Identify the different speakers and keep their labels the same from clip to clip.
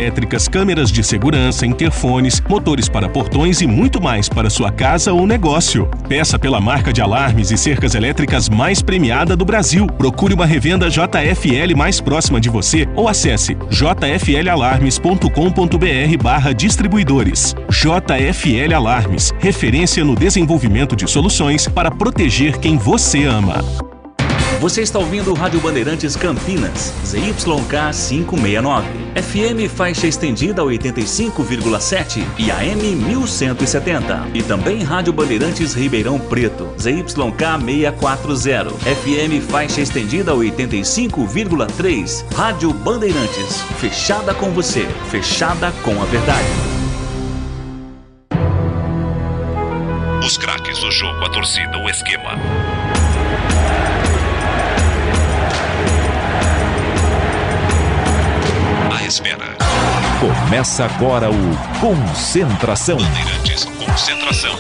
Speaker 1: elétricas, câmeras de segurança, interfones, motores para portões e muito mais para sua casa ou negócio. Peça pela marca de alarmes e cercas elétricas mais premiada do Brasil. Procure uma revenda JFL mais próxima de você ou acesse jflalarmes.com.br/distribuidores. JFL Alarmes, referência no desenvolvimento de soluções para proteger quem você ama.
Speaker 2: Você está ouvindo o Rádio Bandeirantes Campinas, ZYK 569, FM faixa estendida 85,7 e AM 1170. E também Rádio Bandeirantes Ribeirão Preto, ZYK 640, FM faixa estendida 85,3. Rádio Bandeirantes, fechada com você, fechada com a verdade.
Speaker 3: Os craques do jogo, a torcida, o esquema. Espera. Começa agora o Concentração. Bandeirantes, concentração.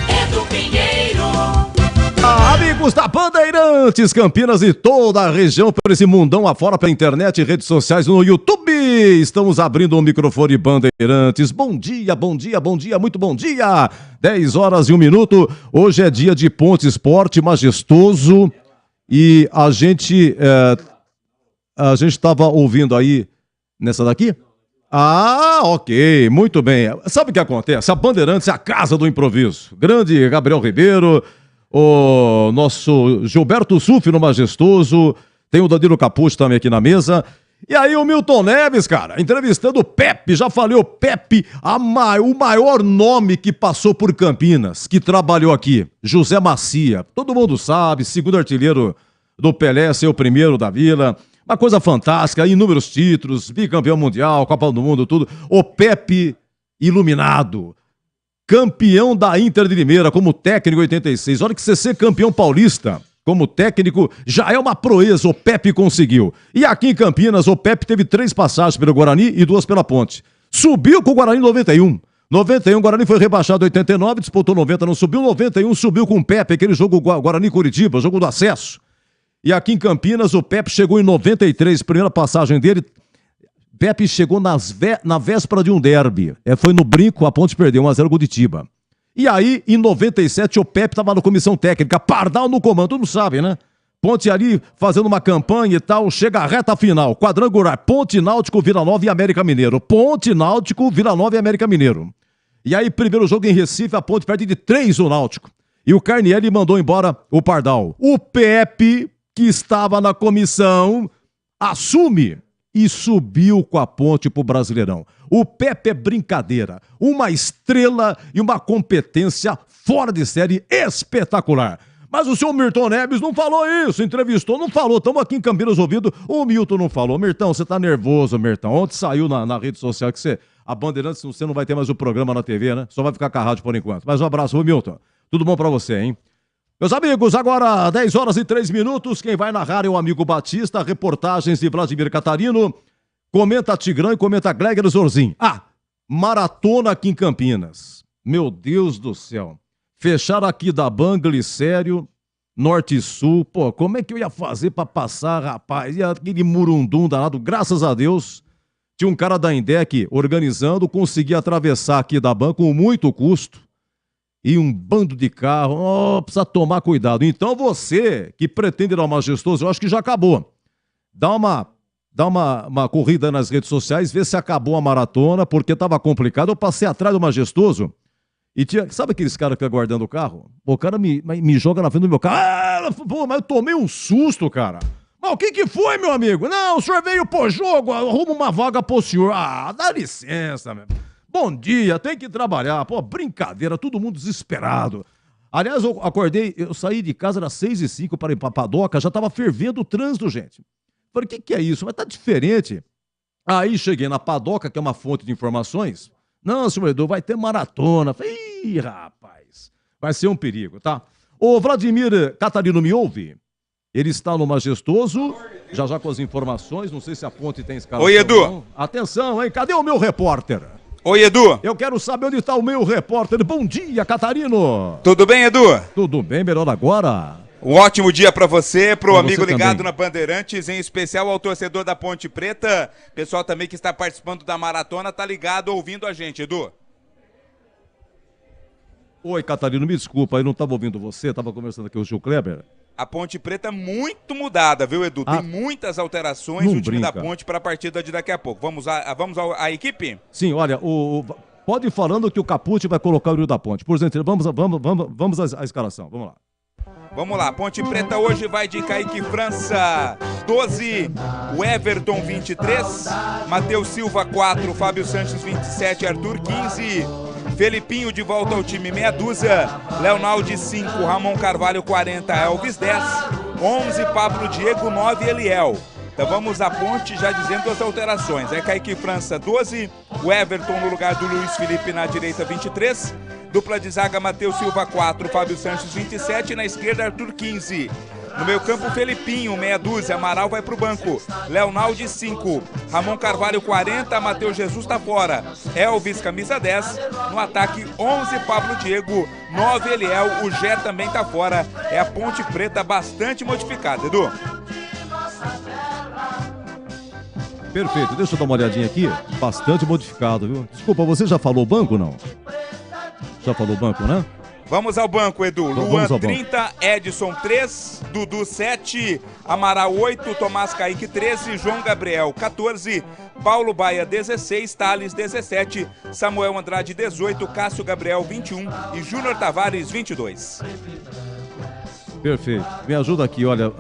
Speaker 4: Edu Pinheiro.
Speaker 5: Amigos da Bandeirantes Campinas e toda a região, por esse mundão afora, pela internet e redes sociais, no YouTube, estamos abrindo o microfone Bandeirantes. Bom dia, bom dia, bom dia, muito bom dia. 10 horas e 1 minuto. Hoje é dia de Ponte Esporte Majestoso e a gente estava ouvindo aí nessa daqui. Ah, ok, muito bem. Sabe o que acontece? A Bandeirantes é a casa do improviso. Grande Gabriel Ribeiro, o nosso Gilberto Suf no Majestoso, tem o Danilo Capucci também aqui na mesa. E aí o Milton Neves, cara, entrevistando o Pepe, já falei, o Pepe, o maior nome que passou por Campinas, que trabalhou aqui, José Macia, todo mundo sabe, segundo artilheiro do Pelé, ser o primeiro da Vila, uma coisa fantástica, inúmeros títulos, bicampeão mundial, Copa do Mundo, tudo. O Pepe iluminado, campeão da Inter de Limeira como técnico em 86, olha que você ser campeão paulista como técnico já é uma proeza, o Pepe conseguiu. E aqui em Campinas, o Pepe teve 3 passagens pelo Guarani e 2 pela Ponte. Subiu com o Guarani em 91. 91, o Guarani foi rebaixado em 89, disputou 90, não subiu. 91, subiu com o Pepe, aquele jogo Guarani-Curitiba, jogo do acesso. E aqui em Campinas, o Pepe chegou em 93, primeira passagem dele. Pepe chegou na véspera de um derby. Foi no Brinco, a Ponte perdeu 1-0 Curitiba. E aí, em 97, o Pepe estava na comissão técnica, Pardal no comando, todo mundo sabe, né? Ponte ali fazendo uma campanha e tal, chega a reta final, quadrangular, Ponte, Náutico, Vila Nova e América Mineiro. Ponte, Náutico, Vila Nova e América Mineiro. E aí, primeiro jogo em Recife, a Ponte perde de 3 o Náutico. E o Carnielli mandou embora o Pardal. O Pepe, que estava na comissão, assume e subiu com a Ponte pro Brasileirão. O Pepe é brincadeira, uma estrela e uma competência fora de série espetacular. Mas o senhor Milton Neves não falou isso, entrevistou, não falou. Estamos aqui em Campinas ouvindo, o Milton não falou. Milton, você tá nervoso, Milton. Ontem saiu na rede social que a Bandeirantes, você não vai ter mais o programa na TV, né? Só vai ficar com a rádio por enquanto. Mas um abraço, Milton. Tudo bom pra você, hein? Meus amigos, agora 10 horas e 3 minutos, quem vai narrar é o amigo Batista, reportagens de Vladimir Catarino, comenta Tigrão e comenta Gleger Zorzin. Maratona aqui em Campinas. Meu Deus do céu. Fecharam aqui da Ban, Glicério, Norte e Sul. Pô, como é que eu ia fazer pra passar, rapaz? E aquele murundum danado, graças a Deus, tinha um cara da Indec organizando, consegui atravessar aqui da Ban com muito custo. E um bando de carro, precisa tomar cuidado. Então você que pretende ir ao Majestoso, eu acho que já acabou. Dá uma corrida nas redes sociais, vê se acabou a maratona, porque estava complicado. Eu passei atrás do Majestoso e tinha, sabe aqueles caras que ficam guardando o carro? O cara me joga na frente do meu carro. Pô, mas eu tomei um susto, cara. Mas o que foi, meu amigo? Não, o senhor veio pro jogo, arruma uma vaga pro senhor. Dá licença, meu. Bom dia, tem que trabalhar. Pô, brincadeira, todo mundo desesperado. Aliás, eu saí de casa, era 6h05 para ir pra Padoca, já tava fervendo o trânsito, gente. Falei, o que é isso? Mas tá diferente. Aí cheguei na Padoca, que é uma fonte de informações. Não, senhor Edu, vai ter maratona. Falei, ih, rapaz, vai ser um perigo, tá? O Vladimir Catarino me ouve? Ele está no Majestoso, já com as informações, não sei se a ponte tem escala.
Speaker 6: Oi, Edu.
Speaker 5: Atenção, hein? Cadê o meu repórter?
Speaker 6: Oi, Edu.
Speaker 5: Eu quero saber onde está o meu repórter. Bom dia, Catarino.
Speaker 6: Tudo bem, Edu?
Speaker 5: Tudo bem, melhor agora.
Speaker 6: Um ótimo dia para você, pro
Speaker 5: pra
Speaker 6: amigo
Speaker 5: você
Speaker 6: ligado
Speaker 5: também.
Speaker 6: na Bandeirantes, em especial ao torcedor da Ponte Preta. Pessoal também que está participando da maratona, tá ligado, ouvindo a gente, Edu.
Speaker 5: Oi, Catarino, me desculpa, eu não estava ouvindo você, estava conversando aqui com o Gil Kleber.
Speaker 6: A Ponte Preta muito mudada, viu, Edu? Tem muitas alterações
Speaker 5: não
Speaker 6: no time da
Speaker 5: brinca.
Speaker 6: Ponte para a partida de daqui a pouco. Vamos à equipe?
Speaker 5: Sim, olha, pode ir falando que o Capucci vai colocar o Rio da Ponte. Por exemplo, vamos à escalação, vamos lá.
Speaker 6: Vamos lá, Ponte Preta hoje vai de Kaique França, 12, o Everton, 23, Matheus Silva, 4, Fábio Sanches, 27, Arthur, 15, Felipinho de volta ao time, meia dúzia, Leonaldi, 5, Ramon Carvalho, 40, Elvis, 10, 11, Pablo Diego, 9, Eliel. Então vamos à Ponte já dizendo as alterações. É Kaique França, 12, o Everton no lugar do Luiz Felipe na direita, 23, dupla de zaga Matheus Silva, 4, Fábio Sanches, 27, na esquerda Arthur, 15. No meio campo, Felipinho, meia dúzia, Amaral vai pro banco, Leonaldi, 5, Ramon Carvalho, 40, Matheus Jesus tá fora, Elvis, camisa 10, no ataque 11, Pablo Diego, 9, Eliel, o Gé também tá fora, é a Ponte Preta bastante modificada, Edu.
Speaker 5: Perfeito, deixa eu dar uma olhadinha aqui, bastante modificado, viu? Desculpa, você já falou banco, não? Já falou banco, né?
Speaker 6: Vamos ao banco, Edu.
Speaker 5: Então,
Speaker 6: Luan,
Speaker 5: banco.
Speaker 6: 30, Edson, 3, Dudu, 7, Amaral, 8, Tomás Kaique, 13, João Gabriel, 14, Paulo Baia, 16, Thales, 17, Samuel Andrade, 18, Cássio Gabriel, 21 e Júnior Tavares, 22.
Speaker 5: Perfeito. Me ajuda aqui, olha,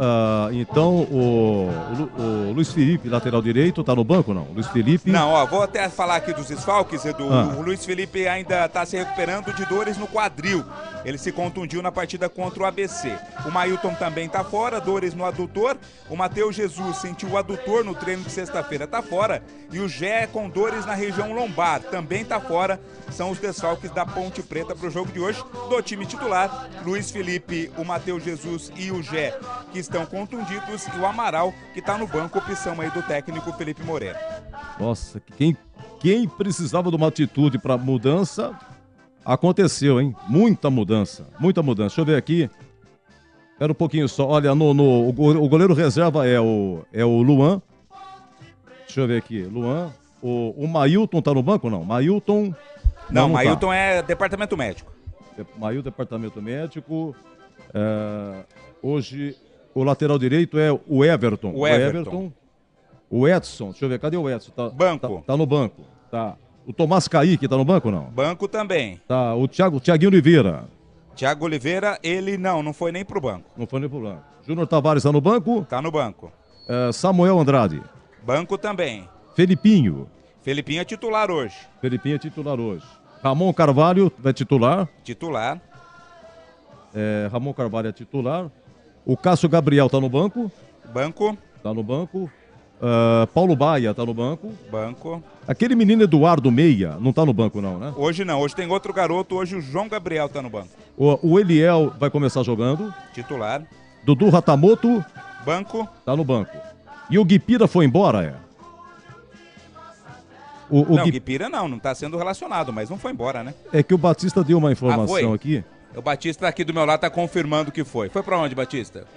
Speaker 5: então o Luiz Felipe, lateral direito, tá no banco, não? Luiz Felipe...
Speaker 6: Não, ó, vou até falar aqui dos desfalques, Edu.
Speaker 5: Ah.
Speaker 6: O Luiz Felipe ainda tá se recuperando de dores no quadril. Ele se contundiu na partida contra o ABC. O Mailton também tá fora, dores no adutor. O Matheus Jesus sentiu o adutor no treino de sexta-feira, tá fora. E o Gé com dores na região lombar, também tá fora. São os desfalques da Ponte Preta pro jogo de hoje. Do time titular, Luiz Felipe, o Matheus Jesus e o Gé, que estão contundidos. E o Amaral, que tá no banco, opção aí do técnico Felipe Moreira.
Speaker 5: Nossa, quem precisava de uma atitude para mudança, aconteceu, hein? Muita mudança, muita mudança. Deixa eu ver aqui. Espera um pouquinho só. Olha, o goleiro reserva é o Luan. Deixa eu ver aqui. Luan. O Mailton tá no banco, não? Mailton...
Speaker 6: Não, Mailton
Speaker 5: tá.
Speaker 6: é departamento médico.
Speaker 5: Mailton, departamento médico. Hoje, o lateral direito é o Everton.
Speaker 6: O Everton.
Speaker 5: O Edson, deixa eu ver, cadê o Edson?
Speaker 6: Banco.
Speaker 5: Tá no banco. Tá. O Tomás Kaique tá no banco, não?
Speaker 6: Banco também.
Speaker 5: Tá. O Thiaguinho Oliveira.
Speaker 6: Thiago Oliveira, ele não foi nem pro banco.
Speaker 5: Não foi nem pro banco. Júnior Tavares tá no banco.
Speaker 6: Tá no banco.
Speaker 5: Samuel Andrade.
Speaker 6: Banco também.
Speaker 5: Felipinho.
Speaker 6: Felipinho é titular hoje.
Speaker 5: Felipinho é titular hoje. Ramon Carvalho vai titular.
Speaker 6: Titular.
Speaker 5: Ramon Carvalho é titular. O Cássio Gabriel tá no banco.
Speaker 6: Banco.
Speaker 5: Tá no banco. Paulo Baia tá no banco.
Speaker 6: Banco.
Speaker 5: Aquele menino Eduardo Meia não tá no banco, não, né?
Speaker 6: Hoje não, hoje tem outro garoto, hoje o João Gabriel tá no banco.
Speaker 5: O Eliel vai começar jogando.
Speaker 6: Titular.
Speaker 5: Dudu Ratamoto.
Speaker 6: Banco.
Speaker 5: Tá no banco. E o Guipira foi embora,
Speaker 6: Não, Guipira não tá sendo relacionado, mas não foi embora, né?
Speaker 5: É que o Batista deu uma informação aqui.
Speaker 6: O Batista aqui do meu lado tá confirmando que foi. Foi pra onde, Batista?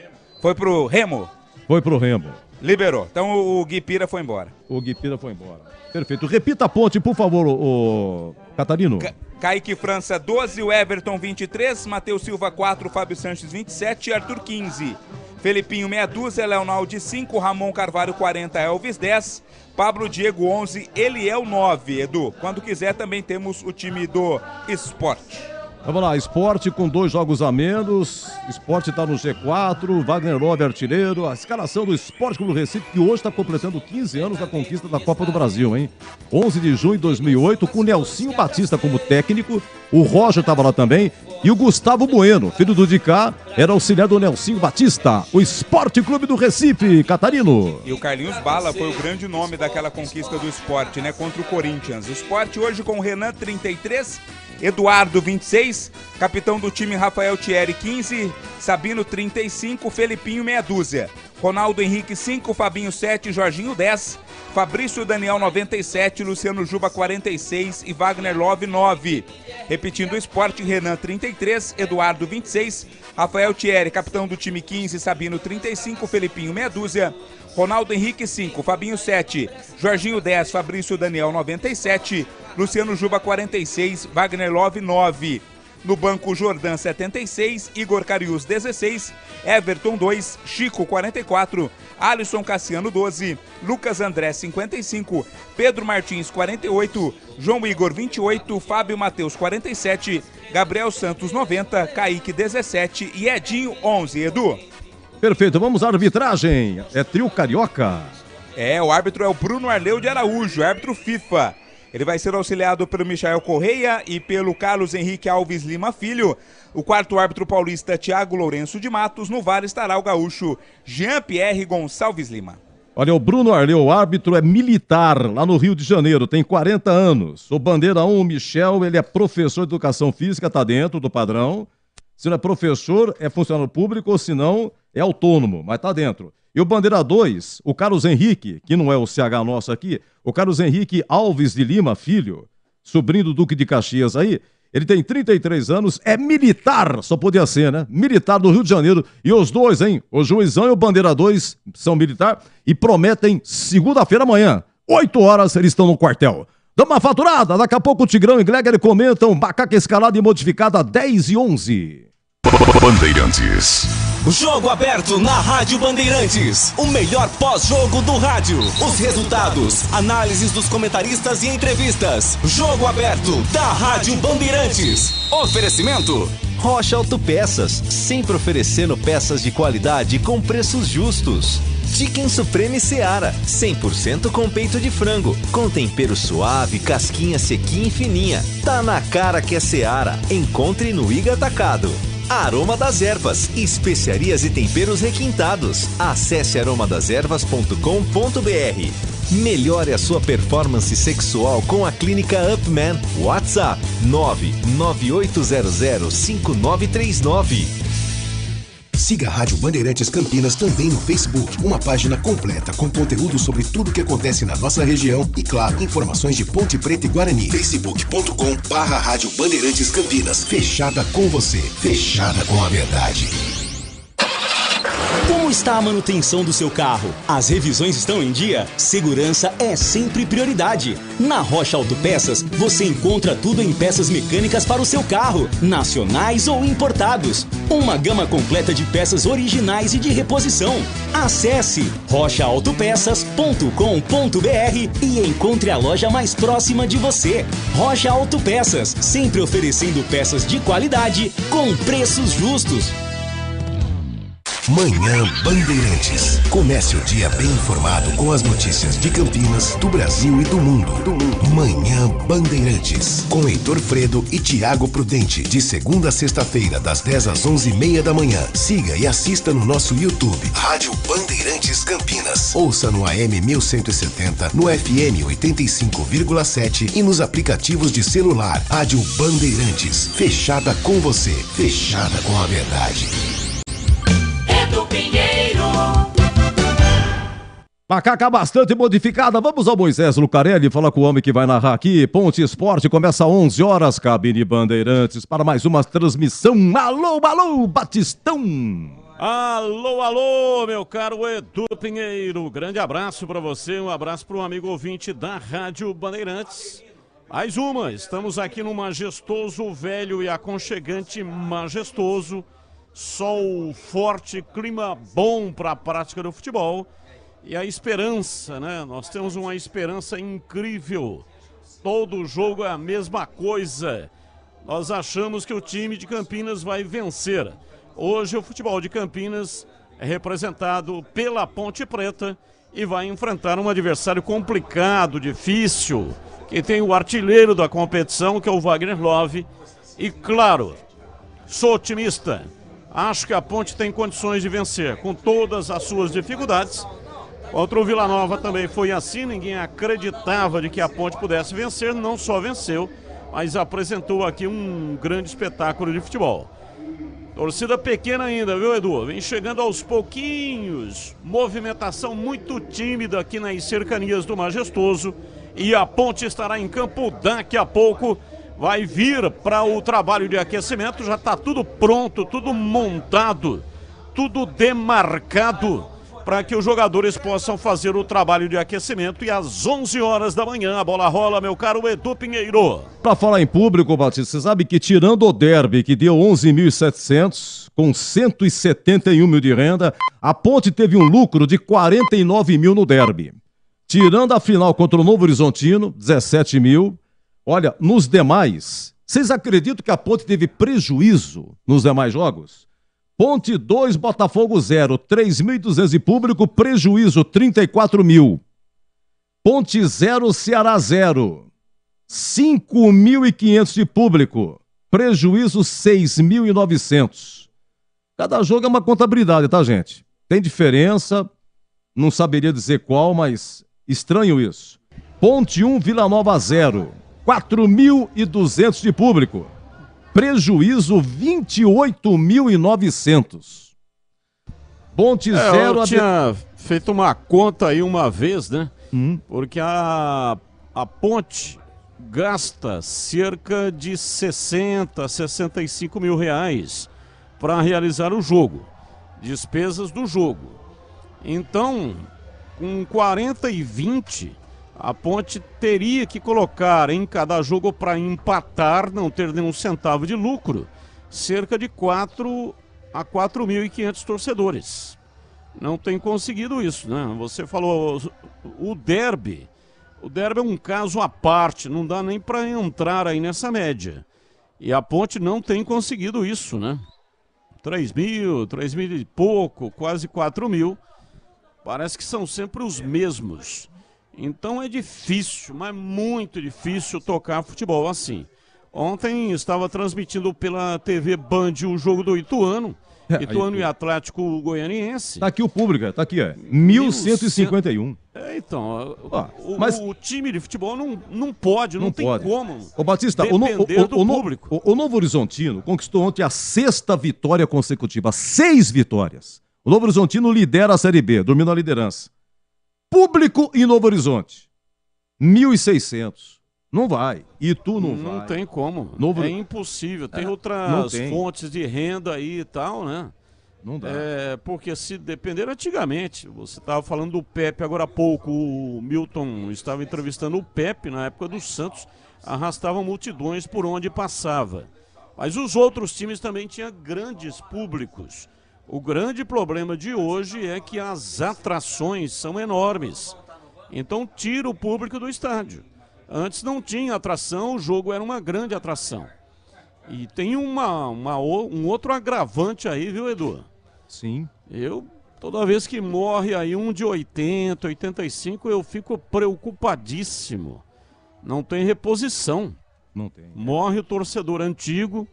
Speaker 6: Foi pro Remo?
Speaker 5: Foi pro Remo.
Speaker 6: Liberou. Então o Guipira foi embora.
Speaker 5: O Guipira foi embora. Perfeito. Repita a ponte, por favor, o Catarino.
Speaker 6: Kaique França, 12, o Everton, 23, Matheus Silva, 4, Fábio Sanches, 27, Arthur, 15. Felipinho, meia dúzia, Leonaldi, 5, Ramon Carvalho, 40, Elvis, 10, Pablo Diego, 11, Eliel, 9. Edu, quando quiser também temos o time do Esporte.
Speaker 5: Vamos lá, Esporte com 2 jogos a menos, Esporte tá no G4, Wagner Love artilheiro, a escalação do Esporte Clube Recife, que hoje está completando 15 anos da conquista da Copa do Brasil, hein? 11 de junho de 2008, com o Nelsinho Batista como técnico, o Roger estava lá também, e o Gustavo Bueno, filho do Dicá, era auxiliar do Nelsinho Batista, o Esporte Clube do Recife, Catarino.
Speaker 6: E o Carlinhos Bala foi o grande nome daquela conquista do Esporte, né, contra o Corinthians. O Esporte hoje com o Renan, 33, Eduardo, 26, capitão do time Rafael Thierry, 15, Sabino, 35, Felipinho, meia dúzia. Ronaldo Henrique 5, Fabinho 7, Jorginho 10, Fabrício Daniel 97, Luciano Juba 46 e Wagner Love 9. Repetindo o Sport, Renan 33, Eduardo 26, Rafael Thierry, capitão do time 15, Sabino 35, Felipinho meia dúzia, Ronaldo Henrique 5, Fabinho 7, Jorginho 10, Fabrício Daniel 97, Luciano Juba 46, Wagner Love 9. No banco, Jordan 76, Igor Carius 16, Everton 2, Chico 44, Alisson Cassiano 12, Lucas André 55, Pedro Martins 48, João Igor 28, Fábio Matheus 47, Gabriel Santos 90, Kaique 17 e Edinho 11. Edu.
Speaker 5: Perfeito, vamos à arbitragem. É trio carioca.
Speaker 6: O árbitro é o Bruno Arleu de Araújo, árbitro FIFA. Ele vai ser auxiliado pelo Michael Correia e pelo Carlos Henrique Alves Lima Filho. O quarto árbitro paulista, Thiago Lourenço de Matos. No VAR estará o gaúcho Jean-Pierre Gonçalves Lima.
Speaker 5: Olha, o Bruno Arleu, o árbitro é militar, lá no Rio de Janeiro, tem 40 anos. O bandeira 1, o Michel, ele é professor de educação física, está dentro do padrão. Se não é professor, é funcionário público, ou se não, é autônomo, mas está dentro. E o bandeira 2, o Carlos Henrique, que não é o CH nosso aqui, o Carlos Henrique Alves de Lima Filho, sobrinho do Duque de Caxias aí, ele tem 33 anos, é militar, só podia ser, né? Militar do Rio de Janeiro. E os dois, hein? O Juizão e o bandeira 2 são militar e prometem segunda-feira amanhã, 8 horas, eles estão no quartel. Dá uma faturada, daqui a pouco o Tigrão e Gleger comentam Macaca escalada e modificada 10 e 11.
Speaker 3: Bandeirantes.
Speaker 7: Jogo aberto na Rádio Bandeirantes. O melhor pós-jogo do rádio. Os resultados, análises dos comentaristas e entrevistas. Jogo aberto da Rádio Bandeirantes. Oferecimento Rocha Autopeças, sempre oferecendo peças de qualidade com preços justos. Chicken Supreme Seara, 100% com peito de frango, com tempero suave, casquinha sequinha e fininha. Tá na cara que é Seara. Encontre no Iga Atacado. Aroma das Ervas, especiarias e temperos requintados. Acesse aromadeservas.com.br. Melhore a sua performance sexual com a clínica Upman. WhatsApp 998005939.
Speaker 8: Siga a Rádio Bandeirantes Campinas também no Facebook, uma página completa com conteúdo sobre tudo o que acontece na nossa região e, claro, informações de Ponte Preta e Guarani. facebook.com/Rádio Bandeirantes Campinas. Fechada com você, fechada com a verdade.
Speaker 7: Como está a manutenção do seu carro? As revisões estão em dia? Segurança é sempre prioridade. Na Rocha Autopeças, você encontra tudo em peças mecânicas para o seu carro, nacionais ou importados. Uma gama completa de peças originais e de reposição. Acesse rochaautopeças.com.br e encontre a loja mais próxima de você. Rocha Autopeças, sempre oferecendo peças de qualidade com preços justos.
Speaker 8: Manhã Bandeirantes. Comece o dia bem informado com as notícias de Campinas, do Brasil e do mundo. Manhã Bandeirantes. Com Heitor Fredo e Tiago Prudente. De segunda a sexta-feira, das 10 às 11h30 da manhã. Siga e assista no nosso YouTube. Rádio Bandeirantes Campinas. Ouça no AM 1170, no FM 85,7 e nos aplicativos de celular. Rádio Bandeirantes. Fechada com você. Fechada com a verdade.
Speaker 4: Do Pinheiro.
Speaker 5: Macaca bastante modificada. Vamos ao Moisés Lucarelli falar com o homem que vai narrar aqui. Ponte Esporte começa às 11 horas. Cabine Bandeirantes para mais uma transmissão. Alô, alô, Batistão.
Speaker 9: Alô, alô, meu caro Edu Pinheiro. Grande abraço para você, um abraço para o amigo ouvinte da Rádio Bandeirantes. Mais uma, estamos aqui no majestoso, velho e aconchegante Majestoso. Sol forte, clima bom para a prática do futebol e a esperança, né? Nós temos uma esperança incrível. Todo jogo é a mesma coisa. Nós achamos que o time de Campinas vai vencer. Hoje o futebol de Campinas é representado pela Ponte Preta e vai enfrentar um adversário complicado, difícil, que tem o artilheiro da competição, que é o Wagner Love. E claro, sou otimista. Acho que a Ponte tem condições de vencer, com todas as suas dificuldades. Contra o Vila Nova também foi assim, ninguém acreditava de que a Ponte pudesse vencer, não só venceu, mas apresentou aqui um grande espetáculo de futebol. Torcida pequena ainda, viu, Edu? Vem chegando aos pouquinhos. Movimentação muito tímida aqui nas cercanias do Majestoso. E a Ponte estará em campo daqui a pouco. Vai vir para o trabalho de aquecimento. Já está tudo pronto, tudo montado, tudo demarcado para que os jogadores possam fazer o trabalho de aquecimento. E às 11 horas da manhã a bola rola, meu caro Edu Pinheiro.
Speaker 5: Para falar em público, Batista, você sabe que tirando o derby, que deu 11.700, com 171 mil de renda, a Ponte teve um lucro de 49 mil no derby. Tirando a final contra o Novo Horizontino, 17 mil. Olha, nos demais, vocês acreditam que a Ponte teve prejuízo nos demais jogos? Ponte 2, Botafogo 0, 3.200 de público, prejuízo 34 mil. Ponte 0, Ceará 0, 5.500 de público, prejuízo 6.900. Cada jogo é uma contabilidade, tá, gente? Tem diferença, não saberia dizer qual, mas estranho isso. Ponte 1, Vila Nova 0, 4.200 de público. Prejuízo 28.900. Ponte 0...
Speaker 9: Eu tinha feito uma conta aí uma vez, né? Porque a Ponte gasta cerca de 60, 65 mil reais para realizar o jogo. Despesas do jogo. Então, com 40 e 20... a Ponte teria que colocar em cada jogo para empatar, não ter nenhum centavo de lucro, cerca de 4 a 4.500 torcedores. Não tem conseguido isso, né? Você falou, o derby é um caso à parte, não dá nem para entrar aí nessa média. E a Ponte não tem conseguido isso, né? 3 mil e pouco, quase 4 mil. Parece que são sempre os mesmos. Então é difícil, mas muito difícil tocar futebol assim. Ontem estava transmitindo pela TV Band o jogo do Ituano. Ituano e Atlético Goianiense.
Speaker 5: Tá aqui o público, tá aqui, 1.151.
Speaker 9: Então, o time de futebol não pode, não tem
Speaker 5: pode.
Speaker 9: como.
Speaker 5: Ô Batista,
Speaker 9: depender do público.
Speaker 5: O Novo Horizontino conquistou ontem a 6ª vitória consecutiva, 6 vitórias. O Novo Horizontino lidera a Série B, dormindo na liderança. Público em Novo Horizonte, 1.600. Não vai. Itu não vai.
Speaker 9: Não tem como. É impossível. Tem outras fontes de renda aí e tal, né?
Speaker 5: Não dá.
Speaker 9: Porque se depender antigamente, você estava falando do Pepe agora há pouco, o Milton estava entrevistando o Pepe na época do Santos, arrastava multidões por onde passava. Mas os outros times também tinham grandes públicos. O grande problema de hoje é que as atrações são enormes. Então tira o público do estádio. Antes não tinha atração, o jogo era uma grande atração. E tem um outro agravante aí, viu, Edu?
Speaker 5: Sim.
Speaker 9: Toda vez que morre aí um de 80, 85, eu fico preocupadíssimo. Não tem reposição.
Speaker 5: Não tem.
Speaker 9: Morre o torcedor antigo,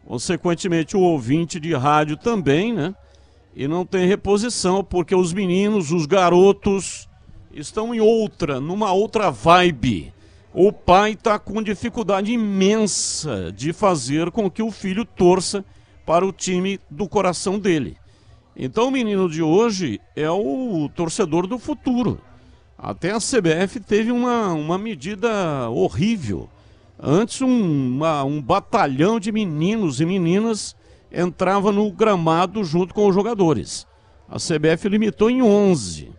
Speaker 9: consequentemente o ouvinte de rádio também, né? E não tem reposição, porque os meninos, os garotos, estão numa outra vibe. O pai está com dificuldade imensa de fazer com que o filho torça para o time do coração dele. Então o menino de hoje é o torcedor do futuro. Até a CBF teve uma medida horrível. Antes um batalhão de meninos e meninas entrava no gramado junto com os jogadores. A CBF limitou em 11.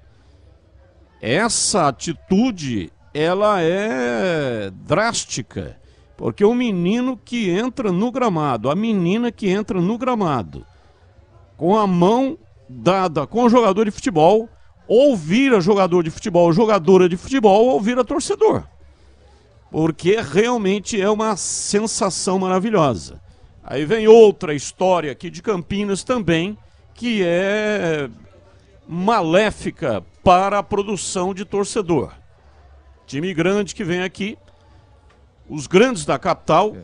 Speaker 9: Essa atitude, ela é drástica, porque o menino que entra no gramado, a menina que entra no gramado, com a mão dada com o jogador de futebol, ou vira jogador de futebol, jogadora de futebol, ou vira torcedor. Porque realmente é uma sensação maravilhosa. Aí vem outra história aqui de Campinas também, que é maléfica para a produção de torcedor. Time grande que vem aqui, os grandes da capital,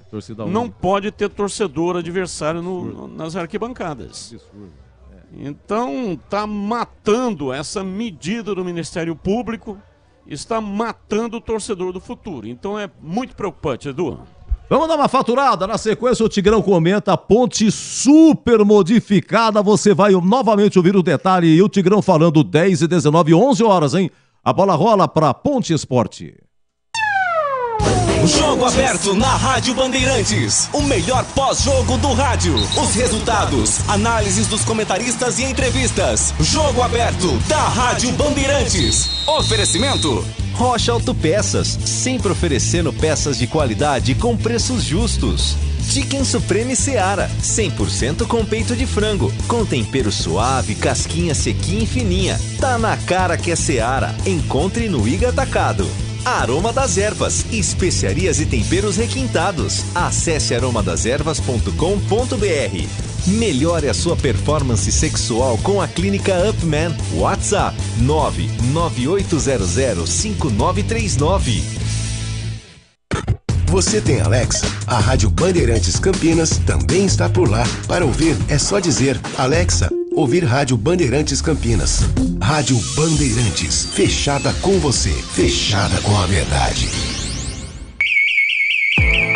Speaker 9: não pode ter torcedor adversário nas arquibancadas. Então está matando essa medida do Ministério Público, está matando o torcedor do futuro. Então é muito preocupante, Edu.
Speaker 5: Vamos dar uma faturada. Na sequência, o Tigrão comenta ponte super modificada. Você vai novamente ouvir o detalhe e o Tigrão falando 10 e 19, 11 horas, hein? A bola rola para Ponte Esporte.
Speaker 7: Jogo aberto na Rádio Bandeirantes. O melhor pós-jogo do rádio. Os resultados, análises dos comentaristas e entrevistas. Jogo aberto da Rádio Bandeirantes. Oferecimento
Speaker 10: Rocha Autopeças, sempre oferecendo peças de qualidade com preços justos. Chicken Supreme Seara, 100% com peito de frango, com tempero suave, casquinha sequinha e fininha. Tá na cara que é Seara. Encontre no Iga Atacado. Aroma das Ervas, especiarias e temperos requintados. Acesse aromadeservas.com.br. Melhore a sua performance sexual com a Clínica Upman. WhatsApp 998005939.
Speaker 8: Você tem Alexa? A Rádio Bandeirantes Campinas também está por lá. Para ouvir, é só dizer: Alexa, ouvir Rádio Bandeirantes Campinas. Rádio Bandeirantes, fechada com você, fechada com a verdade.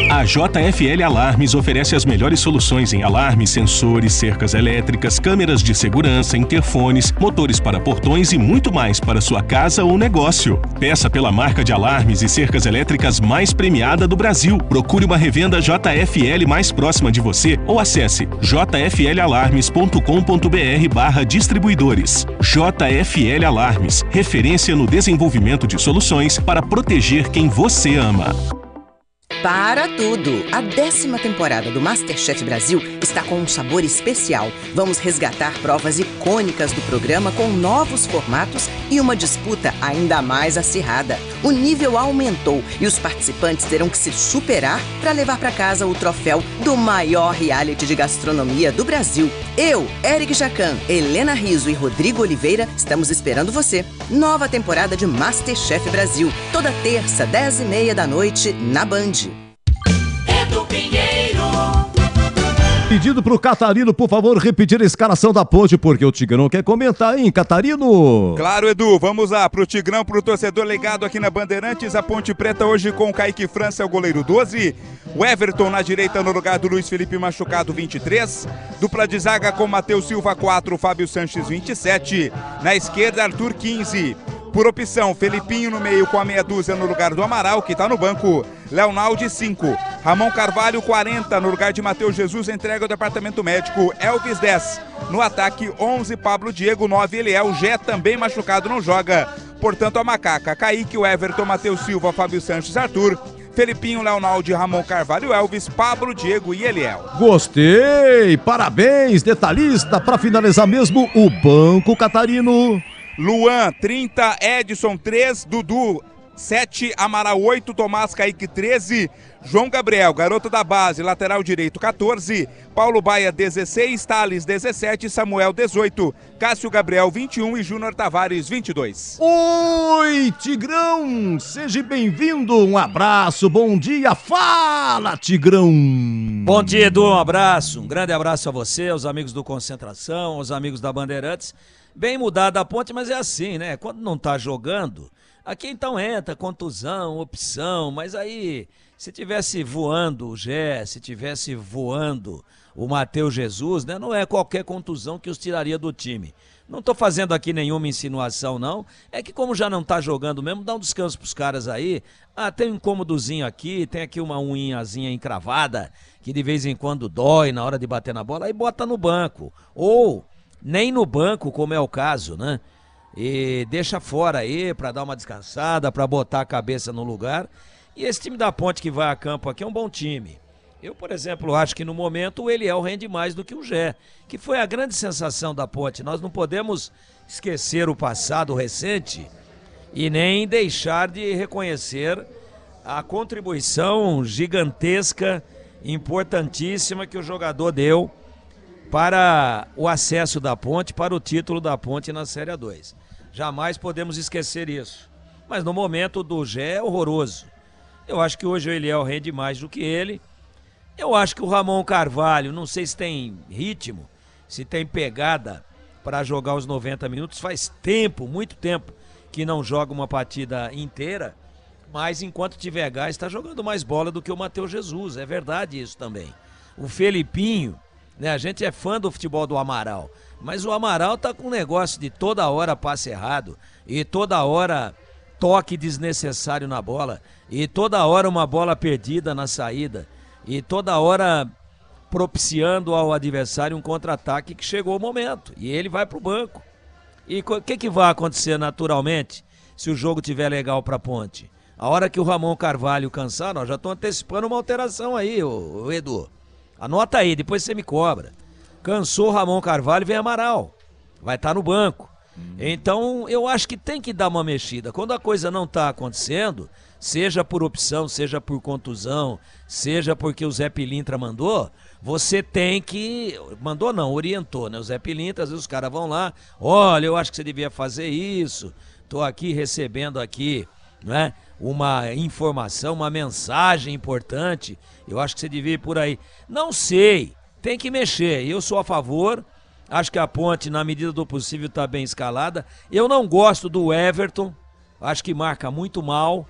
Speaker 1: A JFL Alarmes oferece as melhores soluções em alarmes, sensores, cercas elétricas, câmeras de segurança, interfones, motores para portões e muito mais para sua casa ou negócio. Peça pela marca de alarmes e cercas elétricas mais premiada do Brasil. Procure uma revenda JFL mais próxima de você ou acesse jflalarmes.com.br/distribuidores. JFL Alarmes, referência no desenvolvimento de soluções para proteger quem você ama.
Speaker 11: Para tudo! A 10ª temporada do MasterChef Brasil está com um sabor especial. Vamos resgatar provas icônicas do programa com novos formatos e uma disputa ainda mais acirrada. O nível aumentou e os participantes terão que se superar para levar para casa o troféu do maior reality de gastronomia do Brasil. Eu, Eric Jacan, Helena Rizzo e Rodrigo Oliveira estamos esperando você. Nova temporada de MasterChef Brasil, toda terça, 10h30 da noite, na Band.
Speaker 4: Edu Pinheiro.
Speaker 5: Pedido pro Catarino, por favor, repetir a escalação da Ponte, porque o Tigrão quer comentar, hein, Catarino?
Speaker 6: Claro, Edu, vamos lá, pro Tigrão, pro torcedor ligado aqui na Bandeirantes, a Ponte Preta hoje com o Kaique França, o goleiro 12, o Everton na direita no lugar do Luiz Felipe machucado, 23, dupla de zaga com Matheus Silva, 4, Fábio Sanches, 27, na esquerda, Arthur, 15, por opção, Felipinho no meio com a meia dúzia no lugar do Amaral, que tá no banco, Leonaldi, 5, Ramon Carvalho, 40, no lugar de Matheus Jesus, entrega ao departamento médico, Elvis, 10, no ataque, 11, Pablo Diego, 9, Eliel, Gé também machucado, não joga, portanto a macaca, Kaique, o Everton, Matheus Silva, Fábio Sanches, Arthur, Felipinho, Leonaldi, Ramon Carvalho, Elvis, Pablo, Diego e Eliel.
Speaker 5: Gostei, parabéns, detalhista, para finalizar mesmo o banco, Catarino.
Speaker 6: Luan, 30, Edson, 3, Dudu, 7, Amaral, 8, Tomás, Kaique, 13, João Gabriel, garoto da base, lateral direito, 14, Paulo Baia, 16, Thales, 17, Samuel, 18, Cássio Gabriel, 21 e Júnior Tavares, 22.
Speaker 5: Oi, Tigrão, seja bem-vindo, um abraço, bom dia, fala, Tigrão.
Speaker 12: Bom dia, Edu, um abraço, um grande abraço a você, aos amigos do Concentração, aos amigos da Bandeirantes. Bem mudada a Ponte, mas é assim, né? Quando não tá jogando, aqui então entra contusão, opção, mas aí se tivesse voando o Gé, se tivesse voando o Matheus Jesus, né? Não é qualquer contusão que os tiraria do time. Não tô fazendo aqui nenhuma insinuação, não. É que como já não tá jogando mesmo, dá um descanso pros caras aí. Ah, tem um incômodozinho aqui, tem aqui uma unhazinha encravada, que de vez em quando dói na hora de bater na bola, aí bota no banco. Ou nem no banco, como é o caso, né? E deixa fora aí pra dar uma descansada, pra botar a cabeça no lugar. E esse time da Ponte que vai a campo aqui é um bom time. Eu, por exemplo, acho que no momento o Eliel rende mais do que o Gé, que foi a grande sensação da Ponte. Nós não podemos esquecer o passado recente e nem deixar de reconhecer a contribuição gigantesca, importantíssima que o jogador deu para o acesso da Ponte, para o título da Ponte na Série A2. Jamais podemos esquecer isso. Mas no momento do Gé é horroroso. Eu acho que hoje o Eliel rende mais do que ele. Eu acho que o Ramon Carvalho, não sei se tem ritmo, se tem pegada para jogar os 90 minutos. Faz tempo, muito tempo, que não joga uma partida inteira. Mas enquanto tiver gás, está jogando mais bola do que o Matheus Jesus. É verdade isso também. O Felipinho, né? A gente é fã do futebol do Amaral. Mas o Amaral tá com um negócio de toda hora passe errado. E toda hora toque desnecessário na bola. E toda hora uma bola perdida na saída. E toda hora propiciando ao adversário um contra-ataque que chegou o momento. E ele vai pro banco. E o que vai acontecer naturalmente se o jogo tiver legal pra Ponte? A hora que o Ramon Carvalho cansar, nós já estamos antecipando uma alteração aí, ô Edu. Anota aí, depois você me cobra. Cansou o Ramon Carvalho, vem Amaral. Vai estar no banco. Então, eu acho que tem que dar uma mexida. Quando a coisa não está acontecendo, seja por opção, seja por contusão, seja porque o Zé Pilintra mandou, você tem que... Mandou não, orientou, né? O Zé Pilintra, às vezes os caras vão lá, olha, eu acho que você devia fazer isso, tô aqui recebendo aqui, né? Uma informação, uma mensagem importante, eu acho que você devia ir por aí. Não sei, tem que mexer, eu sou a favor, acho que a Ponte, na medida do possível, está bem escalada. Eu não gosto do Everton, acho que marca muito mal,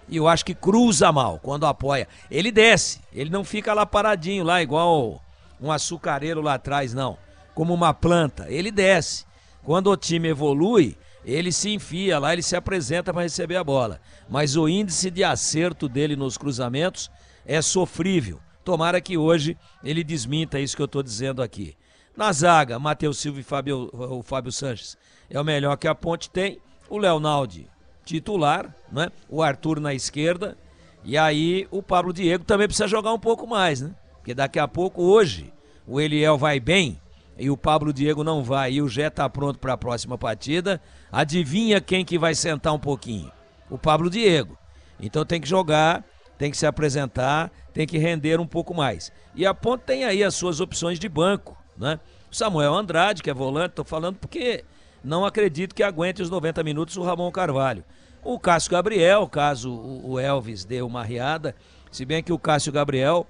Speaker 12: e eu acho que cruza mal quando apoia. Ele desce, ele não fica lá paradinho, lá igual um açucareiro lá atrás, não, como uma planta, ele desce. Quando o time evolui, ele se enfia lá, ele se apresenta para receber a bola. Mas o índice de acerto dele nos cruzamentos é sofrível. Tomara que hoje ele desminta isso que eu estou dizendo aqui. Na zaga, Matheus Silva e o Fábio Sanches é o melhor que a Ponte tem. O Leonaldi, titular, né? O Arthur na esquerda. E aí o Pablo Diego também precisa jogar um pouco mais, né? Porque daqui a pouco, hoje, o Eliel vai bem e o Pablo Diego não vai, e o Jé tá pronto para a próxima partida. Adivinha quem que vai sentar um pouquinho? O Pablo Diego. Então tem que jogar, tem que se apresentar, tem que render um pouco mais. E a Ponte tem aí as suas opções de banco, né? O Samuel Andrade, que é volante, tô falando porque não acredito que aguente os 90 minutos o Ramon Carvalho. O Cássio Gabriel, caso o Elvis dê uma riada, se bem que o Cássio Gabriel,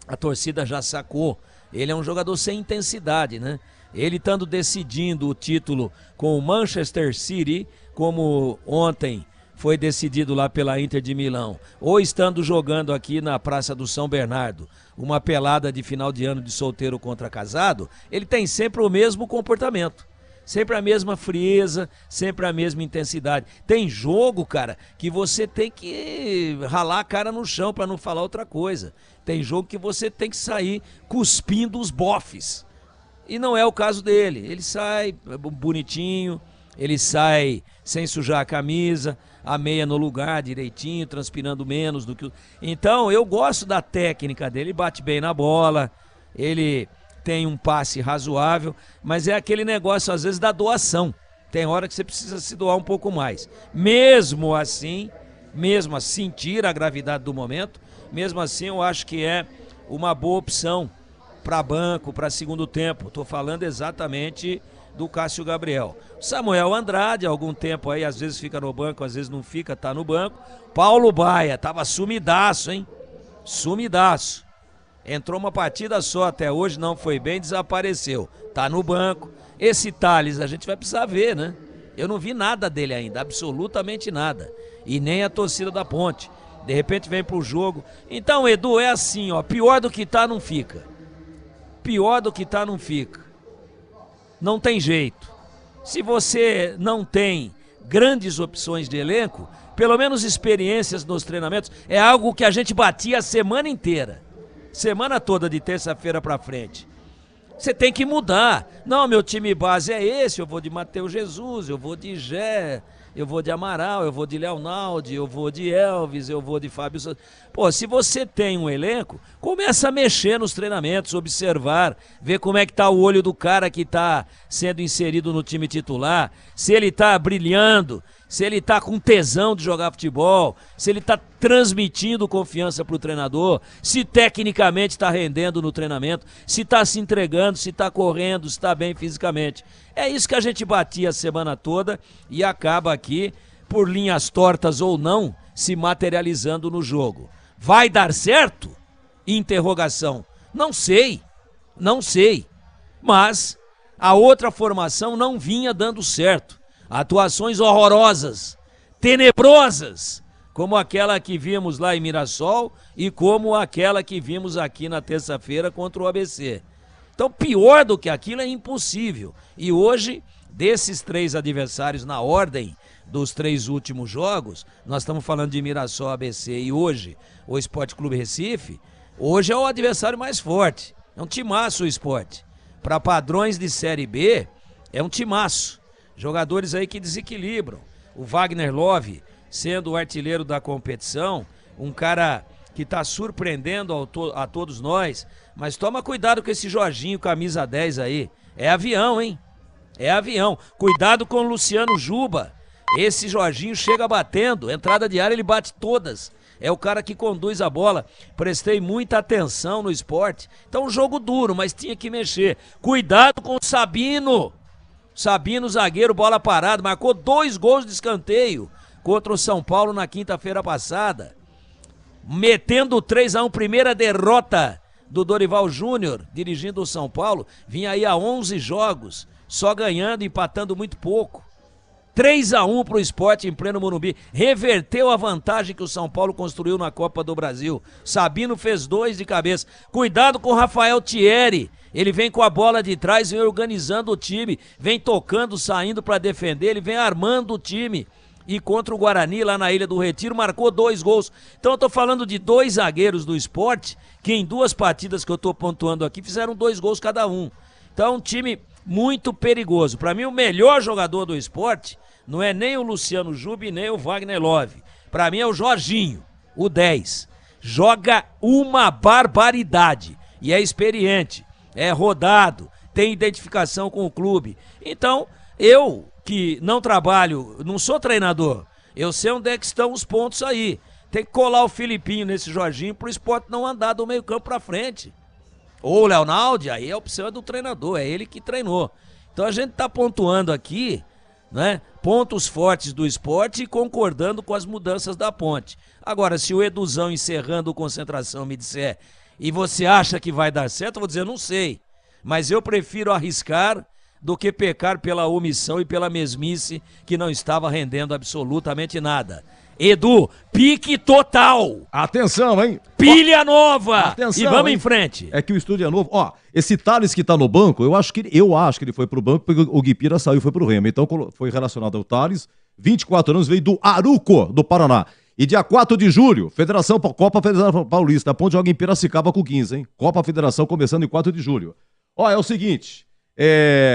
Speaker 12: a torcida já sacou, ele é um jogador sem intensidade, né? Ele estando decidindo o título com o Manchester City, como ontem foi decidido lá pela Inter de Milão, ou estando jogando aqui na Praça do São Bernardo, uma pelada de final de ano de solteiro contra casado, ele tem sempre o mesmo comportamento, sempre a mesma frieza, sempre a mesma intensidade. Tem jogo, cara, que você tem que ralar a cara no chão para não falar outra coisa. Tem jogo que você tem que sair cuspindo os bofes. E não é o caso dele. Ele sai bonitinho, ele sai sem sujar a camisa, a meia no lugar direitinho, transpirando menos do que o... Então, eu gosto da técnica dele, ele bate bem na bola, ele tem um passe razoável, mas é aquele negócio, às vezes, da doação. Tem hora que você precisa se doar um pouco mais. Mesmo assim, tira a gravidade do momento, mesmo assim eu acho que é uma boa opção para banco, para segundo tempo. Estou falando exatamente do Cássio Gabriel. Samuel Andrade, há algum tempo aí, às vezes fica no banco, às vezes não fica, tá no banco. Paulo Baia, tava sumidaço, hein? Sumidaço. Entrou uma partida só até hoje, não foi bem, desapareceu. Tá no banco. Esse Thales, a gente vai precisar ver, né? Eu não vi nada dele ainda, absolutamente nada. E nem a torcida da Ponte. De repente vem pro jogo. Então, Edu, é assim, ó, pior do que tá, não fica. Pior do que tá, não fica. Não tem jeito. Se você não tem grandes opções de elenco, pelo menos experiências nos treinamentos, é algo que a gente batia a semana inteira. Semana toda, de terça-feira pra frente. Você tem que mudar. Não, meu time base é esse, eu vou de Matheus Jesus, eu vou de Jé, eu vou de Amaral, eu vou de Leonaldi, eu vou de Elvis, eu vou de Fábio Santos. Pô, se você tem um elenco, começa a mexer nos treinamentos, observar, ver como é que tá o olho do cara que tá sendo inserido no time titular, se ele tá brilhando, se ele tá com tesão de jogar futebol, se ele tá transmitindo confiança pro treinador, se tecnicamente tá rendendo no treinamento, se tá se entregando, se tá correndo, se tá bem fisicamente. É isso que a gente batia a semana toda e acaba aqui, por linhas tortas ou não, se materializando no jogo. Vai dar certo? Interrogação. Não sei. Mas a outra formação não vinha dando certo. Atuações horrorosas, tenebrosas, como aquela que vimos lá em Mirassol e como aquela que vimos aqui na terça-feira contra o ABC. Então, pior do que aquilo é impossível. E hoje, desses 3 adversários na ordem dos 3 últimos jogos, nós estamos falando de Mirassol, ABC e hoje o Sport Clube Recife, hoje é o adversário mais forte. É um timaço o Sport. Para padrões de Série B, é um timaço. Jogadores aí que desequilibram. O Wagner Love, sendo o artilheiro da competição, um cara que está surpreendendo a todos nós, mas toma cuidado com esse Jorginho, camisa 10 aí. É avião, hein? É avião. Cuidado com o Luciano Juba. Esse Jorginho chega batendo, entrada de área ele bate todas. É o cara que conduz a bola. Prestei muita atenção no Sport. Então, um jogo duro, mas tinha que mexer. Cuidado com o Sabino. Sabino, zagueiro, bola parada, marcou 2 gols de escanteio contra o São Paulo na quinta-feira passada. Metendo 3-1, primeira derrota do Dorival Júnior, dirigindo o São Paulo. Vinha aí a 11 jogos, só ganhando, empatando muito pouco. 3-1 pro Sport em pleno Morumbi. Reverteu a vantagem que o São Paulo construiu na Copa do Brasil. Sabino fez 2 de cabeça. Cuidado com o Rafael Thierry. Ele vem com a bola de trás, vem organizando o time, vem tocando, saindo para defender, ele vem armando o time. E contra o Guarani, lá na Ilha do Retiro, marcou 2 gols. Então eu tô falando de 2 zagueiros do Sport, que em 2 partidas que eu tô pontuando aqui, fizeram 2 gols cada um. Então é um time muito perigoso. Para mim, o melhor jogador do Sport não é nem o Luciano Juba nem o Wagner Love. Para mim é o Jorginho, o 10. Joga uma barbaridade e é experiente, é rodado, tem identificação com o clube. Então, eu que não trabalho, não sou treinador, eu sei onde é que estão os pontos aí. Tem que colar o Filipinho nesse Jorginho pro Sport não andar do meio campo pra frente. Ou o Leonaldo, aí a opção é do treinador, é ele que treinou. Então a gente tá pontuando aqui, né, pontos fortes do Sport e concordando com as mudanças da Ponte. Agora, se o Eduzão encerrando o Concentração me disser, e você acha que vai dar certo, eu vou dizer, não sei. Mas eu prefiro arriscar do que pecar pela omissão e pela mesmice que não estava rendendo absolutamente nada. Edu, pique total.
Speaker 5: Atenção, hein?
Speaker 12: Pilha nova.
Speaker 5: Atenção,
Speaker 12: e vamos
Speaker 5: hein?
Speaker 12: em frente.
Speaker 5: É que o estúdio é novo. Ó, esse Thales que tá no banco, eu acho que ele foi pro banco porque o Guipira saiu e foi pro Remo. Então foi relacionado ao Thales. 24 anos, veio do Aruco, do Paraná. E dia 4 de julho, Copa Federação Paulista. A Ponte joga em Piracicaba com 15, hein? Copa Federação começando em 4 de julho. Ó, é o seguinte...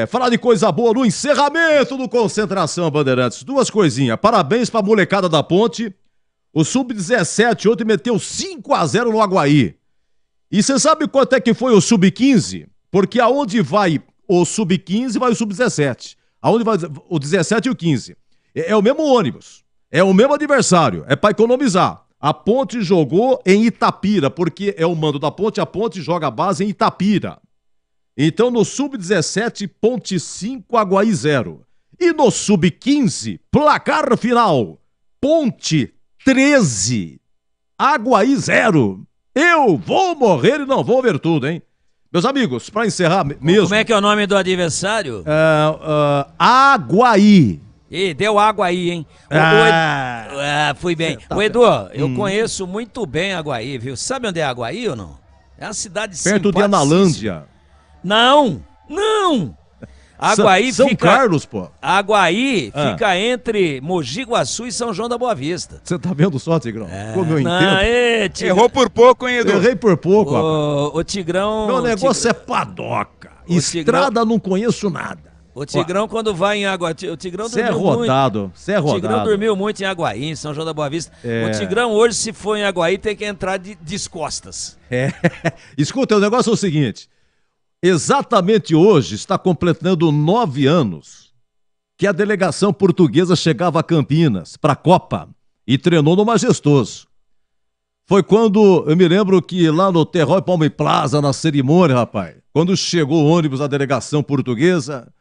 Speaker 5: falar de coisa boa no encerramento do Concentração Bandeirantes. 2 coisinhas. Parabéns pra molecada da Ponte. O Sub-17 ontem meteu 5-0 no Aguaí. E você sabe quanto é que foi o Sub-15? Porque aonde vai o Sub-15 vai o Sub-17. Aonde vai o 17 e o 15. É o mesmo ônibus. É o mesmo adversário. É pra economizar. A Ponte jogou em Itapira, porque é o mando da Ponte. A Ponte joga a base em Itapira. Então, no Sub-17, Ponte 5, Aguaí 0. E no Sub-15, placar final, Ponte 13, Aguaí 0. Eu vou morrer e não vou ver tudo, hein? Meus amigos, para encerrar mesmo...
Speaker 12: Como é que é o nome do adversário?
Speaker 5: Aguaí.
Speaker 12: Ih, deu água aí, hein? Fui bem.
Speaker 5: Tá,
Speaker 12: Ô, Edu, eu conheço muito bem Aguaí, viu? Sabe onde é Aguaí ou não? É uma cidade
Speaker 5: perto de Analândia.
Speaker 12: Não! Aguaí
Speaker 5: São Carlos, pô.
Speaker 12: Aguaí fica entre Mogi Guaçu e São João da Boa Vista.
Speaker 5: Você tá vendo só, Tigrão? Como eu entendo.
Speaker 6: Errou por pouco, hein, Edu?
Speaker 5: Errei por pouco, rapaz.
Speaker 12: O Tigrão...
Speaker 5: Meu negócio é padoca. Estrada não conheço nada.
Speaker 12: O Tigrão, quando vai em Aguaí... O Tigrão
Speaker 5: dormiu muito. Você é rodado.
Speaker 12: O Tigrão dormiu muito em Aguaí, em São João da Boa Vista. O Tigrão hoje, se for em Aguaí, tem que entrar de costas.
Speaker 5: Escuta, o negócio é o seguinte. Exatamente hoje está completando 9 anos que a delegação portuguesa chegava a Campinas para a Copa e treinou no Majestoso. Foi quando, eu me lembro que lá no Terror Palme Plaza, na cerimônia, rapaz, quando chegou o ônibus da delegação portuguesa,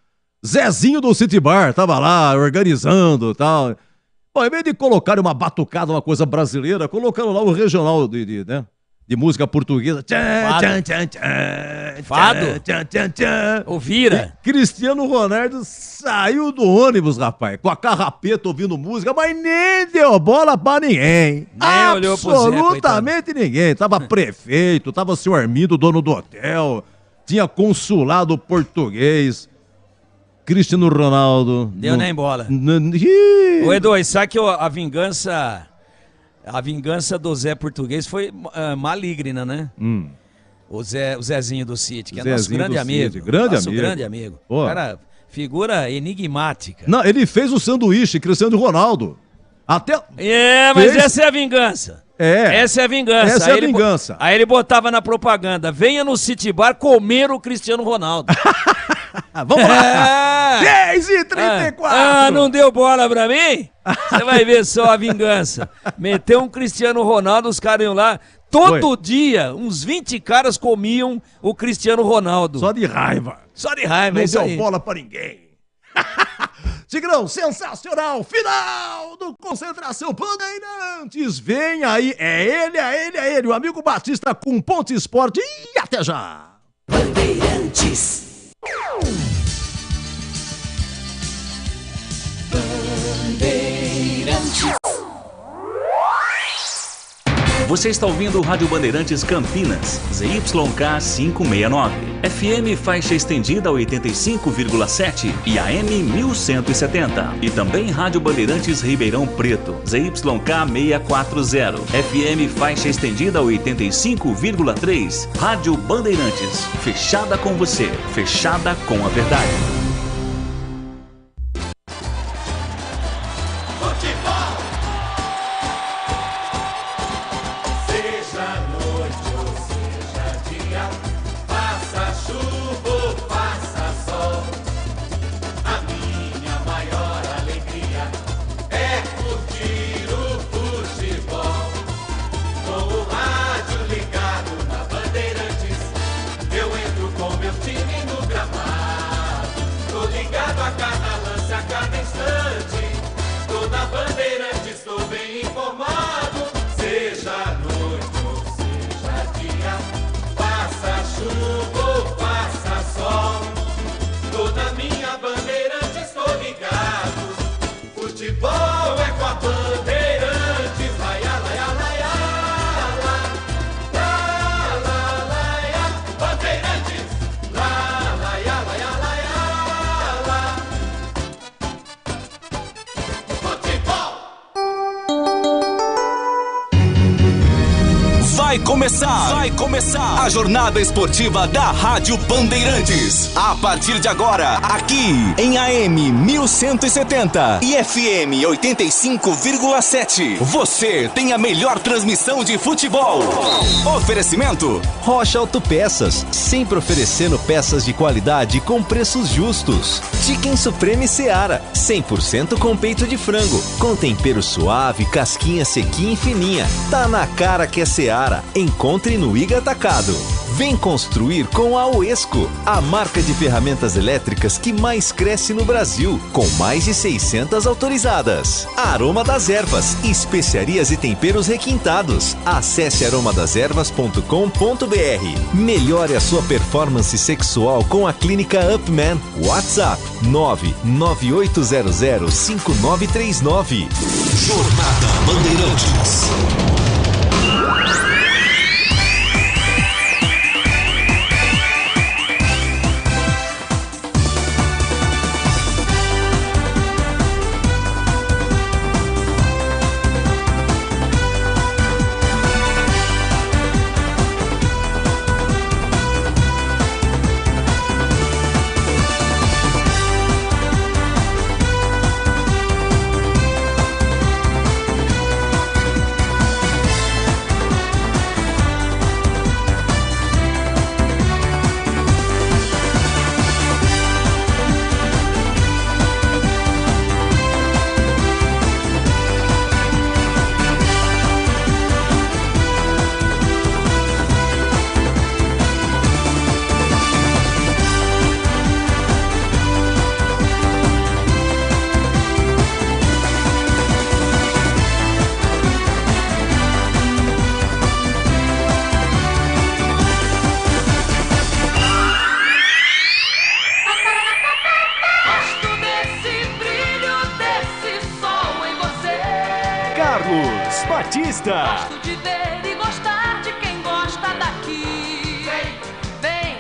Speaker 5: Zezinho do City Bar tava lá organizando e tal. Bom, em vez de colocar uma batucada, uma coisa brasileira, colocaram lá o regional de música portuguesa.
Speaker 12: Fado? Ouvira?
Speaker 5: Cristiano Ronaldo saiu do ônibus, rapaz, com a carrapeta ouvindo música, mas nem deu bola pra ninguém.
Speaker 12: Nem olhou pro Zé,
Speaker 5: absolutamente ninguém. Tava prefeito, tava o senhor Armindo, dono do hotel, tinha consulado português. Cristiano Ronaldo...
Speaker 12: Deu nem bola. Ô, Edu, sabe que a vingança do Zé Português foi maligna, né? O Zezinho do City, que é nosso grande amigo. Grande amigo.
Speaker 5: Pô.
Speaker 12: Cara, figura enigmática.
Speaker 5: Não, ele fez o sanduíche, Cristiano Ronaldo. Até...
Speaker 12: mas essa é a vingança. Essa é a vingança.
Speaker 5: Essa é a vingança.
Speaker 12: Aí ele botava na propaganda, venha no City Bar comer o Cristiano Ronaldo.
Speaker 5: Vamos lá! 10h34!
Speaker 12: Não deu bola pra mim? Você vai ver só a vingança. Meteu um Cristiano Ronaldo, os caras iam lá. Todo dia, uns 20 caras comiam o Cristiano Ronaldo.
Speaker 5: Só de raiva.
Speaker 12: Não
Speaker 5: deu bola pra ninguém. Tigrão, sensacional! Final do Concentração Bandeirantes. Vem aí, é ele, o amigo Batista com Ponte Esporte. E até já!
Speaker 4: Bandeirantes.
Speaker 2: Você está ouvindo o Rádio Bandeirantes Campinas, ZYK 569, FM faixa estendida 85,7 e AM 1170. E também Rádio Bandeirantes Ribeirão Preto, ZYK 640, FM faixa estendida 85,3. Rádio Bandeirantes, fechada com você, fechada com a verdade.
Speaker 7: Vai começar a jornada esportiva da Rádio Bandeirantes. A partir de agora, aqui em AM 1170 e FM 85,7. Você tem a melhor transmissão de futebol. Oferecimento
Speaker 10: Rocha Autopeças, sempre oferecendo peças de qualidade com preços justos. Chicken Supreme Seara, 100% com peito de frango, com tempero suave, casquinha sequinha e fininha. Tá na cara que é Seara. Encontre no Iga Atacado. Vem construir com a Oesco, a marca de ferramentas elétricas que mais cresce no Brasil, com mais de 600 autorizadas. Aroma das Ervas, especiarias e temperos requintados. Acesse aromadeservas.com.br. Melhore a sua performance sexual com a clínica Upman. WhatsApp 998005939.
Speaker 7: Jornada Bandeirantes. pista.
Speaker 13: Gosto de ver e gostar de quem gosta daqui. Vem.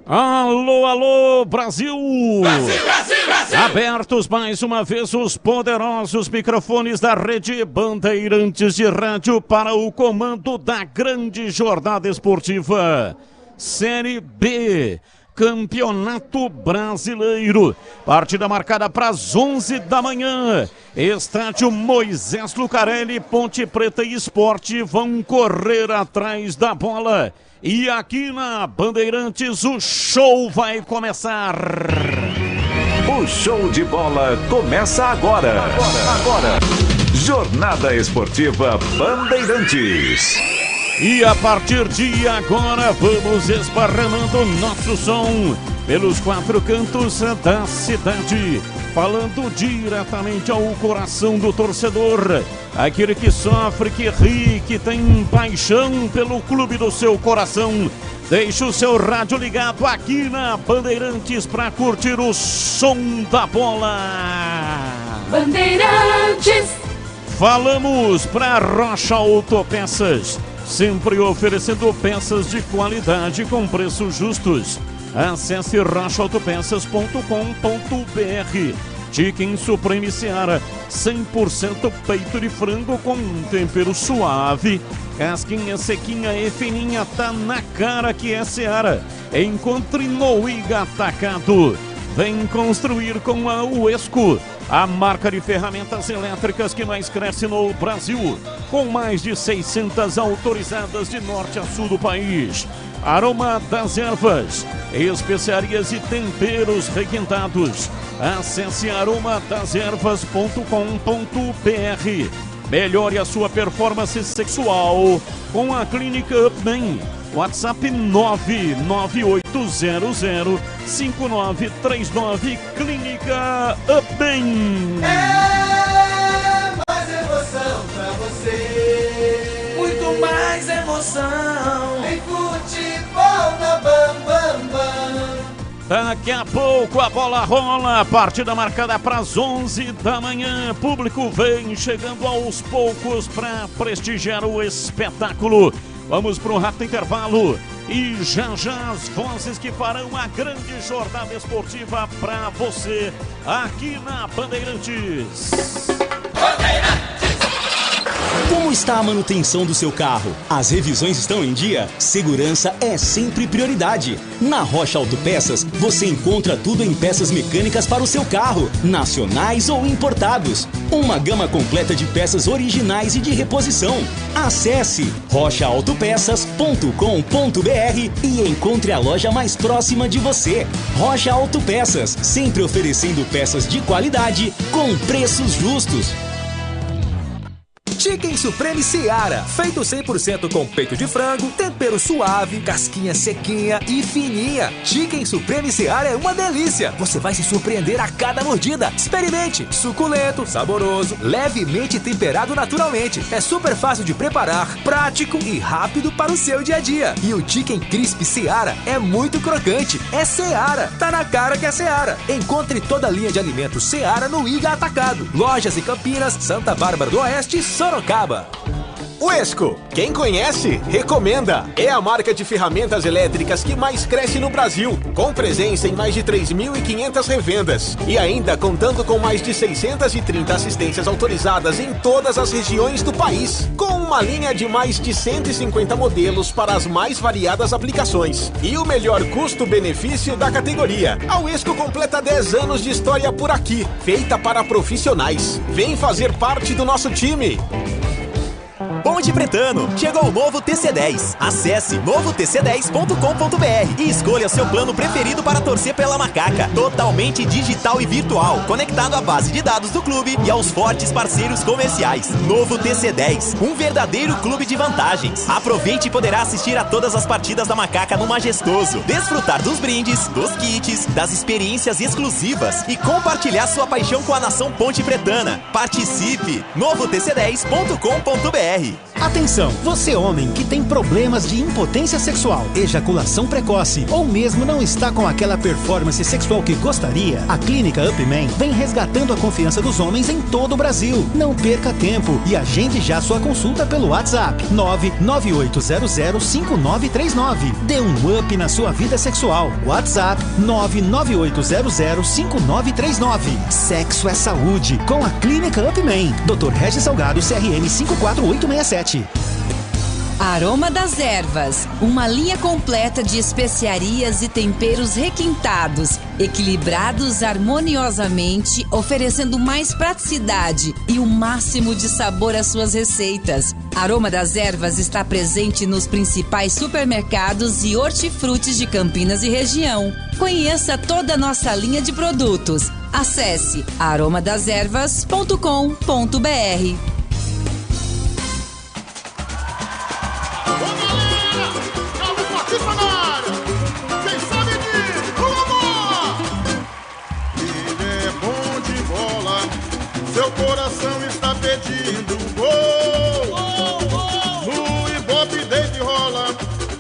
Speaker 9: Alô, alô, Brasil!
Speaker 14: Brasil, Brasil, Brasil!
Speaker 9: Abertos mais uma vez os poderosos microfones da Rede Bandeirantes de Rádio para o comando da grande jornada esportiva. Série B, Campeonato Brasileiro. Partida marcada para as 11 da manhã. Estádio Moisés Lucarelli, Ponte Preta e Sport vão correr atrás da bola. E aqui na Bandeirantes o show vai começar.
Speaker 15: O show de bola começa agora. Jornada Esportiva Bandeirantes.
Speaker 9: E a partir de agora vamos esparramando nosso som pelos 4 cantos da cidade, falando diretamente ao coração do torcedor, aquele que sofre, que ri, que tem paixão pelo clube do seu coração. Deixe o seu rádio ligado aqui na Bandeirantes para curtir o som da bola.
Speaker 13: Bandeirantes.
Speaker 9: Falamos para Rocha Autopeças, sempre oferecendo peças de qualidade com preços justos. Acesse rochaautopeças.com.br. Chicken Supreme Seara, 100% peito de frango com um tempero suave. Casquinha sequinha e fininha, tá na cara que é Seara. Encontre no Iga Atacado. Vem construir com a Uesco, a marca de ferramentas elétricas que mais cresce no Brasil, com mais de 600 autorizadas de norte a sul do país. Aroma das Ervas, especiarias e temperos requintados. Acesse aromadasерvas.com.br. Melhore a sua performance sexual com a Clínica Upman. WhatsApp 998005939, Clínica Upman.
Speaker 14: É mais emoção pra você.
Speaker 13: Muito mais emoção.
Speaker 14: Em futebol na Bam Bam Bam.
Speaker 9: Daqui a pouco a bola rola, partida marcada para as 11 da manhã. Público vem chegando aos poucos para prestigiar o espetáculo. Vamos para um rápido intervalo e já as vozes que farão a grande jornada esportiva para você aqui na Bandeirantes.
Speaker 7: Como está a manutenção do seu carro? As revisões estão em dia? Segurança é sempre prioridade. Na Rocha Autopeças, você encontra tudo em peças mecânicas para o seu carro, nacionais ou importados. Uma gama completa de peças originais e de reposição. Acesse rochaautopeças.com.br e encontre a loja mais próxima de você. Rocha Autopeças, sempre oferecendo peças de qualidade com preços justos.
Speaker 16: Chicken Supreme Seara, feito 100% com peito de frango, tempero suave, casquinha sequinha e fininha. Chicken Supreme Seara é uma delícia. Você vai se surpreender a cada mordida. Experimente. Suculento, saboroso, levemente temperado naturalmente. É super fácil de preparar, prático e rápido para o seu dia a dia. E o Chicken Crisp Seara é muito crocante. É Seara. Tá na cara que é Seara. Encontre toda a linha de alimentos Seara no Iga Atacado. Lojas em Campinas, Santa Bárbara do Oeste e Sorocaba.
Speaker 17: Uesco, quem conhece, recomenda. É a marca de ferramentas elétricas que mais cresce no Brasil, com presença em mais de 3.500 revendas. E ainda contando com mais de 630 assistências autorizadas em todas as regiões do país. Com uma linha de mais de 150 modelos para as mais variadas aplicações. E o melhor custo-benefício da categoria. A Uesco completa 10 anos de história por aqui, feita para profissionais. Vem fazer parte do nosso time.
Speaker 7: Ponte Pretano, chegou o novo TC10. Acesse novotc10.com.br e escolha seu plano preferido para torcer pela macaca. Totalmente digital e virtual, conectado à base de dados do clube e aos fortes parceiros comerciais. Novo TC10, um verdadeiro clube de vantagens. Aproveite e poderá assistir a todas as partidas da macaca no Majestoso, desfrutar dos brindes, dos kits, das experiências exclusivas e compartilhar sua paixão com a nação Ponte Pretana. Participe! novotc10.com.br.
Speaker 18: Atenção, você homem que tem problemas de impotência sexual, ejaculação precoce ou mesmo não está com aquela performance sexual que gostaria, a Clínica Upman vem resgatando a confiança dos homens em todo o Brasil. Não perca tempo e agende já sua consulta pelo WhatsApp 998005939. Dê um up na sua vida sexual. WhatsApp 998005939. Sexo é saúde com a Clínica Upman. Dr. Regis Salgado, CRM 54867.
Speaker 19: Aroma das Ervas, uma linha completa de especiarias e temperos requintados, equilibrados harmoniosamente, oferecendo mais praticidade e o máximo de sabor às suas receitas. Aroma das Ervas está presente nos principais supermercados e hortifrutis de Campinas e região. Conheça toda a nossa linha de produtos. Acesse aromadeservas.com.br.
Speaker 20: Seu coração está pedindo gol. No Ibope deita e rola.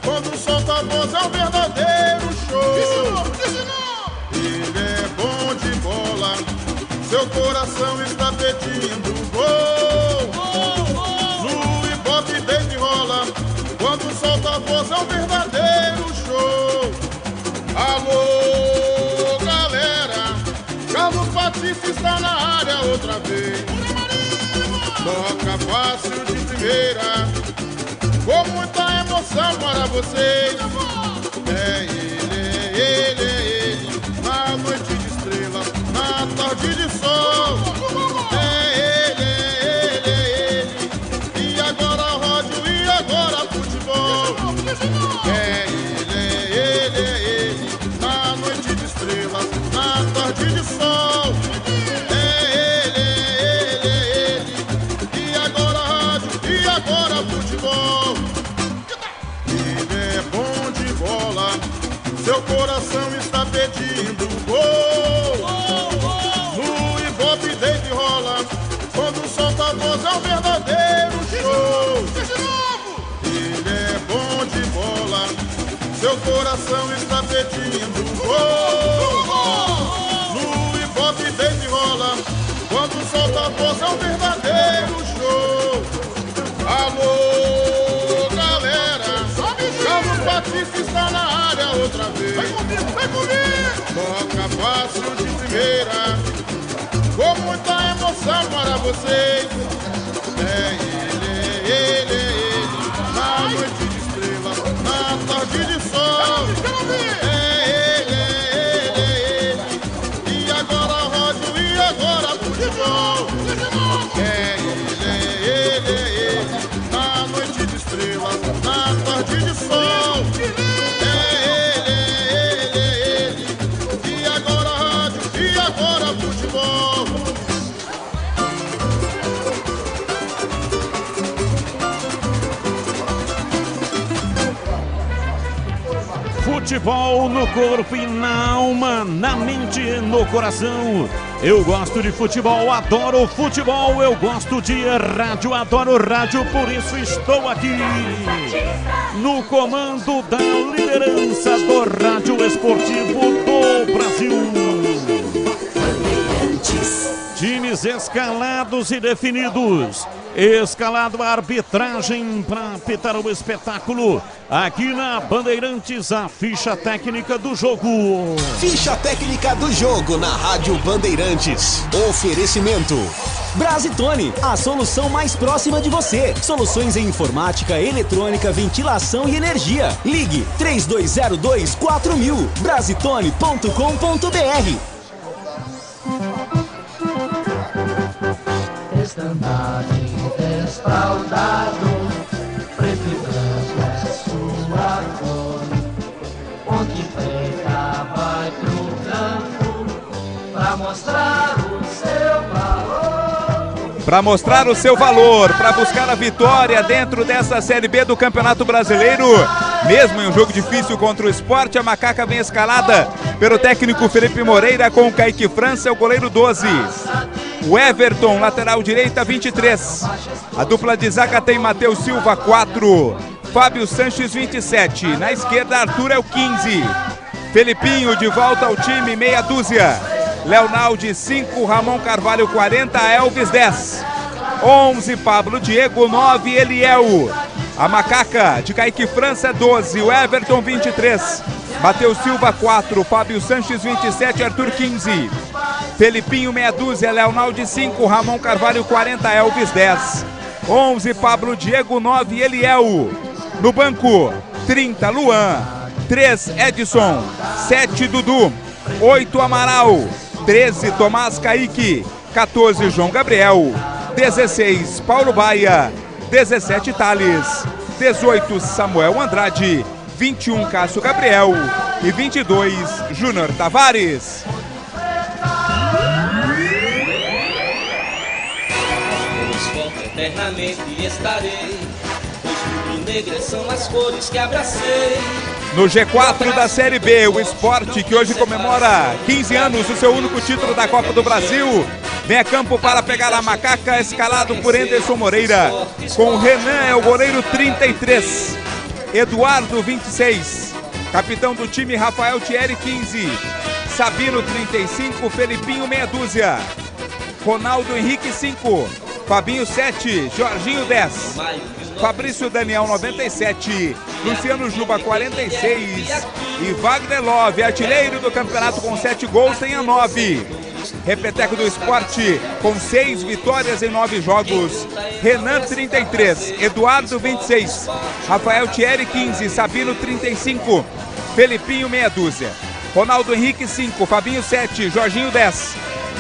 Speaker 20: Quando solta a voz é um verdadeiro show. Ele é bom de bola. Seu coração está pedindo gol. No Ibope deita e rola. Quando solta a voz é um verdadeiro show. Alô, galera. Carlos Patrício está na área outra vez. Toca fácil de primeira, com muita emoção para vocês. É ele, na noite de estrelas, na tarde de sol. É ele, e agora rádio, e agora futebol. É ele, na noite de estrelas, na tarde de sol. Seu coração está pedindo gol. No Ibope deita e rola. Quando solta a voz é um verdadeiro show. Ele é bom de bola. Seu coração está pedindo gol. No Ibope deita e rola. Quando solta a voz é um verdadeiro show. Alô, galera. Carlos Batista está na área outra vez. Vem comigo. Toca fácil de primeira, com muita emoção para vocês. É ele, na noite de estrelas, na tarde de sol. É ele, e agora rádio, e agora futebol. É ele, na noite de estrelas, na tarde de sol.
Speaker 9: Futebol no corpo e na alma, na mente e no coração. Eu gosto de futebol, adoro futebol. Eu gosto de rádio, adoro rádio. Por isso estou aqui no comando da liderança do rádio esportivo do Brasil. Times escalados e definidos. Escalado a arbitragem para apitar o espetáculo. Aqui na Bandeirantes, a ficha técnica do jogo.
Speaker 7: Ficha técnica do jogo na Rádio Bandeirantes. Oferecimento Brasitone, a solução mais próxima de você. Soluções em informática, eletrônica, ventilação e energia. Ligue 3202-4000. Brasitone.com.br.
Speaker 14: Estandarte desfraldado, preto e branco é sua cor. Ponte preta vai pro campo pra mostrar o seu valor.
Speaker 6: Para mostrar o seu valor, para buscar a vitória dentro dessa Série B do Campeonato Brasileiro. Mesmo em um jogo difícil contra o Sport, a Macaca vem escalada pelo técnico Felipe Moreira com o Kaique França, o goleiro 12. O Everton, lateral direita, 23. A dupla de zaga tem Matheus Silva, 4. Fábio Sanches, 27. Na esquerda, Arthur é o 15. Felipinho de volta ao time, meia dúzia. Leonaldi, 5. Ramon Carvalho, 40. Elvis, 10. 11, Pablo Diego, 9. Eliel. A Macaca de Kaique França, 12. O Everton, 23. Matheus Silva, 4. Fábio Sanches, 27. Arthur, 15. Felipinho, meia dúzia. Leonaldi, 5. Ramon Carvalho, 40. Elvis, 10. 11, Pablo Diego, 9. Eliel. No banco, 30, Luan. 3, Edson. 7, Dudu. 8, Amaral. 13, Tomás Kaique. 14, João Gabriel. 16, Paulo Baia. 17, Thales. 18, Samuel Andrade. 21, Cássio Gabriel. E 22, Júnior Tavares.
Speaker 21: Eternamente estarei, pois rubro-negras são as cores que abracei.
Speaker 6: No G4 da Série B, o Sport, que hoje comemora 15 anos do seu único título da Copa do Brasil, vem a campo para pegar a Macaca, escalado por Anderson Moreira, com Renan, é o goleiro, 33, Eduardo, 26, capitão do time, Rafael Thierry, 15, Sabino, 35, Felipinho, meia dúzia, Ronaldo Henrique, 5, Fabinho, 7, Jorginho, 10, Fabrício Daniel, 97, Luciano Juba, 46 e Wagner Love, artilheiro do campeonato com 7 gols, tem a 9. Repeteco do Sport com 6 vitórias em 9 jogos, Renan, 33, Eduardo, 26, Rafael Thierry, 15, Sabino, 35, Felipinho, meia dúzia, Ronaldo Henrique, 5, Fabinho, 7, Jorginho, 10,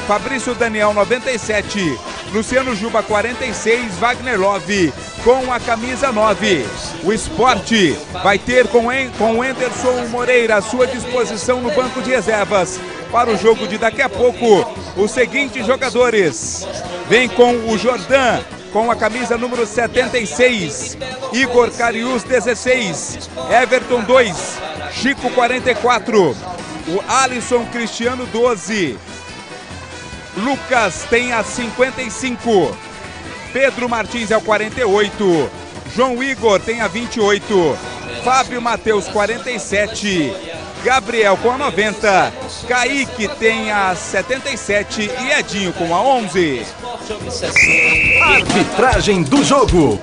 Speaker 6: Fabrício Daniel, 97, Luciano Juba, 46, Wagner Love com a camisa 9. O Sport vai ter com Anderson Moreira à sua disposição no banco de reservas para o jogo de daqui a pouco. Os seguintes jogadores: vem com o Jordan com a camisa número 76, Igor Cariús, 16, Everton, 2, Chico, 44, o Alisson Cristiano, 12, Lucas tem a 55, Pedro Martins é o 48, João Igor tem a 28, Fábio Matheus, 47, Gabriel com a 90, Kaique tem a 77 e Edinho com a 11.
Speaker 15: Arbitragem do jogo.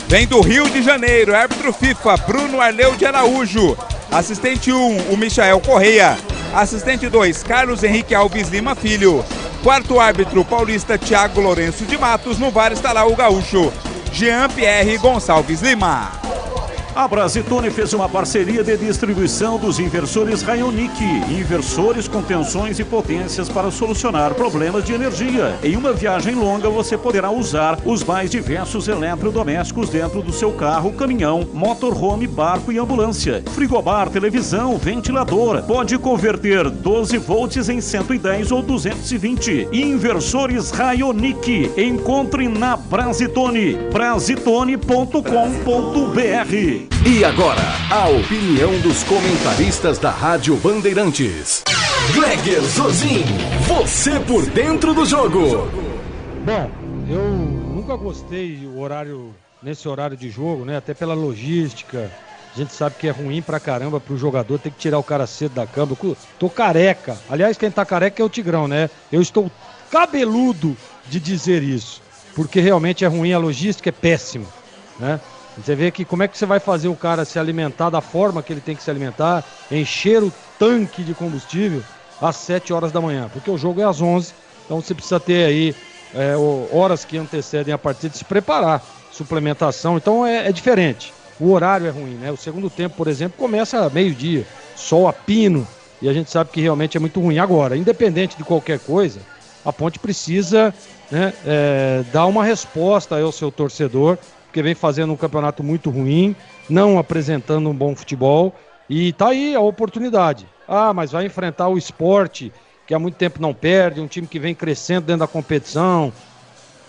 Speaker 6: Vem do Rio de Janeiro, árbitro FIFA, Bruno Arleu de Araújo. Assistente 1, o Michael Correia. Assistente 2, Carlos Henrique Alves Lima Filho. Quarto árbitro, paulista Thiago Lourenço de Matos. No VAR estará o gaúcho Jean-Pierre Gonçalves Lima.
Speaker 9: A Brasitone fez uma parceria de distribuição dos inversores Rayonic. Inversores com tensões e potências para solucionar problemas de energia. Em uma viagem longa, você poderá usar os mais diversos eletrodomésticos dentro do seu carro, caminhão, motorhome, barco e ambulância. Frigobar, televisão, ventilador. Pode converter 12 volts em 110 ou 220. Inversores Rayonic. Encontre na Brasitone. Brasitone.com.br.
Speaker 15: E agora, a opinião dos comentaristas da Rádio Bandeirantes. Gleger Zozin, você por dentro do jogo.
Speaker 22: Bom, eu nunca gostei nesse horário de jogo, né? Até pela logística. A gente sabe que é ruim pra caramba pro jogador ter que tirar o cara cedo da cama. Tô careca. Aliás, quem tá careca é o Tigrão, né? Eu estou cabeludo de dizer isso. Porque realmente é ruim, a logística é péssima, né? Você vê que como é que você vai fazer o cara se alimentar da forma que ele tem que se alimentar, encher o tanque de combustível às 7 horas da manhã, porque o jogo é às 11, então você precisa ter aí horas que antecedem a partida de se preparar, suplementação, então é diferente. O horário é ruim, né? O segundo tempo, por exemplo, começa a meio-dia, sol a pino, e a gente sabe que realmente é muito ruim. Agora, independente de qualquer coisa, a Ponte precisa, né, dar uma resposta ao seu torcedor, porque vem fazendo um campeonato muito ruim, não apresentando um bom futebol, e tá aí a oportunidade. Ah, mas vai enfrentar o Sport, que há muito tempo não perde, um time que vem crescendo dentro da competição,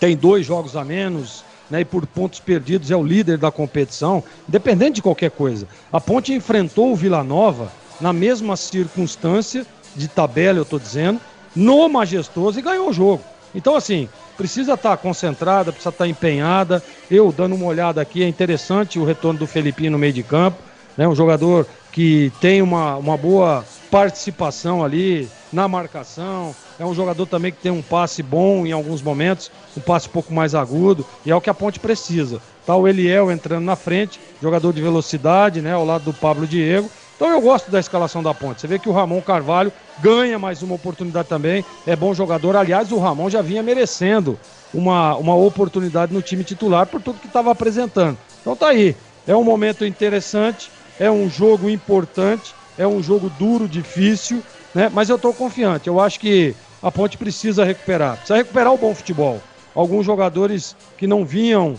Speaker 22: tem 2 jogos a menos, né, e por pontos perdidos é o líder da competição, independente de qualquer coisa. A Ponte enfrentou o Vila Nova na mesma circunstância de tabela, eu tô dizendo, no Majestoso, e ganhou o jogo. Então, assim, precisa estar concentrada, precisa estar empenhada. Eu, dando uma olhada aqui, é interessante o retorno do Felipinho no meio de campo, né? Um jogador que tem uma boa participação ali na marcação, é um jogador também que tem um passe bom em alguns momentos, um passe um pouco mais agudo, e é o que a Ponte precisa. Tá o Eliel entrando na frente, jogador de velocidade, né, ao lado do Pablo Diego. Então eu gosto da escalação da Ponte. Você vê que o Ramon Carvalho ganha mais uma oportunidade também, é bom jogador. Aliás, o Ramon já vinha merecendo uma oportunidade no time titular por tudo que estava apresentando. Então tá aí, é um momento interessante, é um jogo importante, é um jogo duro, difícil, né? Mas eu estou confiante. Eu acho que a Ponte precisa recuperar o bom futebol. Alguns jogadores que não vinham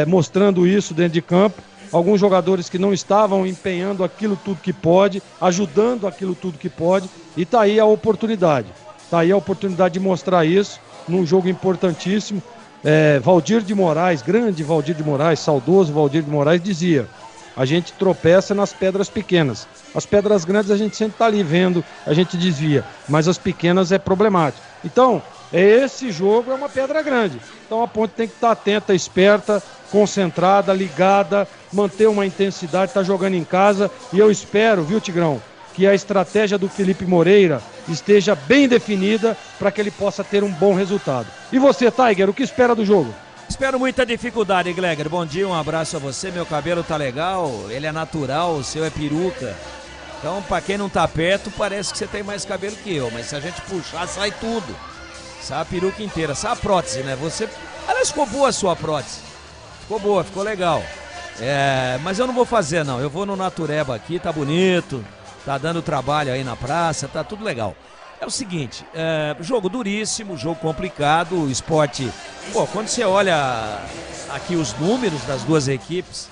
Speaker 22: mostrando isso dentro de campo, alguns jogadores que não estavam empenhando aquilo tudo que pode, ajudando aquilo tudo que pode, e está aí a oportunidade. Está aí a oportunidade de mostrar isso num jogo importantíssimo. Valdir de Moraes, grande Valdir de Moraes, saudoso Valdir de Moraes, dizia: a gente tropeça nas pedras pequenas. As pedras grandes a gente sempre está ali vendo, a gente desvia, mas as pequenas é problemático. Então, esse jogo é uma pedra grande. Então a Ponte tem que estar atenta, esperta, concentrada, ligada, manter uma intensidade, tá jogando em casa. E eu espero, viu, Tigrão, que a estratégia do Felipe Moreira esteja bem definida para que ele possa ter um bom resultado. E você, Tiger, o que espera do jogo?
Speaker 12: Espero muita dificuldade, Gleger. Bom dia, um abraço a você. Meu cabelo tá legal, ele é natural, o seu é peruca. Então, pra quem não tá perto, parece que você tem mais cabelo que eu. Mas se a gente puxar, sai tudo. Sai a peruca inteira, sai a prótese, né? Aliás, ficou boa a sua prótese. Ficou boa, ficou legal. Mas eu não vou fazer, não. Eu vou no Natureba aqui, tá bonito. Tá dando trabalho aí na praça, tá tudo legal. É o seguinte, jogo duríssimo, jogo complicado, o Sport... Pô, quando você olha aqui os números das duas equipes,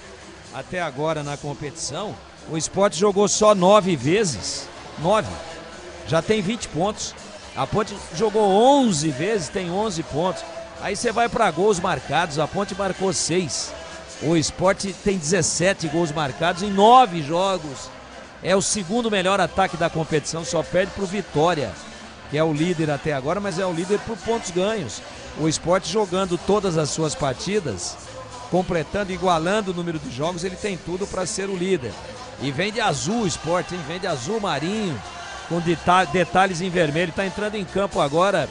Speaker 12: até agora na competição, o Sport jogou só 9 vezes, 9, já tem 20 pontos. A Ponte jogou 11 vezes, tem 11 pontos. Aí você vai para gols marcados, a Ponte marcou 6. O Sport tem 17 gols marcados em 9 jogos. É o segundo melhor ataque da competição, só perde pro Vitória, que é o líder até agora, mas é o líder por pontos ganhos. O Sport jogando todas as suas partidas, completando, igualando o número de jogos, ele tem tudo para ser o líder. E vem de azul o Sport, hein? Vem de azul marinho, com detalhes em vermelho. Está entrando em campo agora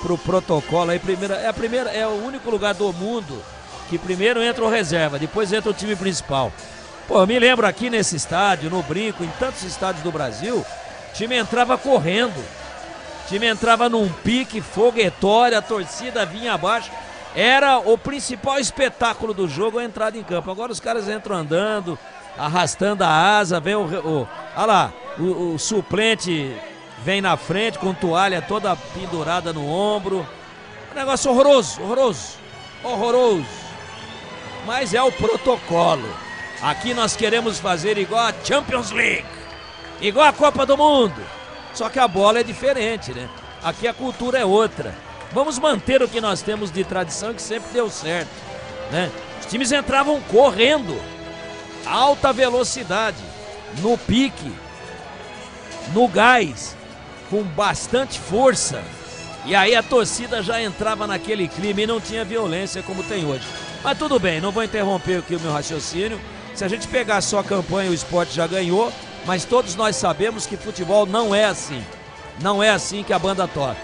Speaker 12: pro protocolo. Aí é o único lugar do mundo que primeiro entra o reserva, depois entra o time principal. Pô, eu me lembro aqui nesse estádio, no Brinco, em tantos estádios do Brasil, o time entrava correndo. O time entrava num pique foguetório, a torcida vinha abaixo. Era o principal espetáculo do jogo, a entrada em campo. Agora os caras entram andando, arrastando a asa, vem olha lá, o suplente vem na frente com toalha toda pendurada no ombro. Um negócio horroroso, horroroso, horroroso. Mas é o protocolo. Aqui nós queremos fazer igual a Champions League, igual a Copa do Mundo. Só que a bola é diferente, né? Aqui a cultura é outra. Vamos manter o que nós temos de tradição que sempre deu certo, né? Os times entravam correndo, alta velocidade, no pique, no gás, com bastante força. E aí a torcida já entrava naquele clima e não tinha violência como tem hoje. Mas tudo bem, não vou interromper aqui o meu raciocínio. Se a gente pegar só a campanha, o Sport já ganhou, mas todos nós sabemos que futebol não é assim. Não é assim que a banda toca.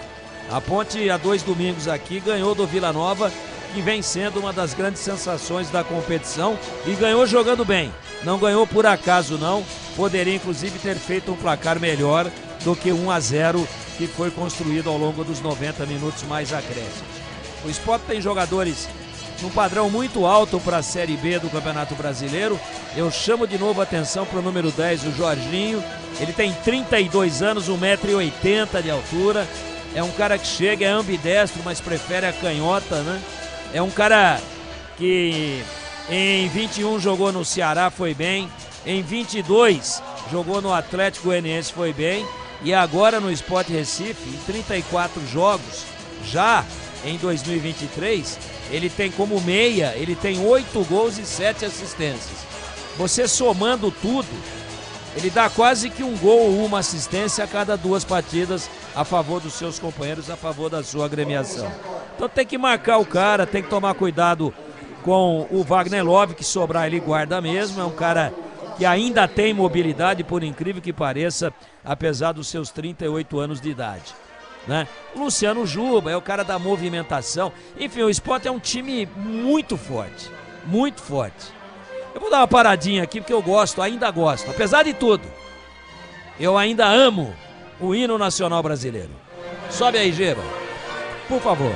Speaker 12: A Ponte, há 2 domingos aqui, ganhou do Vila Nova, que vem sendo uma das grandes sensações da competição, e ganhou jogando bem. Não ganhou por acaso, não. Poderia, inclusive, ter feito um placar melhor do que 1-0 que foi construído ao longo dos 90 minutos mais acréscimos. O Sport tem jogadores num padrão muito alto para a Série B do Campeonato Brasileiro. Eu chamo de novo a atenção para o número 10, o Jorginho. Ele tem 32 anos, 1,80 m de altura. É um cara que chega, é ambidestro, mas prefere a canhota, né? É um cara que em 21 jogou no Ceará, foi bem. Em 22 jogou no Atlético Goianiense, foi bem. E agora no Sport Recife, em 34 jogos, já em 2023, ele tem como meia, ele tem 8 gols e 7 assistências. Você somando tudo, ele dá quase que 1 gol ou 1 assistência a cada 2 partidas a favor dos seus companheiros, a favor da sua agremiação. Então tem que marcar o cara, tem que tomar cuidado com o Wagner Love, que sobrar ele guarda mesmo. É um cara que ainda tem mobilidade, por incrível que pareça, apesar dos seus 38 anos de idade. Né? Luciano Juba é o cara da movimentação. Enfim, o Sport é um time muito forte, muito forte. Eu vou dar uma paradinha aqui porque eu gosto, ainda gosto, apesar de tudo. Eu ainda amo o hino nacional brasileiro. Sobe aí, Geba, por favor.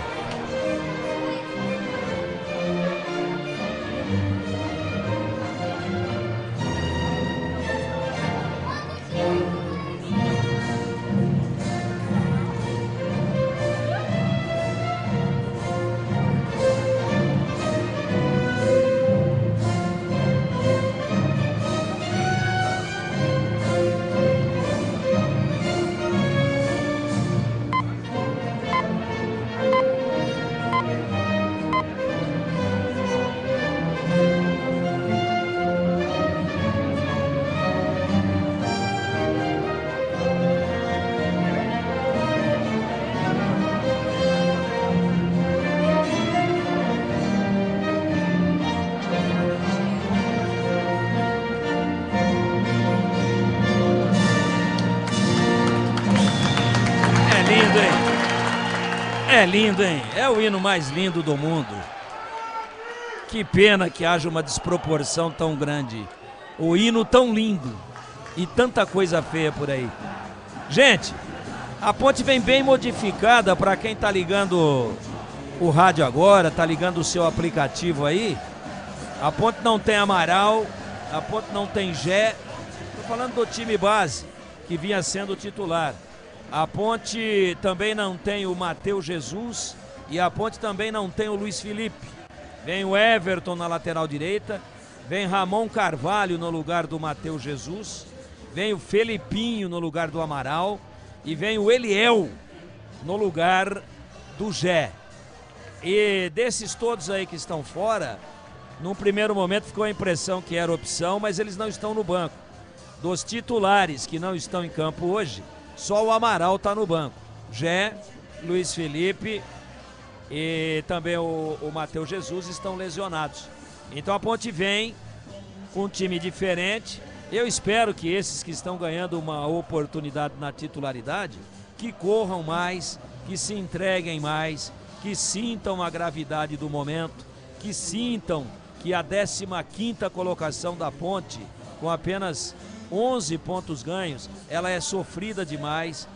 Speaker 12: É lindo, hein? É o hino mais lindo do mundo. Que pena que haja uma desproporção tão grande. O hino tão lindo e tanta coisa feia por aí. Gente, a ponte vem bem modificada para quem tá ligando o rádio agora, tá ligando o seu aplicativo aí. A ponte não tem Amaral, a ponte não tem Gé. Tô falando do time base que vinha sendo titular. A ponte também não tem o Matheus Jesus e a ponte também não tem o Luiz Felipe. Vem o Everton na lateral direita, vem Ramon Carvalho no lugar do Matheus Jesus, vem o Felipinho no lugar do Amaral e vem o Eliel no lugar do Gé. E desses todos aí que estão fora, num primeiro momento ficou a impressão que era opção, mas eles não estão no banco. Dos titulares que não estão em campo hoje, só o Amaral está no banco. Gé, Luiz Felipe e também o Matheus Jesus estão lesionados. Então a ponte vem com um time diferente. Eu espero que esses que estão ganhando uma oportunidade na titularidade, que corram mais, que se entreguem mais, que sintam a gravidade do momento, que sintam que a 15ª colocação da ponte, com apenas 11 pontos ganhos, ela é sofrida demais,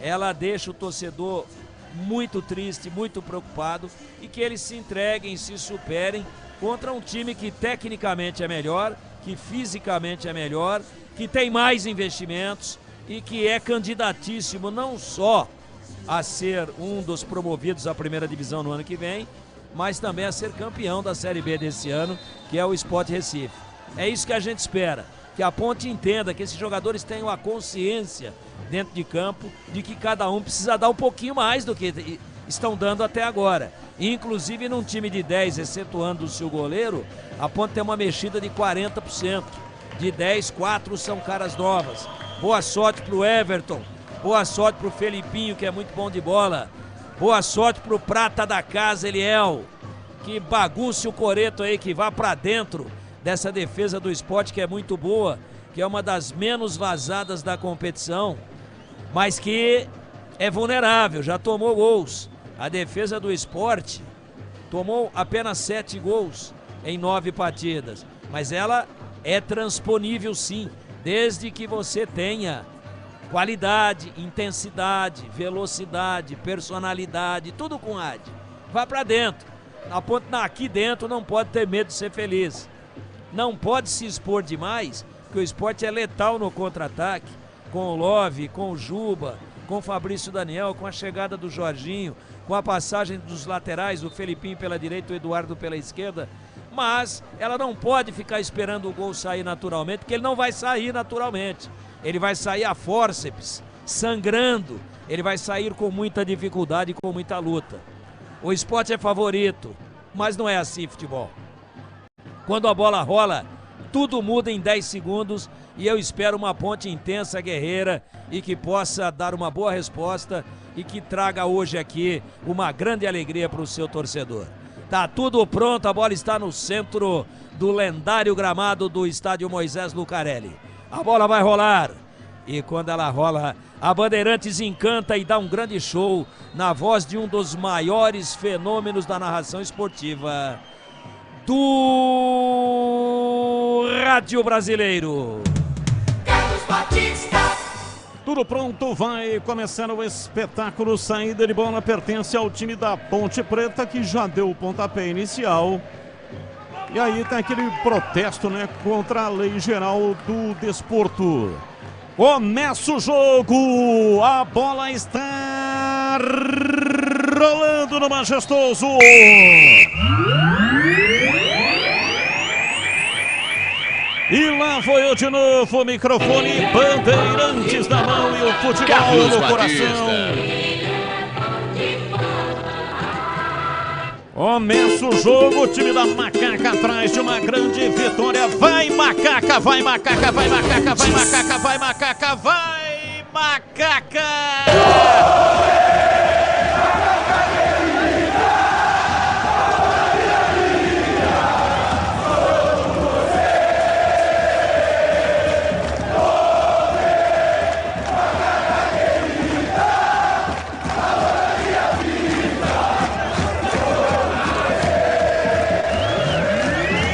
Speaker 12: ela deixa o torcedor muito triste, muito preocupado, e que eles se entreguem, se superem contra um time que tecnicamente é melhor, que fisicamente é melhor, que tem mais investimentos e que é candidatíssimo não só a ser um dos promovidos à primeira divisão no ano que vem, mas também a ser campeão da Série B desse ano, que é o Sport Recife. É isso que a gente espera. Que a ponte entenda, que esses jogadores tenham a consciência dentro de campo de que cada um precisa dar um pouquinho mais do que estão dando até agora. Inclusive num time de 10, excetuando-se o goleiro, a ponte tem uma mexida de 40%. De 10, 4 são caras novas. Boa sorte pro Everton, boa sorte pro Felipinho, que é muito bom de bola. Boa sorte pro prata da casa, Eliel, que bagunce o coreto aí, que vá pra dentro dessa defesa do Sport, que é muito boa, que é uma das menos vazadas da competição, mas que é vulnerável, já tomou gols. A defesa do Sport tomou apenas 7 gols em 9 partidas, mas ela é transponível sim, desde que você tenha qualidade, intensidade, velocidade, personalidade, tudo com AD. Vá pra dentro. A ponte aqui dentro não pode ter medo de ser feliz. Não pode se expor demais, porque o Sport é letal no contra-ataque, com o Love, com o Juba, com o Fabrício Daniel, com a chegada do Jorginho, com a passagem dos laterais, o Felipinho pela direita, o Eduardo pela esquerda, mas ela não pode ficar esperando o gol sair naturalmente, porque ele não vai sair naturalmente. Ele vai sair a fórceps, sangrando, ele vai sair com muita dificuldade e com muita luta. O Sport é favorito, mas não é assim futebol. Quando a bola rola, tudo muda em 10 segundos e eu espero uma Ponte intensa, guerreira e que possa dar uma boa resposta e que traga hoje aqui uma grande alegria para o seu torcedor. Tá tudo pronto, a bola está no centro do lendário gramado do estádio Moisés Lucarelli. A bola vai rolar e quando ela rola, a Bandeirantes encanta e dá um grande show na voz de um dos maiores fenômenos da narração esportiva do rádio brasileiro.
Speaker 13: Carlos Batista.
Speaker 9: Tudo pronto, vai começar o espetáculo. Saída de bola pertence ao time da Ponte Preta, que já deu o pontapé inicial. E aí tem aquele protesto, né, contra a lei geral do desporto. Começa o jogo, a bola está rolando no Majestoso. E lá foi eu de novo, o microfone, Bandeirantes na mão e o futebol Carlos no coração. Começa o jogo, o time da Macaca atrás de uma grande vitória. Vai Macaca, vai Macaca, vai Macaca, vai Macaca, vai Macaca, vai Macaca!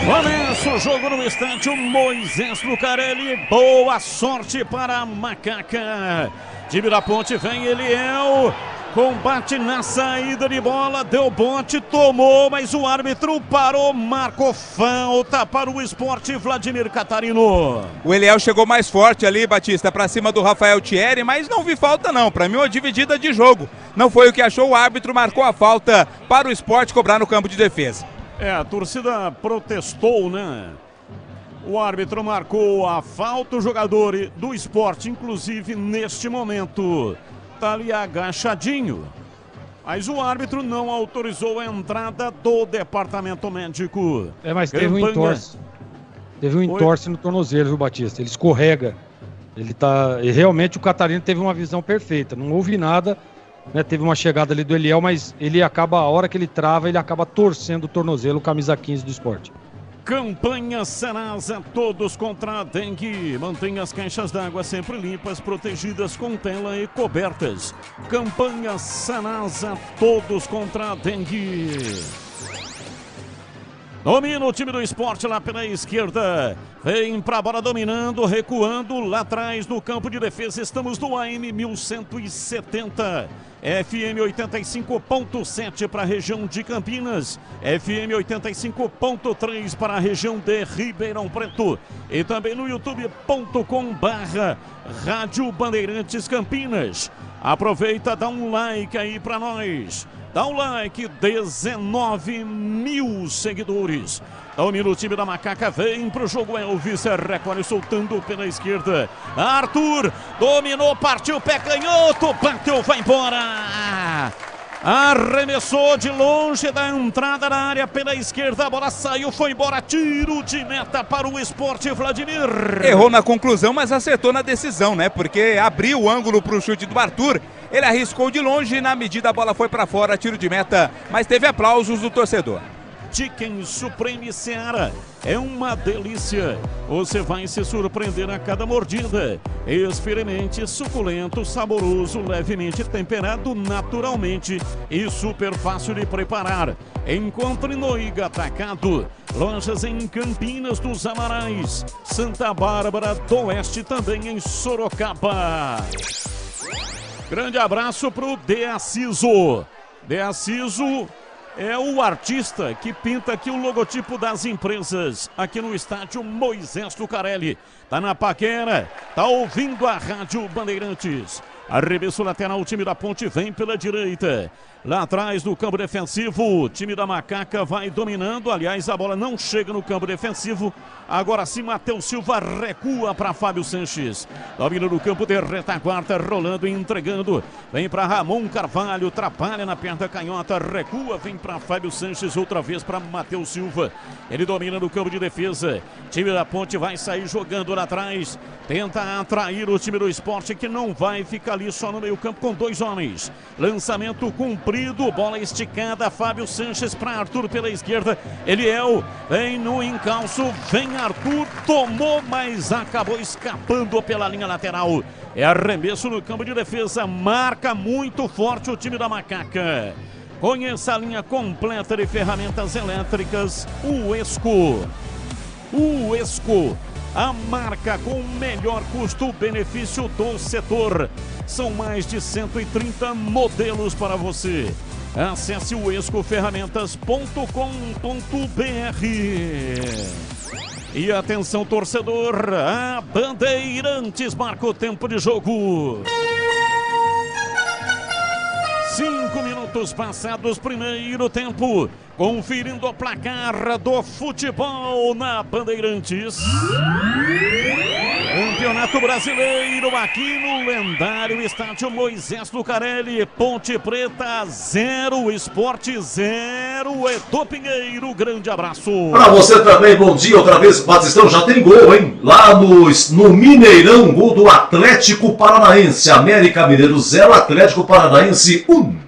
Speaker 9: Começa o jogo no estádio Moisés Lucarelli. Boa sorte para a Macaca. Time da Ponte vem, Eliel. Combate na saída de bola. Deu bote, tomou, mas o árbitro parou. Marcou falta para o Sport, Vladimir Catarino.
Speaker 6: O Eliel chegou mais forte ali, Batista, para cima do Rafael Thierry, mas não vi falta não. Para mim, uma dividida de jogo. Não foi o que achou o árbitro, marcou a falta para o Sport cobrar no campo de defesa.
Speaker 9: A torcida protestou, né? O árbitro marcou a falta, o jogador do Sport, inclusive neste momento, tá ali agachadinho. Mas o árbitro não autorizou a entrada do departamento médico.
Speaker 22: Mas teve um entorse. Teve um entorse no tornozelo, viu, Batista? Ele escorrega. E realmente o Catarino teve uma visão perfeita. Não houve nada. Né, teve uma chegada ali do Eliel, mas ele acaba, a hora que ele trava, ele acaba torcendo o tornozelo, camisa 15 do Sport.
Speaker 9: Campanha Serasa, todos contra a dengue. Mantenha as caixas d'água sempre limpas, protegidas com tela e cobertas. Campanha Serasa, todos contra a dengue. Domina o time do Sport lá pela esquerda. Vem pra bola dominando, recuando lá atrás no campo de defesa. Estamos no AM 1170. FM 85.7 para a região de Campinas. FM 85.3 para a região de Ribeirão Preto. E também no youtube.com/Rádio Bandeirantes Campinas. Aproveita, dá um like aí para nós. Dá um like, 19 mil seguidores. Domina o time da Macaca, vem pro jogo Elvis, recolhe soltando pela esquerda. Arthur, dominou, partiu, pé canhoto, bateu, vai embora. Arremessou de longe da entrada na área pela esquerda, a bola saiu, foi embora, tiro de meta para o Sport, Vladimir.
Speaker 6: Errou na conclusão, mas acertou na decisão, né? Porque abriu o ângulo pro chute do Arthur. Ele arriscou de longe, na medida a bola foi para fora, tiro de meta, mas teve aplausos do torcedor.
Speaker 9: Chicken Supreme Seara é uma delícia. Você vai se surpreender a cada mordida. Experimente, suculento, saboroso, levemente temperado naturalmente e super fácil de preparar. Encontre no Iga Atacado. Lojas em Campinas dos Amarais, Santa Bárbara do Oeste, também em Sorocaba. Grande abraço pro Deaciso. Deaciso é o artista que pinta aqui o logotipo das empresas aqui no estádio Moisés Lucarelli. Tá na paquera, tá ouvindo a Rádio Bandeirantes. Arremesso lateral, o time da Ponte vem pela direita. Lá atrás do campo defensivo, o time da Macaca vai dominando. Aliás, a bola não chega no campo defensivo. Agora sim, Matheus Silva recua para Fábio Sanches. Domina no campo de retaguarda, rolando e entregando. Vem para Ramon Carvalho, trabalha na perna canhota, recua, vem para Fábio Sanches, outra vez para Matheus Silva. Ele domina no campo de defesa. Time da Ponte vai sair jogando lá atrás. Tenta atrair o time do Sport, que não vai ficar ali só no meio campo com 2 homens. Lançamento cumprido, bola esticada, Fábio Sanches para Arthur pela esquerda. Eliel vem no encalço, vem Arthur, tomou, mas acabou escapando pela linha lateral. É arremesso no campo de defesa, marca muito forte o time da Macaca. Conheça a linha completa de ferramentas elétricas, o Esco. O Esco, a marca com o melhor custo-benefício do setor. São mais de 130 modelos para você. Acesse o escoferramentas.com.br. E atenção, torcedor, a Bandeirantes marca o tempo de jogo. 5 minutos passados, primeiro tempo. Conferindo o placar do futebol na Bandeirantes. Campeonato Brasileiro aqui no lendário estádio Moisés Lucarelli. Ponte Preta 0, Sport 0, Edu Pinheiro. Grande abraço.
Speaker 5: Pra você também, bom dia outra vez. Batistão, já tem gol, hein? Lá no Mineirão, gol do Atlético Paranaense. América Mineiro 0, Atlético Paranaense 1.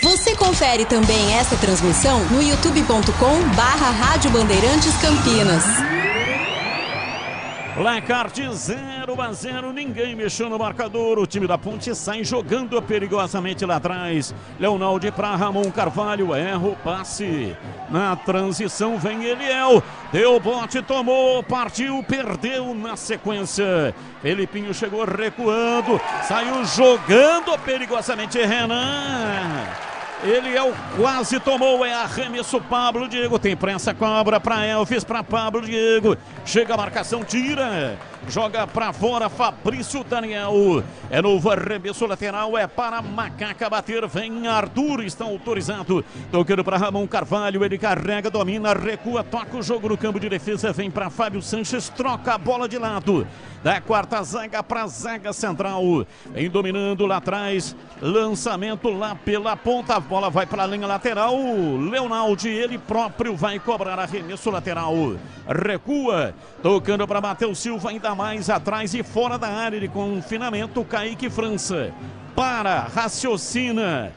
Speaker 19: Você confere também essa transmissão no youtube.com/Rádio Bandeirantes Campinas.
Speaker 9: Placar de 0-0, ninguém mexeu no marcador. O time da Ponte sai jogando perigosamente lá atrás. Leonaldi para Ramon Carvalho, erra o passe. Na transição vem Eliel, deu bote, tomou, partiu, perdeu na sequência. Felipinho chegou recuando, saiu jogando perigosamente Renan. Eliel quase tomou, é arremesso Pablo Diego, tem prensa, cobra para Elvis, para Pablo Diego, chega a marcação, tira, joga para fora Fabrício Daniel, é novo arremesso lateral, é para Macaca bater, vem Arthur, está autorizado, tocando para Ramon Carvalho, ele carrega, domina, recua, toca o jogo no campo de defesa, vem para Fábio Sanches, troca a bola de lado, da quarta zaga para a zaga central, vem dominando lá atrás, lançamento lá pela ponta, a bola vai para a linha lateral, Leonaldi, ele próprio vai cobrar arremesso lateral, recua, tocando para Matheus Silva, ainda mais atrás e fora da área de confinamento, Kaique França, para, raciocina,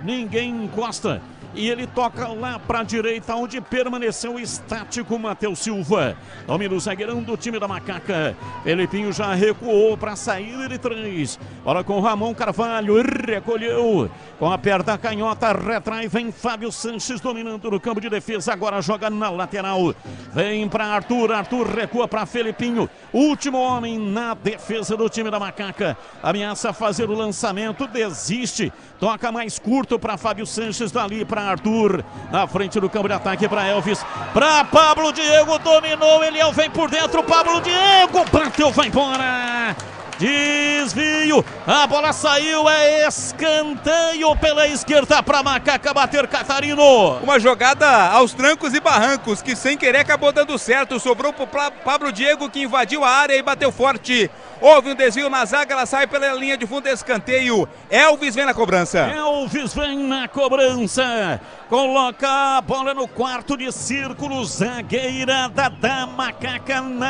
Speaker 9: ninguém encosta, e ele toca lá para a direita, onde permaneceu estático Matheus Silva. Domina o zagueirão do time da Macaca. Felipinho já recuou para a saída de 3. Bola com Ramon Carvalho, recolheu. Com a perna canhota, retrai, vem Fábio Sanches dominando no campo de defesa. Agora joga na lateral. Vem para Arthur, Arthur recua para Felipinho. Último homem na defesa do time da Macaca. Ameaça fazer o lançamento, desiste. Toca mais curto para Fábio Sanches, dali para Arthur, na frente do campo de ataque para Elvis, para Pablo Diego, dominou, Eliel vem por dentro, Pablo Diego, bateu, vai embora, desvio, a bola saiu, é escanteio pela esquerda para Macaca bater Catarino.
Speaker 6: Uma jogada aos trancos e barrancos, que sem querer acabou dando certo, sobrou para Pablo Diego, que invadiu a área e bateu forte. Houve um desvio na zaga, ela sai pela linha de fundo, escanteio. Elvis vem na cobrança.
Speaker 9: Elvis vem na cobrança. Coloca a bola no quarto de círculo. Zagueirada da Macaca na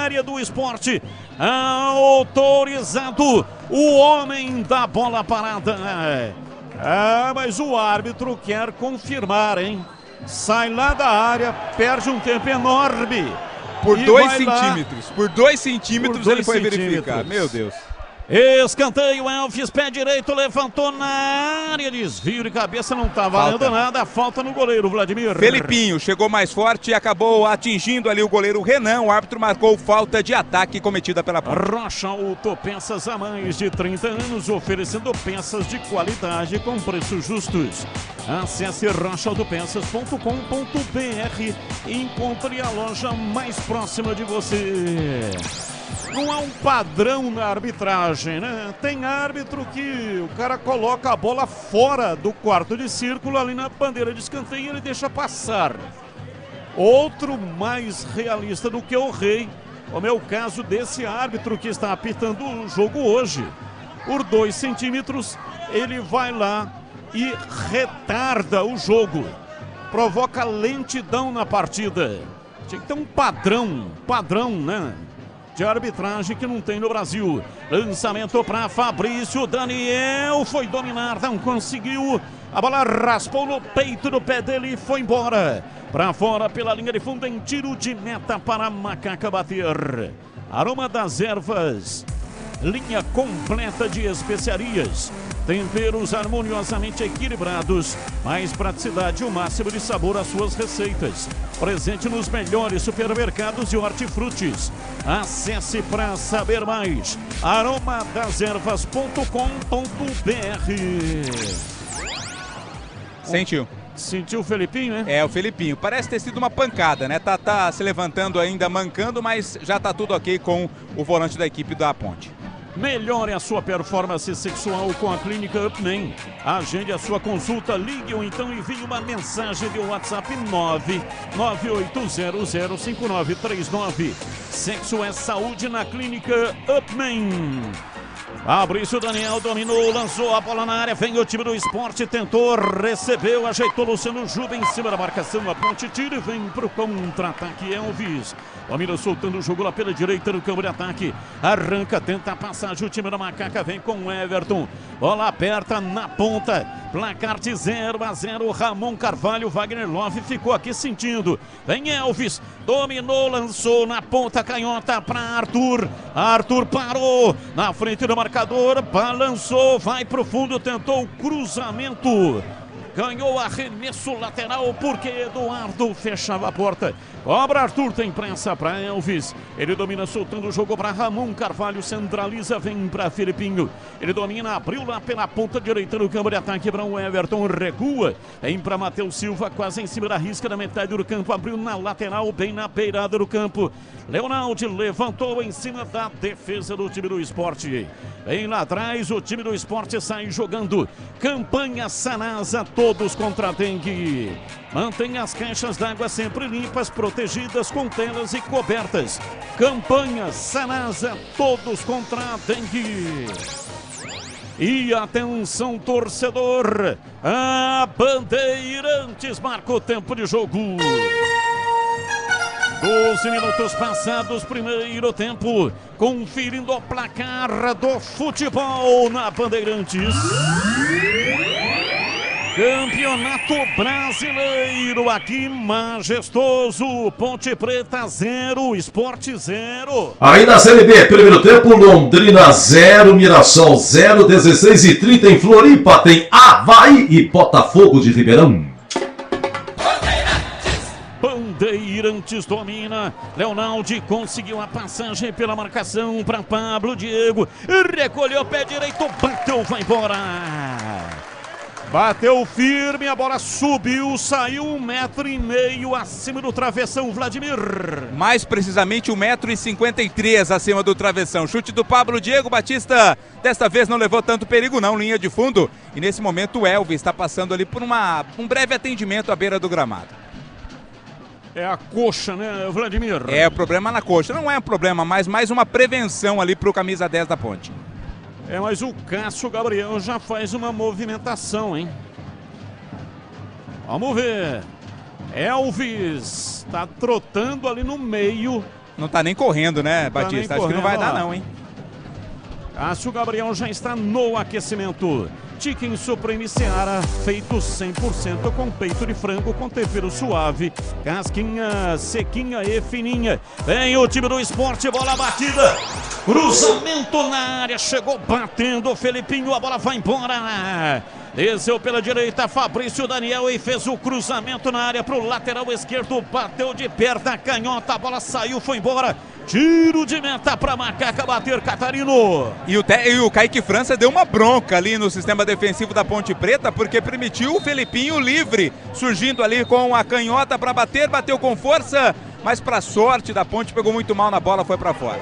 Speaker 9: área do Esporte. Autorizado o homem da bola parada. Mas o árbitro quer confirmar, hein? Sai lá da área, perde um tempo enorme.
Speaker 6: Por 2 centímetros. Por 2 centímetros ele foi verificar. Meu Deus.
Speaker 9: Escanteio, Elvis, pé direito, levantou na área, desvio de cabeça, não tá valendo nada, falta no goleiro, Vladimir.
Speaker 6: Felipinho chegou mais forte e acabou atingindo ali o goleiro Renan, o árbitro marcou falta de ataque cometida pela Ponte.
Speaker 9: Rocha Autopeças, há mais de 30 anos, oferecendo peças de qualidade com preços justos. Acesse rochaautopeças.com.br e encontre a loja mais próxima de você. Não há um padrão na arbitragem, né? Tem árbitro que o cara coloca a bola fora do quarto de círculo, ali na bandeira de escanteio, e ele deixa passar. Outro mais realista do que o Rei, como é o caso desse árbitro que está apitando o jogo hoje. Por 2 centímetros, ele vai lá e retarda o jogo. Provoca lentidão na partida. Tinha que ter um padrão, né? De arbitragem que não tem no Brasil. Lançamento para Fabrício Daniel. Foi dominar, não conseguiu. A bola raspou no peito do pé dele e foi embora. Para fora pela linha de fundo em tiro de meta para a Macaca bater. Aroma das Ervas. Linha completa de especiarias. Temperos harmoniosamente equilibrados, mais praticidade e o máximo de sabor às suas receitas. Presente nos melhores supermercados e hortifrutis. Acesse para saber mais. aromadas-ervas.com.br.
Speaker 6: Sentiu
Speaker 9: o Felipinho, né?
Speaker 6: É, o Felipinho. Parece ter sido uma pancada, né? Tá se levantando ainda, mancando, mas já tá tudo ok com o volante da equipe da Ponte.
Speaker 9: Melhore a sua performance sexual com a Clínica Upman. Agende a sua consulta, ligue ou então envie uma mensagem de WhatsApp 998005939. Sexo é saúde na Clínica Upman. Fabrício Daniel dominou, lançou a bola na área, vem o time do Esporte, tentou, recebeu, ajeitou Luciano Juba em cima da marcação, a Ponte tira e vem pro contra-ataque Elvis. Domina soltando o jogo lá pela direita no campo de ataque, arranca, tenta a passagem, o time da Macaca vem com o Everton, bola aperta na ponta, placar de 0-0, Ramon Carvalho, Wagner Love ficou aqui sentindo, vem Elvis, dominou, lançou na ponta canhota para Arthur parou na frente do marcador, balançou, vai pro fundo, tentou o cruzamento, ganhou arremesso lateral porque Eduardo fechava a porta. Cobra Arthur, tem pressa para Elvis. Ele domina soltando o jogo para Ramon Carvalho, centraliza, vem para Felipinho. Ele domina, abriu lá pela ponta direita no campo de ataque para o Everton, recua. Vem para Matheus Silva, quase em cima da risca da metade do campo, abriu na lateral, bem na beirada do campo. Leonaldi levantou em cima da defesa do time do Esporte. Vem lá atrás, o time do Esporte sai jogando. Campanha Sanasa, todos contra a dengue. Mantenha as caixas d'água sempre limpas, protegidas com telas e cobertas. Campanha Sanasa, todos contra a dengue. E atenção, torcedor, a Bandeirantes marca o tempo de jogo. 12 minutos passados, primeiro tempo, conferindo o placar do futebol na Bandeirantes. Campeonato Brasileiro aqui, majestoso. Ponte Preta 0, Esporte 0.
Speaker 5: Aí na Série B, primeiro tempo, Londrina 0, Mirassol 0, 16h30 em Floripa tem Avaí e Botafogo de Ribeirão.
Speaker 9: Bandeirantes domina, Leonaldi conseguiu a passagem pela marcação para Pablo Diego, recolheu o pé direito, bateu, vai embora. Bateu firme, a bola subiu, saiu 1,5 m acima do travessão, Vladimir.
Speaker 6: Mais precisamente 1,53 m acima do travessão. Chute do Pablo Diego, Batista desta vez não levou tanto perigo não, linha de fundo. E nesse momento o Elvis está passando ali por um breve atendimento à beira do gramado.
Speaker 9: É a coxa, né, Vladimir?
Speaker 6: É, o problema na coxa. Não é um problema, mas mais uma prevenção ali para o camisa 10 da Ponte.
Speaker 9: É, mas o Cássio Gabriel já faz uma movimentação, hein? Vamos ver. Elvis tá trotando ali no meio.
Speaker 6: Não tá nem correndo, né, Batista? Acho que não vai dar não, hein?
Speaker 9: Cássio Gabriel já está no aquecimento. Chicken Supreme Seara, feito 100% com peito de frango com tempero suave, casquinha sequinha e fininha. Vem o time do Esporte, bola batida, cruzamento na área, chegou batendo o Felipinho, a bola vai embora. Desceu pela direita, Fabrício Daniel e fez o cruzamento na área para o lateral esquerdo, bateu de perto a canhota, a bola saiu, foi embora. Tiro de meta para Macaca bater, Catarino.
Speaker 6: E o Kaique França deu uma bronca ali no sistema defensivo da Ponte Preta, porque permitiu o Felipinho livre, surgindo ali com a canhota para bater, bateu com força, mas para sorte da Ponte pegou muito mal na bola, foi para fora.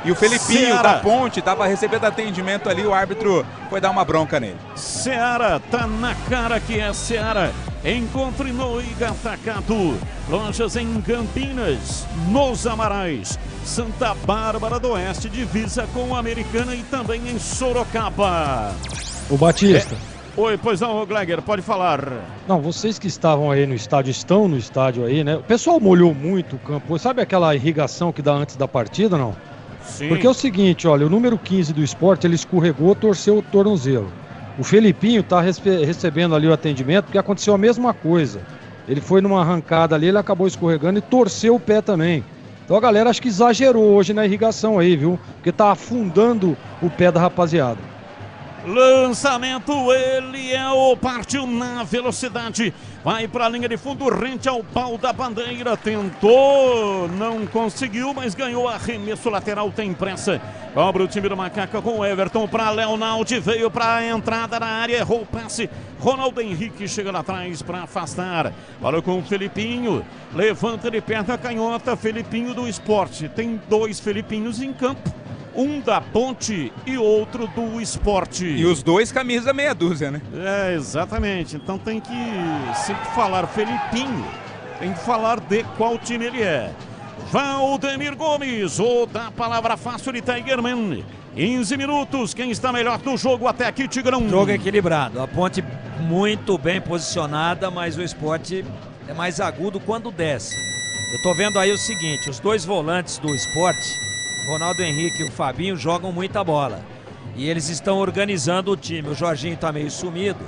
Speaker 6: E o Felipinho
Speaker 9: Ceará.
Speaker 6: da Ponte estava recebendo atendimento ali, o árbitro foi dar uma bronca nele.
Speaker 9: Ceará, tá na cara que é Ceará. Encontre no Iga Atacado. Lojas em Campinas, nos Amarais, Santa Bárbara do Oeste, divisa com a Americana e também em Sorocaba.
Speaker 22: O Batista.
Speaker 9: Oi, pois não, Gleger, pode falar.
Speaker 22: Não, vocês que estavam aí no estádio, estão no estádio aí, né? O pessoal molhou muito o campo. Sabe aquela irrigação que dá antes da partida, não?
Speaker 9: Sim.
Speaker 22: Porque é o seguinte, olha, o número 15 do Sport, ele escorregou, torceu o tornozelo. O Felipinho tá recebendo ali o atendimento porque aconteceu a mesma coisa. Ele foi numa arrancada ali, ele acabou escorregando e torceu o pé também. Então a galera acho que exagerou hoje na irrigação aí, viu? Porque tá afundando o pé da rapaziada.
Speaker 9: Lançamento, Eliel partiu na velocidade, vai para a linha de fundo, rente ao pau da bandeira, tentou, não conseguiu, mas ganhou arremesso lateral, tem pressa. Cobra o time do Macaca com o Everton para Leonaldi, veio para a entrada da área, errou o passe. Ronaldo Henrique chega lá atrás para afastar. Bola com o Felipinho, levanta de perto a canhota, Felipinho do Sport. Tem dois Felipinhos em campo. Um da Ponte e outro do Sport.
Speaker 6: E os dois camisa meia dúzia, né?
Speaker 9: É, exatamente. Então tem que sempre falar Felipinho. Tem que falar de qual time ele é. Valdemir Gomes, ou da palavra fácil de Tigerman. 15 minutos, quem está melhor do jogo até aqui, Tigrão?
Speaker 12: Jogo equilibrado. A Ponte muito bem posicionada, mas o Sport é mais agudo quando desce. Eu tô vendo aí o seguinte, os dois volantes do Sport, Ronaldo Henrique e o Fabinho, jogam muita bola. E eles estão organizando o time. O Jorginho tá meio sumido.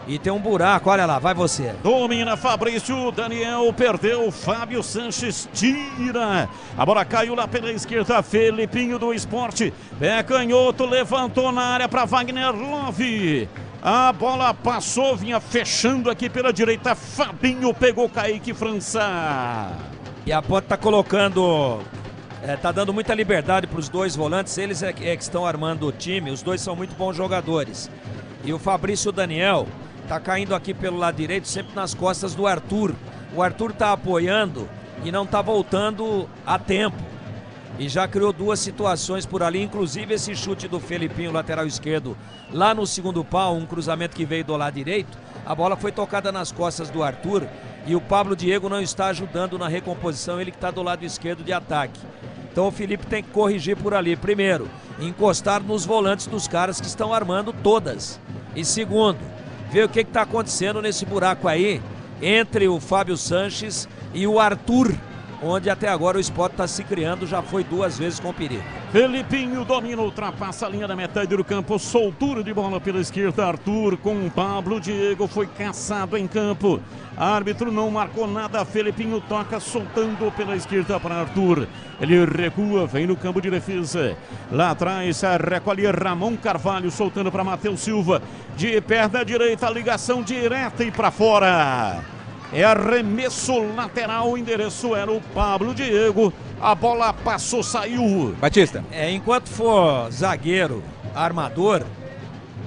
Speaker 12: E tem um buraco, olha lá, vai você.
Speaker 9: Domina Fabrício, Daniel perdeu, Fábio Sanches tira. A bola caiu lá pela esquerda, Felipinho do Sport. Pé canhoto, levantou na área para Wagner Love. A bola passou, vinha fechando aqui pela direita, Fabinho pegou Kaique França.
Speaker 12: E a Ponte tá colocando... tá dando muita liberdade para os dois volantes, eles é que estão armando o time, os dois são muito bons jogadores. E o Fabrício Daniel tá caindo aqui pelo lado direito, sempre nas costas do Arthur. O Arthur tá apoiando e não tá voltando a tempo. E já criou duas situações por ali, inclusive esse chute do Felipinho, lateral esquerdo, lá no segundo pau, um cruzamento que veio do lado direito. A bola foi tocada nas costas do Arthur e o Pablo Diego não está ajudando na recomposição, ele que está do lado esquerdo de ataque. Então o Felipe tem que corrigir por ali. Primeiro, encostar nos volantes dos caras que estão armando todas. E segundo, ver o que está acontecendo nesse buraco aí entre o Fábio Sanches e o Arthur, onde até agora o Sport está se criando, já foi duas vezes com perigo.
Speaker 9: Felipinho domina, ultrapassa a linha da metade do campo, soltura de bola pela esquerda, Arthur com o Pablo Diego, foi caçado em campo. Árbitro não marcou nada, Felipinho toca soltando pela esquerda para Arthur. Ele recua, vem no campo de defesa. Lá atrás, recolhe Ramon Carvalho, soltando para Matheus Silva. De perna direita, ligação direta e para fora. É arremesso lateral, o endereço era o Pablo Diego. A bola passou, saiu.
Speaker 6: Batista.
Speaker 12: Enquanto for zagueiro, armador,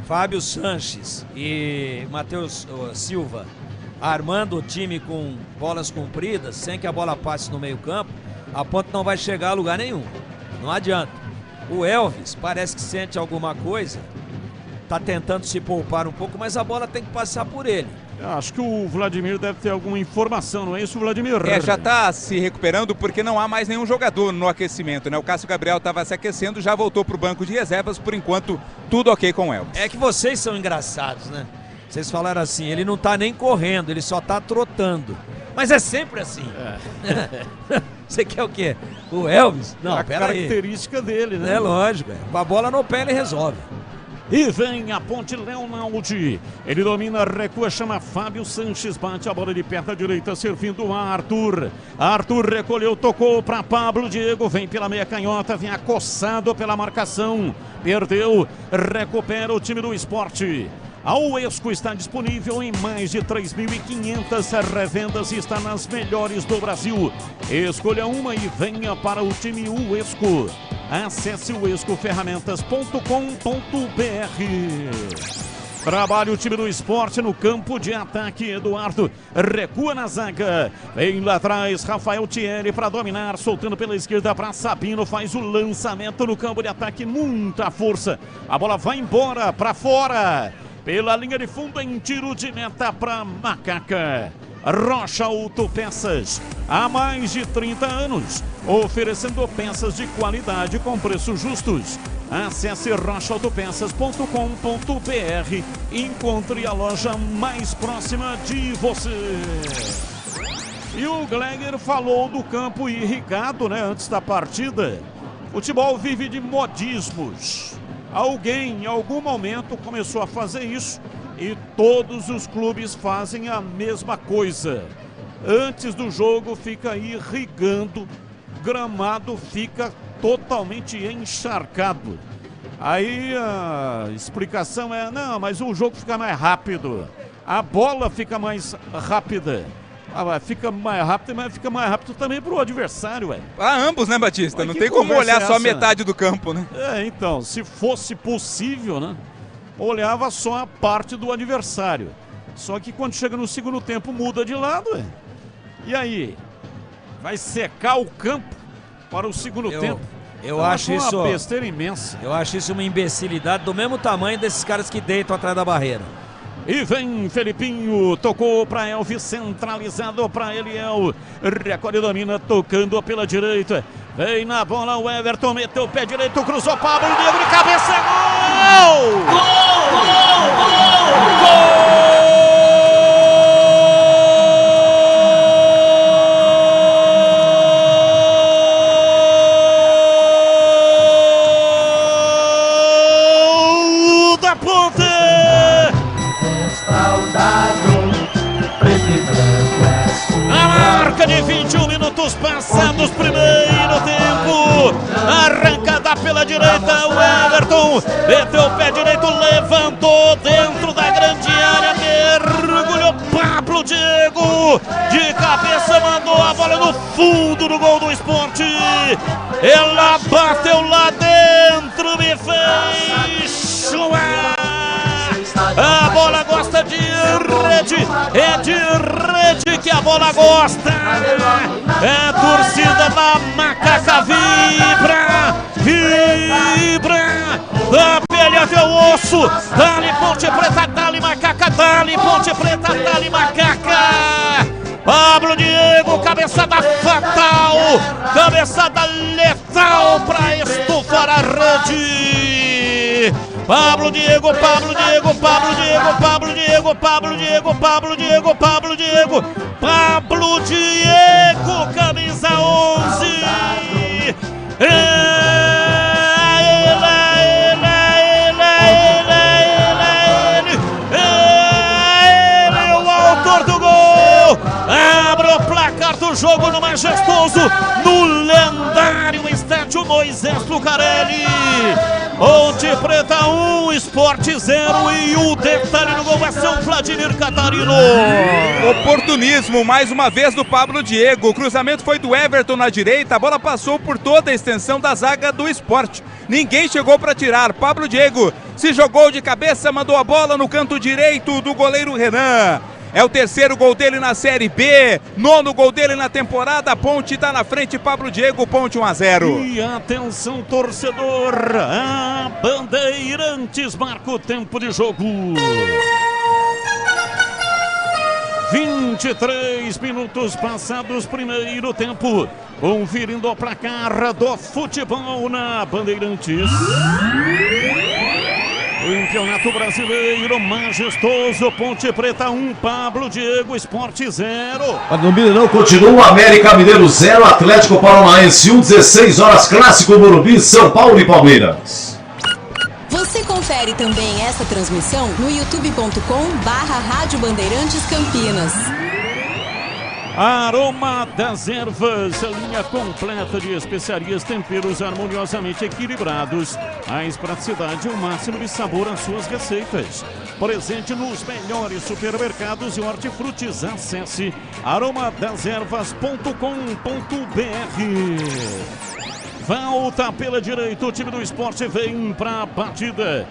Speaker 12: Fábio Sanches e Matheus Silva armando o time com bolas compridas, sem que a bola passe no meio campo, a Ponte não vai chegar a lugar nenhum. Não adianta. O Elvis parece que sente alguma coisa, tá tentando se poupar um pouco, mas a bola tem que passar por ele.
Speaker 9: Acho que o Vladimir deve ter alguma informação, não é isso, Vladimir?
Speaker 6: Já está se recuperando porque não há mais nenhum jogador no aquecimento, né? O Cássio Gabriel estava se aquecendo, já voltou para o banco de reservas, por enquanto tudo ok com o Elvis.
Speaker 12: É que vocês são engraçados, né? Vocês falaram assim, ele não tá nem correndo, ele só tá trotando. Mas é sempre assim. Você quer o quê? O Elvis? Não,
Speaker 9: a característica dele, né?
Speaker 12: É lógico, com a bola no pé ele resolve.
Speaker 9: E vem a Ponte, Leonaldi. Ele domina, recua, chama Fábio Sanches, bate a bola de perna direita, servindo a Arthur. Arthur recolheu, tocou para Pablo Diego, vem pela meia canhota, vem acossado pela marcação. Perdeu, recupera o time do Sport. A Uesco está disponível em mais de 3.500 revendas e está nas melhores do Brasil. Escolha uma e venha para o time Uesco. Acesse uescoferramentas.com.br. Trabalha o time do Esporte no campo de ataque. Eduardo recua na zaga. Vem lá atrás, Rafael Thierry para dominar, soltando pela esquerda para Sabino. Faz o lançamento no campo de ataque, muita força. A bola vai embora, para fora. Pela linha de fundo em tiro de meta para Macaca. Rocha Autopeças, há mais de 30 anos, oferecendo peças de qualidade com preços justos. Acesse rochaautopeças.com.br e encontre a loja mais próxima de você. E o Gleger falou do campo irrigado, né, antes da partida. Futebol vive de modismos. Alguém, em algum momento, começou a fazer isso. E todos os clubes fazem a mesma coisa. Antes do jogo fica irrigando, gramado fica totalmente encharcado. Aí a explicação é, não, mas o jogo fica mais rápido. A bola fica mais rápida. Fica mais rápido, mas fica mais rápido também pro adversário, ué.
Speaker 6: Ambos, né, Batista? Não tem como olhar só metade do campo, né?
Speaker 9: Então, se fosse possível, né? Olhava só a parte do adversário. Só que quando chega no segundo tempo muda de lado. E aí? Vai secar o campo para o segundo tempo?
Speaker 12: Eu acho isso
Speaker 9: uma besteira imensa.
Speaker 12: Eu acho isso uma imbecilidade do mesmo tamanho desses caras que deitam atrás da barreira.
Speaker 9: E vem Felipinho, tocou para Elvis, centralizado para Eliel. Recolhe, domina, tocando pela direita. Vem na bola o Everton, meteu o pé direito, cruzou Pablo Diego de cabeça, gol! Gol! Gol! Gol! Gol! Da Ponte! A marca de 21 minutos passados, primeiro tempo. Arrancada pela direita, o Everton meteu o pé direito, levantou dentro da grande área, mergulhou Pablo Diego de cabeça, mandou a bola no fundo do gol do Esporte. Ela bateu lá dentro, me fez chuar. A bola gosta de rede, é de rede que a bola gosta. É a torcida da Macaca vibra, vibra. Da pele até o osso, dali Ponte Preta, dali Macaca, dali Ponte Preta, dali Macaca. Pablo Diego, cabeçada fatal, cabeçada letal para estufar a rede. Pablo Diego, Pablo Diego, Pablo Diego, Pablo Diego, Pablo Diego, Pablo Diego, Pablo Diego, Pablo Diego, camisa 11. Ele é o autor do gol. Abre o placar do jogo no majestoso, no lendário estádio Moisés Lucarelli. Ponte Preta 1, Esporte 0 e o detalhe no gol é São Vladimir Catarino.
Speaker 6: Oportunismo mais uma vez do Pablo Diego. O cruzamento foi do Everton na direita, a bola passou por toda a extensão da zaga do Esporte. Ninguém chegou para tirar. Pablo Diego se jogou de cabeça, mandou a bola no canto direito do goleiro Renan. É o terceiro gol dele na Série B, 9º gol dele na temporada. Ponte está na frente, Pablo Diego, Ponte 1-0.
Speaker 9: E atenção, torcedor, a Bandeirantes marca o tempo de jogo. 23 minutos passados, primeiro tempo. Conferindo o placar do futebol na Bandeirantes. Campeonato Brasileiro majestoso, Ponte Preta 1, Pablo Diego, Esporte 0.
Speaker 5: No Mineirão continua América Mineiro 0, Atlético Paranaense 1, 16 horas, Clássico Morumbi, São Paulo e Palmeiras.
Speaker 19: Você confere também essa transmissão no youtube.com/Rádio Bandeirantes Campinas.
Speaker 9: Aroma das Ervas, a linha completa de especiarias, temperos harmoniosamente equilibrados. Mais praticidade e o máximo de sabor às suas receitas. Presente nos melhores supermercados e hortifrutis. Acesse aromadeservas.com.br. Volta pela direita, o time do Esporte vem para a batida.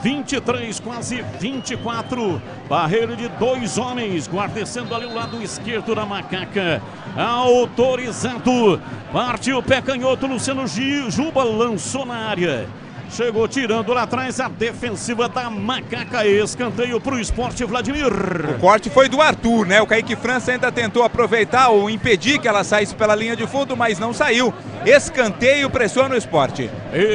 Speaker 9: 23, quase 24. Barreira de 2 homens, guardecendo ali o lado esquerdo da Macaca. Autorizado. Partiu o pé canhoto, Luciano Juba lançou na área. Chegou tirando lá atrás a defensiva da Macaca. Escanteio para o Sport, Vladimir.
Speaker 6: O corte foi do Arthur, né? O Kaique França ainda tentou aproveitar ou impedir que ela saísse pela linha de fundo, mas não saiu. Escanteio, pressiona o Sport.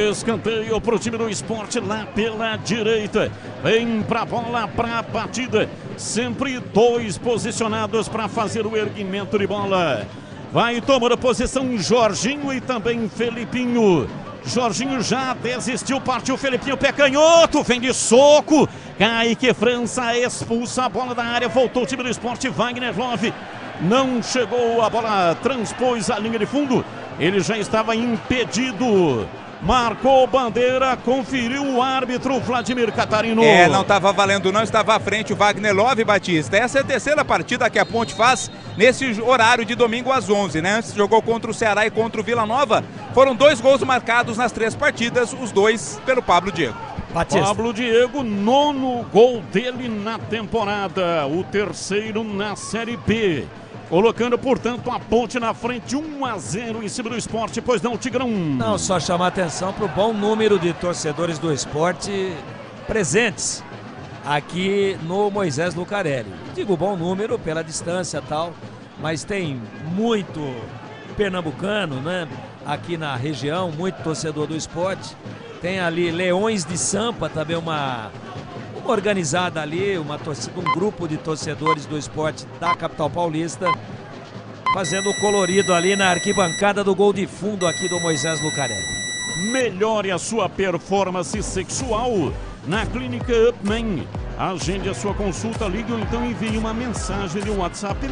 Speaker 9: Escanteio para o time do Sport lá pela direita. Vem para a bola, para a batida. Sempre 2 posicionados para fazer o erguimento de bola. Vai tomando posição Jorginho e também Felipinho. Jorginho já desistiu, partiu Felipinho, pé canhoto, vem de soco. Kaique França expulsa a bola da área, voltou o time do Sport, Wagner Love. Não chegou, a bola transpôs a linha de fundo. Ele já estava impedido. Marcou bandeira, conferiu o árbitro Vladimir Catarino.
Speaker 6: Não estava valendo não, estava à frente o Wagner Love, Batista. Essa é a terceira partida que a Ponte faz nesse horário de domingo às 11, né? Antes jogou contra o Ceará e contra o Vila Nova. Foram 2 gols marcados nas 3 partidas, os 2 pelo Pablo Diego.
Speaker 9: Batista. Pablo Diego, 9º gol dele na temporada, o 3º na Série B. Colocando, portanto, a Ponte na frente, 1-0 em cima do Sport, pois não, Tigrão?
Speaker 12: Não, só chamar atenção para o bom número de torcedores do Sport presentes aqui no Moisés Lucarelli. Digo bom número pela distância e tal, mas tem muito pernambucano, né? Aqui na região, muito torcedor do Sport. Tem ali Leões de Sampa, também uma organizada ali, uma torcida, um grupo de torcedores do Sport da capital paulista, fazendo o colorido ali na arquibancada do gol de fundo aqui do Moisés Lucarelli.
Speaker 9: Melhore a sua performance sexual na Clínica Upman. Agende a sua consulta, ligue ou então envie uma mensagem no WhatsApp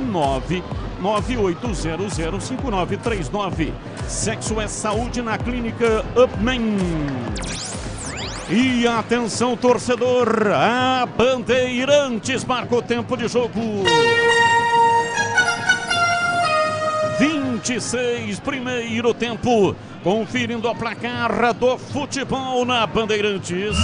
Speaker 9: 998005939. Sexo é saúde na Clínica Upman. E atenção, torcedor, a Bandeirantes marca o tempo de jogo. 26, primeiro tempo. Conferindo a placar do futebol na Bandeirantes.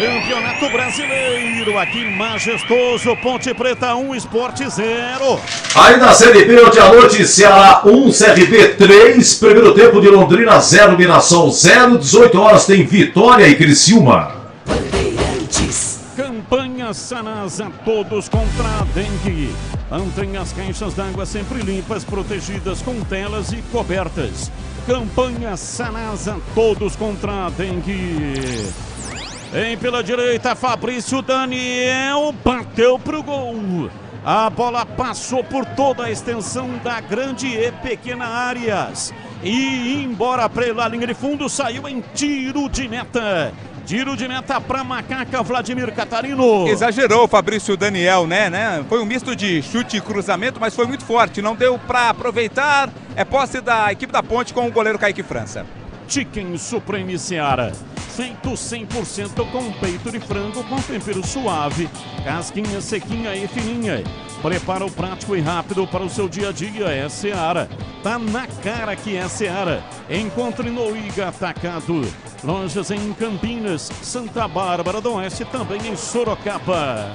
Speaker 9: Campeonato Brasileiro, aqui majestoso, Ponte Preta 1, Sport 0.
Speaker 5: Aí na Série B, ontem à noite, Ceará 1, CRB 3, primeiro tempo de Londrina 0, Mirassol 0, 18 horas tem Vitória e Criciúma.
Speaker 9: Campanha Sanasa, todos contra a dengue. Mantenha as caixas d'água sempre limpas, protegidas com telas e cobertas. Campanha Sanasa, todos contra a dengue. Vem pela direita, Fabrício Daniel bateu pro gol. A bola passou por toda a extensão da grande e pequena áreas. E embora pela linha de fundo, saiu em tiro de meta. Tiro de meta para Macaca, Vladimir Catarino.
Speaker 6: Exagerou o Fabrício Daniel, né? Foi um misto de chute e cruzamento, mas foi muito forte. Não deu para aproveitar. É posse da equipe da Ponte com o goleiro Kaique França.
Speaker 9: Chicken Supreme Seara. Feito 100% com peito de frango com tempero suave, casquinha sequinha e fininha. Prepara o prático e rápido para o seu dia a dia. É Seara. Tá na cara que é Seara. Encontre no Iga Atacado. Lojas em Campinas, Santa Bárbara do Oeste, também em Sorocaba.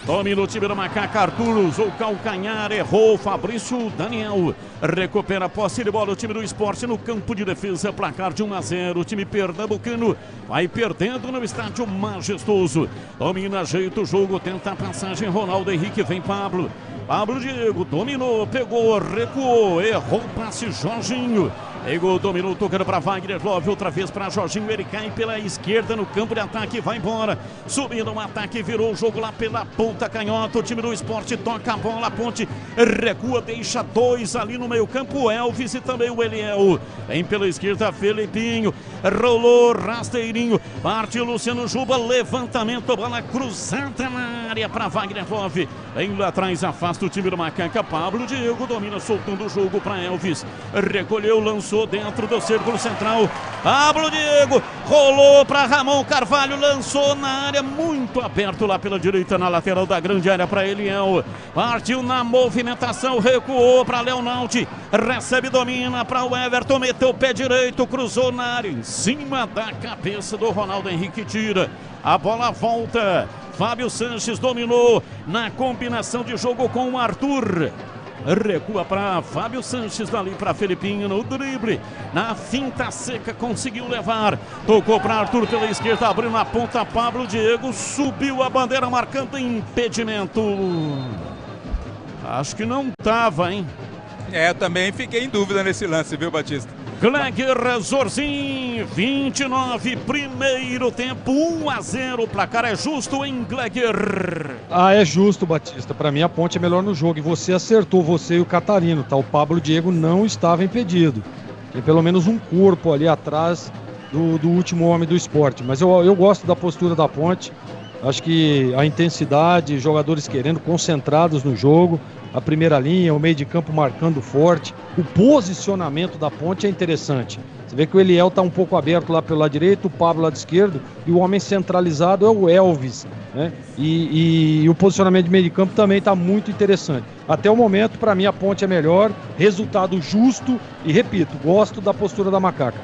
Speaker 9: Domina o time da Macaca, Arthur usou calcanhar, errou Fabrício Daniel. Recupera a posse de bola o time do Sport no campo de defesa, placar de 1-0. O time pernambucano vai perdendo no estádio majestoso. Domina, ajeita o jogo, tenta a passagem, Ronaldo Henrique, vem Pablo. Pablo Diego dominou, pegou, recuou, errou o passe, Jorginho. Pegou, dominou, tocando para Wagner Love, outra vez para Jorginho, ele cai pela esquerda no campo de ataque, vai embora. Subindo um ataque, virou o jogo lá pela ponta canhota, o time do Sport toca a bola, a Ponte recua, deixa 2 ali no meio campo, Elvis e também o Eliel. Vem pela esquerda, Felipinho, rolou, rasteirinho, parte Luciano Juba, levantamento, bola cruzada na área para Wagner Love. Vem lá atrás, afasta o time do Macaca, Pablo Diego domina, soltando o jogo para Elvis. Recolheu, lançou lançou dentro do círculo central. Pablo Diego rolou para Ramon Carvalho, lançou na área, muito aberto lá pela direita, na lateral da grande área para Eliel. Partiu na movimentação, recuou para Leonaldi, recebe, domina para o Everton, meteu o pé direito, cruzou na área, em cima da cabeça do Ronaldo Henrique, tira. A bola volta. Fábio Sanches dominou na combinação de jogo com o Arthur. Recua para Fábio Sanches, dali para Felipinho no drible. Na finta seca conseguiu levar. Tocou para Arthur pela esquerda, abriu na ponta. Pablo Diego subiu a bandeira marcando impedimento. Acho que não tava, hein?
Speaker 6: Eu também fiquei em dúvida nesse lance, viu, Batista?
Speaker 9: Gleger Zorzin, 29, primeiro tempo, 1-0. O placar é justo em Gleger.
Speaker 22: É justo, Batista. Para mim a Ponte é melhor no jogo. E você acertou, você e o Catarino, tá? O Pablo Diego não estava impedido. Tem pelo menos um corpo ali atrás do último homem do esporte. Mas eu gosto da postura da Ponte. Acho que a intensidade, jogadores querendo, concentrados no jogo. A primeira linha, o meio de campo marcando forte. O posicionamento da Ponte é interessante. Você vê que o Eliel está um pouco aberto lá pelo lado direito, o Pablo lado esquerdo, e o homem centralizado é o Elvis, né? E o posicionamento de meio de campo também está muito interessante. Até o momento, para mim, a Ponte é melhor, resultado justo e, repito, gosto da postura da Macaca.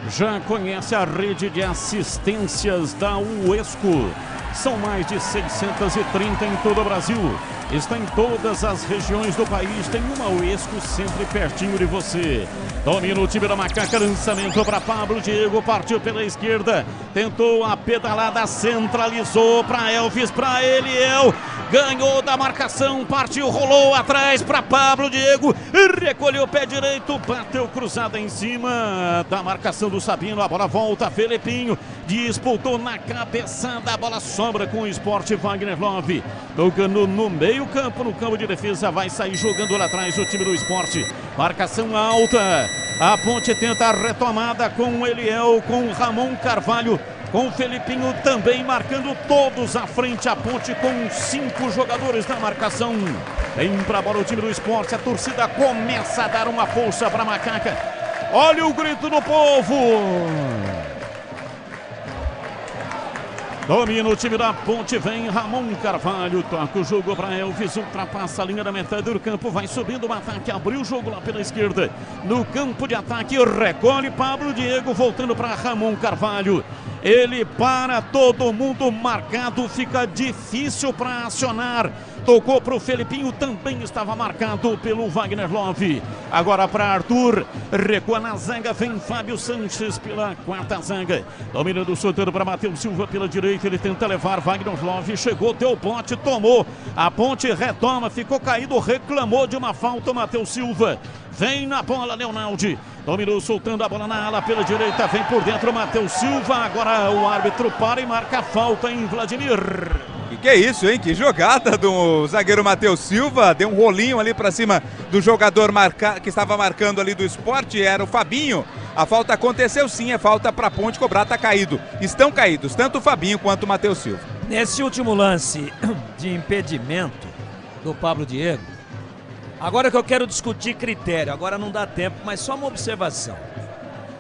Speaker 9: Já conhece a rede de assistências da Uesco? São mais de 630 em todo o Brasil. Está em todas as regiões do país. Tem uma Uesco sempre pertinho de você. Domina o time da Macaca. Lançamento para Pablo Diego. Partiu pela esquerda. Tentou a pedalada. Centralizou para Elvis. Para Eliel. Ganhou da marcação. Partiu. Rolou atrás para Pablo Diego. Recolheu o pé direito. Bateu cruzada em cima da marcação do Sabino. A bola volta. Felipinho disputou na cabeçada. A bola sobra com o Sport. Wagner Love. Tocando no meio campo, no campo de defesa, vai sair jogando lá atrás o time do Sport. Marcação alta, a Ponte tenta a retomada com o Eliel, com o Ramon Carvalho, com o Felipinho também marcando todos à frente. A Ponte com 5 jogadores na marcação. Vem pra bola o time do Sport, a torcida começa a dar uma força pra Macaca. Olha o grito do povo! Domina o time da Ponte, vem Ramon Carvalho, toca o jogo para Elvis, ultrapassa a linha da metade do campo, vai subindo o ataque, abriu o jogo lá pela esquerda, no campo de ataque, recolhe Pablo Diego, voltando para Ramon Carvalho, ele para, todo mundo marcado, fica difícil para acionar, tocou para o Felipinho, também estava marcado pelo Wagner Love, agora para Arthur, recua na zaga, vem Fábio Sanches pela quarta zaga, dominando o solteiro para Matheus Silva pela direita, ele tenta levar Wagner Love, chegou, deu bote, tomou, a Ponte retoma, ficou caído, reclamou de uma falta, Matheus Silva, vem na bola Leonaldi, dominou soltando a bola na ala pela direita, vem por dentro Matheus Silva, agora o árbitro para e marca a falta em Vladimir.
Speaker 6: Que é isso, hein? Que jogada do zagueiro Matheus Silva, deu um rolinho ali pra cima do jogador que estava marcando ali do Sport, era o Fabinho. A falta aconteceu sim, é falta pra Ponte cobrar, tá caído. Estão caídos, tanto o Fabinho quanto o Matheus Silva.
Speaker 12: Nesse último lance de impedimento do Pablo Diego, agora que eu quero discutir critério, agora não dá tempo, mas só uma observação.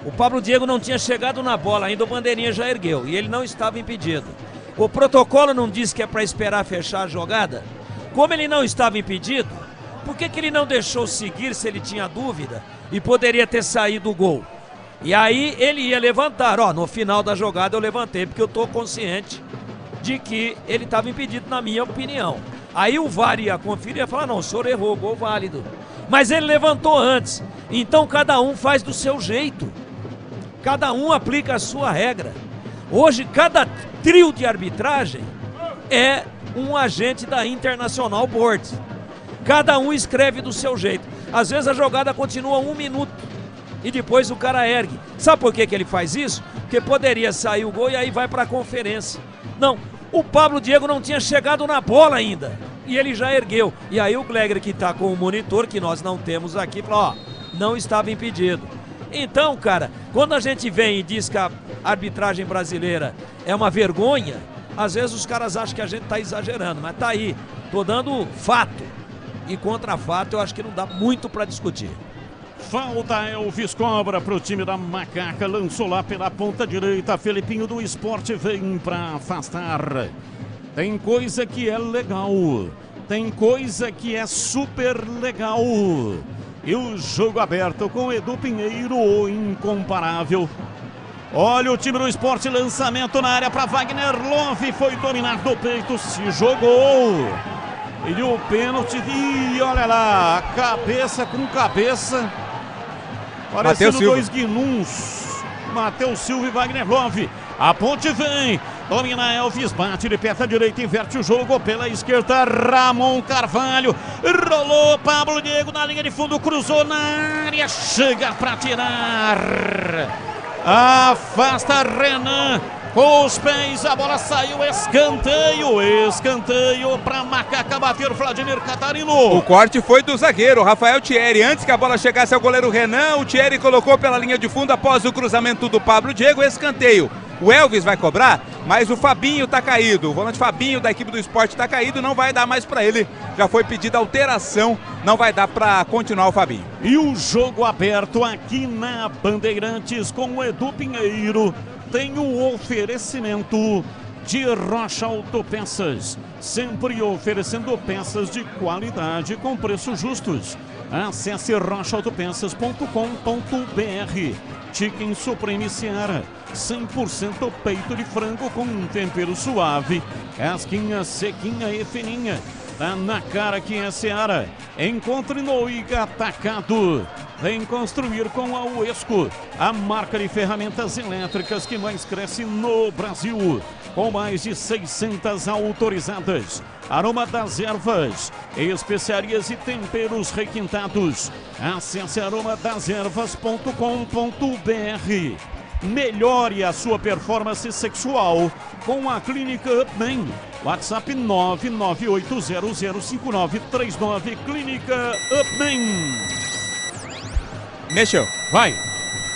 Speaker 12: O Pablo Diego não tinha chegado na bola, ainda o bandeirinha já ergueu e ele não estava impedido. O protocolo não diz que é para esperar fechar a jogada? Como ele não estava impedido, por que ele não deixou seguir se ele tinha dúvida e poderia ter saído o gol? E aí ele ia levantar, no final da jogada eu levantei porque eu estou consciente de que ele estava impedido, na minha opinião. Aí o VAR ia conferir e ia falar, não, o senhor errou, gol válido. Mas ele levantou antes, então cada um faz do seu jeito, cada um aplica a sua regra. Hoje cada trio de arbitragem é um agente da International Board. Cada um escreve do seu jeito. Às vezes a jogada continua 1 minuto e depois o cara ergue. Sabe por que ele faz isso? Porque poderia sair o gol e aí vai para a conferência. Não, o Pablo Diego não tinha chegado na bola ainda e ele já ergueu. E aí o Gleger, que está com o monitor, que nós não temos aqui, falou, não estava impedido. Então, cara, quando a gente vem e diz que a arbitragem brasileira é uma vergonha, às vezes os caras acham que a gente tá exagerando, mas tá aí, tô dando fato, e contra fato eu acho que não dá muito para discutir.
Speaker 9: Falta Elvis Cobra pro time da Macaca. Lançou lá pela ponta direita. Felipinho do Esporte vem pra afastar. Tem coisa que é legal. Tem coisa que é super legal. E o jogo aberto com Edu Pinheiro, o incomparável. Olha o time do Esporte, lançamento na área para Wagner Love. Foi dominar do peito, se jogou. E o pênalti, e olha lá, cabeça com cabeça. Parecendo dois guinuns. Matheus Silva e Wagner Love. A ponte vem. Domina Elvis, bate de perna direita, inverte o jogo pela esquerda. Ramon Carvalho. Rolou Pablo Diego na linha de fundo, cruzou na área. Chega para tirar. Afasta Renan. Com os pés, a bola saiu, escanteio para Macaca bater Vladimir Catarino.
Speaker 6: O corte foi do zagueiro Rafael Thierry. Antes que a bola chegasse ao goleiro Renan, o Thierry colocou pela linha de fundo após o cruzamento do Pablo Diego, escanteio. O Elvis vai cobrar, mas o Fabinho tá caído. O volante Fabinho da equipe do Esporte tá caído, não vai dar mais para ele. Já foi pedida alteração, não vai dar para continuar o Fabinho.
Speaker 9: E o jogo aberto aqui na Bandeirantes com o Edu Pinheiro. Tem o oferecimento de Rocha Autopeças, sempre oferecendo peças de qualidade com preços justos. Acesse rochaautopeças.com.br. Chicken Supreme Seara, 100% peito de frango com um tempero suave, casquinha sequinha e fininha. Tá na cara que é Seara. Encontre no Iga Atacado. Vem construir com a Uesco, a marca de ferramentas elétricas que mais cresce no Brasil. Com mais de 600 autorizadas. Aroma das Ervas, especiarias e temperos requintados. Acesse aromadazervas.com.br. Melhore a sua performance sexual com a Clínica Upman. WhatsApp 998005939. Clínica Upman.
Speaker 6: Mexeu.
Speaker 9: Vai.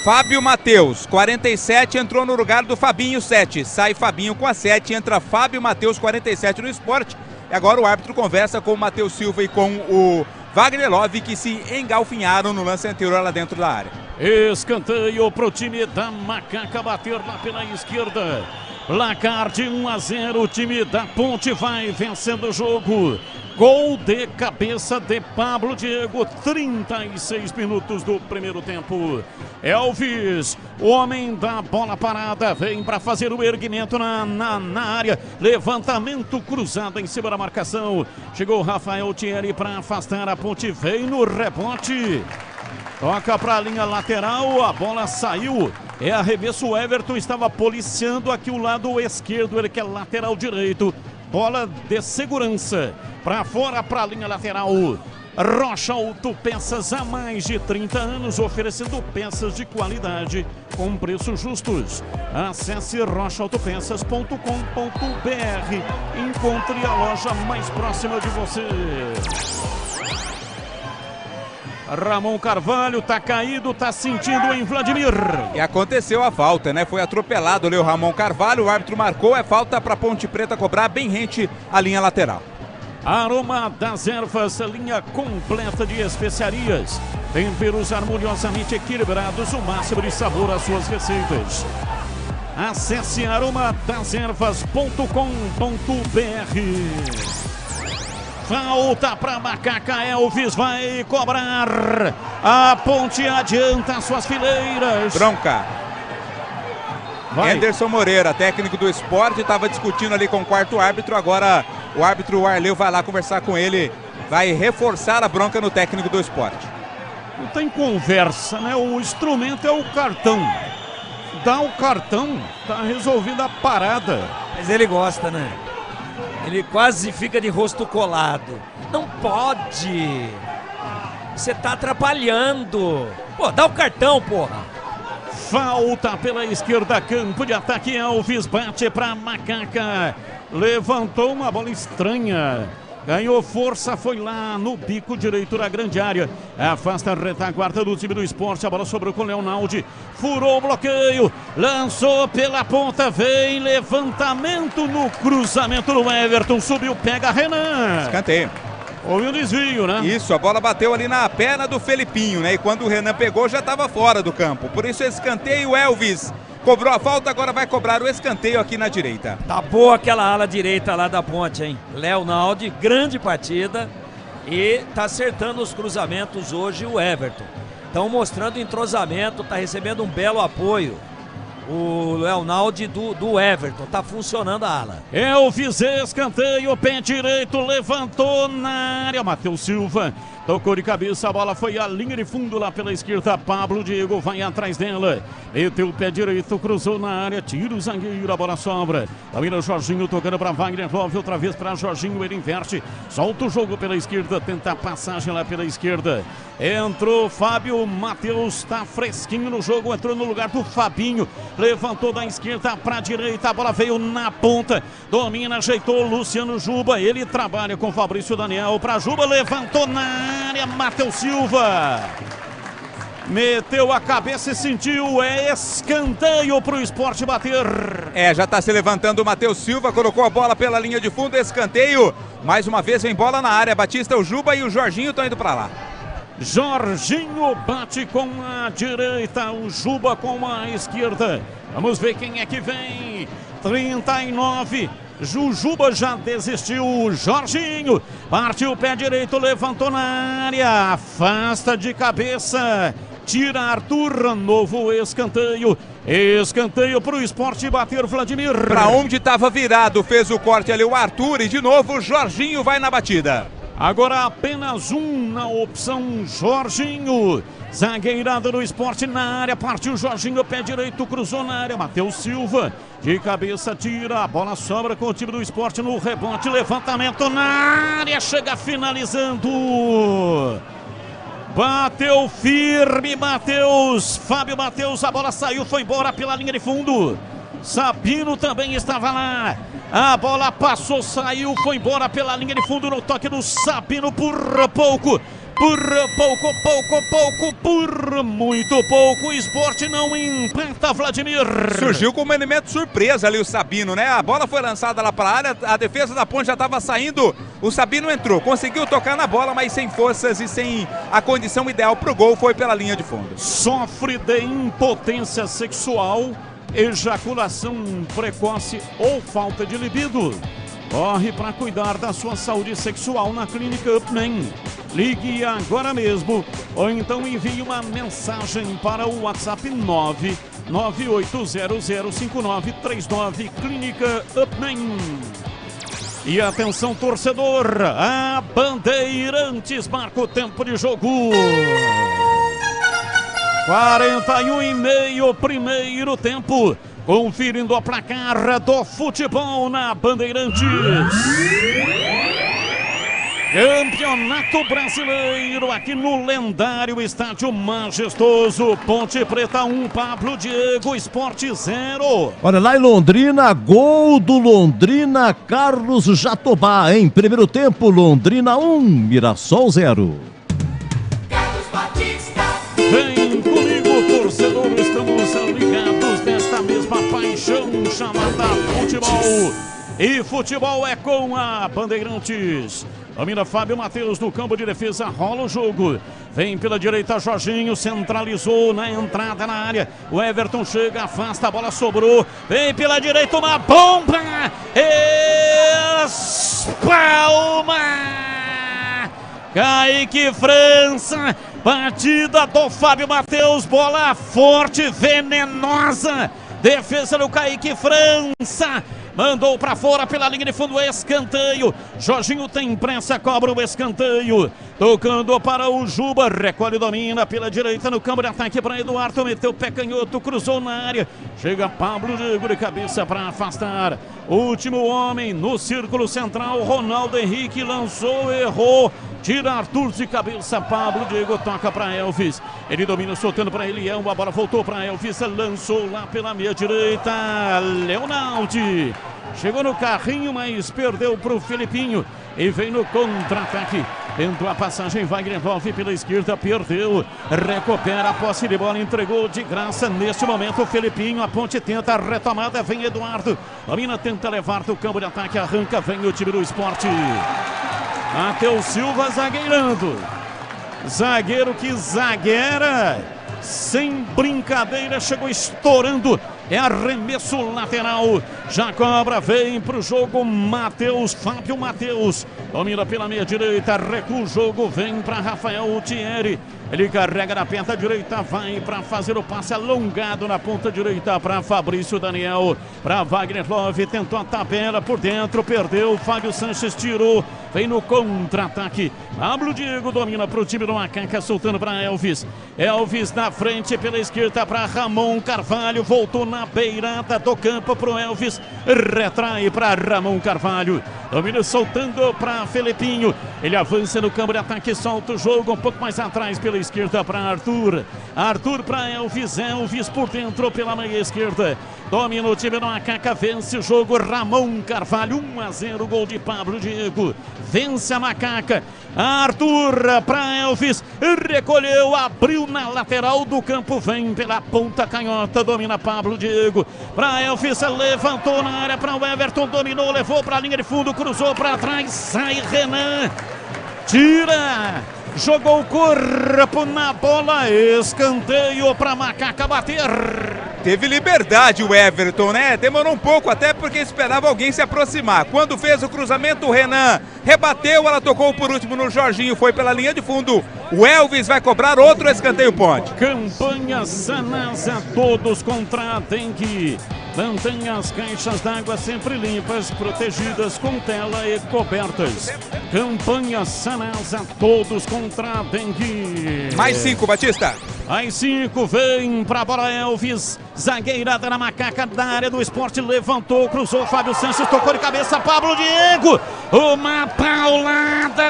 Speaker 6: Fábio Matheus, 47, entrou no lugar do Fabinho, 7. Sai Fabinho com a 7, entra Fábio Matheus, 47 no Esporte. E agora o árbitro conversa com o Matheus Silva e com o Wagner Love, que se engalfinharam no lance anterior lá dentro da área.
Speaker 9: Escanteio pro time da Macaca bater lá pela esquerda. Placar de 1-0, o time da Ponte vai vencendo o jogo. Gol de cabeça de Pablo Diego, 36 minutos do primeiro tempo. Elvis, o homem da bola parada, vem para fazer o erguimento na área. Levantamento cruzado em cima da marcação. Chegou Rafael Thierry para afastar, a Ponte vem no rebote. Toca para a linha lateral, a bola saiu. É arremesso, o Everton estava policiando aqui o lado esquerdo, ele que é lateral direito. Bola de segurança, para fora, para a linha lateral. Rocha Autopeças, há mais de 30 anos, oferecendo peças de qualidade com preços justos. Acesse rochaautopeças.com.br. Encontre a loja mais próxima de você. Ramon Carvalho tá caído, tá sentindo em Vladimir.
Speaker 6: E aconteceu a falta, né? Foi atropelado ali o Ramon Carvalho, o árbitro marcou, é falta para Ponte Preta cobrar bem rente a linha lateral.
Speaker 9: Aroma das Ervas, linha completa de especiarias. Temperos harmoniosamente equilibrados, o máximo de sabor às suas receitas. Acesse aromadazervas.com.br. Falta para Macaca, Elvis vai cobrar. A Ponte adianta suas fileiras.
Speaker 6: Bronca.
Speaker 9: Vai.
Speaker 6: Anderson Moreira, técnico do Esporte, estava discutindo ali com o quarto árbitro. Agora o árbitro Arleu vai lá conversar com ele. Vai reforçar a bronca no técnico do Esporte.
Speaker 9: Não tem conversa, né? O instrumento é o cartão. Dá o cartão, tá resolvida a parada.
Speaker 12: Mas ele gosta, né? Ele quase fica de rosto colado. Não pode. Você tá atrapalhando. Pô, dá o cartão, porra.
Speaker 9: Falta pela esquerda, campo de ataque. Elvis bate pra Macaca. Levantou uma bola estranha. Ganhou força, foi lá no bico direito da grande área. Afasta a retaguarda do time do Esporte. A bola sobrou com o Leonaldi. Furou o bloqueio. Lançou pela ponta. Vem levantamento no cruzamento do Everton. Subiu, pega Renan.
Speaker 6: Escanteio.
Speaker 9: Houve um desvio, né?
Speaker 6: Isso, a bola bateu ali na perna do Felipinho, né? E quando o Renan pegou, já estava fora do campo. Por isso, escanteio, Elvis cobrou a falta, agora vai cobrar o escanteio aqui na direita.
Speaker 12: Tá boa aquela ala direita lá da ponte, hein? Léo Naldi, grande partida. E tá acertando os cruzamentos hoje o Everton. Estão mostrando entrosamento, tá recebendo um belo apoio. O Leonaldi do Everton, tá funcionando a ala.
Speaker 9: Elvis, escanteio, pé direito, levantou na área, Matheus Silva tocou de cabeça, a bola foi à linha de fundo lá pela esquerda, Pablo Diego vai atrás dela, meteu o pé direito, cruzou na área, tira o zagueiro, a bola sobra, também o Jorginho tocando para Wagner Love, outra vez para Jorginho, ele inverte, solta o jogo pela esquerda, tenta a passagem lá pela esquerda, entrou Fábio Matheus, tá fresquinho no jogo, entrou no lugar do Fabinho, levantou da esquerda para a direita, a bola veio na ponta, domina, ajeitou Luciano Juba, ele trabalha com Fabrício Daniel, para Juba, levantou na área, Matheus Silva meteu a cabeça e sentiu, escanteio para o Sport bater.
Speaker 6: Já está se levantando o Matheus Silva, colocou a bola pela linha de fundo, escanteio, mais uma vez vem bola na área, Batista, o Juba e o Jorginho estão indo para lá.
Speaker 9: Jorginho bate com a direita, o Juba com a esquerda. Vamos ver quem é que vem. 39. Jujuba já desistiu. Jorginho partiu o pé direito, levantou na área, afasta de cabeça, tira Arthur, novo escanteio. Escanteio para o Sport bater, Vladimir.
Speaker 6: Para onde estava virado, fez o corte ali o Arthur e de novo o Jorginho vai na batida.
Speaker 9: Agora apenas um na opção Jorginho. Zagueirada do Sport na área, partiu Jorginho, pé direito, cruzou na área, Matheus Silva, de cabeça tira, a bola sobra com o time do Sport no rebote, levantamento na área, chega finalizando. Bateu firme, Matheus, Fábio Matheus, a bola saiu, foi embora pela linha de fundo. Sabino também estava lá. A bola passou, saiu, foi embora pela linha de fundo no toque do Sabino por pouco. Por muito pouco, o Sport não empata, Vladimir.
Speaker 6: Surgiu com um elemento surpresa ali o Sabino, né? A bola foi lançada lá para a área, a defesa da Ponte já estava saindo, o Sabino entrou, conseguiu tocar na bola, mas sem forças e sem a condição ideal para o gol, foi pela linha de fundo.
Speaker 9: Sofre de impotência sexual, ejaculação precoce ou falta de libido. Corre para cuidar da sua saúde sexual na Clínica Upman. Ligue agora mesmo ou então envie uma mensagem para o WhatsApp 998005939. Clínica Upman. E atenção, torcedor, a Bandeirantes marca o tempo de jogo. 41,5 primeiro tempo. Conferindo a placar do futebol na Bandeirantes. Campeonato Brasileiro aqui no lendário Estádio Majestoso. Ponte Preta 1, Pablo Diego, Sport 0.
Speaker 5: Olha lá em Londrina, gol do Londrina, Carlos Jatobá. Em primeiro tempo, Londrina 1, Mirassol 0.
Speaker 13: Carlos Batista.
Speaker 9: Vem comigo, torcedor, estamos ligados nesta mesma paixão chamada futebol. E futebol é com a Bandeirantes. Domina Fábio Matheus no campo de defesa, rola o jogo. Vem pela direita Jorginho, centralizou na entrada na área. O Everton chega, afasta, a bola sobrou. Vem pela direita, uma bomba! Espalma! Kaique França, batida do Fábio Matheus, bola forte, venenosa. Defesa do Kaique França. Mandou para fora pela linha de fundo, escanteio. Jorginho tem pressa, cobra o escanteio. Tocando para o Juba, recolhe e domina pela direita no campo de ataque para Eduardo. Meteu o pé canhoto, cruzou na área. Chega Pablo Diego de cabeça para afastar. Último homem no círculo central, Ronaldo Henrique lançou, errou. Tira Arthur de cabeça, Pablo Diego toca para Elvis. Ele domina, soltando para Elião, a bola voltou para Elvis, lançou lá pela meia direita, Leonaldi. Chegou no carrinho, mas perdeu para o Felipinho. E vem no contra-ataque. Tentou a passagem, Wagner Love pela esquerda, perdeu. Recupera a posse de bola, entregou de graça. Neste momento o Felipinho, a Ponte tenta a retomada, vem Eduardo. Domina, tenta levar do campo de ataque, arranca, vem o time do Sport. Matheus Silva zagueirando. Zagueiro que zagueira. Sem brincadeira, chegou estourando. É arremesso lateral. Já cobra, vem pro jogo Matheus, Fábio Matheus. Domina pela meia direita, recua o jogo, vem para Rafael Thierry. Ele carrega na ponta direita, vai para fazer o passe alongado na ponta direita para Fabrício Daniel. Para Wagner Love, tentou a tabela por dentro, perdeu. Fábio Sanches tirou, vem no contra-ataque. Pablo Diego domina para o time do Macaca, soltando para Elvis. Elvis na frente pela esquerda para Ramon Carvalho. Voltou na beirada do campo para o Elvis. Retrai para Ramon Carvalho. Domina soltando para Felipinho. Ele avança no campo de ataque, solta o jogo um pouco mais atrás pela esquerda para Arthur. Arthur para Elvis. Elvis por dentro pela meia esquerda. Domina o time do Macaca, vence o jogo. Ramon Carvalho, 1-0, gol de Pablo Diego. Vence a Macaca. Arthur para Elvis. Recolheu, abriu na lateral do campo. Vem pela ponta canhota, domina Pablo Diego. Para Elvis, levantou na área para o Everton. Dominou, levou para a linha de fundo, cruzou para trás. Sai Renan. Tira. Jogou o corpo na bola, escanteio para Macaca bater.
Speaker 6: Teve liberdade o Everton, né? Demorou um pouco até porque esperava alguém se aproximar. Quando fez o cruzamento, o Renan rebateu, ela tocou por último no Jorginho, foi pela linha de fundo. O Elvis vai cobrar outro escanteio ponte.
Speaker 9: Campanha Sanasa, todos contra a dengue. Mantenha as caixas d'água sempre limpas, protegidas com tela e cobertas. Campanha Sanasa, todos contra a dengue.
Speaker 6: Mais 5, Batista.
Speaker 9: Mais 5, vem pra bola Elvis. Zagueirada na Macaca da área do Esporte. Levantou, cruzou, Fábio Sanches, tocou de cabeça, Pablo Diego. Uma paulada.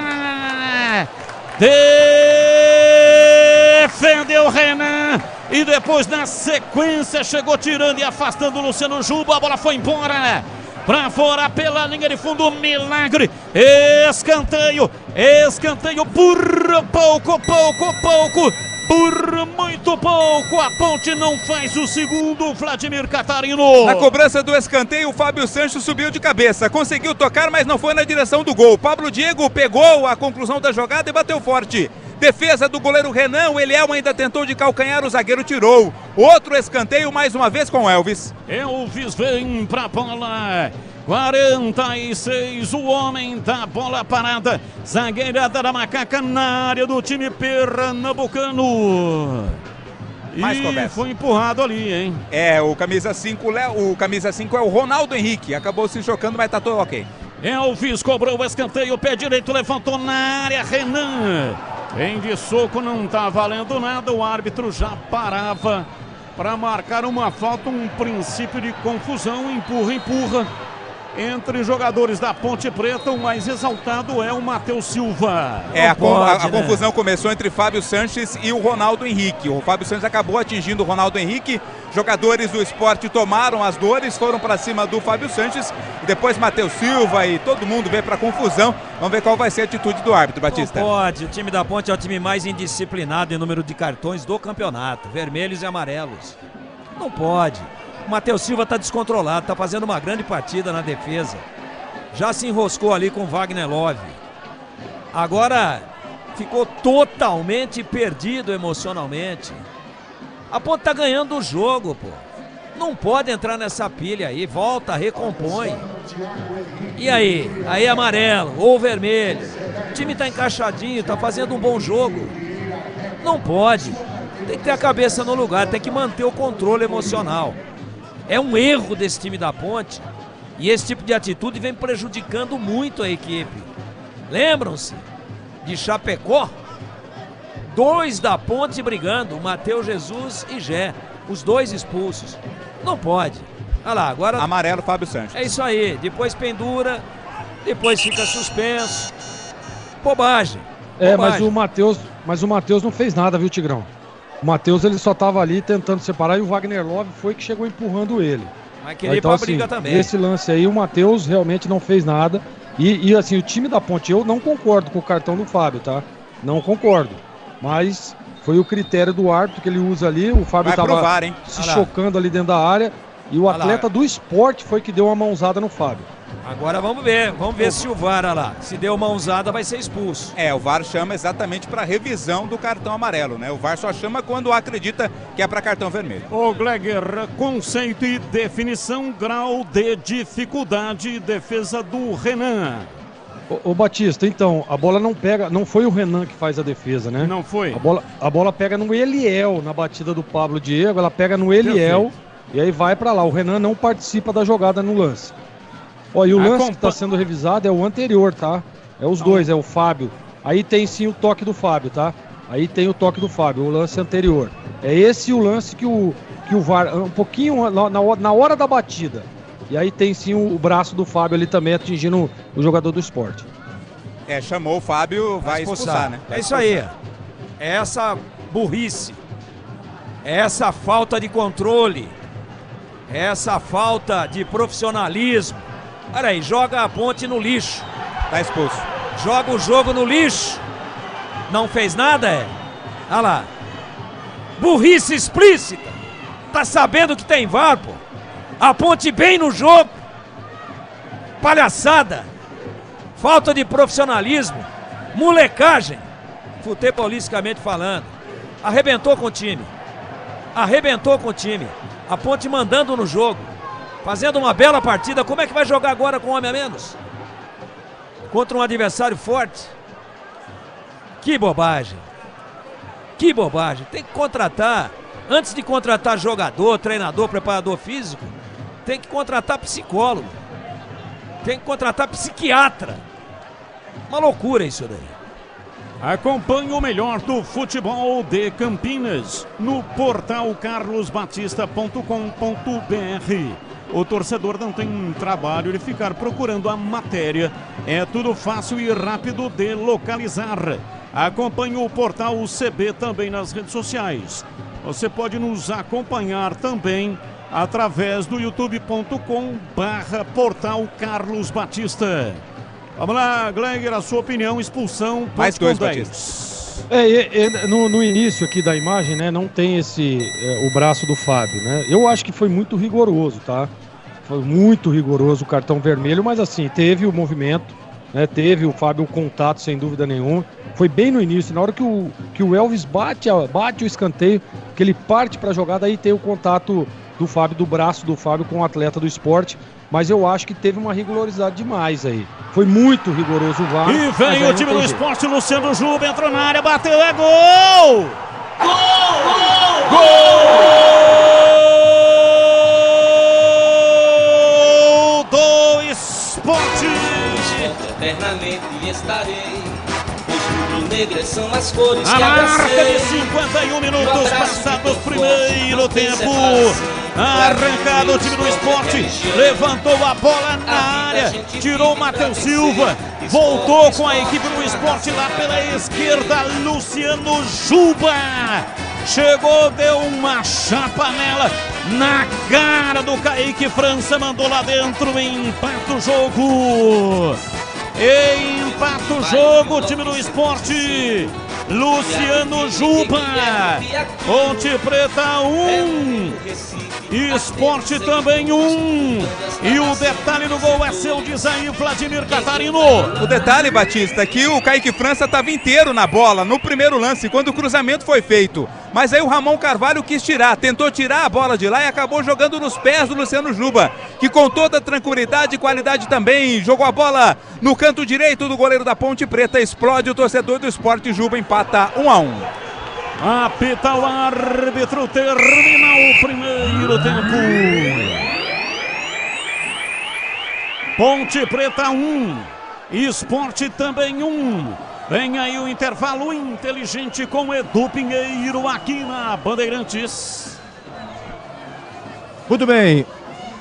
Speaker 9: Defendeu Renan. E depois na sequência chegou tirando e afastando o Luciano Juba. A bola foi embora. Pra fora pela linha de fundo, milagre. Escanteio. Escanteio por pouco. Por muito pouco, a Ponte não faz o segundo, Vladimir Catarino.
Speaker 6: Na cobrança do escanteio, o Fábio Sanches subiu de cabeça. Conseguiu tocar, mas não foi na direção do gol. Pablo Diego pegou a conclusão da jogada e bateu forte. Defesa do goleiro Renan, o Eliel ainda tentou de calcanhar, o zagueiro tirou. Outro escanteio, mais uma vez com Elvis.
Speaker 9: Elvis vem pra bola. 46, o homem da bola parada. Zagueirada da Macaca na área do time pernambucano.
Speaker 6: Mais
Speaker 9: e
Speaker 6: conversa.
Speaker 9: Foi empurrado ali, hein?
Speaker 6: É, o camisa 5 é o Ronaldo Henrique. Acabou se chocando, mas tá tudo ok.
Speaker 9: Elvis cobrou o escanteio, pé direito, levantou na área, Renan. Vem de soco, não tá valendo nada. O árbitro já parava para marcar uma falta, um princípio de confusão. Empurra. Entre jogadores da Ponte Preta, o mais exaltado é o Matheus Silva.
Speaker 6: A confusão começou entre Fábio Sanches e o Ronaldo Henrique. O Fábio Sanches acabou atingindo o Ronaldo Henrique. Jogadores do Esporte tomaram as dores, foram para cima do Fábio Sanches. E depois Matheus Silva e todo mundo veio para confusão. Vamos ver qual vai ser a atitude do árbitro, Batista.
Speaker 12: Não pode. O time da Ponte é o time mais indisciplinado em número de cartões do campeonato. Vermelhos e amarelos. Não pode. O Matheus Silva está descontrolado, está fazendo uma grande partida na defesa. Já se enroscou ali com o Wagner Love. Agora ficou totalmente perdido emocionalmente. A Ponte está ganhando o jogo, pô. Não pode entrar nessa pilha aí. Volta, recompõe. E aí? Aí amarelo ou vermelho. O time está encaixadinho, está fazendo um bom jogo. Não pode. Tem que ter a cabeça no lugar, tem que manter o controle emocional. É um erro desse time da Ponte e esse tipo de atitude vem prejudicando muito a equipe. Lembram-se de Chapecó? 2 da Ponte brigando, Matheus Jesus e Gé, os 2 expulsos. Não pode. Olha lá, agora...
Speaker 6: Amarelo, Fábio Sanches.
Speaker 12: É isso aí, depois pendura, depois fica suspenso. Bobagem.
Speaker 22: Mas o Matheus não fez nada, viu, Tigrão? O Matheus, ele só tava ali tentando separar e o Wagner Love foi que chegou empurrando ele.
Speaker 12: Mas queria ir pra briga também.
Speaker 22: Esse lance aí, o Matheus realmente não fez nada. E assim, o time da Ponte, eu não concordo com o cartão do Fábio, tá? Não concordo. Mas foi o critério do árbitro que ele usa ali. O Fábio tava se chocando ali dentro da área. E o atleta do Sport foi que deu uma mãozada no Fábio.
Speaker 12: Agora vamos ver se o VAR, olha lá, se deu mãozada vai ser expulso.
Speaker 6: O VAR chama exatamente para revisão do cartão amarelo, né? O VAR só chama quando acredita que é para cartão vermelho.
Speaker 9: Ô Gleger, conceito e definição, grau de dificuldade, defesa do Renan.
Speaker 22: Ô Batista, então, a bola não pega, não foi o Renan que faz a defesa, né?
Speaker 9: Não foi.
Speaker 22: A bola pega no Eliel, na batida do Pablo Diego, ela pega no Eliel e aí vai para lá. O Renan não participa da jogada no lance. Ó, e o lance que está sendo revisado é o anterior, tá? É os dois, é o Fábio. Aí tem sim o toque do Fábio, tá? Aí tem o toque do Fábio, o lance anterior. É esse o lance que o VAR, um pouquinho na hora da batida. E aí tem sim o braço do Fábio ali também atingindo o jogador do Sport.
Speaker 6: Chamou o Fábio, vai expulsar, né?
Speaker 12: É isso aí. É essa burrice. É essa falta de controle. É essa falta de profissionalismo. Olha aí, joga a Ponte no lixo.
Speaker 6: Tá expulso.
Speaker 12: Joga o jogo no lixo. Não fez nada, Olha lá. Burrice explícita. Tá sabendo que tem VAR, pô. A Ponte bem no jogo. Palhaçada. Falta de profissionalismo. Molecagem. Futebolisticamente falando. Arrebentou com o time. A Ponte mandando no jogo. Fazendo uma bela partida. Como é que vai jogar agora com um homem a menos? Contra um adversário forte? Que bobagem. Tem que contratar. Antes de contratar jogador, treinador, preparador físico, tem que contratar psicólogo. Tem que contratar psiquiatra. Uma loucura isso daí.
Speaker 9: Acompanhe o melhor do futebol de Campinas no portal carlosbatista.com.br. O torcedor não tem trabalho de ficar procurando a matéria. É tudo fácil e rápido de localizar. Acompanhe o portal CB também nas redes sociais. Você pode nos acompanhar também através do youtube.com/portal Carlos Batista. Vamos lá, Gleger, a sua opinião, expulsão.
Speaker 6: Mais dois, Batista.
Speaker 22: No início aqui da imagem, né, não tem o braço do Fábio, né? Eu acho que foi muito rigoroso, tá? Foi muito rigoroso o cartão vermelho, mas assim, teve o movimento, né? Teve o Fábio o contato, sem dúvida nenhuma. Foi bem no início, na hora que o Elvis bate o escanteio, que ele parte para a jogada, aí tem o contato do Fábio, do braço do Fábio com o atleta do Sport. Mas eu acho que teve uma rigorosidade demais aí. Foi muito rigoroso o VAR.
Speaker 9: E vem o time do Sport, Luciano Juba entrou na área, bateu, é gol! Gol do Sport!
Speaker 21: Eternamente estarei. Negras são as cores
Speaker 9: a
Speaker 21: que
Speaker 9: marca
Speaker 21: abracei.
Speaker 9: de 51 minutos passados, primeiro tempo. Arrancado o time do Sport, levantou a bola na área, tirou o Matheus Silva, voltou com a equipe do Sport lá pela esquerda, Luciano Juba. Chegou, deu uma chapa nela, na cara do Kaique França, mandou lá dentro, empata o jogo. Empata o jogo, o time do Sport. Luciano Juba. Ponte Preta 1. Sport também 1. E o detalhe do gol é seu, diz aí Vladimir Catarino.
Speaker 6: O detalhe, Batista, é que o Kaique França estava inteiro na bola no primeiro lance, quando o cruzamento foi feito. Mas aí o Ramon Carvalho quis tirar, tentou tirar a bola de lá e acabou jogando nos pés do Luciano Juba, que com toda tranquilidade e qualidade também jogou a bola no canto direito do goleiro da Ponte Preta. Explode o torcedor do Sport, Juba empata 1-1.
Speaker 9: Apita o árbitro, termina o primeiro tempo. Ponte Preta 1, Sport também 1. Vem aí o intervalo inteligente com Edu Pinheiro aqui na Bandeirantes.
Speaker 5: Muito bem,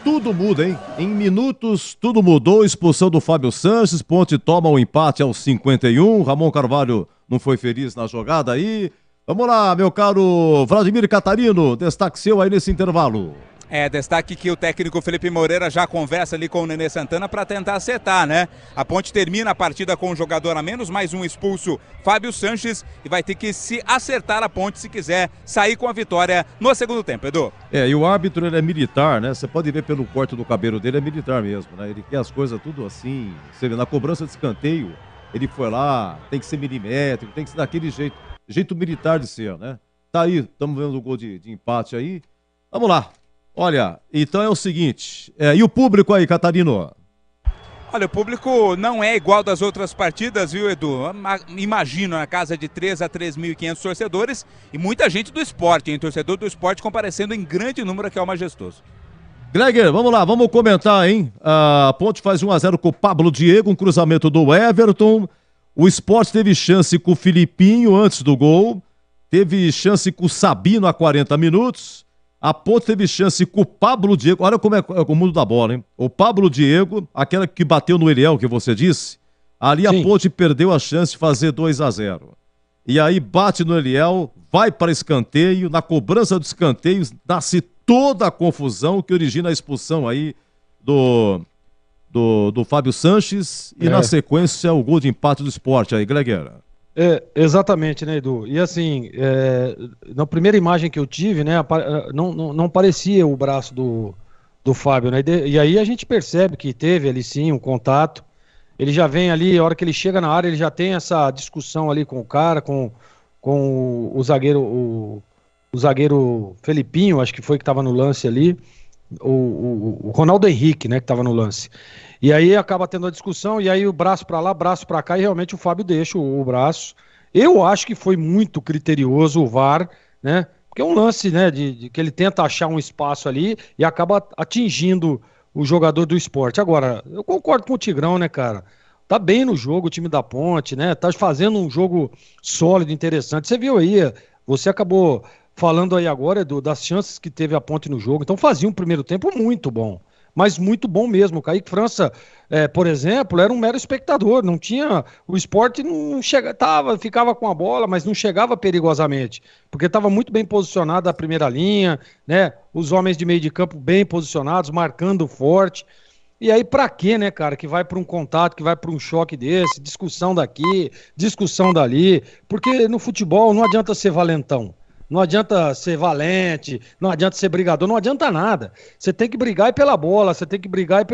Speaker 5: tudo muda, hein? Em minutos, tudo mudou. Expulsão do Fábio Sanches, Ponte toma o empate aos 51. Ramon Carvalho não foi feliz na jogada aí. Vamos lá, meu caro Vladimir Catarino, destaque seu aí nesse intervalo.
Speaker 6: Destaque que o técnico Felipe Moreira já conversa ali com o Nenê Santana para tentar acertar, né? A Ponte termina a partida com um jogador a menos, mais um expulso, Fábio Sanches, e vai ter que se acertar a Ponte se quiser sair com a vitória no segundo tempo, Edu.
Speaker 5: E o árbitro, ele é militar, né? Você pode ver pelo corte do cabelo dele, é militar mesmo, né? Ele quer as coisas tudo assim, você vê, na cobrança de escanteio, ele foi lá, tem que ser milimétrico, tem que ser daquele jeito militar de ser, né? Tá aí, estamos vendo o gol de empate aí. Vamos lá. Olha, então é o seguinte, e o público aí, Catarino?
Speaker 6: Olha, o público não é igual das outras partidas, viu, Edu? Imagino, na casa de 3 a 3.500 torcedores e muita gente do esporte, hein? Torcedor do esporte comparecendo em grande número aqui ao Majestoso.
Speaker 5: Gregor, vamos lá, vamos comentar, hein? A Ponte faz 1-0 com o Pablo Diego, um cruzamento do Everton. O Sport teve chance com o Filipinho antes do gol. Teve chance com o Sabino a 40 minutos. A Ponte teve chance com o Pablo Diego. Olha como é o mundo da bola, hein? O Pablo Diego, aquela que bateu no Eliel, que você disse. Ali a Ponte perdeu a chance de fazer 2-0. E aí bate no Eliel, vai para escanteio. Na cobrança do escanteio, nasce toda a confusão que origina a expulsão aí do Fábio Sanches. E na sequência, o gol de empate do Sport aí, Glegueira.
Speaker 22: Exatamente, né, Edu? E assim, na primeira imagem que eu tive, né, não parecia o braço do Fábio, né? E aí a gente percebe que teve ali sim um contato. Ele já vem ali, a hora que ele chega na área, ele já tem essa discussão ali com o cara, com o zagueiro, o zagueiro Felipinho, acho que foi que estava no lance ali, o Ronaldo Henrique, né, que estava no lance. E aí acaba tendo a discussão, e aí o braço para lá, braço para cá, e realmente o Fábio deixa o braço. Eu acho que foi muito criterioso o VAR, né? Porque é um lance, né, de que ele tenta achar um espaço ali e acaba atingindo o jogador do Sport. Agora, eu concordo com o Tigrão, né, cara? Tá bem no jogo o time da Ponte, né? Tá fazendo um jogo sólido, interessante. Você viu aí, você acabou falando aí agora, Edu, das chances que teve a Ponte no jogo. Então fazia um primeiro tempo muito bom. Mas muito bom mesmo. O Kaique França, por exemplo, era um mero espectador, não tinha, o Sport não chegava, ficava com a bola, mas não chegava perigosamente, porque estava muito bem posicionado a primeira linha, né? Os homens de meio de campo bem posicionados, marcando forte. E aí pra quê, né, cara, que vai para um contato, que vai para um choque desse, discussão daqui, discussão dali, porque no futebol não adianta ser valentão. Não adianta ser valente, não adianta ser brigador, não adianta nada. Você tem que brigar pela bola, você tem que brigar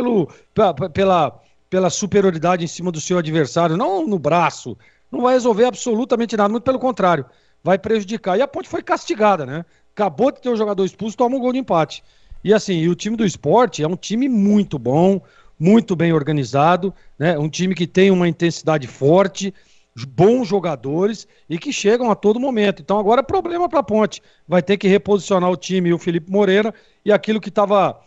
Speaker 22: pela superioridade em cima do seu adversário, não no braço. Não vai resolver absolutamente nada, muito pelo contrário, vai prejudicar. E a Ponte foi castigada, né? Acabou de ter o jogador expulso, toma um gol de empate. E assim, e o time do Sport é um time muito bom, muito bem organizado, né? Um time que tem uma intensidade forte, bons jogadores e que chegam a todo momento. Então agora é problema para a Ponte. Vai ter que reposicionar o time e o Felipe Moreira, e aquilo que estava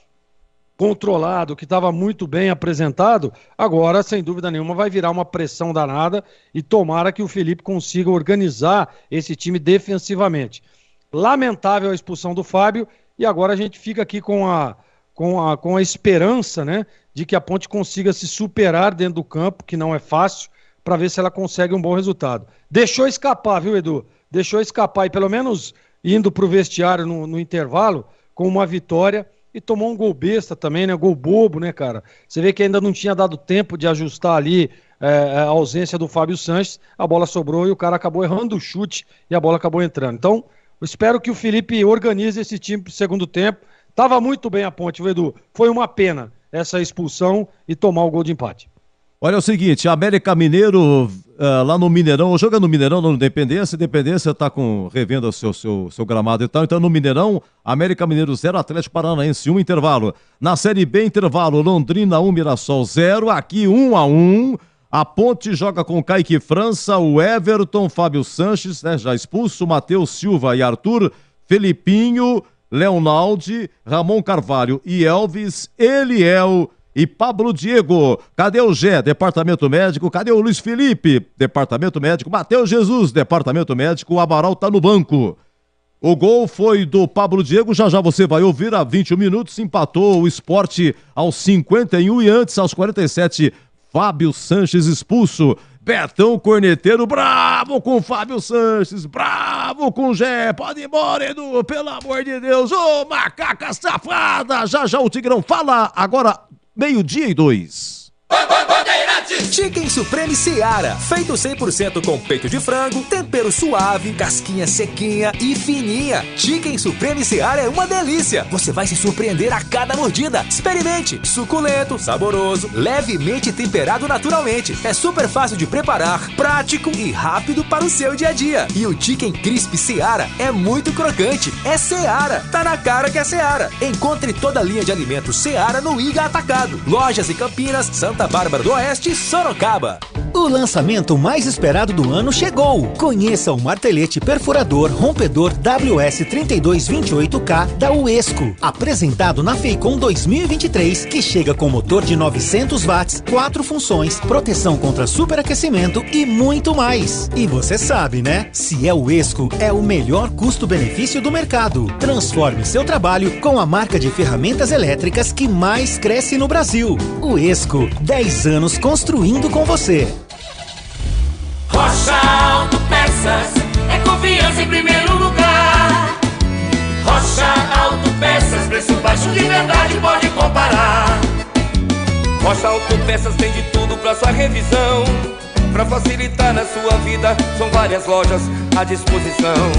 Speaker 22: controlado, que estava muito bem apresentado, agora, sem dúvida nenhuma, vai virar uma pressão danada, e tomara que o Felipe consiga organizar esse time defensivamente. Lamentável a expulsão do Fábio, e agora a gente fica aqui com a esperança, né, de que a Ponte consiga se superar dentro do campo, que não é fácil, para ver se ela consegue um bom resultado. Deixou escapar, viu, Edu? Deixou escapar, e pelo menos indo para o vestiário no intervalo, com uma vitória, e tomou um gol besta também, né? Gol bobo, né, cara? Você vê que ainda não tinha dado tempo de ajustar ali a ausência do Fábio Sanches, a bola sobrou e o cara acabou errando o chute e a bola acabou entrando. Então, eu espero que o Felipe organize esse time para o segundo tempo. Tava muito bem a Ponte, viu, Edu? Foi uma pena essa expulsão e tomar o gol de empate.
Speaker 5: Olha, é o seguinte, América Mineiro, lá no Mineirão, joga no Mineirão, no Independência está revendo o seu gramado e tal, então no Mineirão, América Mineiro 0, Atlético Paranaense 1, intervalo. Na Série B, intervalo, Londrina 1, Mirassol 0, aqui 1-1, a Ponte joga com Kaique França, o Everton, Fábio Sanches, né, já expulso, Matheus Silva e Arthur, Felipinho, Leonaldi, Ramon Carvalho e Elvis, Eliel e Pablo Diego. Cadê o Gé, departamento médico? Cadê o Luiz Felipe, departamento médico? Matheus Jesus, departamento médico. O Amaral tá no banco. O gol foi do Pablo Diego, já você vai ouvir. Há 21 minutos empatou o Sport aos 51 e antes, aos 47, Fábio Sanches expulso. Betão Corneteiro, bravo com o Fábio Sanches, bravo com o Gé. Pode ir embora, Edu, pelo amor de Deus. Ô, macaca safada. Já já o Tigrão fala. Agora, 12:02.
Speaker 16: Chicken Supreme Seara, feito 100% com peito de frango, tempero suave, casquinha sequinha e fininha. Chicken Supreme Seara é uma delícia. Você vai se surpreender a cada mordida. Experimente. Suculento, saboroso, levemente temperado naturalmente. É super fácil de preparar, prático e rápido para o seu dia a dia. E o Chicken Crisp Seara é muito crocante. É Seara. Tá na cara que é Seara. Encontre toda a linha de alimentos Seara no Iga Atacado. Lojas em Campinas, Santa Bárbara do Oeste e Sorocaba.
Speaker 18: O lançamento mais esperado do ano chegou. Conheça o martelete perfurador rompedor WS3228K da Uesco, apresentado na FEICOM 2023, que chega com motor de 900 watts, 4 funções, proteção contra superaquecimento e muito mais. E você sabe, né? Se é Uesco, é o melhor custo-benefício do mercado. Transforme seu trabalho com a marca de ferramentas elétricas que mais cresce no Brasil. Uesco, 10 anos construindo com você.
Speaker 13: Rocha Autopeças é confiança em primeiro lugar. Rocha Autopeças, preço baixo de verdade, pode comparar.
Speaker 21: Rocha Autopeças tem de tudo pra sua revisão. Pra facilitar na sua vida, são várias lojas à disposição.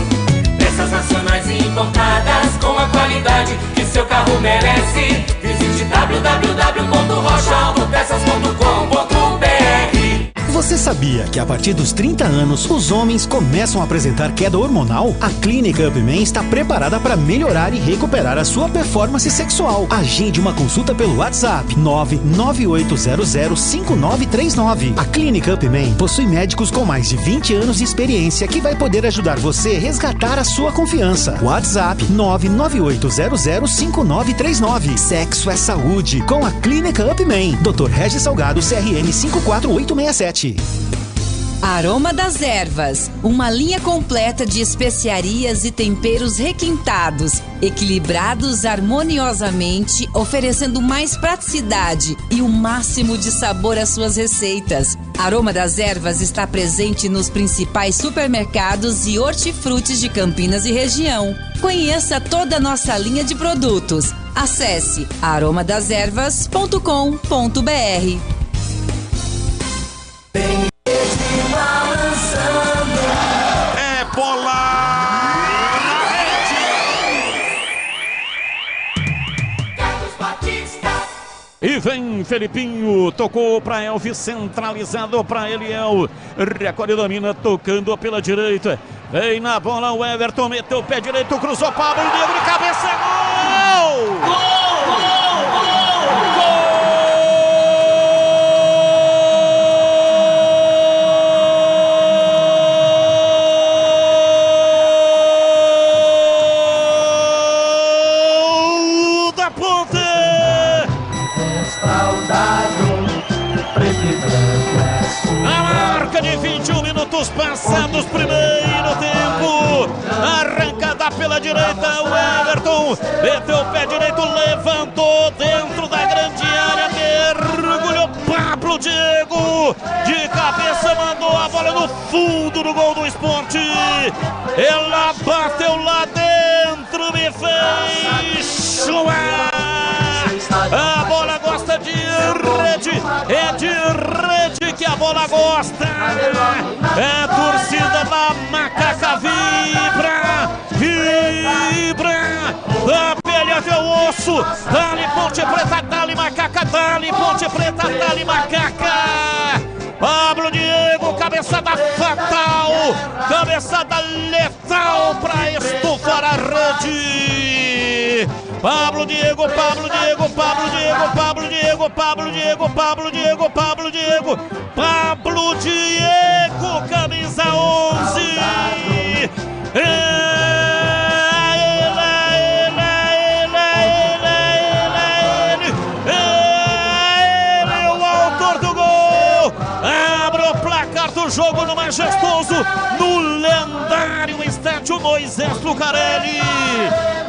Speaker 13: Peças nacionais e importadas com a qualidade que seu carro merece. Visite www.rochaautopeças.com.br.
Speaker 18: Você sabia que a partir dos 30 anos, os homens começam a apresentar queda hormonal? A Clínica Upman está preparada para melhorar e recuperar a sua performance sexual. Agende uma consulta pelo WhatsApp 998005939. A Clínica Upman possui médicos com mais de 20 anos de experiência que vai poder ajudar você a resgatar a sua confiança. WhatsApp 998005939. Sexo é saúde com a Clínica Upman. Dr. Regis Salgado, CRM 54867.
Speaker 19: Aroma das Ervas, uma linha completa de especiarias e temperos requintados, equilibrados harmoniosamente, oferecendo mais praticidade e o máximo de sabor às suas receitas. Aroma das Ervas está presente nos principais supermercados e hortifrutis de Campinas e região. Conheça toda a nossa linha de produtos. Acesse aromadeservas.com.br.
Speaker 9: É bola na rede. E vem Felipinho, tocou pra Elvis, centralizado pra Eliel. Recolhe da mina, tocando pela direita. Vem na bola o Everton, meteu o pé direito, cruzou Pablo Diego de cabeça, gol! Gol! De 21 minutos passados, primeiro tempo. Arrancada pela direita, o Everton meteu o pé direito, levantou dentro da grande área, mergulhou Pablo Diego de cabeça, mandou a bola no fundo do gol do Sport. Ela bateu lá dentro, me fez chuar. A bola gosta de rede, é de rede que a bola gosta. É a torcida da Macaca vibra, vibra. Da pele até o osso. Dali Ponte Preta, dali Macaca, dali Ponte Preta, dali Macaca. Pablo Diego, cabeçada fatal, cabeçada letal pra estufar a rede. Pablo Diego, Pablo Diego, Pablo Diego, Pablo Diego, Pablo Diego, Pablo Diego, Pablo Diego, Pablo Diego, camisa 11. Ele, o autor do gol. Abre o placar do jogo no majestoso, no lendário estádio Moisés Lucarelli.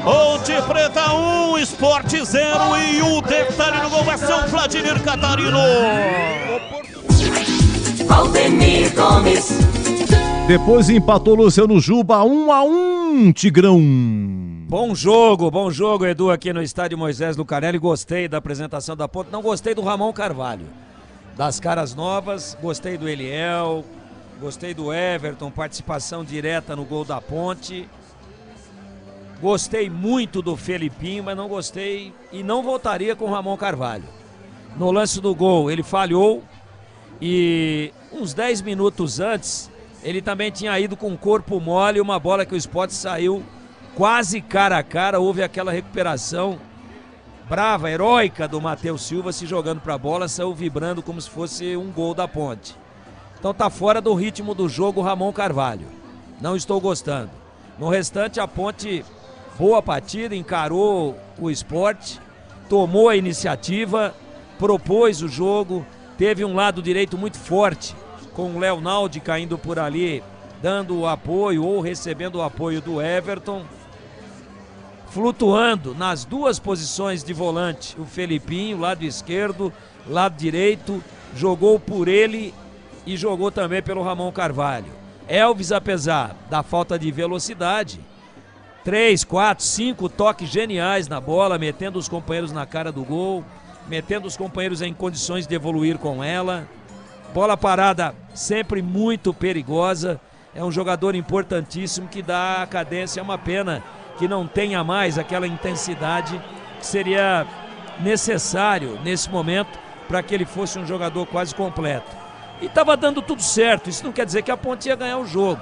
Speaker 9: Ponte Preta 1, Sport 0 e o detalhe do gol é São Vladimir Catarino.
Speaker 4: Valdemir Gomes.
Speaker 5: Depois empatou Luciano Juba, 1-1, Tigrão.
Speaker 12: Bom jogo, Edu, aqui no estádio Moisés Lucarelli. Gostei da apresentação da Ponte, não gostei do Ramon Carvalho. Das caras novas, gostei do Eliel, gostei do Everton, participação direta no gol da Ponte. Gostei muito do Felipinho, mas não gostei e não voltaria com o Ramon Carvalho. No lance do gol, ele falhou e uns 10 minutos antes, ele também tinha ido com o corpo mole, uma bola que o Sport saiu quase cara a cara, houve aquela recuperação brava, heróica do Matheus Silva se jogando para a bola, saiu vibrando como se fosse um gol da Ponte. Então tá fora do ritmo do jogo o Ramon Carvalho. Não estou gostando. No restante, a Ponte, boa partida, encarou o Sport, tomou a iniciativa, propôs o jogo, teve um lado direito muito forte, com o Leonaldi caindo por ali, dando o apoio ou recebendo o apoio do Everton. Flutuando nas duas posições de volante, o Felipinho, lado esquerdo, lado direito, jogou por ele e jogou também pelo Ramon Carvalho. Elvis, apesar da falta de velocidade, 3, 4, 5 toques geniais na bola, metendo os companheiros na cara do gol, metendo os companheiros em condições de evoluir com ela. Bola parada sempre muito perigosa, é um jogador importantíssimo que dá a cadência. É uma pena que não tenha mais aquela intensidade que seria necessário nesse momento para que ele fosse um jogador quase completo. E estava dando tudo certo, isso não quer dizer que a Ponte ia ganhar o jogo.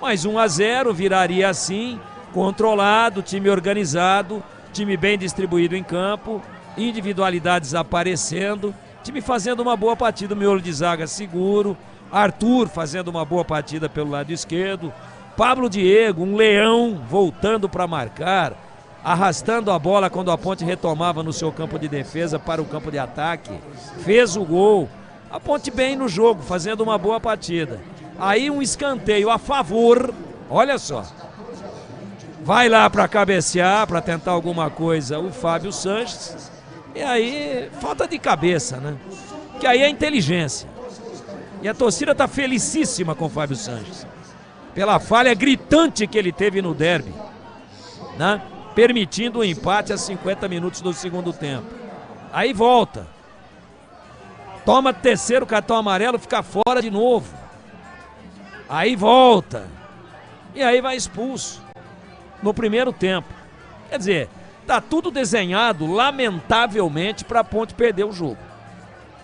Speaker 12: Mas 1-0 viraria assim, controlado, time organizado, time bem distribuído em campo, individualidades aparecendo, time fazendo uma boa partida, o miolo de zaga seguro, Arthur fazendo uma boa partida pelo lado esquerdo, Pablo Diego, um leão, voltando para marcar, arrastando a bola quando a Ponte retomava no seu campo de defesa para o campo de ataque, fez o gol. A Ponte bem no jogo, fazendo uma boa partida. Aí um escanteio a favor, olha só, vai lá para cabecear, para tentar alguma coisa o Fábio Sanches, e aí falta de cabeça, né? Que aí é inteligência. E a torcida está felicíssima com o Fábio Sanches, pela falha gritante que ele teve no derby, né? Permitindo o empate a 50 minutos do segundo tempo. Aí volta, toma terceiro cartão amarelo, fica fora de novo. Aí volta, e aí vai expulso no primeiro tempo. Quer dizer, tá tudo desenhado, lamentavelmente, para a Ponte perder o jogo.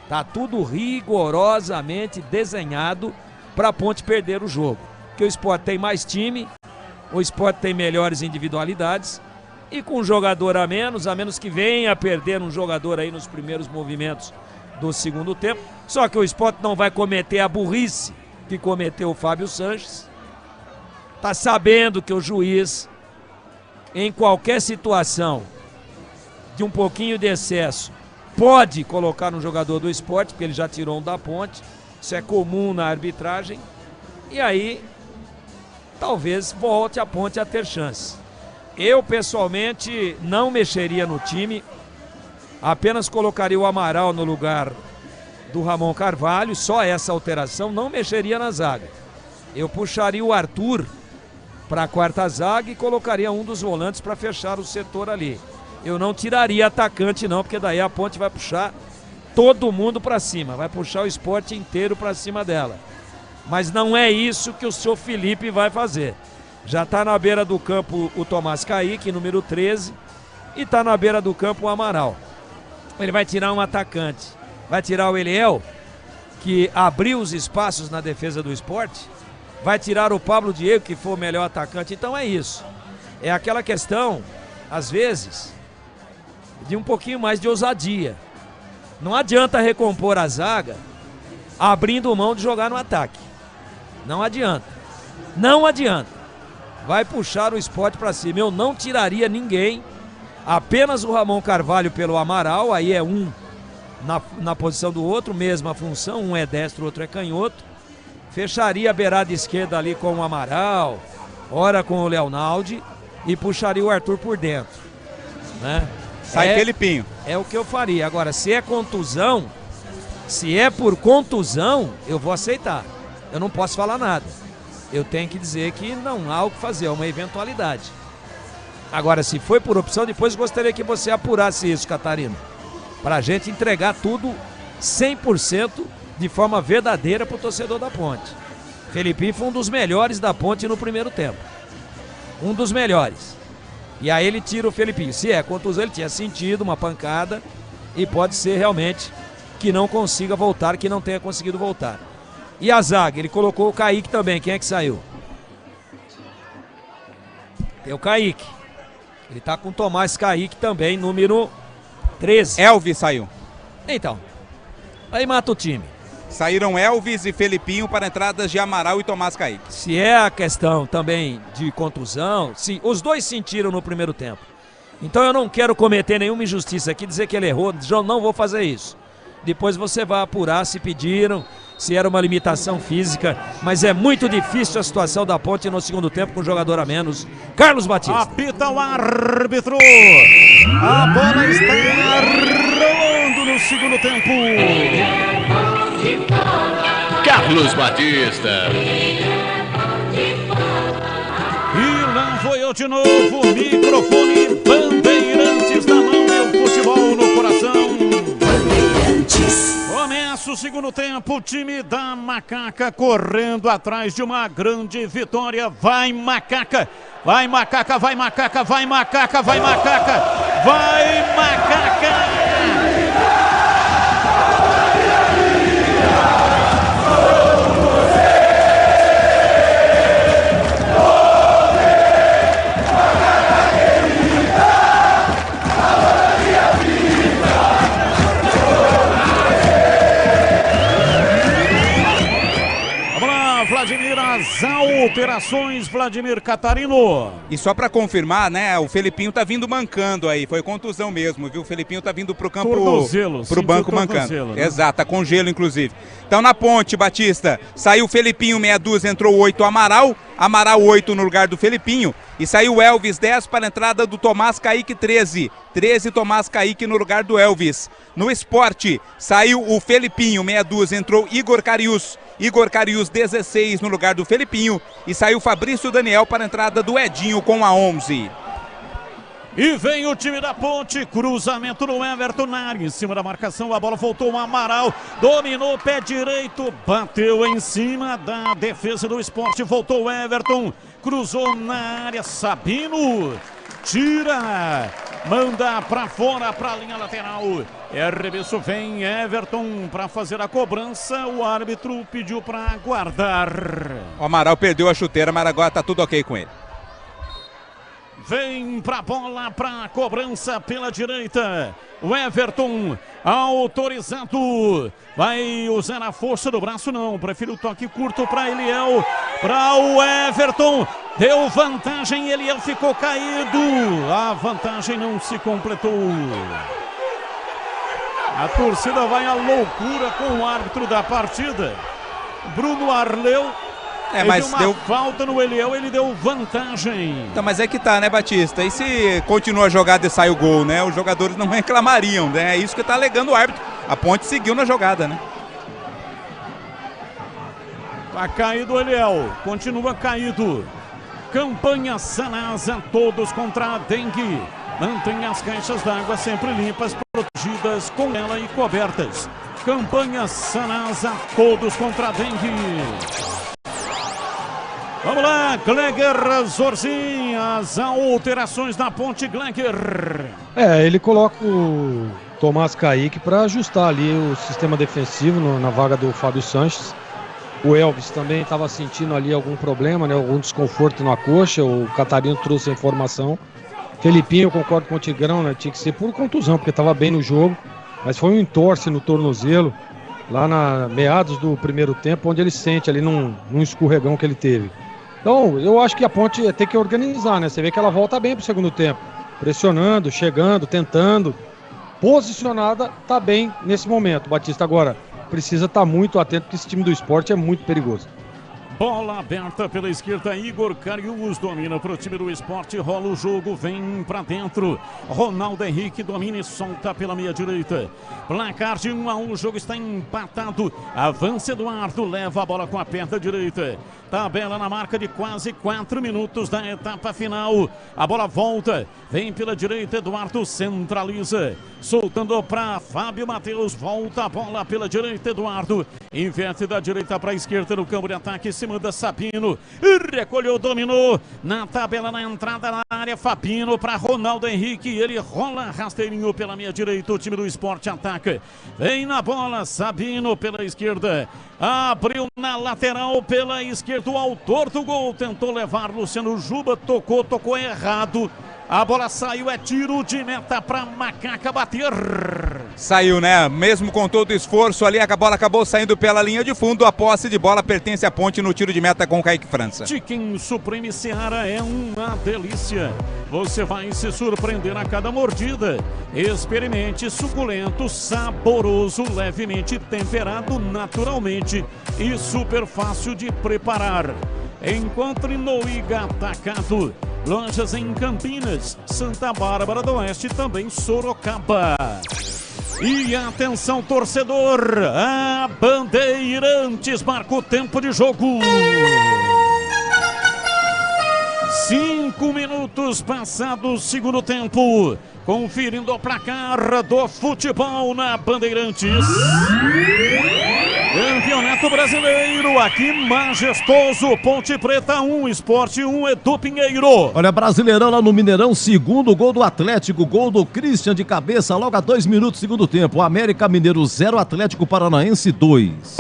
Speaker 12: Tá tudo rigorosamente desenhado para a Ponte perder o jogo. Porque o Sport tem mais time, o Sport tem melhores individualidades, e com um jogador a menos que venha a perder um jogador aí nos primeiros movimentos do segundo tempo. Só que o Sport não vai cometer a burrice que cometeu o Fábio Sanches. Tá sabendo que o juiz, em qualquer situação de um pouquinho de excesso, pode colocar um jogador do Sport, porque ele já tirou um da Ponte. Isso é comum na arbitragem. E aí, talvez volte a Ponte a ter chance. Eu, pessoalmente, não mexeria no time. Apenas colocaria o Amaral no lugar do Ramon Carvalho. Só essa alteração, não mexeria na zaga. Eu puxaria o Arthur para a quarta zaga e colocaria um dos volantes para fechar o setor ali. Eu não tiraria atacante não, porque daí a Ponte vai puxar todo mundo para cima, vai puxar o Sport inteiro para cima dela. Mas não é isso que o seu Felipe vai fazer. Já está na beira do campo o Tomás Kaique, número 13, e está na beira do campo o Amaral. Ele vai tirar um atacante, vai tirar o Eliel, que abriu os espaços na defesa do Sport, vai tirar o Pablo Diego, que foi o melhor atacante. Então é isso. É aquela questão, às vezes, de um pouquinho mais de ousadia. Não adianta recompor a zaga abrindo mão de jogar no ataque. Não adianta. Não adianta. Vai puxar o Sport para cima. Eu não tiraria ninguém. Apenas o Ramon Carvalho pelo Amaral. Aí é um na posição do outro, mesma função. Um é destro, o outro é canhoto. Fecharia a beirada esquerda ali com o Amaral, ora com o Leonaldi, e puxaria o Arthur por dentro, né?
Speaker 6: Sai Felipinho.
Speaker 12: É o que eu faria. Agora, se é contusão, Se é por contusão, eu vou aceitar. Eu não posso falar nada. Eu tenho que dizer que não há o que fazer, é uma eventualidade. Agora, se foi por opção, depois gostaria que você apurasse isso, Catarina. Pra gente entregar tudo 100% de forma verdadeira pro torcedor da Ponte. Felipinho foi um dos melhores da Ponte no primeiro tempo. Um dos melhores. E aí ele tira o Felipinho. Se é contusão, ele tinha sentido uma pancada e pode ser realmente que não consiga voltar, que não tenha conseguido voltar. E a zaga, ele colocou o Kaique também. Quem é que saiu? Tem o Kaique. Ele tá com o Tomás Kaique também, número 13.
Speaker 6: Elvis saiu.
Speaker 12: Então, aí mata o time.
Speaker 6: Saíram Elvis e Felipinho para entradas de Amaral e Tomás Kaique.
Speaker 12: Se é a questão também de contusão, sim, os dois sentiram no primeiro tempo. Então eu não quero cometer nenhuma injustiça aqui, dizer que ele errou, não vou fazer isso. Depois você vai apurar se pediram, se era uma limitação física, mas é muito difícil a situação da Ponte no segundo tempo com um jogador a menos. Carlos Batista.
Speaker 9: Apita o árbitro. A bola está rolando no segundo tempo.
Speaker 3: Carlos Batista.
Speaker 9: E lá vou eu de novo, microfone, Bandeirantes na mão e o futebol no coração. Bandeirantes. Começa o segundo tempo, o time da Macaca correndo atrás de uma grande vitória. Vai Macaca, vai Macaca, vai Macaca, vai Macaca, vai Macaca, vai Macaca. Vladimir, as alterações, Vladimir Catarino.
Speaker 6: E só pra confirmar, né, o Felipinho tá vindo mancando aí, foi contusão mesmo, viu? O Felipinho tá vindo pro campo, pro banco mancando. Né? Exato, tá com gelo inclusive. Então na Ponte, Batista, saiu o Felipinho, meia dúzia, entrou 8 Amaral 8 no lugar do Felipinho. E saiu Elvis 10 para a entrada do Tomás Kaique 13 Tomás Kaique no lugar do Elvis. No Esporte, saiu o Felipinho, meia dúzia, entrou Igor Carius 16 no lugar do Felipinho. E saiu Fabrício Daniel para a entrada do Edinho com a 11.
Speaker 9: E vem o time da Ponte, cruzamento no Everton na área, em cima da marcação, a bola voltou o Amaral, dominou o pé direito, bateu em cima da defesa do Esporte, voltou o Everton, cruzou na área, Sabino, tira, manda pra fora, pra linha lateral, arremesso, vem Everton pra fazer a cobrança, o árbitro pediu pra aguardar.
Speaker 6: O Amaral perdeu a chuteira, mas agora tá tudo ok com ele.
Speaker 9: Vem pra bola, pra cobrança pela direita. O Everton autorizado. Vai usar a força do braço, não. Prefere o toque curto pra Eliel. Pra o Everton. Deu vantagem, Eliel ficou caído. A vantagem não se completou. A torcida vai à loucura com o árbitro da partida. Bruno Arleu.
Speaker 6: Mas
Speaker 9: deu falta no Eliel, ele deu vantagem.
Speaker 6: Então, mas é que tá, né, Batista? E se continua a jogada e sai o gol, né? Os jogadores não reclamariam, né? É isso que tá alegando o árbitro. A Ponte seguiu na jogada, né?
Speaker 9: Tá caído o Eliel, continua caído. Campanha Sanasa, todos contra a dengue. Mantém as caixas d'água sempre limpas, protegidas com ela e cobertas. Campanha Sanasa, todos contra a dengue. Vamos lá, Gleger Zorzin, as alterações da Ponte, Gleger.
Speaker 22: Ele coloca o Tomás Kaique para ajustar ali o sistema defensivo na vaga do Fábio Sanches. O Elvis também estava sentindo ali algum problema, né, algum desconforto na coxa, o Catarino trouxe a informação. Felipinho, eu concordo com o Tigrão, né, tinha que ser por contusão, porque estava bem no jogo, mas foi um entorse no tornozelo, lá na meados do primeiro tempo, onde ele sente ali num escorregão que ele teve. Então, eu acho que a Ponte tem que organizar, né? Você vê que ela volta bem pro segundo tempo. Pressionando, chegando, tentando. Posicionada, tá bem nesse momento. Batista agora precisa estar muito atento, porque esse time do Esporte é muito perigoso.
Speaker 9: Bola aberta pela esquerda, Igor Cariús domina pro time do Sport, rola o jogo, vem pra dentro. Ronaldo Henrique domina e solta pela meia direita. Placar de 1-1, o jogo está empatado. Avança Eduardo, leva a bola com a perna direita. Tabela na marca de quase 4 minutos da etapa final. A bola volta, vem pela direita, Eduardo centraliza. Soltando para Fábio Matheus, volta a bola pela direita, Eduardo. Inverte da direita para a esquerda no campo de ataque, em cima da Sabino. Recolheu, dominou. Na tabela, na entrada na área, Fabino para Ronaldo Henrique. Ele rola rasteirinho pela meia direita, o time do Sport ataca. Vem na bola, Sabino pela esquerda. Abriu na lateral pela esquerda, o autor do gol tentou levar, Luciano Juba tocou errado. A bola saiu, é tiro de meta para Macaca bater.
Speaker 6: Saiu, né? Mesmo com todo o esforço ali, a bola acabou saindo pela linha de fundo. A posse de bola pertence à Ponte no tiro de meta com o Kaique França.
Speaker 9: Chicken Supreme Seara é uma delícia. Você vai se surpreender a cada mordida. Experimente, suculento, saboroso, levemente temperado naturalmente e super fácil de preparar. Encontre no Iga Atacado. Lojas em Campinas, Santa Bárbara do Oeste, também Sorocaba. E atenção, torcedor, a Bandeirantes marca o tempo de jogo. 5 minutos passados o segundo tempo. Conferindo o placar do futebol na Bandeirantes. Campeonato Brasileiro, aqui majestoso, Ponte Preta 1, Sport 1, Edu Pinheiro.
Speaker 5: Olha, Brasileirão lá no Mineirão, segundo gol do Atlético, gol do Christian de cabeça, logo a 2 minutos, segundo tempo. América Mineiro 0, Atlético Paranaense 2.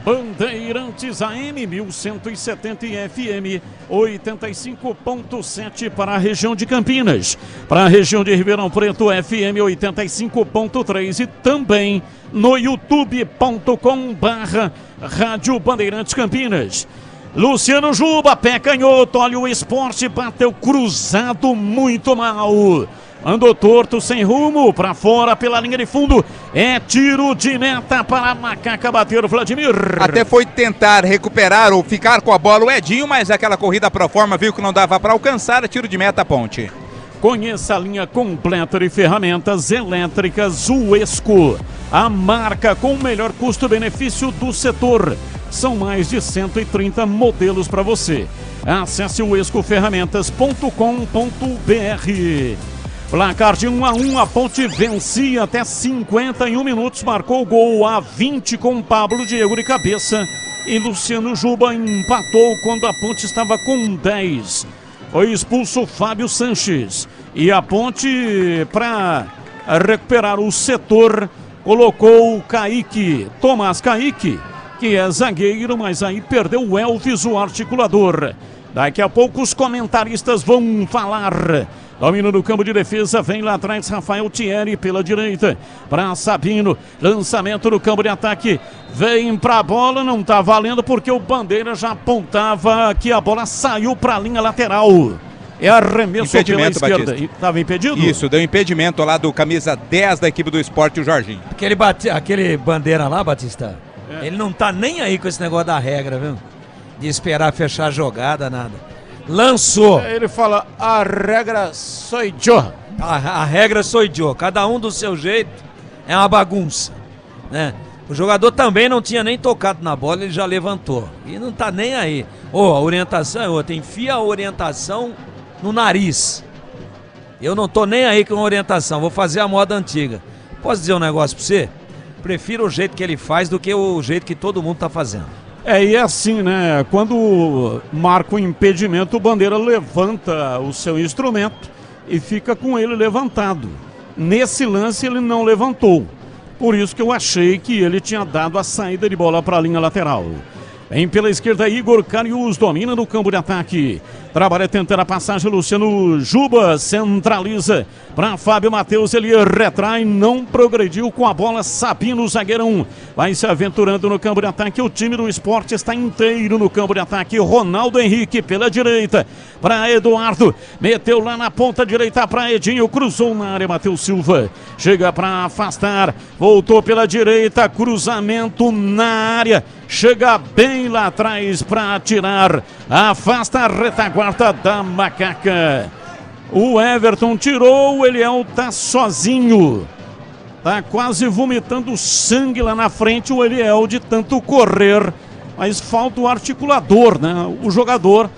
Speaker 9: Bandeirantes AM 1170 e FM 85.7 para a região de Campinas. Para a região de Ribeirão Preto, FM 85.3 e também no youtube.com/Rádio Bandeirantes Campinas. Luciano Juba, pé canhoto, olha o Sport, bateu cruzado muito mal. Andou torto, sem rumo, para fora pela linha de fundo. É tiro de meta para a Macaca bater o Vladimir.
Speaker 6: Até foi tentar recuperar ou ficar com a bola o Edinho, mas aquela corrida pro forma viu que não dava para alcançar. Tiro de meta, Ponte.
Speaker 9: Conheça a linha completa de ferramentas elétricas Uesco. A marca com o melhor custo-benefício do setor. São mais de 130 modelos para você. Acesse uescoferramentas.com.br. Placar de 1-1, a Ponte vencia até 51 minutos, marcou o gol a 20 com Pablo Diego de cabeça e Luciano Juba empatou quando a Ponte estava com 10. Foi expulso Fábio Sanches e a Ponte, para recuperar o setor, colocou o Kaique, Tomás Kaique, que é zagueiro, mas aí perdeu o Elvis, o articulador. Daqui a pouco os comentaristas vão falar. Domina no campo de defesa, vem lá atrás Rafael Thierry pela direita, para Sabino, lançamento no campo de ataque, vem pra bola, não tá valendo porque o Bandeira já apontava que a bola saiu pra linha lateral. É arremesso pela esquerda. Estava impedido?
Speaker 6: Isso, deu impedimento lá do camisa 10 da equipe do Sport, o Jorginho.
Speaker 12: Aquele Bandeira lá, Batista, ele não tá nem aí com esse negócio da regra, viu? De esperar fechar a jogada, nada. Lançou.
Speaker 9: Ele fala, a regra sou eu.
Speaker 12: A regra sou eu. Cada um do seu jeito, é uma bagunça, né? O jogador também não tinha nem tocado na bola, ele já levantou. E não tá nem aí. A orientação é outra. Enfia a orientação no nariz. Eu não tô nem aí com a orientação. Vou fazer a moda antiga. Posso dizer um negócio pra você? Prefiro o jeito que ele faz do que o jeito que todo mundo tá fazendo.
Speaker 9: E é assim, né? Quando marca o impedimento, o Bandeira levanta o seu instrumento e fica com ele levantado. Nesse lance ele não levantou. Por isso que eu achei que ele tinha dado a saída de bola para a linha lateral. Vem pela esquerda Igor Carius, domina no campo de ataque. Trabalha tentando a passagem, Luciano Juba centraliza para Fábio Matheus, ele retrai, não progrediu com a bola. Sabino, zagueirão, vai se aventurando no campo de ataque. O time do Sport está inteiro no campo de ataque. Ronaldo Henrique pela direita para Eduardo, meteu lá na ponta direita para Edinho, cruzou na área, Matheus Silva chega para afastar, voltou pela direita, cruzamento na área, chega bem lá atrás para tirar, afasta a retaguarda da Macaca. O Everton tirou, o Eliel tá sozinho, tá quase vomitando sangue lá na frente o Eliel de tanto correr, mas falta o articulador, né? O jogador,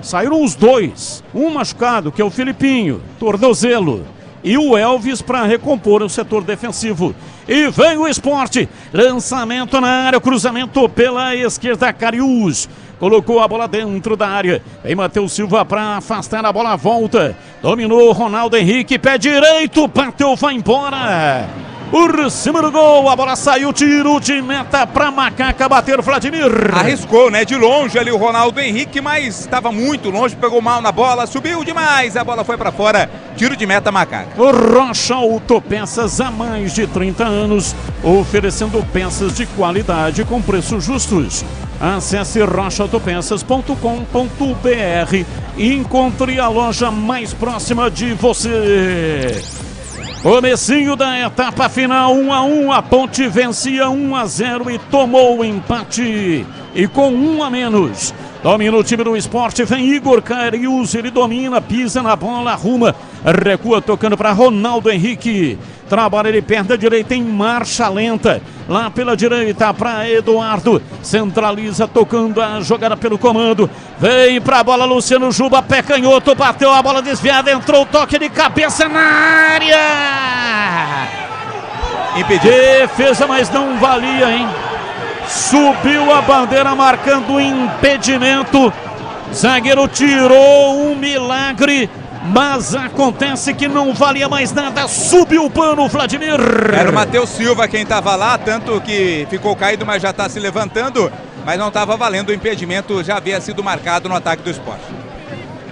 Speaker 9: saíram os dois, um machucado que é o Filipinho, tornozelo, e o Elvis para recompor o setor defensivo. E vem o Sport, lançamento na área, cruzamento pela esquerda, Carius colocou a bola dentro da área, vem Matheus Silva para afastar, a bola volta, dominou Ronaldo Henrique, pé direito, bateu, vai embora, por cima do gol, a bola saiu, tiro de meta para Macaca bater, Vladimir.
Speaker 6: Arriscou, né, de longe ali o Ronaldo Henrique, mas estava muito longe, pegou mal na bola, subiu demais, a bola foi para fora, tiro de meta Macaca.
Speaker 9: O Rocha Autopeças há mais de 30 anos, oferecendo peças de qualidade com preços justos. Acesse rochaautopeças.com.br e encontre a loja mais próxima de você. Comecinho da etapa final, 1-1, a Ponte vencia 1-0 e tomou o empate. E com 1 a menos, domina o time do Sport, vem Igor Carius, ele domina, pisa na bola, arruma, recua tocando para Ronaldo Henrique. Trabalha, ele perde a direita em marcha lenta, lá pela direita para Eduardo, centraliza tocando a jogada pelo comando, vem pra bola Luciano Juba, pé canhoto, bateu a bola desviada, entrou o toque de cabeça na área,
Speaker 6: impedido.
Speaker 9: Defesa, mas não valia, hein? Subiu a bandeira marcando impedimento, zagueiro tirou, um milagre. Mas acontece que não valia mais nada, subiu o pano, Vladimir.
Speaker 6: Era o Matheus Silva quem estava lá, tanto que ficou caído, mas já está se levantando, mas não estava valendo, o impedimento já havia sido marcado no ataque do Sport.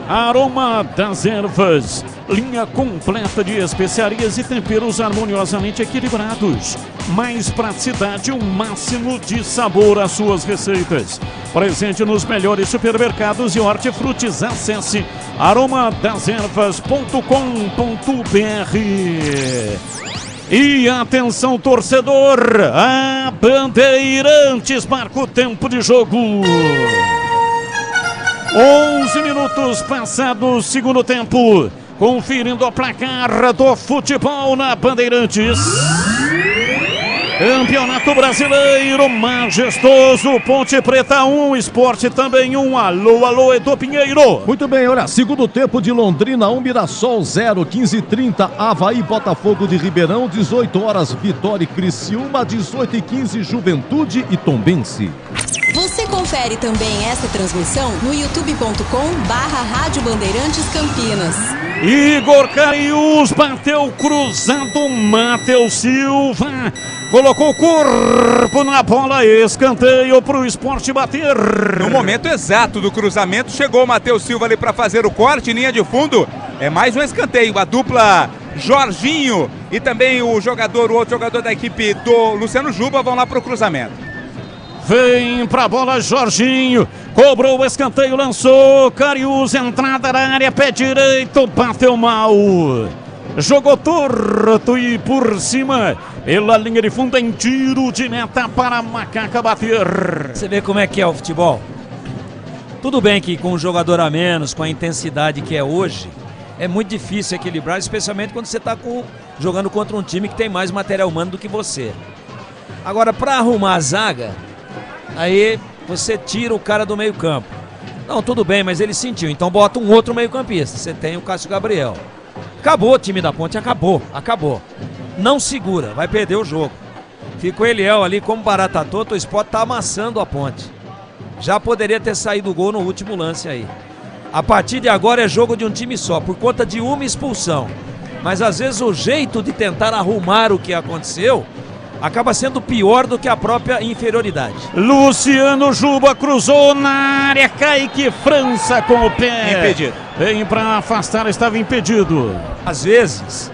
Speaker 9: Aroma das Ervas, linha completa de especiarias e temperos harmoniosamente equilibrados. Mais praticidade, um máximo de sabor às suas receitas. Presente nos melhores supermercados e hortifrutis. Acesse aromadeservas.com.br. E atenção, torcedor, a Bandeirantes marca o tempo de jogo. 11 minutos passados, segundo tempo. Conferindo a placar do futebol na Bandeirantes. Campeonato Brasileiro majestoso, Ponte Preta 1, Sport também 1. Alô, alô, Edu Pinheiro.
Speaker 5: Muito bem, olha, segundo tempo de Londrina 1, Mirassol 0, 15h30, Avaí, Botafogo de Ribeirão, 18 horas, Vitória e Criciúma, 18h15, Juventude e Tombense.
Speaker 19: Você confere também esta transmissão no youtube.com/Rádio Bandeirantes Campinas.
Speaker 9: Igor Carius bateu cruzado, Matheus Silva colocou o corpo na bola, escanteio para o Sport bater.
Speaker 6: No momento exato do cruzamento, chegou o Matheus Silva ali para fazer o corte, linha de fundo, é mais um escanteio, a dupla Jorginho e também o outro jogador da equipe do Luciano Juba vão lá para o cruzamento.
Speaker 9: Vem pra bola Jorginho, cobrou o escanteio, lançou, Carius, entrada na área, pé direito, bateu mal. Jogou torto e por cima, pela linha de fundo em tiro de meta para Macaca bater.
Speaker 12: Você vê como é que é o futebol? Tudo bem que com um jogador a menos, com a intensidade que é hoje, é muito difícil equilibrar, especialmente quando você está jogando contra um time que tem mais material humano do que você. Agora, para arrumar a zaga, aí você tira o cara do meio campo. Não, tudo bem, mas ele sentiu, então bota um outro meio campista. Você tem o Cássio Gabriel. Acabou o time da Ponte, acabou. Não segura, vai perder o jogo. Fica o Eliel ali como barata tonta, o Sport tá amassando a Ponte. Já poderia ter saído o gol no último lance aí. A partir de agora é jogo de um time só, por conta de uma expulsão. Mas às vezes o jeito de tentar arrumar o que aconteceu acaba sendo pior do que a própria inferioridade.
Speaker 9: Luciano Juba cruzou na área, Kaique França com o pé.
Speaker 6: Impedido.
Speaker 9: Vem para afastar, estava impedido.
Speaker 12: Às vezes,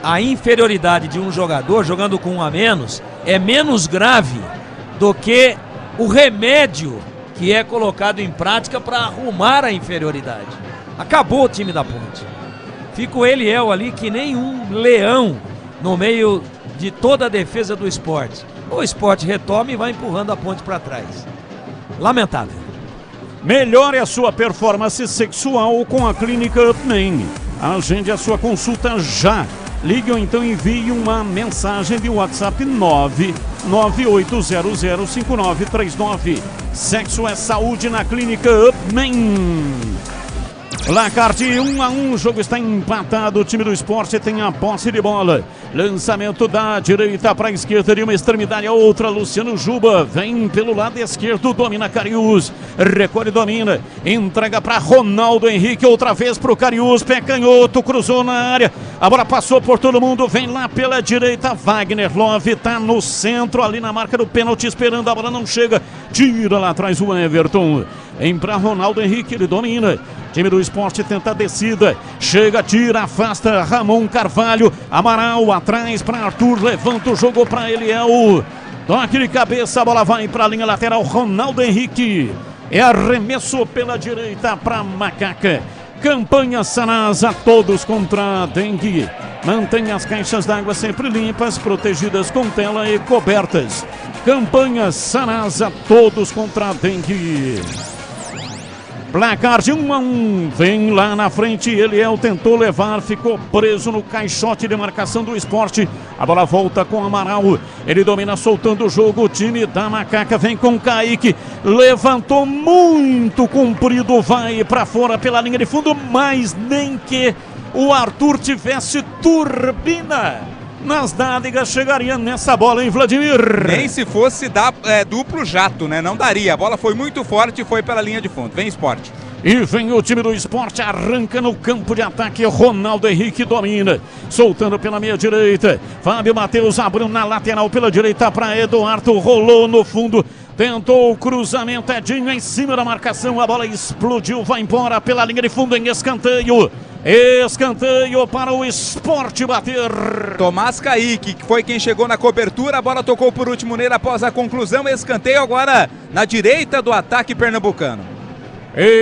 Speaker 12: a inferioridade de um jogador jogando com um a menos é menos grave do que o remédio que é colocado em prática para arrumar a inferioridade. Acabou o time da Ponte. Fica o Eliel ali que nem um leão no meio de toda a defesa do Sport. O Sport retoma e vai empurrando a Ponte para trás. Lamentável.
Speaker 9: Melhore a sua performance sexual com a Clínica Upman. Agende a sua consulta já. Ligue ou então envie uma mensagem de WhatsApp 998005939. Sexo é saúde na Clínica Upman. Placar de 1-1, o jogo está empatado, o time do Sport tem a posse de bola. Lançamento da direita para a esquerda, de uma extremidade a outra, Luciano Juba vem pelo lado esquerdo, domina Cariús, recolhe, domina, entrega para Ronaldo Henrique, outra vez para o Cariús, pé canhoto, cruzou na área, a bola passou por todo mundo, vem lá pela direita, Wagner Love está no centro, ali na marca do pênalti, esperando, a bola não chega, tira lá atrás o Everton, vem para Ronaldo Henrique, ele domina. Time do Sport tenta a descida, chega, tira, afasta, Ramon Carvalho, Amaral atrás para Arthur, levanta o jogo para Eliel, toque de cabeça, a bola vai para a linha lateral, Ronaldo Henrique, é arremesso pela direita para Macaca, campanha Sanasa, todos contra a dengue, mantém as caixas d'água sempre limpas, protegidas com tela e cobertas, campanha Sanasa, todos contra a dengue. Placar de 1-1, vem lá na frente, Eliel tentou levar, ficou preso no caixote de marcação do Sport. A bola volta com Amaral, ele domina soltando o jogo, o time da Macaca vem com Kaique, levantou muito comprido, vai para fora pela linha de fundo, mas nem que o Arthur tivesse turbina nas nádegas, chegaria nessa bola, hein, Vladimir?
Speaker 6: Nem se fosse duplo jato, né? Não daria. A bola foi muito forte e foi pela linha de fundo. Vem Sport.
Speaker 9: E vem o time do Sport, arranca no campo de ataque, Ronaldo Henrique domina, soltando pela meia direita, Fábio Matheus abriu na lateral pela direita para Eduardo, rolou no fundo, tentou o cruzamento, Edinho em cima da marcação, a bola explodiu, vai embora pela linha de fundo em escanteio. Escanteio para o Sport bater.
Speaker 6: Tomás Kaique, que foi quem chegou na cobertura, a bola tocou por último nele após a conclusão. Escanteio agora na direita do ataque pernambucano.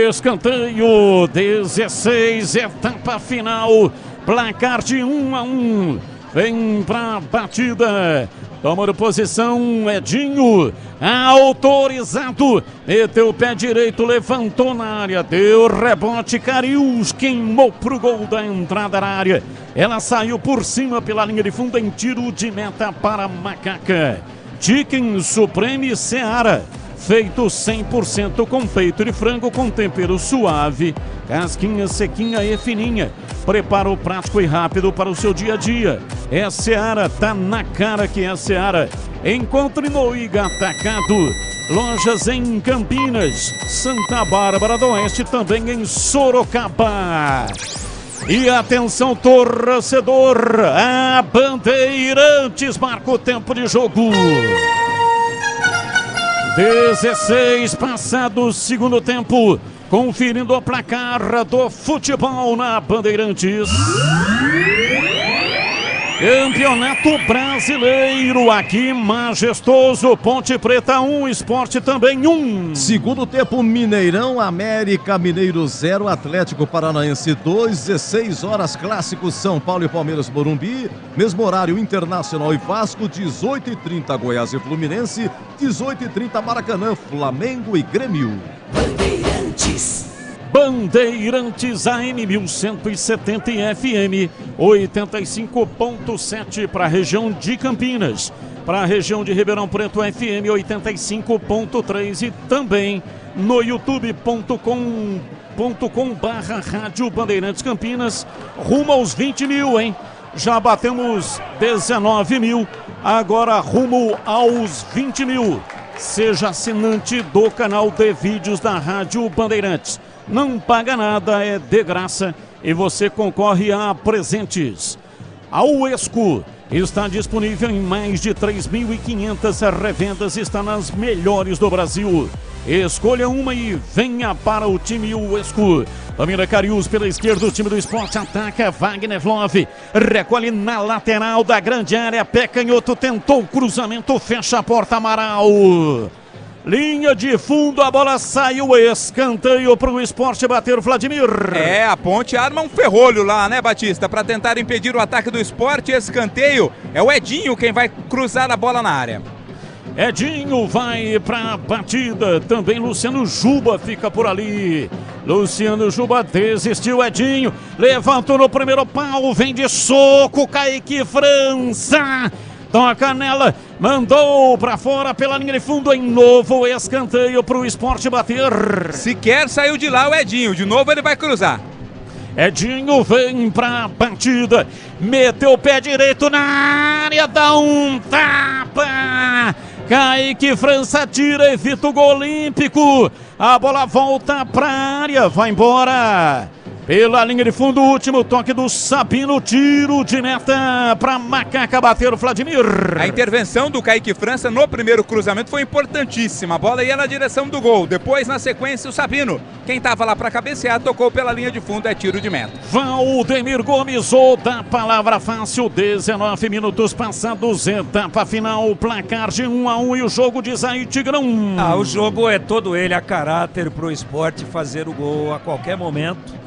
Speaker 9: Escanteio 16, etapa final, placar de 1-1. Vem pra batida, tomando posição, Edinho, autorizado, meteu o pé direito, levantou na área, deu rebote, Cariús queimou pro gol da entrada na área, ela saiu por cima pela linha de fundo em tiro de meta para Macaca. Chicken Supreme Seara, feito 100% com peito de frango com tempero suave, casquinha sequinha e fininha. Preparo prático e rápido para o seu dia a dia. É Seara, tá na cara que é Seara. Encontre no Iga Atacado. Lojas em Campinas, Santa Bárbara do Oeste, também em Sorocaba. E atenção, torcedor, a Bandeirantes marca o tempo de jogo. 16 passados, segundo tempo, conferindo o placar do futebol na Bandeirantes. Campeonato Brasileiro, aqui majestoso, Ponte Preta 1, Sport também 1.
Speaker 5: Segundo tempo, Mineirão, América Mineiro 0, Atlético Paranaense 2, 16 horas, clássicos São Paulo e Palmeiras Morumbi, mesmo horário Internacional e Vasco, 18h30 Goiás e Fluminense, 18h30 Maracanã, Flamengo e Grêmio.
Speaker 9: Bandeirantes AM 1170 e FM 85.7 para a região de Campinas, para a região de Ribeirão Preto FM 85.3 e também no youtube.com/Rádio Bandeirantes Campinas, rumo aos 20 mil, hein? Já batemos 19 mil, agora rumo aos 20 mil. Seja assinante do canal de vídeos da Rádio Bandeirantes. Não paga nada, é de graça e você concorre a presentes. A Uesco, está disponível em mais de 3.500 revendas, está nas melhores do Brasil. Escolha uma e venha para o time Uesco. Domina Cariús pela esquerda, o time do Sport ataca. Wagner Love recolhe na lateral da grande área. Pé canhoto, tentou o cruzamento, fecha a porta. Amaral. Linha de fundo, a bola saiu, escanteio para o Sport bater o Vladimir.
Speaker 6: A Ponte arma um ferrolho lá, né, Batista? Para tentar impedir o ataque do Sport. Escanteio, é o Edinho quem vai cruzar a bola na área.
Speaker 9: Edinho vai pra batida, também Luciano Juba fica por ali. Luciano Juba desistiu, Edinho levantou no primeiro pau, vem de soco, Kaique França. Toca nela, mandou pra fora pela linha de fundo, em novo escanteio pro Sport bater.
Speaker 6: Sequer saiu de lá o Edinho, de novo ele vai cruzar.
Speaker 9: Edinho vem pra batida, meteu o pé direito na área, dá um tapa. Kaique França tira, evita o gol olímpico. A bola volta pra área, vai embora. Pela linha de fundo, o último toque do Sabino, tiro de meta para Macaca bater o Vladimir.
Speaker 6: A intervenção do Kaique França no primeiro cruzamento foi importantíssima. A bola ia na direção do gol. Depois, na sequência, o Sabino. Quem estava lá para cabecear, tocou pela linha de fundo, é tiro de meta.
Speaker 9: Valdemir Gomes, ou da palavra fácil, 19 minutos passados, etapa final, placar de 1-1 e o jogo diz aí, Tigrão.
Speaker 12: O jogo é todo ele a caráter pro Sport fazer o gol a qualquer momento.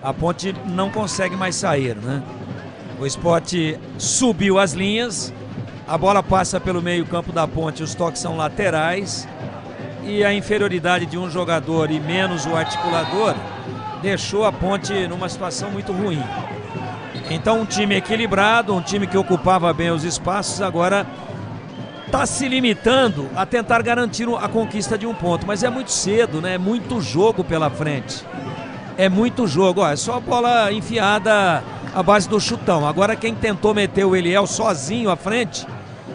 Speaker 12: A Ponte não consegue mais sair, né? O Sport subiu as linhas, a bola passa pelo meio campo da Ponte, os toques são laterais e a inferioridade de um jogador e menos o articulador deixou a Ponte numa situação muito ruim. Então um time equilibrado, um time que ocupava bem os espaços, agora está se limitando a tentar garantir a conquista de um ponto, mas é muito cedo, né? É muito jogo pela frente. É muito jogo, é só bola enfiada à base do chutão. Agora quem tentou meter o Eliel sozinho à frente,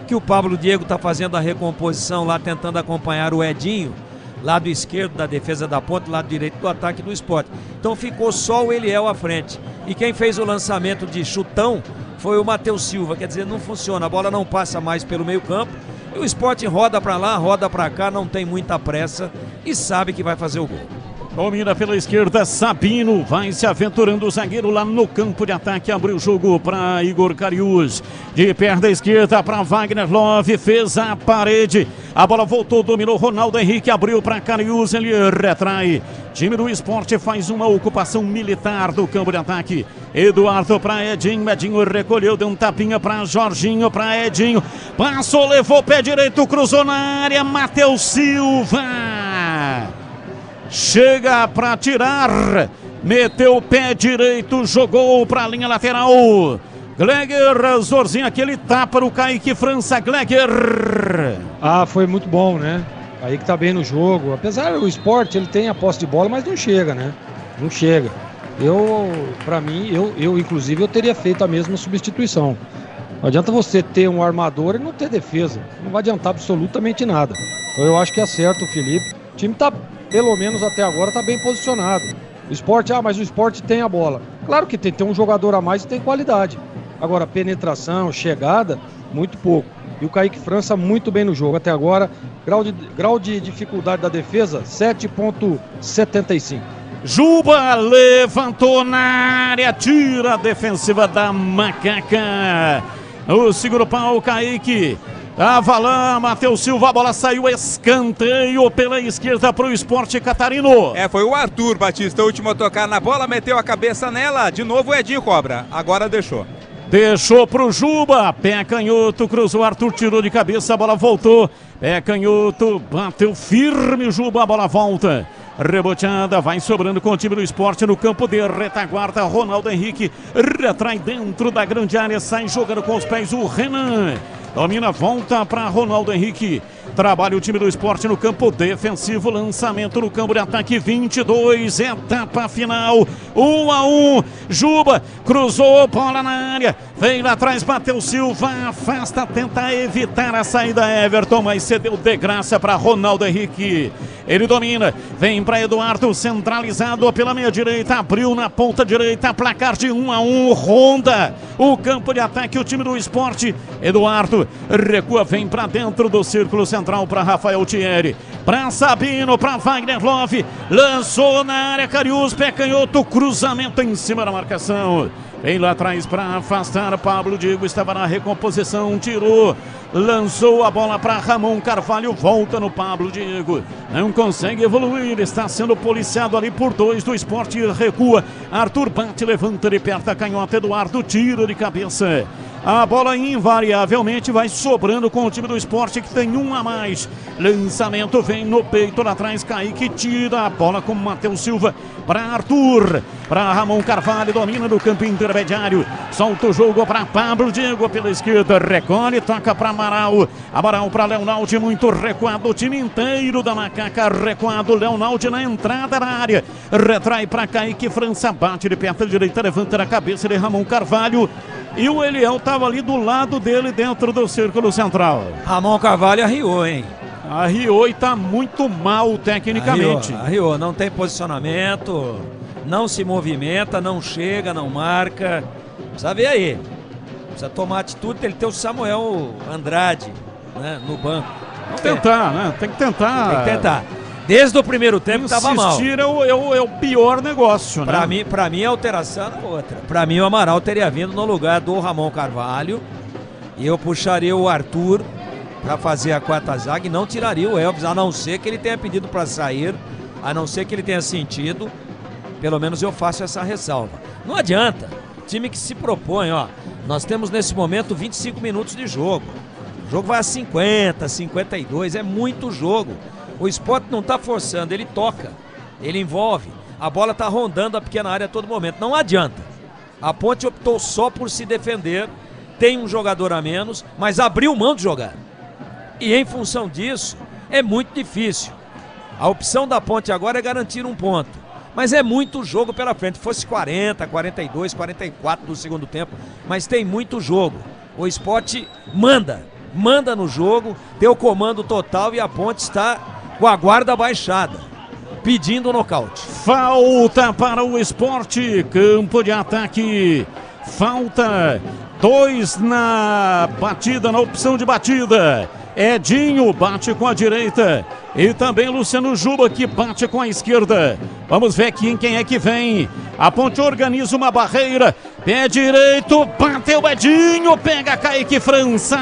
Speaker 12: que o Pablo Diego está fazendo a recomposição lá, tentando acompanhar o Edinho, lado esquerdo da defesa da Ponte, lado direito do ataque do Sport. Então ficou só o Eliel à frente. E quem fez o lançamento de chutão foi o Matheus Silva, quer dizer, não funciona, a bola não passa mais pelo meio campo. E o Sport roda para lá, roda para cá, não tem muita pressa e sabe que vai fazer o gol.
Speaker 9: Domina pela esquerda, Sabino vai se aventurando, o zagueiro lá no campo de ataque, abriu o jogo para Igor Cariús, de perna esquerda para Wagner Love, fez a parede, a bola voltou, dominou Ronaldo Henrique, abriu para Cariús, ele retrai, time do Sport faz uma ocupação militar do campo de ataque, Eduardo para Edinho, Edinho recolheu, deu um tapinha para Jorginho, para Edinho, passou, levou pé direito, cruzou na área, Matheus Silva. Chega para tirar, meteu o pé direito, jogou para a linha lateral. Gleger, Zorzinho, aquele tapa no Kaique França, Gleger.
Speaker 22: Foi muito bom, né? Aí que tá bem no jogo. Apesar do Sport, ele tem a posse de bola, mas não chega, né? Não chega. Pra mim, inclusive, eu teria feito a mesma substituição. Não adianta você ter um armador e não ter defesa. Não vai adiantar absolutamente nada. Então eu acho que acerta o Felipe. O time tá, pelo menos até agora, tá bem posicionado. O Sport, mas o Sport tem a bola. Claro que tem um jogador a mais e tem qualidade. Agora, penetração, chegada, muito pouco. E o Kaique França muito bem no jogo. Até agora, grau de dificuldade da defesa, 7,75.
Speaker 9: Juba levantou na área, tira a defensiva da Macaca. O seguro pau, Kaique. Tava lá, Matheus Silva, a bola saiu, escanteio pela esquerda para o Sport Catarino.
Speaker 6: Foi o Arthur Batista, o último a tocar na bola, meteu a cabeça nela, de novo o Edinho cobra, agora deixou.
Speaker 9: Deixou pro Juba, pé canhoto, cruzou, Arthur tirou de cabeça, a bola voltou, pé canhoto, bateu firme, Juba, a bola volta. Reboteada, vai sobrando com o time do Sport no campo de retaguarda, Ronaldo Henrique retrai dentro da grande área, sai jogando com os pés o Renan. Domina, volta para Ronaldo Henrique. Trabalha o time do Sport no campo defensivo. Lançamento no campo de ataque 22. Etapa final. 1-1. Juba cruzou, bola na área. Veio lá atrás, bateu Silva. Afasta, tenta evitar a saída Everton, mas cedeu de graça para Ronaldo Henrique. Ele domina, vem para Eduardo, centralizado pela meia direita, abriu na ponta direita, placar de 1-1, ronda o campo de ataque, o time do Sport. Eduardo recua, vem para dentro do círculo central para Rafael Thierry, para Sabino, para Wagner Love, lançou na área, Cariús, pé canhoto, cruzamento em cima da marcação. Vem lá atrás para afastar, Pablo Diego estava na recomposição, tirou, lançou a bola para Ramon Carvalho, volta no Pablo Diego, não consegue evoluir, está sendo policiado ali por 2 do Sport, recua, Arthur bate, levanta de perto a canhota, Eduardo tira de cabeça. A bola invariavelmente vai sobrando com o time do Sport, que tem 1 a mais. Lançamento vem no peito lá atrás, Kaique tira a bola com Matheus Silva para Arthur, para Ramon Carvalho, domina do campo intermediário, solta o jogo para Pablo Diego pela esquerda, recolhe, toca para Amaral, Amaral para Leonaldi, muito recuado, o time inteiro da Macaca recuado, Leonaldi na entrada da área, retrai para Kaique França, bate de perna direita, levanta na cabeça de Ramon Carvalho. E o Eliel estava ali do lado dele, dentro do círculo central.
Speaker 12: Ramon Carvalho arriou, hein?
Speaker 9: Arriou e está muito mal tecnicamente.
Speaker 12: Arriou, não tem posicionamento, não se movimenta, não chega, não marca. Precisa ver aí. Precisa tomar atitude, tem que ter o Samuel Andrade, né, no banco.
Speaker 9: Tem que tentar, né? Tem que tentar.
Speaker 12: Tem que tentar. Desde o primeiro tempo estava mal.
Speaker 9: Insistir é o pior negócio, né?
Speaker 12: Pra mim a alteração era outra. Pra mim o Amaral teria vindo no lugar do Ramon Carvalho. E eu puxaria o Arthur para fazer a quarta zaga e não tiraria o Elvis, a não ser que ele tenha pedido para sair, a não ser que ele tenha sentido. Pelo menos eu faço essa ressalva. Não adianta. Time que se propõe, ó. Nós temos nesse momento 25 minutos de jogo. O jogo vai a 50, 52, é muito jogo. O Sport não está forçando, ele toca, ele envolve. A bola está rondando a pequena área a todo momento. Não adianta. A Ponte optou só por se defender, tem um jogador a menos, mas abriu mão de jogar. E em função disso, é muito difícil. A opção da Ponte agora é garantir um ponto. Mas é muito jogo pela frente. Fosse 40, 42, 44 do segundo tempo, mas tem muito jogo. O Sport manda no jogo, tem o comando total e a Ponte está com a guarda baixada, pedindo o nocaute.
Speaker 9: Falta para o Sport, campo de ataque. Falta 2 na batida, na opção de batida. Edinho bate com a direita e também Luciano Juba que bate com a esquerda. Vamos ver aqui quem é que vem. A Ponte organiza uma barreira, pé direito, bateu Edinho, pega Kaique França.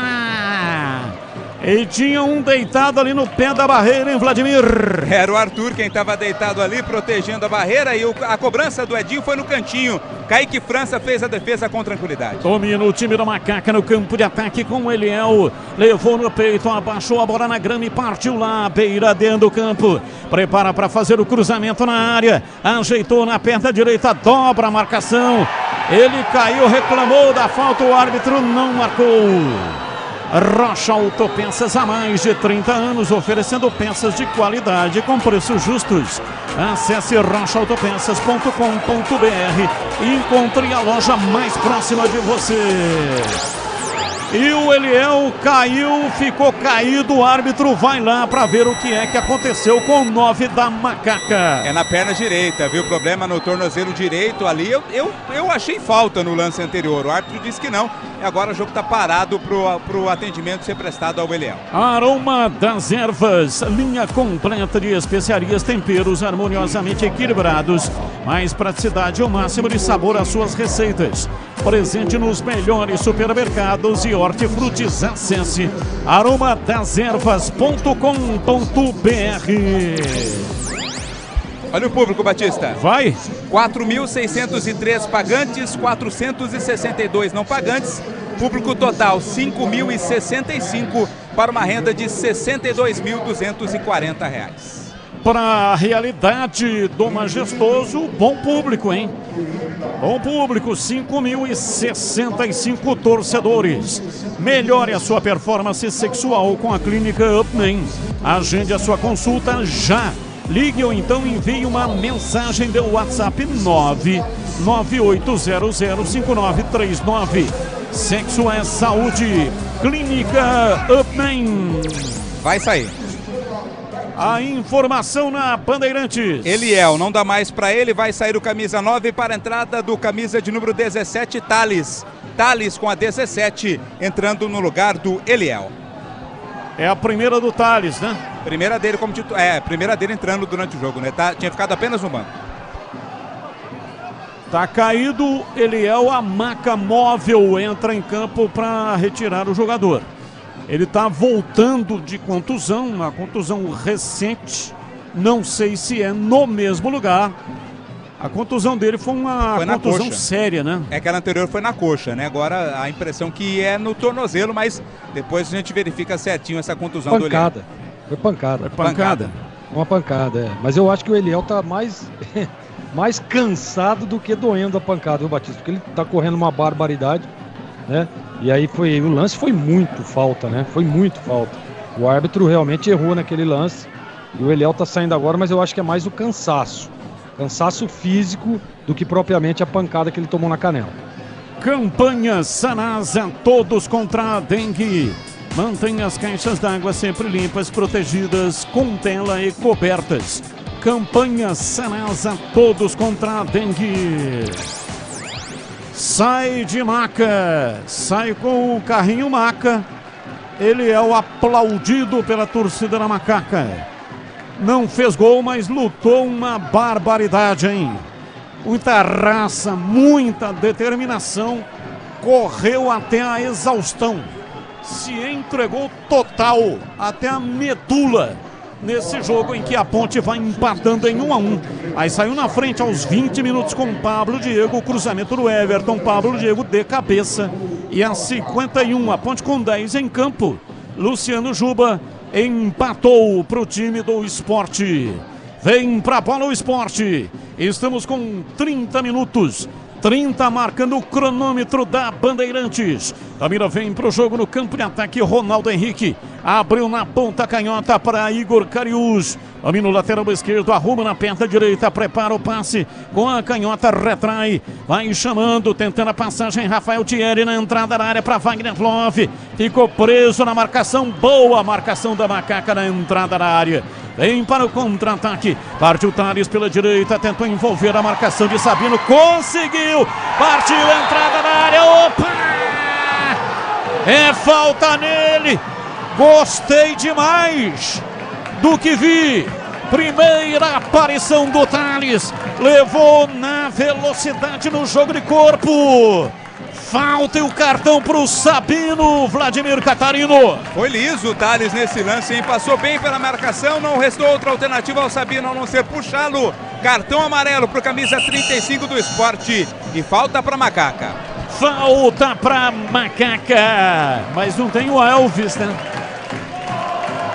Speaker 9: E tinha um deitado ali no pé da barreira, hein, Vladimir?
Speaker 6: Era o Arthur quem estava deitado ali, protegendo a barreira, e a cobrança do Edinho foi no cantinho. Kaique França fez a defesa com tranquilidade.
Speaker 9: Domina o time da Macaca no campo de ataque com o Eliel. Levou no peito, abaixou a bola na grama e partiu lá, beira dentro do campo. Prepara para fazer o cruzamento na área. Ajeitou na perna direita, dobra a marcação. Ele caiu, reclamou da falta, o árbitro não marcou. Rocha Autopeças, há mais de 30 anos, oferecendo peças de qualidade com preços justos. Acesse rochaautopeças.com.br e encontre a loja mais próxima de você. E o Eliel caiu, ficou caído, o árbitro vai lá para ver o que é que aconteceu com o 9 da Macaca.
Speaker 6: É na perna direita, viu? Problema no tornozelo direito ali. Eu achei falta no lance anterior, o árbitro disse que não. E agora o jogo está parado pro atendimento ser prestado ao Eliel.
Speaker 9: Aroma das Ervas, linha completa de especiarias, temperos harmoniosamente equilibrados. Mais praticidade e o máximo de sabor às suas receitas. Presente nos melhores supermercados e hortifrutis. Acesse aromadeservas.com.br.
Speaker 6: Olha o público, Batista.
Speaker 9: Vai.
Speaker 6: 4.603 pagantes, 462 não pagantes. Público total 5.065 para uma renda de R$ 62.240.
Speaker 9: para a realidade do majestoso, bom público, hein? Bom público, 5.065 torcedores. Melhore a sua performance sexual com a Clínica Upman. Agende a sua consulta já. Ligue ou então envie uma mensagem de WhatsApp 998005939. Sexo é saúde. Clínica Upman.
Speaker 6: Vai sair.
Speaker 9: A informação na Bandeirantes.
Speaker 6: Eliel, não dá mais pra ele, vai sair o camisa 9 para a entrada do camisa de número 17, Thales. Thales com a 17, entrando no lugar do Eliel.
Speaker 9: É a primeira do Thales, né?
Speaker 6: Primeira dele como titular. Primeira dele entrando durante o jogo, né? Tinha ficado apenas no banco.
Speaker 9: Tá caído, Eliel, a maca móvel entra em campo para retirar o jogador. Ele tá voltando de contusão, uma contusão recente. Não sei se é no mesmo lugar. A contusão dele foi uma contusão
Speaker 6: coxa.
Speaker 9: Séria, né?
Speaker 6: É que a anterior foi na coxa, né? Agora a impressão que é no tornozelo, mas depois a gente verifica certinho essa contusão do Eliel.
Speaker 22: Foi pancada.
Speaker 9: Foi pancada.
Speaker 22: Uma pancada, é. Mas eu acho que o Eliel tá mais cansado do que doendo a pancada, viu, Batista? Porque ele tá correndo uma barbaridade, né? E aí o lance foi muito falta, né? Foi muito falta. O árbitro realmente errou naquele lance. E o Eliel tá saindo agora, mas eu acho que é mais o cansaço. Cansaço físico do que propriamente a pancada que ele tomou na canela.
Speaker 9: Campanha Sanasa, todos contra a dengue. Mantenha as caixas d'água sempre limpas, protegidas, com tela e cobertas. Campanha Sanasa, todos contra a dengue. Sai de maca, sai com o carrinho maca. Ele é o aplaudido pela torcida da Macaca. Não fez gol, mas lutou uma barbaridade, hein? Muita raça, muita determinação. Correu até a exaustão. Se entregou total, até a medula. Nesse jogo em que a Ponte vai empatando em 1-1. Aí saiu na frente aos 20 minutos com Pablo Diego, o cruzamento do Everton, Pablo Diego de cabeça. E a 51, a Ponte com 10 em campo. Luciano Juba empatou para o time do Sport. Vem para a bola o Sport. Estamos com 30 minutos. 30 marcando o cronômetro da Bandeirantes. Tamira vem para o jogo no campo de ataque. Ronaldo Henrique abriu na ponta canhota para Igor Cariús. Domina no lateral esquerdo, arruma na perna direita, prepara o passe com a canhota, retrai, vai chamando, tentando a passagem. Rafael Thierry na entrada da área para Wagner Love. Ficou preso na marcação, boa marcação da Macaca na entrada da área. Vem para o contra-ataque, partiu Thales pela direita, tentou envolver a marcação de Sabino, conseguiu, partiu a entrada da área, opa! É falta nele, gostei demais do que vi. Primeira aparição do Thales, levou na velocidade no jogo de corpo. Falta e o cartão para o Sabino, Vladimir Catarino.
Speaker 6: Foi liso o Thales nesse lance, hein? Passou bem pela marcação, não restou outra alternativa ao Sabino a não ser puxá-lo. Cartão amarelo para o camisa 35 do Sport. E falta para Macaca.
Speaker 9: Falta para Macaca. Mas não tem o Elvis, né?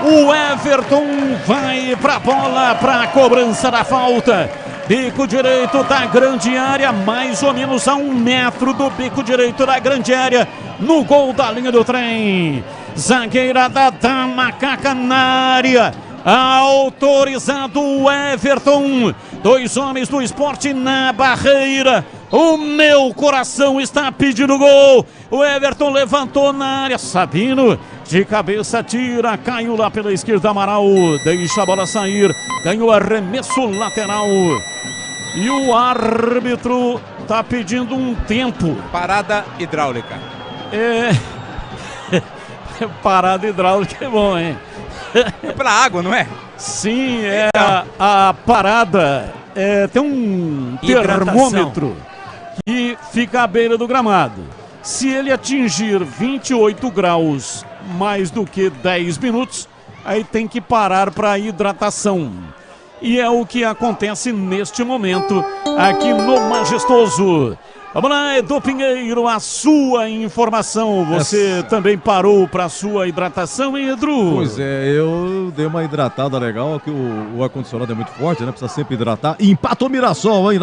Speaker 9: O Everton vai para a bola, para a cobrança da falta. Bico direito da grande área, mais ou menos a 1 metro do bico direito da grande área, no gol da linha do trem. Zagueirada da Macaca na área, autorizado o Everton. 2 homens do Sport na barreira. O meu coração está pedindo gol. O Everton levantou na área, Sabino de cabeça tira, caiu lá pela esquerda, Amaral deixa a bola sair, ganhou arremesso lateral. E o árbitro tá pedindo um tempo.
Speaker 6: Parada hidráulica.
Speaker 9: Parada hidráulica é bom, hein?
Speaker 6: É pela água, não é?
Speaker 9: Sim, é a parada. Tem um termômetro que fica à beira do gramado. Se ele atingir 28 graus mais do que 10 minutos, aí tem que parar para hidratação. E é o que acontece neste momento aqui no Majestoso. Vamos lá, Edu Pinheiro, a sua informação. Você também parou para a sua hidratação, hein, Edu?
Speaker 5: Pois é, eu dei uma hidratada legal, que o ar-condicionado é muito forte, né? Precisa sempre hidratar. E empatou o Mirassol, hein,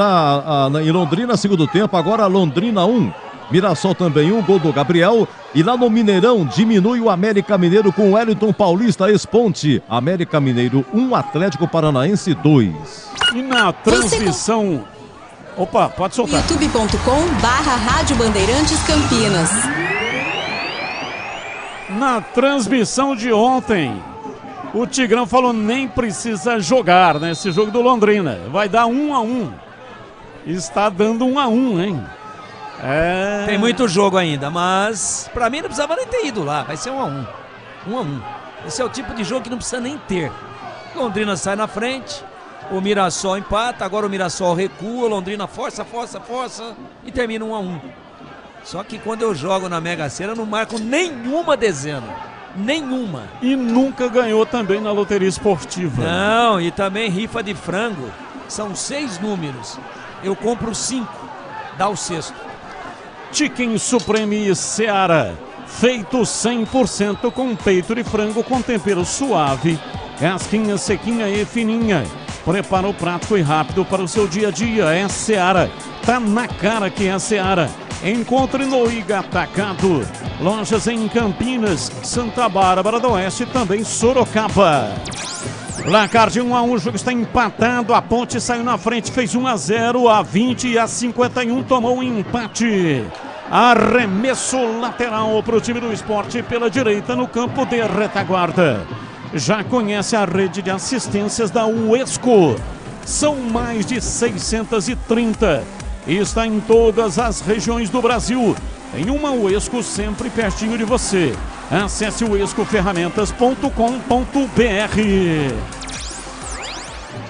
Speaker 5: em Londrina, segundo tempo. Agora Londrina 1, Mirassol também 1, gol do Gabriel. E lá no Mineirão, diminui o América Mineiro com o Wellington Paulista, ex-Ponte. América Mineiro 1, Atlético Paranaense 2.
Speaker 9: E na transmissão... Opa, pode soltar.
Speaker 19: youtube.com/Rádio Bandeirantes Campinas.
Speaker 9: Na transmissão de ontem, o Tigrão falou nem precisa jogar nesse jogo do Londrina. Vai dar 1-1. Está dando 1-1, hein?
Speaker 12: Tem muito jogo ainda, mas pra mim não precisava nem ter ido lá. Vai ser 1-1. 1-1. Esse é o tipo de jogo que não precisa nem ter. Londrina sai na frente. O Mirassol empata, agora o Mirassol recua, Londrina força e termina 1-1. Só que quando eu jogo na Mega Sena eu não marco nenhuma dezena. Nenhuma.
Speaker 9: E nunca ganhou também na loteria esportiva.
Speaker 12: Não, e também rifa de frango. São 6 números. Eu compro 5, dá o sexto.
Speaker 9: Chicken Supreme Seara, feito 100% com peito de frango com tempero suave, casquinha sequinha e fininha. Prepara o prático e rápido para o seu dia a dia. É Seara. Tá na cara que é Seara. Encontre no Iga Atacado. Lojas em Campinas, Santa Bárbara do Oeste e também Sorocaba. Placar de 1-1, o jogo está empatado. A Ponte saiu na frente, fez 1-0, a 20 e a 51 tomou um empate. Arremesso lateral para o time do Sport pela direita no campo de retaguarda. Já conhece a rede de assistências da Uesco. São mais de 630. E está em todas as regiões do Brasil. Tem uma Uesco sempre pertinho de você. Acesse uescoferramentas.com.br.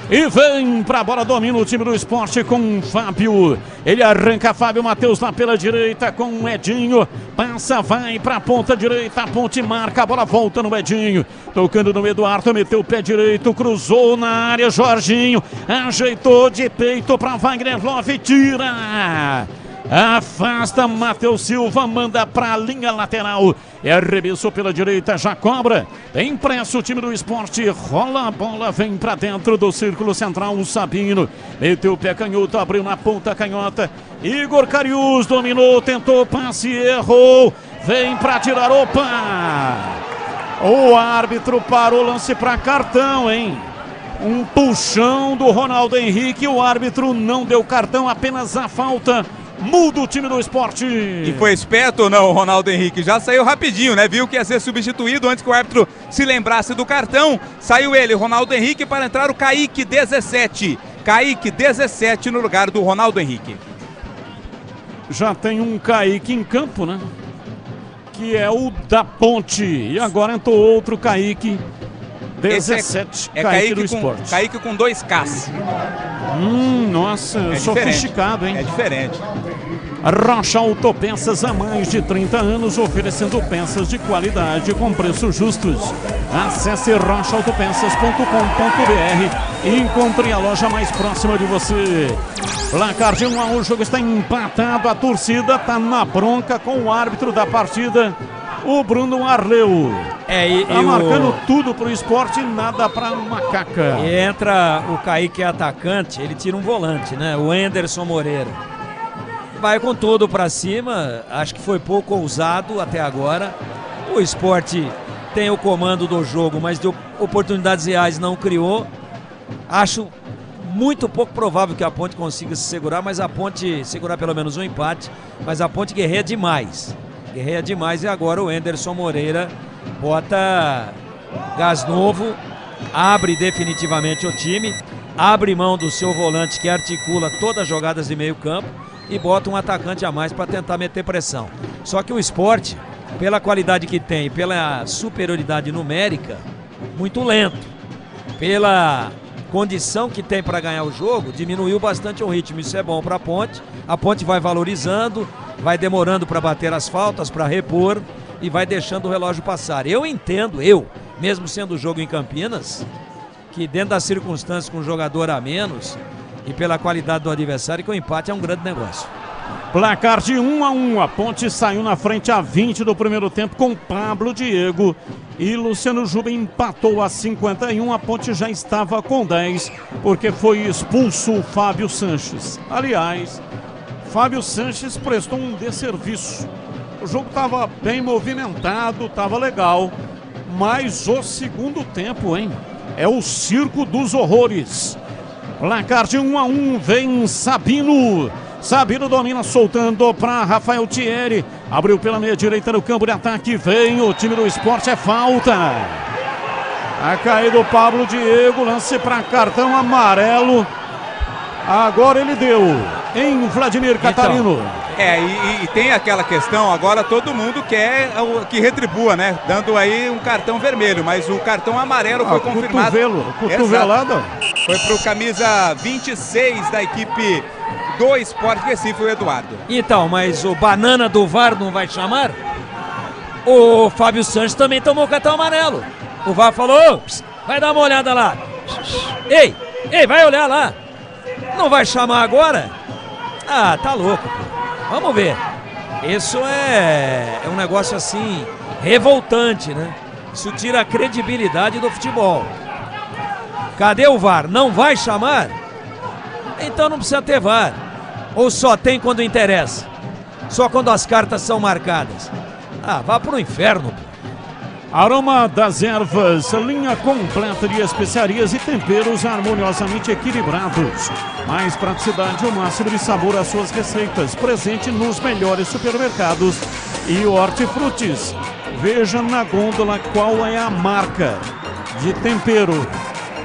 Speaker 9: E vem pra bola, domina o time do Sport com o Fábio. Ele arranca Fábio, Matheus lá pela direita com o Edinho. Passa, vai pra ponta direita, a Ponte marca, a bola volta no Edinho. Tocando no Eduardo, meteu o pé direito, cruzou na área, Jorginho. Ajeitou de peito pra Wagner Love, tira. Afasta Matheus Silva, manda pra linha lateral. Arremessou pela direita, já cobra. Tem pressa o time do Sport. Rola a bola, vem pra dentro do círculo central. O Sabino meteu o pé canhoto, abriu na ponta canhota. Igor Cariús dominou, tentou passe, errou. Vem pra tirar, opa! O árbitro parou, lance pra cartão, hein? Um puxão do Ronaldo Henrique. O árbitro não deu cartão, apenas a falta. Muda o time do Sport.
Speaker 6: E foi esperto ou não o Ronaldo Henrique? Já saiu rapidinho, né? Viu que ia ser substituído antes que o árbitro se lembrasse do cartão. Saiu ele, Ronaldo Henrique, para entrar o Kaique 17. Kaique 17 no lugar do Ronaldo Henrique.
Speaker 9: Já tem um Kaique em campo, né? Que é o da Ponte. E agora entrou outro Kaique 17.
Speaker 6: É
Speaker 9: Kaique do Sport.
Speaker 6: Kaique com 2 Ks.
Speaker 9: Nossa, sofisticado, hein?
Speaker 6: É diferente.
Speaker 9: Rocha Autopeças há mais de 30 anos, oferecendo peças de qualidade com preços justos. Acesse rochaautopeças.com.br e encontre a loja mais próxima de você. Placar de 1-1, o jogo está empatado, a torcida está na bronca com o árbitro da partida, o Bruno Arleu. Tá marcando tudo pro Sport e nada pra Macaca.
Speaker 12: E entra o Kaique atacante, ele tira um volante, né? O Anderson Moreira. Vai com tudo pra cima, acho que foi pouco ousado até agora. O Sport tem o comando do jogo, mas de oportunidades reais não criou. Acho muito pouco provável que a Ponte consiga se segurar, mas a Ponte segurar pelo menos um empate, mas a Ponte guerreia demais. Guerreia demais e agora o Anderson Moreira bota gás novo, abre definitivamente o time, abre mão do seu volante que articula todas as jogadas de meio campo e bota um atacante a mais para tentar meter pressão. Só que o Sport, pela qualidade que tem, pela superioridade numérica, muito lento. Pela condição que tem para ganhar o jogo, diminuiu bastante o ritmo. Isso é bom para a Ponte vai valorizando, vai demorando para bater as faltas, para repor e vai deixando o relógio passar. Eu entendo, mesmo sendo o jogo em Campinas, que dentro das circunstâncias com um jogador a menos e pela qualidade do adversário, que o empate é um grande negócio.
Speaker 9: Placar de 1-1. A Ponte saiu na frente a 20 do primeiro tempo com Pablo Diego. E Luciano Juba empatou a 51. A Ponte já estava com 10, porque foi expulso o Fábio Sanches. Aliás, Fábio Sanches prestou um desserviço. O jogo estava bem movimentado, estava legal. Mas o segundo tempo, hein? É o circo dos horrores. Placar de 1-1. Vem Sabino. Sabino domina, soltando para Rafael Thierry. Abriu pela meia direita no campo de ataque. Vem o time do Sport, é falta. A caída do Pablo Diego. Lance para cartão amarelo. Agora ele deu em Vladimir Catarino.
Speaker 6: E tem aquela questão, agora todo mundo quer que retribua, né? Dando aí um cartão vermelho, mas o cartão amarelo foi confirmado.
Speaker 9: Cotovelada.
Speaker 6: Foi pro camisa 26 da equipe do Sport Recife, o Eduardo.
Speaker 12: Então, mas o banana do VAR não vai chamar? O Fábio Sanches também tomou cartão amarelo. O VAR falou, vai dar uma olhada lá. Ei, vai olhar lá. Não vai chamar agora? Ah, tá louco, pô. Vamos ver. Isso é um negócio assim, revoltante, né? Isso tira a credibilidade do futebol. Cadê o VAR? Não vai chamar? Então não precisa ter VAR. Ou só tem quando interessa? Só quando as cartas são marcadas? Ah, vá pro inferno, pô.
Speaker 9: Aroma das Ervas, linha completa de especiarias e temperos harmoniosamente equilibrados. Mais praticidade e o máximo de sabor às suas receitas. Presente nos melhores supermercados e hortifrutis. Veja na gôndola qual é a marca de tempero.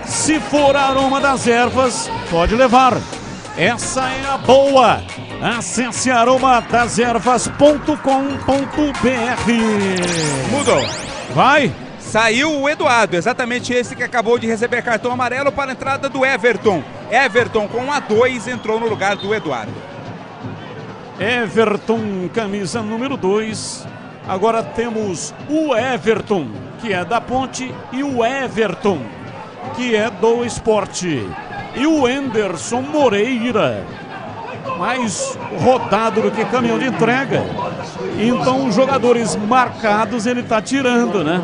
Speaker 9: Se for Aroma das Ervas, pode levar. Essa é a boa. Acesse aromadazervas.com.br.
Speaker 6: Mudou.
Speaker 9: Vai!
Speaker 6: Saiu o Eduardo, exatamente esse que acabou de receber cartão amarelo para a entrada do Everton. Everton com A2 entrou no lugar do Eduardo.
Speaker 9: Everton, camisa número 2. Agora temos o Everton, que é da Ponte, e o Everton, que é do Sport. E o Anderson Moreira, mais rodado do que caminhão de entrega. Então os jogadores marcados ele tá tirando, né?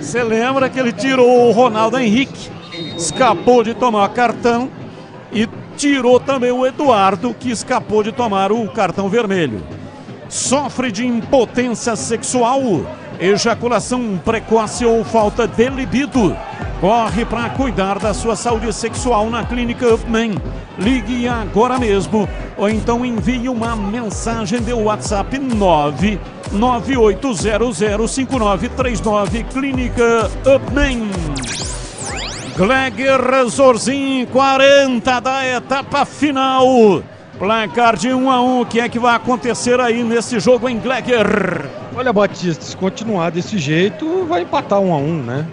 Speaker 9: Você lembra que ele tirou o Ronaldo Henrique, escapou de tomar cartão, e tirou também o Eduardo, que escapou de tomar o cartão vermelho. Sofre de impotência sexual, ejaculação precoce ou falta de libido? Corre para cuidar da sua saúde sexual na Clínica Upman. Ligue agora mesmo ou então envie uma mensagem de WhatsApp 998005939 Clínica Upman. Gleger Zorzin, 40 da etapa final. Placar de 1-1, o que é que vai acontecer aí nesse jogo em Gleger?
Speaker 22: Olha, Batista, se continuar desse jeito, vai empatar 1-1, né?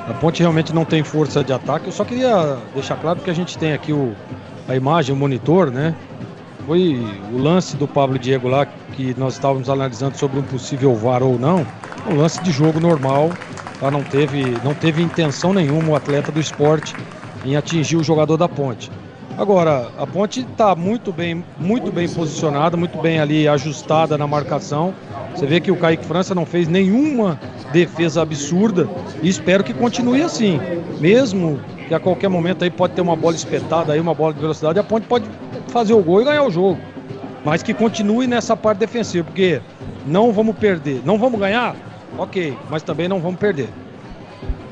Speaker 22: A Ponte realmente não tem força de ataque. Eu só queria deixar claro que a gente tem aqui a imagem, o monitor, né? Foi o lance do Pablo Diego lá, que nós estávamos analisando sobre um possível VAR ou não. Um lance de jogo normal, tá? Não teve intenção nenhuma o atleta do Sport em atingir o jogador da Ponte. Agora, a Ponte está muito bem posicionada, muito bem ali ajustada na marcação. Você vê que o Kaique França não fez nenhuma defesa absurda e espero que continue assim. Mesmo que a qualquer momento aí pode ter uma bola espetada, aí uma bola de velocidade, a Ponte pode fazer o gol e ganhar o jogo. Mas que continue nessa parte defensiva, porque não vamos perder. Não vamos ganhar? Ok, mas também não vamos perder.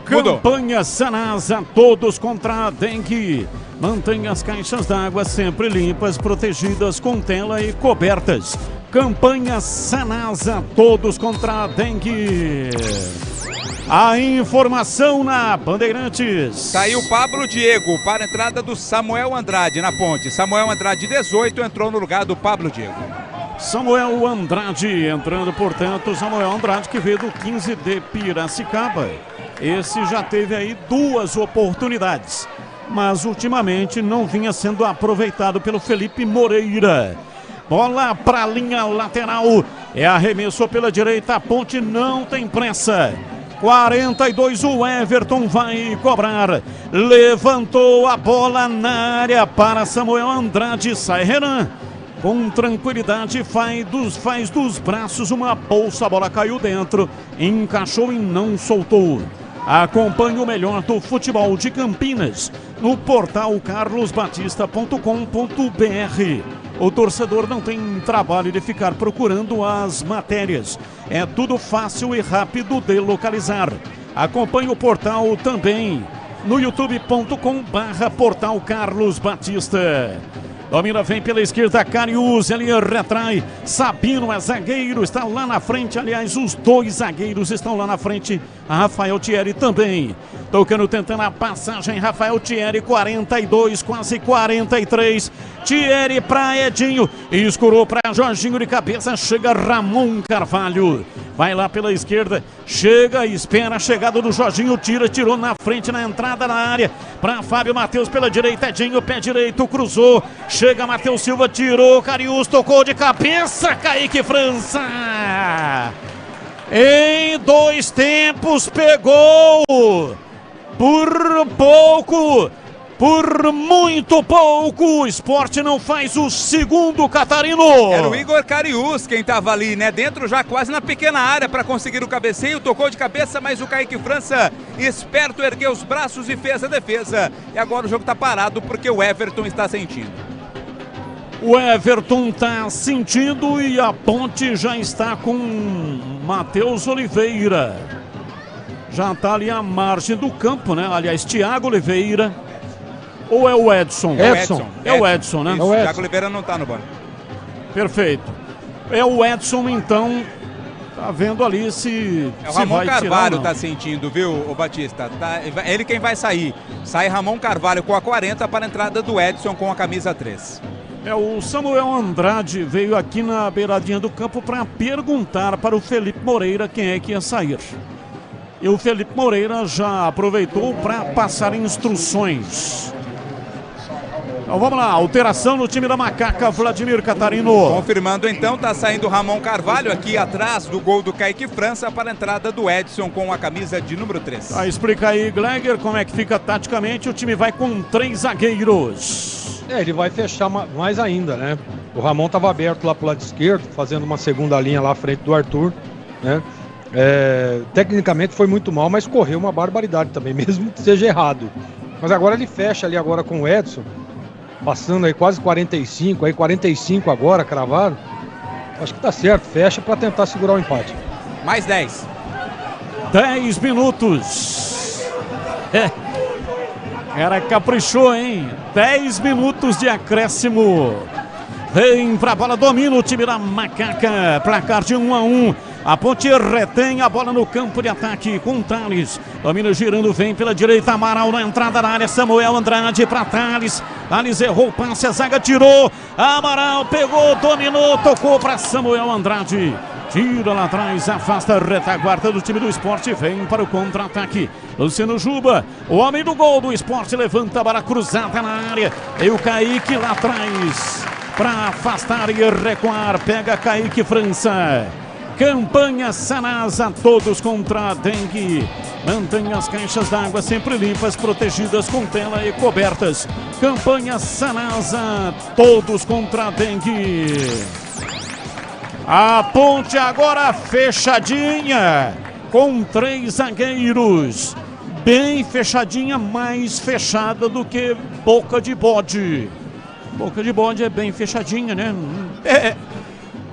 Speaker 9: Campanha Sanasa, todos contra a dengue. Mantenha as caixas d'água sempre limpas, protegidas com tela e cobertas. Campanha Sanasa, todos contra a dengue. A informação na Bandeirantes.
Speaker 6: Saiu Pablo Diego para a entrada do Samuel Andrade na Ponte. Samuel Andrade, 18, entrou no lugar do Pablo Diego.
Speaker 9: Samuel Andrade entrando, portanto, Samuel Andrade que veio do 15 de Piracicaba. Esse já teve aí 2 oportunidades, mas ultimamente não vinha sendo aproveitado pelo Felipe Moreira. Bola para a linha lateral, é arremesso pela direita, a Ponte não tem pressa. 42, o Everton vai cobrar, levantou a bola na área para Samuel Andrade, sai Renan. Com tranquilidade, faz dos braços uma bolsa, a bola caiu dentro, encaixou e não soltou. Acompanhe o melhor do futebol de Campinas no portal carlosbatista.com.br. O torcedor não tem trabalho de ficar procurando as matérias. É tudo fácil e rápido de localizar. Acompanhe o portal também no youtube.com/portal Carlos Batista. Domina, vem pela esquerda, Carius, ele retrai, Sabino é zagueiro, está lá na frente, aliás, os dois zagueiros estão lá na frente, Rafael Thierry também, tocando, tentando a passagem, Rafael Thierry, 42, quase 43, Thierry para Edinho, escurou para Jorginho de cabeça, chega Ramon Carvalho, vai lá pela esquerda, chega, espera a chegada do Jorginho, tirou na frente, na entrada da área, para Fábio Matheus pela direita, Edinho, pé direito, cruzou, chega Matheus Silva, tirou, Carius, tocou de cabeça, Kaique França, em 2 tempos, pegou, por pouco, por muito pouco, o Sport não faz o segundo, Catarino.
Speaker 6: Era o Igor Carius quem estava ali, né? Dentro já quase na pequena área para conseguir o cabeceio. Tocou de cabeça, mas o Kaique França, esperto, ergueu os braços e fez a defesa. E agora o jogo está parado porque o Everton está sentindo.
Speaker 9: O Everton está sentindo e a Ponte já está com Matheus Oliveira. Já está ali à margem do campo, né? Aliás, Thiago Oliveira. Ou é o Edson? É o Edson, né?
Speaker 6: Isso, o Thiago Oliveira não está no banco.
Speaker 9: Perfeito. É o Edson, então, tá vendo ali se
Speaker 6: o Ramon
Speaker 9: vai
Speaker 6: Carvalho
Speaker 9: tirar,
Speaker 6: tá sentindo, viu, o Batista? Tá, ele quem vai sair. Sai Ramon Carvalho com a 40 para a entrada do Edson com a camisa 3.
Speaker 9: O Samuel Andrade veio aqui na beiradinha do campo para perguntar para o Felipe Moreira quem é que ia sair. E o Felipe Moreira já aproveitou para passar instruções. Então vamos lá, alteração no time da Macaca, Vladimir Catarino.
Speaker 6: Confirmando então, tá saindo Ramon Carvalho aqui atrás do gol do Kaique França para a entrada do Edson com a camisa de número 3.
Speaker 9: Explica aí, Gleger, como é que fica taticamente. O time vai com 3 zagueiros.
Speaker 22: Ele vai fechar mais ainda, né? O Ramon estava aberto lá pro lado esquerdo, fazendo uma segunda linha lá à frente do Arthur, né? Tecnicamente foi muito mal, mas correu uma barbaridade também, mesmo que seja errado. Mas agora ele fecha ali agora com o Edson, passando aí quase 45, aí 45 agora, cravado. Acho que tá certo, fecha para tentar segurar o empate.
Speaker 6: Mais 10.
Speaker 9: 10 minutos. Cara, caprichou, hein? 10 minutos de acréscimo. Vem pra bola, domina o time da Macaca. Placar de 1-1. A Ponte retém a bola no campo de ataque com Thales. Domina girando, vem pela direita. Amaral na entrada da área. Samuel Andrade para Thales. Thales errou o passe, a zaga tirou. Amaral pegou, dominou, tocou para Samuel Andrade. Tira lá atrás, afasta a retaguarda do time do Sport. Vem para o contra-ataque. Luciano Juba, o homem do gol do Sport, levanta a bola cruzada na área. E o Kaique lá atrás para afastar e recuar. Pega Kaique França. Campanha Sanasa, todos contra a dengue. Mantenha as caixas d'água sempre limpas, protegidas com tela e cobertas. Campanha Sanasa, todos contra a dengue. A Ponte agora fechadinha, com 3 zagueiros. Bem fechadinha, mais fechada do que boca de bode. Boca de bode é bem fechadinha, né?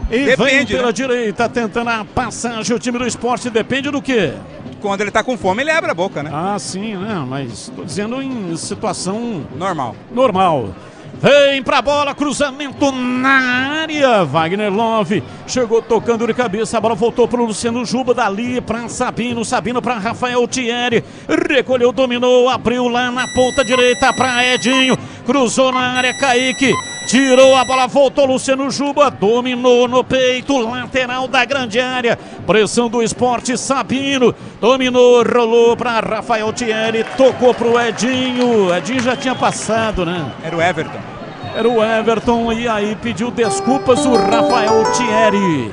Speaker 9: E depende, vem pela direita, tentando a passagem, o time do Sport. Depende do quê?
Speaker 6: Quando ele tá com fome, ele abre a boca, né?
Speaker 9: Sim, né? Mas tô dizendo em situação...
Speaker 6: Normal.
Speaker 9: Vem pra bola, cruzamento na área. Wagner Love chegou tocando de cabeça. A bola voltou pro Luciano Juba. Dali pra Sabino. Sabino pra Rafael Thierry. Recolheu, dominou, abriu lá na ponta direita pra Edinho. Cruzou na área, Kaique. Tirou a bola, voltou Luciano Juba, dominou no peito, lateral da grande área. Pressão do Sport, Sabino. Dominou, rolou para Rafael Thierry, tocou pro Edinho. Edinho já tinha passado, né?
Speaker 6: Era o Everton
Speaker 9: e aí pediu desculpas o Rafael Thierry.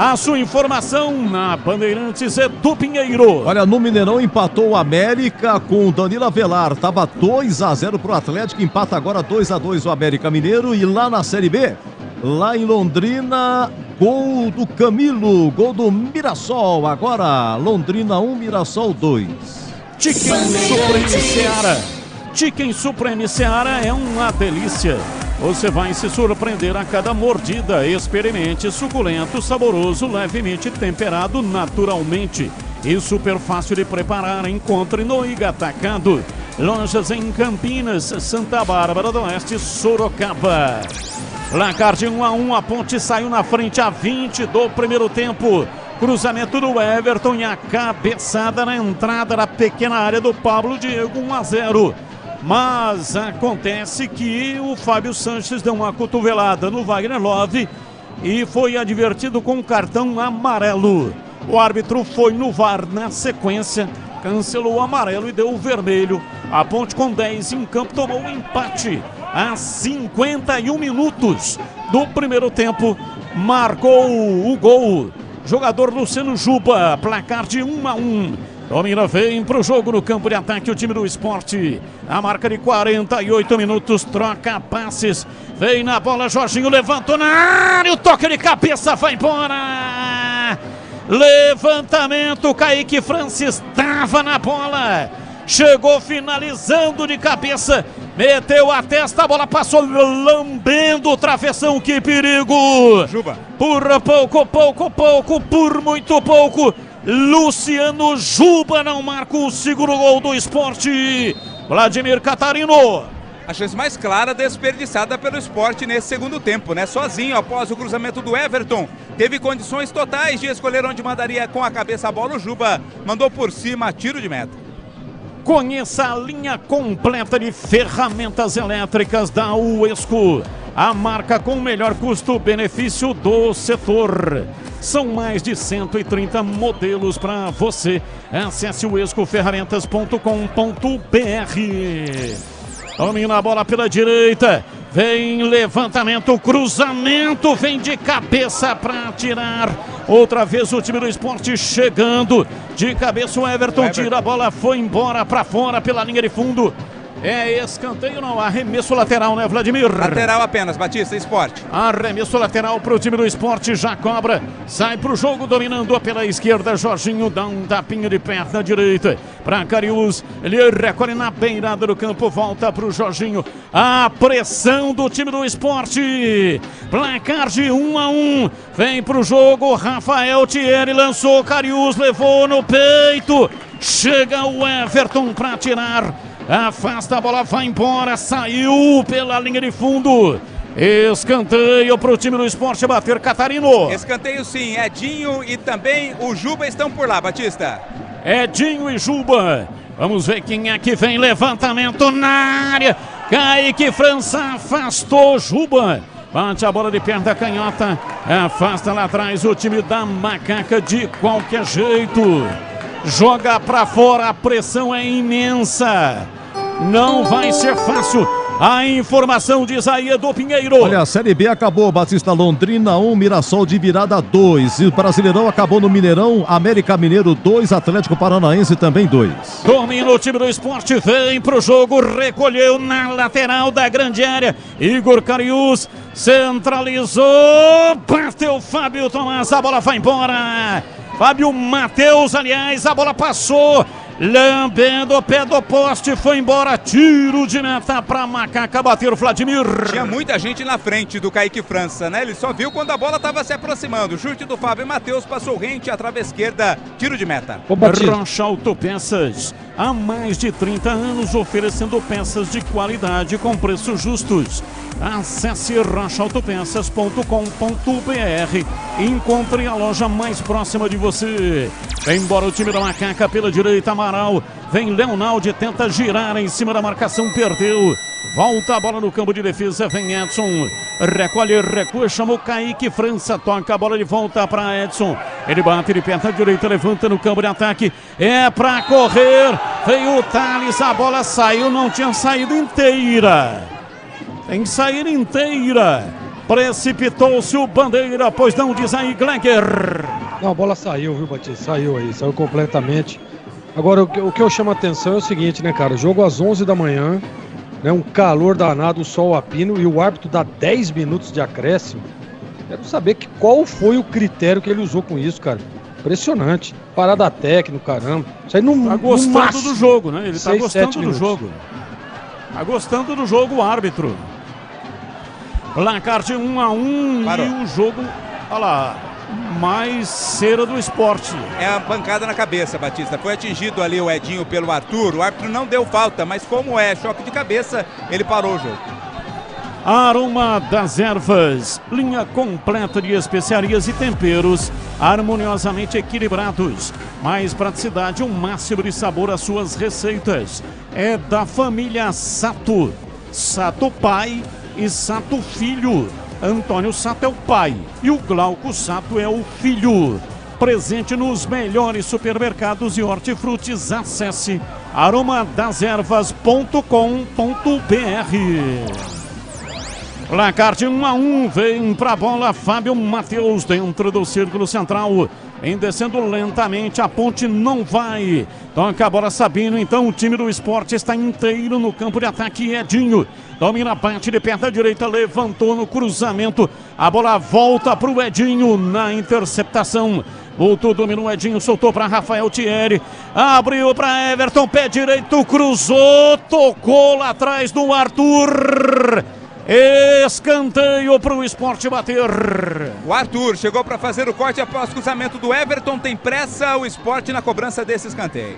Speaker 9: A sua informação na Bandeirantes, Edu Pinheiro.
Speaker 5: Olha, no Mineirão empatou o América com o Danilo Avelar. Tava 2-0 pro Atlético, empata agora 2-2 o América Mineiro. E lá na Série B, Lá em Londrina, gol do Camilo, gol do Mirassol. Agora, Londrina 1, Mirassol 2.
Speaker 9: Chicken Supreme Seara. Chicken Supreme Seara é uma delícia. Você vai se surpreender a cada mordida. Experimente suculento, saboroso, levemente temperado naturalmente e super fácil de preparar. Encontre no Iga Atacado. Lojas em Campinas, Santa Bárbara do Oeste, Sorocaba. Placar de 1-1, a Ponte saiu na frente a 20 do primeiro tempo. Cruzamento do Everton e a cabeçada na entrada da pequena área do Pablo Diego, 1-0. Mas acontece que o Fábio Sanches deu uma cotovelada no Wagner Love e foi advertido com um cartão amarelo. O árbitro foi no VAR na sequência, cancelou o amarelo e deu o vermelho. A Ponte com 10 em campo tomou um empate a 51 minutos do primeiro tempo. Marcou o gol jogador Luciano Juba, placar de 1-1. Domina, vem pro jogo no campo de ataque o time do Sport. A marca de 48 minutos, troca passes. Vem na bola, Jorginho levantou na área, o toque de cabeça vai embora. Levantamento, Kaique Francis estava na bola. Chegou finalizando de cabeça, meteu a testa, a bola passou lambendo o travessão, que perigo!
Speaker 6: Juba.
Speaker 9: Por pouco, por muito pouco, Luciano Juba não marca o segundo gol do Sport. Vladimir Catarino.
Speaker 6: A chance mais clara desperdiçada pelo Sport nesse segundo tempo, né? Sozinho, após o cruzamento do Everton, teve condições totais de escolher onde mandaria com a cabeça a bola. O Juba mandou por cima, tiro de meta.
Speaker 9: Conheça a linha completa de ferramentas elétricas da Uesco, a marca com o melhor custo-benefício do setor. São mais de 130 modelos para você. Acesse uescoferramentas.com.br. Domina a bola pela direita. Vem levantamento, cruzamento, vem de cabeça para tirar. Outra vez o time do Sport chegando. De cabeça o Everton tira a bola, foi embora para fora pela linha de fundo. É escanteio, não, arremesso lateral, né, Vladimir?
Speaker 6: Lateral apenas, Batista, Sport.
Speaker 9: Arremesso lateral para o time do Sport, já cobra, sai pro jogo, dominando pela esquerda, Jorginho dá um tapinha de perna direita para Cariús, ele recolhe na beirada do campo, volta pro Jorginho, a pressão do time do Sport, placar de 1-1, vem pro jogo, Rafael Thierry lançou, Cariús levou no peito, chega o Everton para tirar. Afasta a bola, vai embora, saiu pela linha de fundo. Escanteio para o time do Sport bater, Catarino.
Speaker 6: Escanteio sim, Edinho e também o Juba estão por lá, Batista.
Speaker 9: Edinho e Juba. Vamos ver quem é que vem, levantamento na área. Kaique França afastou Juba. Bate a bola de perna canhota. Afasta lá atrás o time da Macaca de qualquer jeito. Joga para fora, a pressão é imensa. Não vai ser fácil. A informação de Isaías do Pinheiro.
Speaker 5: Olha, a Série B acabou, Batista. Londrina 1, Mirassol de virada 2. E o Brasileirão acabou no Mineirão, América Mineiro 2, Atlético Paranaense também 2.
Speaker 9: Domina o time do Sport, vem pro jogo, recolheu na lateral da grande área. Igor Cariús centralizou, bateu Fábio Tomás, a bola vai embora. Fábio Matheus, aliás, a bola passou, lambendo o pé do poste, foi embora, tiro de meta para Macaca bater o Vladimir.
Speaker 6: Tinha muita gente na frente do Kaique França, né? Ele só viu quando a bola estava se aproximando. O chute do Fábio Matheus passou rente, a trave esquerda, tiro de meta.
Speaker 9: Rocha Autopeças, há mais de 30 anos oferecendo peças de qualidade com preços justos. Acesse rochaautopeças.com.br e encontre a loja mais próxima de você. Vem embora o time da Macaca pela direita, Amaral. Vem Leonaldi, tenta girar em cima da marcação, perdeu. Volta a bola no campo de defesa, vem Edson. Recolhe, recua, chamou Kaique França, toca a bola de volta para Edson. Ele bate de perna direita, levanta no campo de ataque. É para correr. Veio o Thales, a bola saiu, não tinha saído inteira. Tem que sair inteira. Precipitou-se o Bandeira, pois não, diz aí Gleger.
Speaker 22: Não, a bola saiu, viu, Batista? Saiu aí, saiu completamente. Agora, o que eu chamo a atenção é o seguinte, né, cara? Jogo às 11 da manhã, né? Um calor danado, o sol a pino, e o árbitro dá 10 minutos de acréscimo. Quero saber qual foi o critério que ele usou com isso, cara. Impressionante. Parada técnica, caramba. Isso aí não
Speaker 9: tá gostando do jogo, né? Ele tá gostando do jogo. Tá gostando do jogo o árbitro. Placar de 1-1 e o jogo, olha lá, mais cera do Esporte.
Speaker 6: É a pancada na cabeça, Batista. Foi atingido ali o Edinho pelo Arthur. O árbitro não deu falta, mas como é choque de cabeça, ele parou o jogo.
Speaker 9: Aroma das Ervas, linha completa de especiarias e temperos harmoniosamente equilibrados. Mais praticidade, um máximo de sabor às suas receitas. É da família Sato. Sato pai e Sato filho. Antônio Sato é o pai e o Glauco Sato é o filho. Presente nos melhores supermercados e hortifrutis. Acesse aromadeservas.com.br. Placar de 1-1, vem pra bola Fábio Matheus dentro do círculo central, vem descendo lentamente, a ponte não vai, toca a bola Sabino, então o time do Esporte está inteiro no campo de ataque. Edinho domina a parte de perna direita, levantou no cruzamento, a bola volta pro Edinho na interceptação. Voltou, dominou Edinho, soltou para Rafael Thierry, abriu para Everton, pé direito, cruzou, tocou lá atrás do Arthur. Escanteio para o Esporte bater.
Speaker 6: O Arthur chegou para fazer o corte após o cruzamento do Everton. Tem pressa o Esporte na cobrança desse escanteio.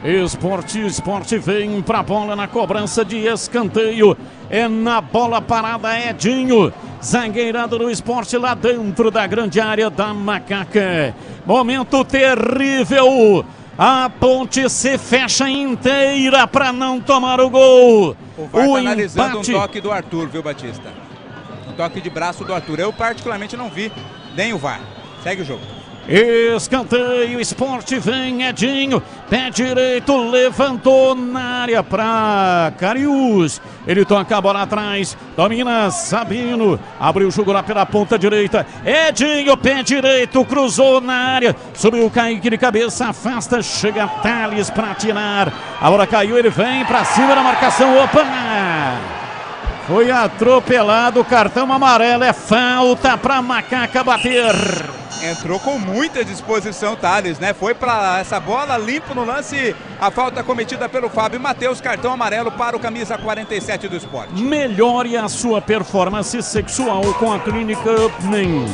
Speaker 9: Esporte vem para a bola na cobrança de escanteio. É na bola parada Edinho. Zagueirado do Esporte lá dentro da grande área da Macaca. Momento terrível. A ponte se fecha inteira para não tomar o gol.
Speaker 6: O VAR está analisando um toque do Arthur, viu, Batista? Um toque de braço do Arthur. Eu particularmente não vi nem o VAR. Segue o jogo.
Speaker 9: Escanteio, Esporte vem, Edinho, pé direito, levantou na área para Cariús. Ele toca a bola atrás, domina Sabino, abriu o jogo lá pela ponta direita. Edinho, pé direito, cruzou na área, subiu o Kaique de cabeça, afasta, chega Thales para tirar. A bola caiu, ele vem para cima da marcação, opa! Foi atropelado, cartão amarelo, é falta para Macaca bater.
Speaker 6: Entrou com muita disposição Thales, né? Foi para essa bola, limpo no lance. A falta cometida pelo Fábio Matheus, cartão amarelo para o camisa 47 do Esporte.
Speaker 9: Melhore a sua performance sexual com a Clínica Upman.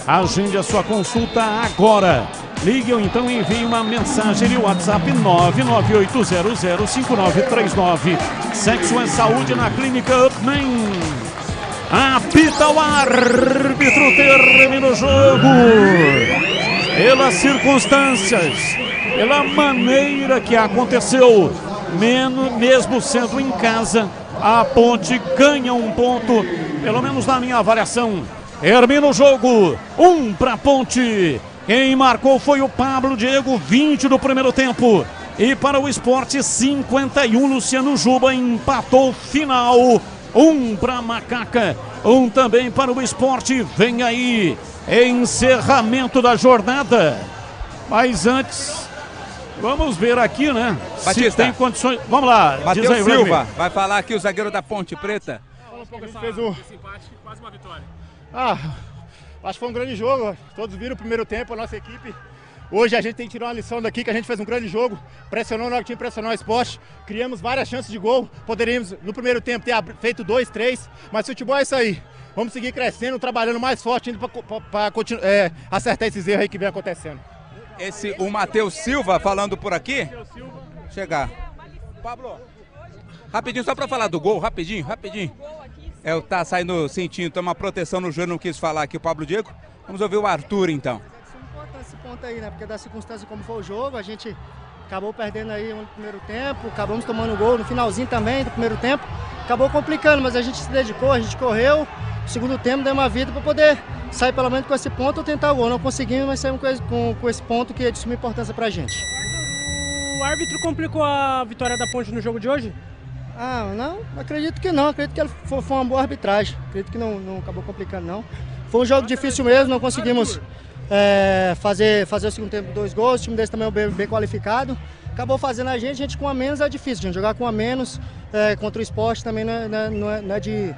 Speaker 9: Agende a sua consulta agora. Ligue ou então envie uma mensagem de WhatsApp 998005939. Sexo é saúde na Clínica Upman. Apita o árbitro, termina o jogo. Pelas circunstâncias, pela maneira que aconteceu, mesmo sendo em casa, a ponte ganha um ponto, pelo menos na minha avaliação. Termina o jogo, 1 para a ponte. Quem marcou foi o Pablo Diego, 20 do primeiro tempo. E para o Esporte, 51, Luciano Juba empatou final. 1 para Macaca, 1 também para o Esporte. Vem aí, encerramento da jornada. Mas antes, vamos ver aqui, né?
Speaker 6: Batista,
Speaker 9: se tem condições. Vamos lá,
Speaker 6: Matheus aí, Silva vai falar aqui, o zagueiro da Ponte Preta.
Speaker 1: Fez esse empate, quase uma vitória. Acho que foi um grande jogo. Todos viram o primeiro tempo, a nossa equipe. Hoje a gente tem que tirar uma lição daqui, que a gente fez um grande jogo, pressionou na hora que tinha que pressionar o Esporte, criamos várias chances de gol, poderíamos no primeiro tempo ter feito 2, 3, mas futebol é isso aí. Vamos seguir crescendo, trabalhando mais forte para acertar esses erros aí que vem acontecendo.
Speaker 6: O Matheus Silva falando por aqui. Chegar. Pablo, rapidinho, só para falar do gol, rapidinho. Tá saindo sentindo, tem uma proteção no joelho, não quis falar aqui o Pablo Diego. Vamos ouvir o Arthur então.
Speaker 8: Esse ponto aí, né? Porque da circunstância como foi o jogo, a gente acabou perdendo aí no primeiro tempo, acabamos tomando gol no finalzinho também do primeiro tempo, acabou complicando, mas a gente se dedicou, a gente correu, no segundo tempo deu uma vida para poder sair pelo menos com esse ponto ou tentar o gol. Não conseguimos, mas saímos com esse ponto que é de suma importância pra gente.
Speaker 23: O árbitro complicou a vitória da Ponte no jogo de hoje?
Speaker 8: Não, acredito que não, acredito que foi uma boa arbitragem, acredito que não acabou complicando não. Foi um jogo difícil mesmo, não conseguimos fazer o segundo tempo 2 gols, o time desse também é bem qualificado. acabou fazendo a gente com a menos é difícil, gente. Jogar com a menos contra o Sport também não é de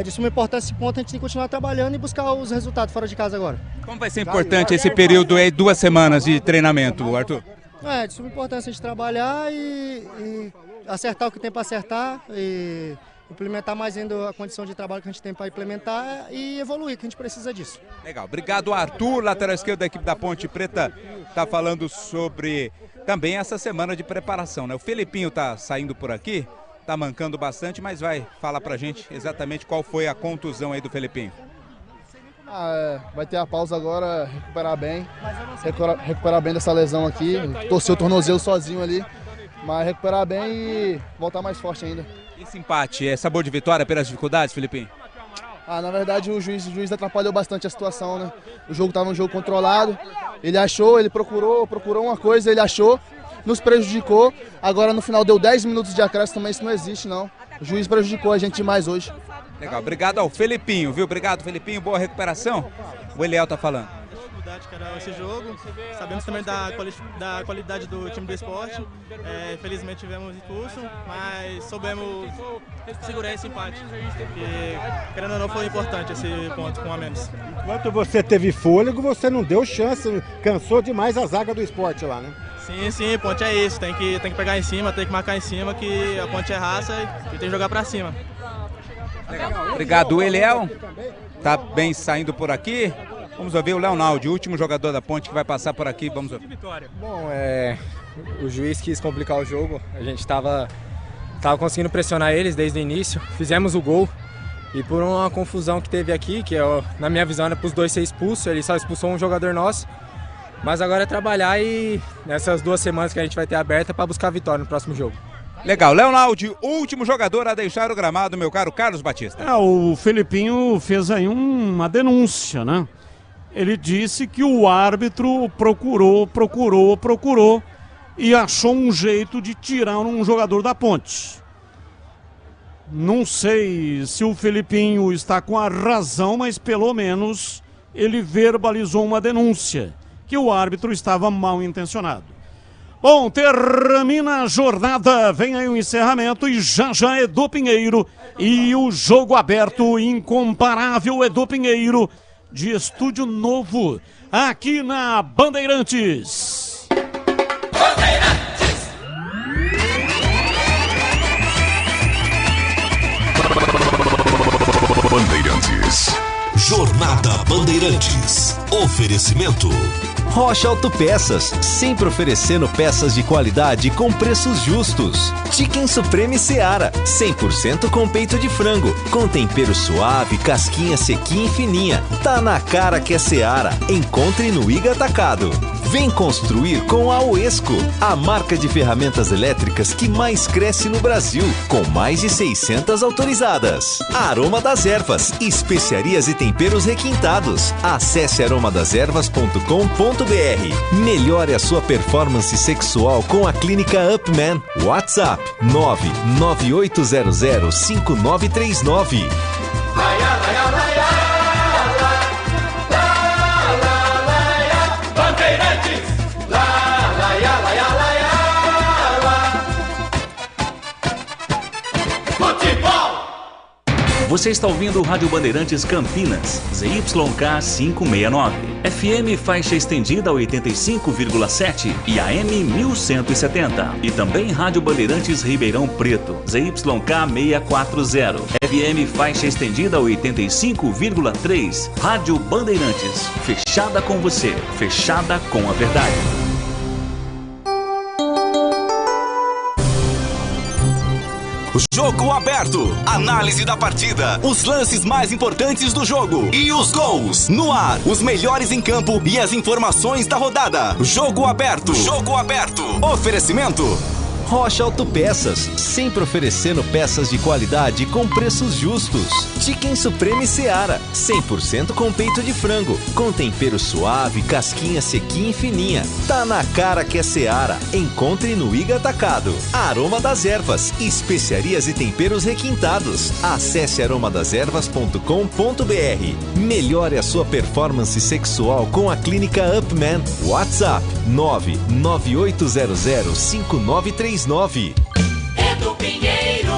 Speaker 8: suma importância esse ponto, a gente tem que continuar trabalhando e buscar os resultados fora de casa agora.
Speaker 6: Como vai ser importante esse período aí, 2 semanas de treinamento, Arthur?
Speaker 8: É de suma importância a gente trabalhar e acertar o que tem para acertar e implementar mais ainda a condição de trabalho que a gente tem para implementar e evoluir, que a gente precisa disso.
Speaker 6: Legal, obrigado Arthur, lateral esquerdo da equipe da Ponte Preta, está falando sobre também essa semana de preparação, né? O Felipinho tá saindo por aqui, tá mancando bastante, mas vai falar pra gente exatamente qual foi a contusão aí do Felipinho.
Speaker 2: Vai ter a pausa agora, recuperar bem dessa lesão aqui, torceu o tornozelo sozinho ali, mas recuperar bem e voltar mais forte ainda.
Speaker 6: Esse empate é sabor de vitória pelas dificuldades, Felipinho?
Speaker 2: Na verdade o juiz atrapalhou bastante a situação, né? O jogo estava um jogo controlado, ele procurou uma coisa, ele achou, nos prejudicou, agora no final deu 10 minutos de acréscimo também, isso não existe não. O juiz prejudicou a gente demais hoje.
Speaker 6: Legal, obrigado ao Felipinho, viu? Obrigado, Felipinho, boa recuperação. O Eliel tá falando.
Speaker 10: Que era esse jogo, sabemos também da qualidade do time do Sport, infelizmente tivemos expulso, mas soubemos segurar esse empate, que querendo ou não foi importante esse ponto com a menos.
Speaker 1: Enquanto você teve fôlego, você não deu chance, cansou demais a zaga do Sport lá, né?
Speaker 10: Sim, Ponte é isso, tem que pegar em cima, tem que marcar em cima, que a Ponte é raça e tem que jogar pra cima.
Speaker 6: Legal. Obrigado, Eliel, tá bem saindo por aqui. Vamos ouvir o Leonaldi, o último jogador da Ponte que vai passar por aqui. Vamos ouvir.
Speaker 11: Bom, o juiz quis complicar o jogo. A gente estava conseguindo pressionar eles desde o início. Fizemos o gol. E por uma confusão que teve aqui, que na minha visão era para os dois ser expulsos, ele só expulsou um jogador nosso. Mas agora é trabalhar e nessas 2 semanas que a gente vai ter aberta para buscar a vitória no próximo jogo.
Speaker 6: Legal, Leonaldi, último jogador a deixar o gramado, meu caro Carlos Batista.
Speaker 9: O Felipinho fez aí uma denúncia, né? Ele disse que o árbitro procurou e achou um jeito de tirar um jogador da Ponte. Não sei se o Felipinho está com a razão, mas pelo menos ele verbalizou uma denúncia, que o árbitro estava mal intencionado. Bom, termina a jornada, vem aí o encerramento e já Edu Pinheiro e o jogo aberto incomparável Edu Pinheiro de estúdio novo aqui na Bandeirantes.
Speaker 15: Bandeirantes. Jornada Bandeirantes. Oferecimento
Speaker 7: Rocha Autopeças, sempre oferecendo peças de qualidade com preços justos. Chicken Supreme Seara, 100% com peito de frango, com tempero suave, casquinha sequinha e fininha. Tá na cara que é Seara. Encontre no Iga Atacado. Vem construir com a Oesco, a marca de ferramentas elétricas que mais cresce no Brasil, com mais de 600 autorizadas. Aroma das Ervas, especiarias e temperos requintados. Acesse aromadeservas.com.br. Melhore a sua performance sexual com a Clínica Upman. WhatsApp 998005939.
Speaker 24: Você está ouvindo o Rádio Bandeirantes Campinas, ZYK 569, FM faixa estendida 85,7 e AM 1170. E também Rádio Bandeirantes Ribeirão Preto, ZYK 640, FM faixa estendida 85,3. Rádio Bandeirantes, fechada com você, fechada com a verdade.
Speaker 7: Jogo aberto, análise da partida, os lances mais importantes do jogo e os gols. No ar, os melhores em campo e as informações da rodada. Jogo aberto. Oferecimento
Speaker 14: Rocha Autopeças, sempre oferecendo peças de qualidade com preços justos. Chicken Supreme Seara, 100% com peito de frango, com tempero suave, casquinha sequinha e fininha. Tá na cara que é Seara. Encontre no Iga Atacado. Aroma das Ervas, especiarias e temperos requintados. Acesse aromadaservas.com.br. Melhore a sua performance sexual com a Clínica Upman. WhatsApp 998005939.
Speaker 13: Edu Pinheiro.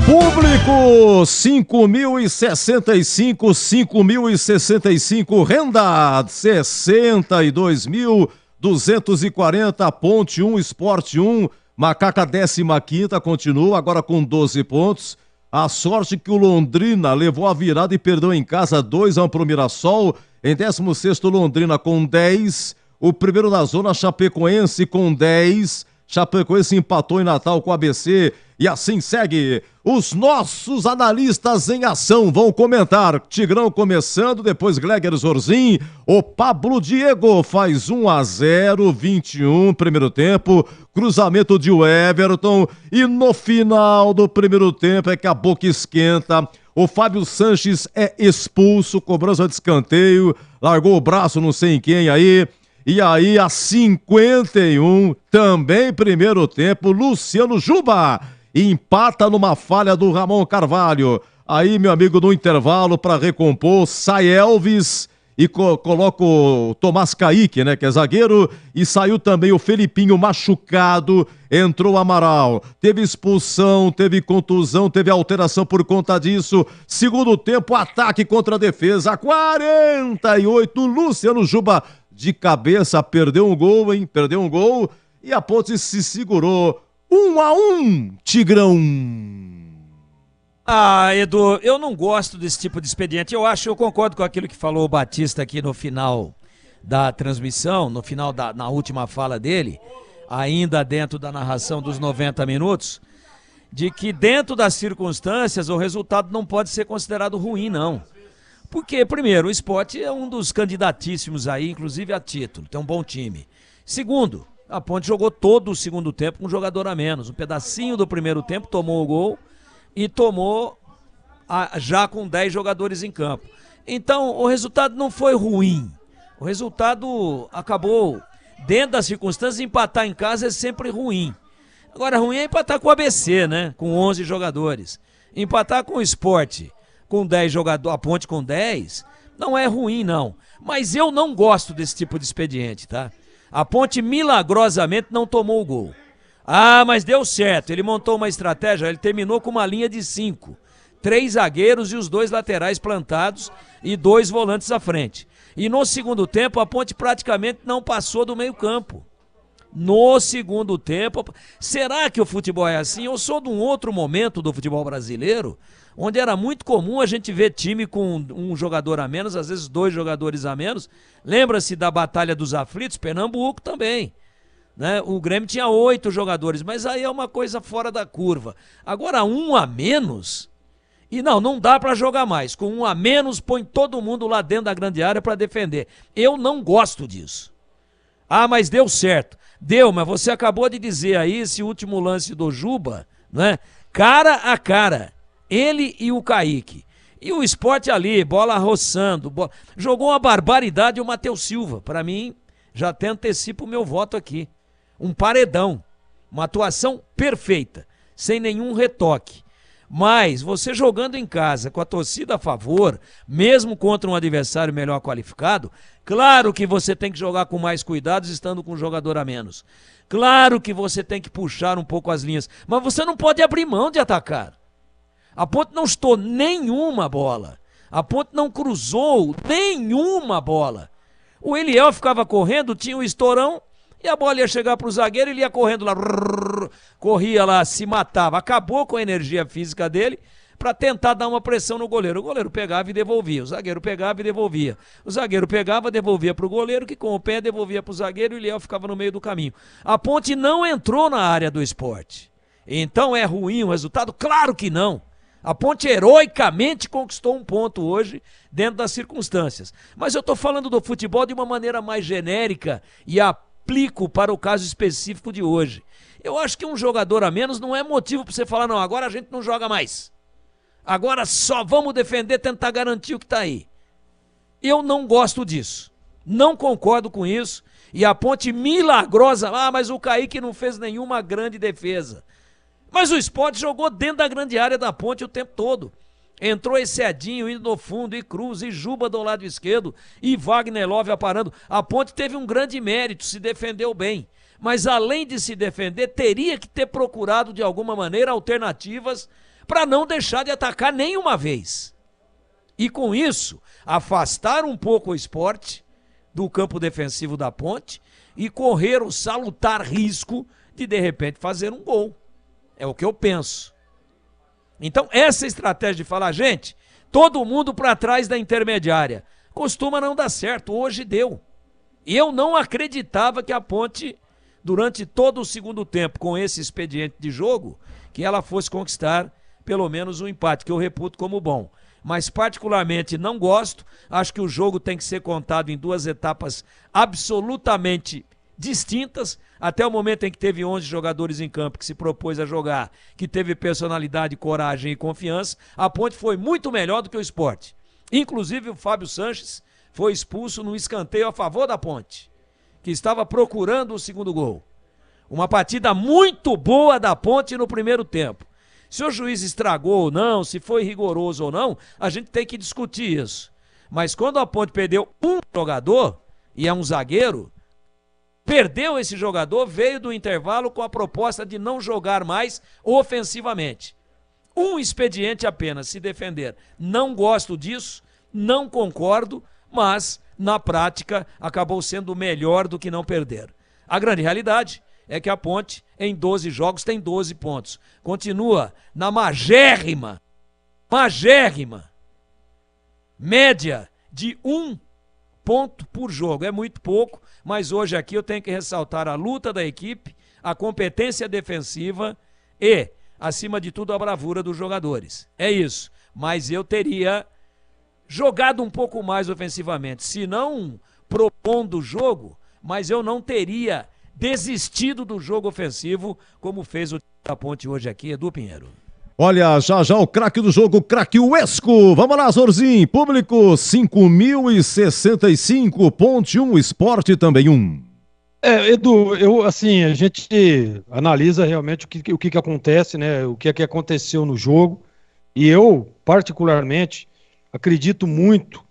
Speaker 5: Público 5.065, renda 62.240, Ponte 1, Sport 1, Macaca 15ª, continua agora com 12 pontos. A sorte que o Londrina levou a virada e perdeu em casa 2-1 pro Mirassol. Em 16º, Londrina com 10. O primeiro na zona, Chapecoense com 10. Chapecoense empatou em Natal com o ABC. E assim segue. Os nossos analistas em ação vão comentar. Tigrão começando, depois Gleger Zorzin. O Pablo Diego faz 1-0, 21, primeiro tempo. Cruzamento de Everton. E no final do primeiro tempo é que a boca esquenta. O Fábio Sanches é expulso, cobrança de escanteio. Largou o braço, não sei em quem aí. E aí, a 51, também primeiro tempo, Luciano Juba empata numa falha do Ramon Carvalho. Aí, meu amigo, no intervalo, para recompor, sai Elvis e coloca o Tomás Kaique, né, que é zagueiro, e saiu também o Felipinho machucado, entrou o Amaral. Teve expulsão, teve contusão, teve alteração por conta disso. Segundo tempo, ataque contra a defesa, 48, Luciano Juba de cabeça, perdeu um gol, hein? Perdeu um gol e a Ponte se segurou. 1-1, Tigrão.
Speaker 12: Ah, Edu, eu não gosto desse tipo de expediente. Eu concordo com aquilo que falou o Batista aqui no final da transmissão, na última fala dele, ainda dentro da narração dos 90 minutos, de que dentro das circunstâncias o resultado não pode ser considerado ruim, não. Porque, primeiro, o Sport é um dos candidatíssimos aí, inclusive a título, tem um bom time. Segundo, a Ponte jogou todo o segundo tempo com um jogador a menos. Um pedacinho do primeiro tempo tomou o gol e tomou já com 10 jogadores em campo. Então, o resultado não foi ruim. O resultado acabou, dentro das circunstâncias, empatar em casa é sempre ruim. Agora, ruim é empatar com o ABC, né? Com 11 jogadores. Empatar com o Sport com 10 jogadores, a Ponte com 10, não é ruim, não. Mas eu não gosto desse tipo de expediente, tá? A Ponte milagrosamente não tomou o gol. Ah, mas deu certo. Ele montou uma estratégia, ele terminou com uma linha de 5. 3 zagueiros e os 2 laterais plantados e 2 volantes à frente. E no segundo tempo, a Ponte praticamente não passou do meio-campo. No segundo tempo. Será que o futebol é assim? Eu sou de um outro momento do futebol brasileiro, onde era muito comum a gente ver time com um jogador a menos, às vezes 2 jogadores a menos. Lembra-se da Batalha dos Aflitos? Pernambuco também, né? O Grêmio tinha 8 jogadores, mas aí é uma coisa fora da curva. Agora 1 a menos, e não dá para jogar mais. Com 1 a menos, põe todo mundo lá dentro da grande área para defender. Eu não gosto disso. Ah, mas deu certo. Deu, mas você acabou de dizer aí esse último lance do Juba, né? Cara a cara. Ele e o Kaique. E o Sport ali, bola roçando. Jogou uma barbaridade o Matheus Silva. Para mim, já até antecipo o meu voto aqui. Um paredão. Uma atuação perfeita. Sem nenhum retoque. Mas você jogando em casa com a torcida a favor, mesmo contra um adversário melhor qualificado, claro que você tem que jogar com mais cuidados estando com um jogador a menos. Claro que você tem que puxar um pouco as linhas. Mas você não pode abrir mão de atacar. A Ponte não chutou nenhuma bola. A Ponte não cruzou nenhuma bola. O Eliel ficava correndo, tinha um estourão e a bola ia chegar para o zagueiro, ele ia correndo lá, corria lá, se matava. Acabou com a energia física dele para tentar dar uma pressão no goleiro. O goleiro pegava e devolvia, o zagueiro pegava e devolvia. O zagueiro pegava, devolvia para o goleiro, que com o pé devolvia para o zagueiro e o Eliel ficava no meio do caminho. A Ponte não entrou na área do Sport. Então é ruim o resultado? Claro que não. A Ponte heroicamente conquistou um ponto hoje dentro das circunstâncias. Mas eu estou falando do futebol de uma maneira mais genérica e aplico para o caso específico de hoje. Eu acho que um jogador a menos não é motivo para você falar, não, agora a gente não joga mais. Agora só vamos defender, tentar garantir o que está aí. Eu não gosto disso. Não concordo com isso. E a Ponte milagrosa, mas o Kaique não fez nenhuma grande defesa. Mas o Sport jogou dentro da grande área da Ponte o tempo todo. Entrou esse Edinho indo no fundo, e Cruz, e Juba do lado esquerdo, e Wagner Love aparando. A Ponte teve um grande mérito, se defendeu bem. Mas além de se defender, teria que ter procurado de alguma maneira alternativas para não deixar de atacar nenhuma vez. E com isso, afastar um pouco o Sport do campo defensivo da Ponte e correr o salutar risco de repente, fazer um gol. É o que eu penso. Então, essa estratégia de falar, gente, todo mundo para trás da intermediária, costuma não dar certo. Hoje deu. E eu não acreditava que a Ponte, durante todo o segundo tempo, com esse expediente de jogo, que ela fosse conquistar pelo menos um empate, que eu reputo como bom. Mas particularmente não gosto, acho que o jogo tem que ser contado em duas etapas absolutamente distintas, até o momento em que teve 11 jogadores em campo, que se propôs a jogar, que teve personalidade, coragem e confiança. A Ponte foi muito melhor do que o Sport. Inclusive o Fábio Sanches foi expulso no escanteio a favor da Ponte, que estava procurando o segundo gol. Uma partida muito boa da Ponte no primeiro tempo. Se o juiz estragou ou não, se foi rigoroso ou não, a gente tem que discutir isso. Mas quando a Ponte perdeu um jogador, e é um zagueiro, perdeu esse jogador, veio do intervalo com a proposta de não jogar mais ofensivamente. Um expediente apenas, se defender. Não gosto disso, não concordo, mas na prática acabou sendo melhor do que não perder. A grande realidade é que a Ponte, em 12 jogos, tem 12 pontos. Continua na magérrima média de 1 ponto por jogo. É muito pouco, mas hoje aqui eu tenho que ressaltar a luta da equipe, a competência defensiva e, acima de tudo, a bravura dos jogadores. É isso. Mas eu teria jogado um pouco mais ofensivamente, se não propondo o jogo, mas eu não teria desistido do jogo ofensivo, como fez o da Ponte hoje aqui, Edu Pinheiro.
Speaker 5: Olha, já o craque do jogo, craque Uesco. Vamos lá, Zorzinho. Público 5.065, Ponte 1, Sport também 1.
Speaker 22: Edu, a gente analisa realmente o que acontece, né? O que é que aconteceu no jogo. E eu, particularmente, acredito muito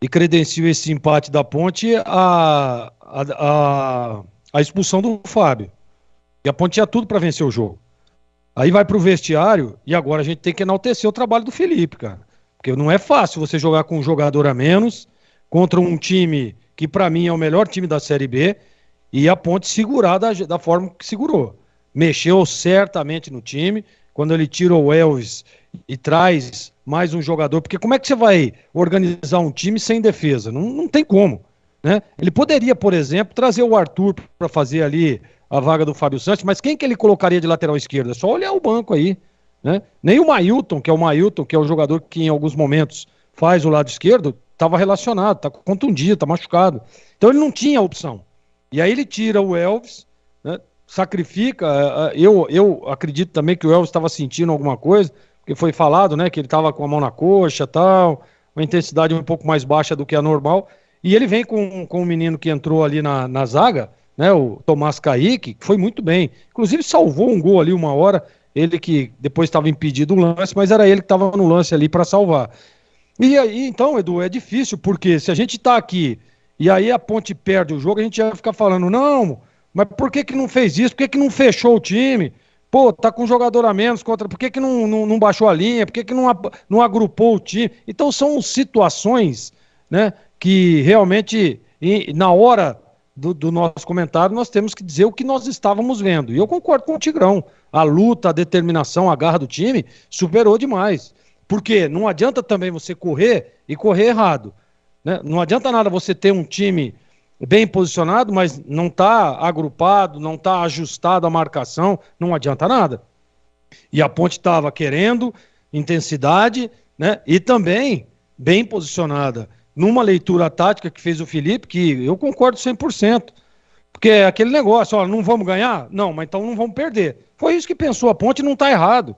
Speaker 22: e credencio esse empate da Ponte a expulsão do Fábio. E a Ponte tinha tudo para vencer o jogo. Aí vai pro vestiário e agora a gente tem que enaltecer o trabalho do Felipe, cara. Porque não é fácil você jogar com um jogador a menos contra um time que para mim é o melhor time da Série B e a Ponte segurar da forma que segurou. Mexeu certamente no time, quando ele tira o Elvis e traz mais um jogador, porque como é que você vai organizar um time sem defesa? Não tem como, né? Ele poderia, por exemplo, trazer o Arthur para fazer ali a vaga do Fábio Santos, mas quem que ele colocaria de lateral esquerda? É só olhar o banco aí, né? Nem o Mailton, que é o jogador que em alguns momentos faz o lado esquerdo, estava relacionado, está contundido, está machucado. Então ele não tinha opção. E aí ele tira o Elvis, né? Sacrifica. Eu acredito também que o Elvis estava sentindo alguma coisa, porque foi falado, né, que ele estava com a mão na coxa e tal, uma intensidade um pouco mais baixa do que a normal. E ele vem com o menino que entrou ali na zaga, né, o Tomás Kaique, que foi muito bem. Inclusive salvou um gol ali uma hora, ele que depois estava impedido o lance, mas era ele que estava no lance ali para salvar. E aí, então, Edu, é difícil, porque se a gente está aqui e aí a Ponte perde o jogo, a gente vai ficar falando, não, mas por que não fez isso? Por que não fechou o time? Pô, tá com um jogador a menos, por que não baixou a linha? Por que não agrupou o time? Então são situações, né, que realmente, na hora do nosso comentário, nós temos que dizer o que nós estávamos vendo. E eu concordo com o Tigrão. A luta, a determinação, a garra do time superou demais. Porque não adianta também você correr e correr errado, né? Não adianta nada você ter um time bem posicionado, mas não está agrupado, não está ajustado a marcação, não adianta nada. E a Ponte estava querendo intensidade, né? E também bem posicionada. Numa leitura tática que fez o Felipe, que eu concordo 100%. Porque é aquele negócio, ó, não vamos ganhar? Não, mas então não vamos perder. Foi isso que pensou a Ponte e não tá errado.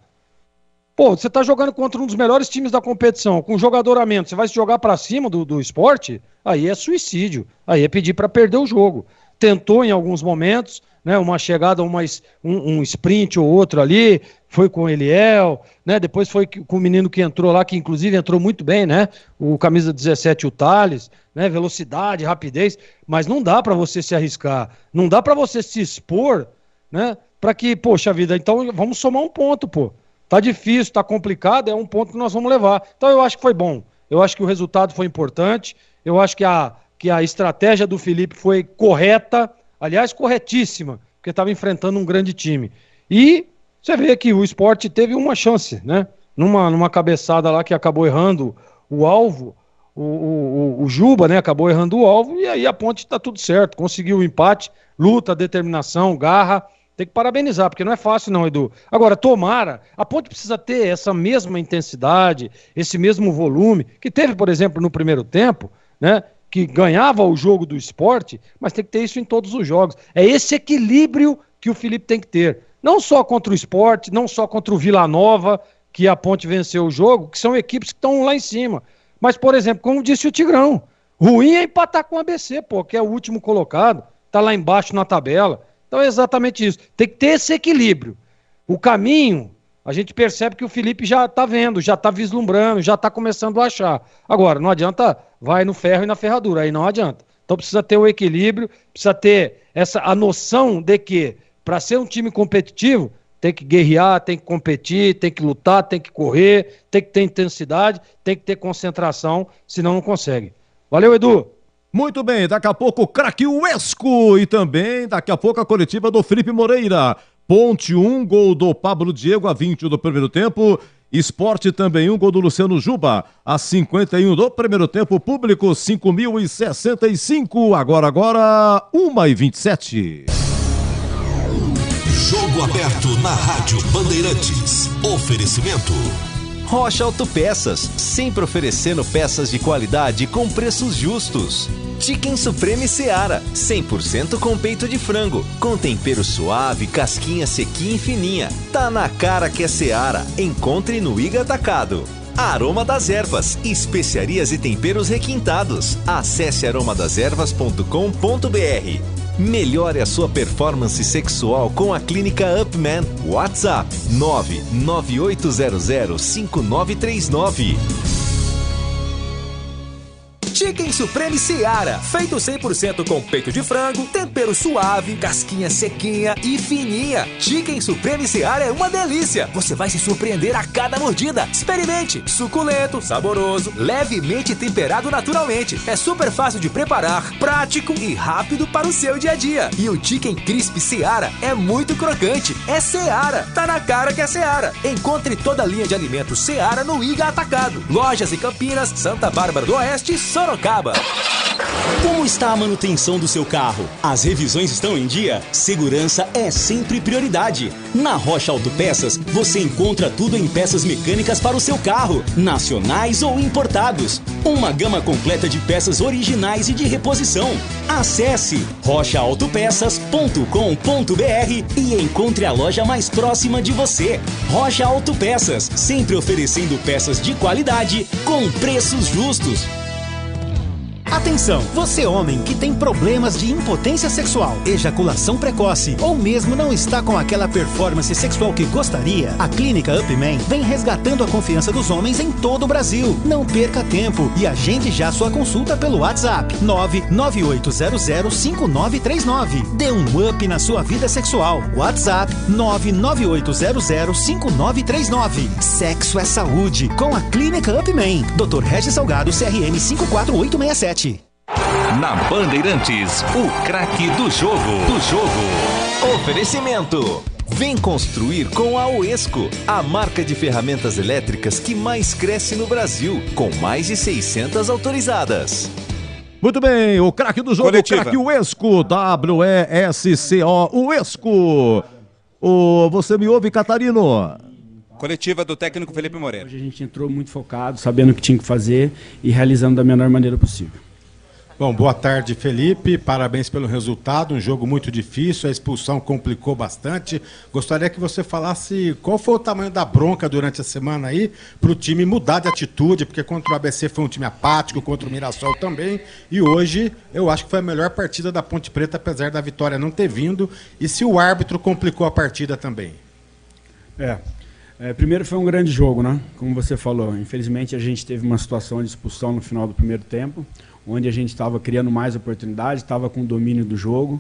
Speaker 22: Pô, você tá jogando contra um dos melhores times da competição, com jogador a menos, você vai se jogar pra cima do esporte? Aí é suicídio, aí é pedir pra perder o jogo. Tentou em alguns momentos, né, uma chegada, um sprint ou outro ali, foi com o Eliel, né, depois foi com o menino que entrou lá, que inclusive entrou muito bem, né, o camisa 17, o Thales, né, velocidade, rapidez, mas não dá pra você se arriscar, não dá pra você se expor, né, pra que, poxa vida, então vamos somar um ponto, pô. Tá difícil, tá complicado, é um ponto que nós vamos levar. Então eu acho que foi bom, eu acho que o resultado foi importante, eu acho que a estratégia do Felipe foi correta, aliás, corretíssima, porque estava enfrentando um grande time. E você vê que o Sport teve uma chance, né? Numa cabeçada lá que acabou errando o alvo, o Juba, né? Acabou errando o alvo, e aí a Ponte tá tudo certo, conseguiu o empate, luta, determinação, garra. Tem que parabenizar, porque não é fácil não, Edu. Agora, tomara, a Ponte precisa ter essa mesma intensidade, esse mesmo volume, que teve, por exemplo, no primeiro tempo, né? Que ganhava o jogo do Sport, mas tem que ter isso em todos os jogos. É esse equilíbrio que o Felipe tem que ter. Não só contra o Sport, não só contra o Vila Nova, que a Ponte venceu o jogo, que são equipes que estão lá em cima. Mas, por exemplo, como disse o Tigrão, ruim é empatar com o ABC, pô, que é o último colocado, tá lá embaixo na tabela. Então é exatamente isso. Tem que ter esse equilíbrio. O caminho, a gente percebe que o Felipe já está vendo, já está vislumbrando, já está começando a achar. Agora, não adianta, vai no ferro e na ferradura, aí não adianta. Então precisa ter o equilíbrio, precisa ter a noção de que, para ser um time competitivo, tem que guerrear, tem que competir, tem que lutar, tem que correr, tem que ter intensidade, tem que ter concentração, senão não consegue. Valeu, Edu!
Speaker 5: Muito bem, daqui a pouco o craque Uesco e também daqui a pouco a coletiva do Felipe Moreira. Ponte 1, gol do Pablo Diego a 20 do primeiro tempo. Sport também 1, gol do Luciano Juba a 51 do primeiro tempo. Público 5.065. Agora 1h27.
Speaker 7: Jogo aberto na Rádio Bandeirantes. Oferecimento
Speaker 14: Rocha Autopeças, sempre oferecendo peças de qualidade com preços justos. Chicken Supreme Seara, 100% com peito de frango, com tempero suave, casquinha sequinha e fininha. Tá na cara que é Seara, encontre no Iga Atacado. Aroma das Ervas, especiarias e temperos requintados. Acesse aromadeservas.com.br. Melhore a sua performance sexual com a Clínica Upman. WhatsApp 998005939.
Speaker 16: Chicken Supreme Seara, feito 100% com peito de frango, tempero suave, casquinha sequinha e fininha. Chicken Supreme Seara é uma delícia. Você vai se surpreender a cada mordida. Experimente. Suculento, saboroso, levemente temperado naturalmente. É super fácil de preparar, prático e rápido para o seu dia a dia. E o Chicken Crisp Seara é muito crocante. É Seara. Tá na cara que é Seara. Encontre toda a linha de alimentos Seara no Iga Atacado. Lojas em Campinas, Santa Bárbara do Oeste e Sorocaba.
Speaker 17: Como está a manutenção do seu carro? As revisões estão em dia? Segurança é sempre prioridade. Na Rocha Autopeças, você encontra tudo em peças mecânicas para o seu carro, nacionais ou importados. Uma gama completa de peças originais e de reposição. Acesse rochaautopeças.com.br e encontre a loja mais próxima de você. Rocha Autopeças, sempre oferecendo peças de qualidade com preços justos.
Speaker 18: Atenção, você homem que tem problemas de impotência sexual, ejaculação precoce ou mesmo não está com aquela performance sexual que gostaria, a Clínica Upman vem resgatando a confiança dos homens em todo o Brasil. Não perca tempo e agende já sua consulta pelo WhatsApp 998005939. Dê um up na sua vida sexual. WhatsApp 998005939. Sexo é saúde com a Clínica Upman. Dr. Regis Salgado, CRM 54867.
Speaker 24: Na Bandeirantes, o craque do jogo.
Speaker 14: Oferecimento. Vem construir com a Uesco, a marca de ferramentas elétricas que mais cresce no Brasil, com mais de 600 autorizadas.
Speaker 5: Muito bem, o craque do jogo,
Speaker 6: Coletiva.
Speaker 5: o craque Uesco, W-E-S-C-O, Uesco. Você me ouve, Catarino?
Speaker 6: Coletiva do técnico Felipe Moreira.
Speaker 20: Hoje a gente entrou muito focado, sabendo o que tinha que fazer e realizando da melhor maneira possível.
Speaker 3: Bom, boa tarde, Felipe. Parabéns pelo resultado. Um jogo muito difícil, a expulsão complicou bastante. Gostaria que você falasse qual foi o tamanho da bronca durante a semana aí para o time mudar de atitude, porque contra o ABC foi um time apático, contra o Mirassol também. E hoje eu acho que foi a melhor partida da Ponte Preta, apesar da vitória não ter vindo. E se o árbitro complicou a partida também?
Speaker 4: Primeiro foi um grande jogo, né? Como você falou. Infelizmente a gente teve uma situação de expulsão no final do primeiro tempo, onde a gente estava criando mais oportunidades, estava com o domínio do jogo,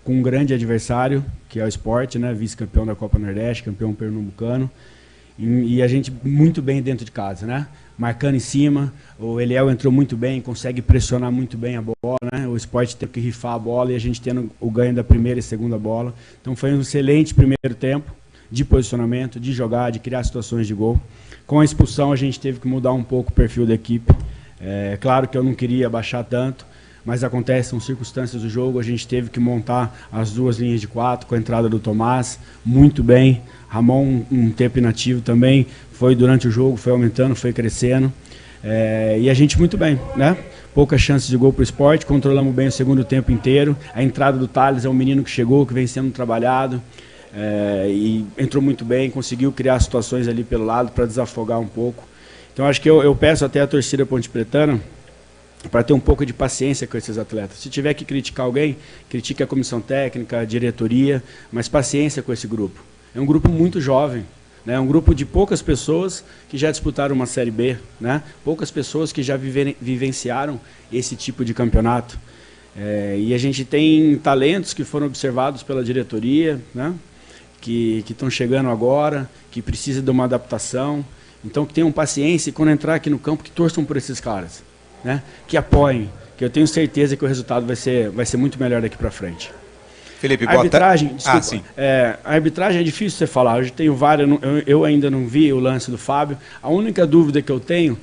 Speaker 4: com um grande adversário, que é o Sport, né? Vice-campeão da Copa Nordeste, campeão pernambucano, e a gente muito bem dentro de casa, né? Marcando em cima, o Eliel entrou muito bem, consegue pressionar muito bem a bola, né? O Sport teve que rifar a bola e a gente tendo o ganho da primeira e segunda bola. Então foi um excelente primeiro tempo de posicionamento, de jogar, de criar situações de gol. Com a expulsão a gente teve que mudar um pouco o perfil da equipe. É claro que eu não queria baixar tanto, mas acontece, são circunstâncias do jogo. A gente teve que montar as duas linhas de 4 com a entrada do Tomás, muito bem. Ramon, um tempo inativo também, foi durante o jogo, foi aumentando, foi crescendo. E a gente muito bem, né? Poucas chances de gol para o Sport, controlamos bem o segundo tempo inteiro. A entrada do Thales é um menino que chegou, que vem sendo trabalhado. E entrou muito bem, conseguiu criar situações ali pelo lado para desafogar um pouco. Então acho que eu peço até a torcida pontepretana para ter um pouco de paciência com esses atletas. Se tiver que criticar alguém, critique a comissão técnica, a diretoria, mas paciência com esse grupo. É um grupo muito jovem, né? É um grupo de poucas pessoas que já disputaram uma Série B, né? Poucas pessoas que já vivenciaram esse tipo de campeonato. E a gente tem talentos que foram observados pela diretoria, né? Que estão chegando agora, que precisam de uma adaptação. Então que tenham paciência e quando entrar aqui no campo que torçam por esses caras, né? Que apoiem, que eu tenho certeza que o resultado vai ser muito melhor daqui para frente.
Speaker 6: Felipe,
Speaker 4: a arbitragem, desculpa,
Speaker 6: sim.
Speaker 4: A arbitragem é difícil você falar. Eu tenho várias, eu ainda não vi o lance do Fábio. A única dúvida que eu tenho,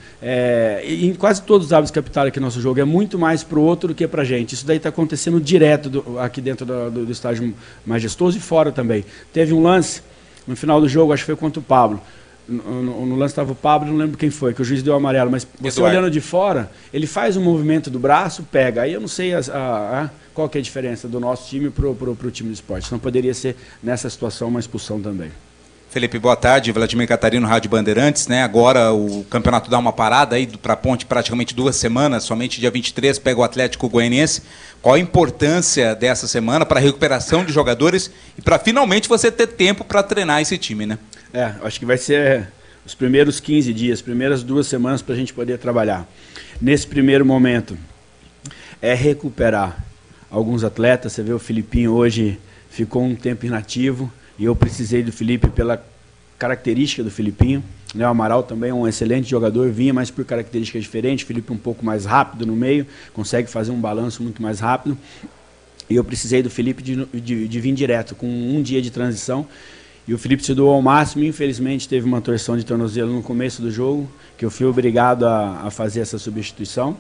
Speaker 4: em quase todos os árbitros que apitaram aqui no nosso jogo, é muito mais para o outro do que para a gente. Isso daí está acontecendo direto aqui dentro do estádio Majestoso e fora também. Teve um lance no final do jogo, acho que foi contra o Pablo. No lance estava o Pablo, não lembro quem foi, que o juiz deu amarelo, mas você olhando de fora, ele faz um movimento do braço, pega. Aí eu não sei qual que é a diferença do nosso time pro time do Sport. Não poderia ser nessa situação uma expulsão também.
Speaker 6: Felipe, boa tarde. Vladimir Catarino, Rádio Bandeirantes, né? Agora o campeonato dá uma parada aí para a Ponte praticamente 2 semanas, somente dia 23 pega o Atlético Goianiense. Qual a importância dessa semana para a recuperação de jogadores e para finalmente você ter tempo para treinar esse time, né?
Speaker 4: Acho que vai ser os primeiros 15 dias, primeiras 2 semanas para a gente poder trabalhar. Nesse primeiro momento, recuperar alguns atletas. Você vê o Filipinho hoje ficou um tempo inativo e eu precisei do Felipe pela característica do Filipinho. O Amaral também é um excelente jogador, vinha, mas por características diferentes. O Felipe um pouco mais rápido no meio, consegue fazer um balanço muito mais rápido. E eu precisei do Felipe de vir direto, com um dia de transição. E o Felipe se doou ao máximo, infelizmente teve uma torção de tornozelo no começo do jogo, que eu fui obrigado a fazer essa substituição.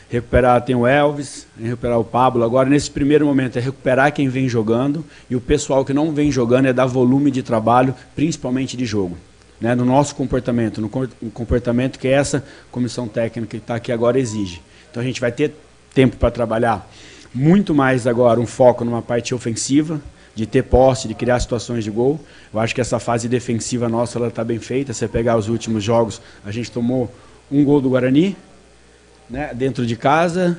Speaker 4: Recuperar tem o Elvis, recuperar o Pablo. Agora, nesse primeiro momento, é recuperar quem vem jogando, e o pessoal que não vem jogando é dar volume de trabalho, principalmente de jogo, né? No nosso comportamento, no comportamento que essa comissão técnica que está aqui agora exige. Então a gente vai ter tempo para trabalhar muito mais agora, um foco numa parte ofensiva, de ter posse, de criar situações de gol. Eu acho que essa fase defensiva nossa está bem feita. Se você pegar os últimos jogos, a gente tomou um gol do Guarani, né, dentro de casa.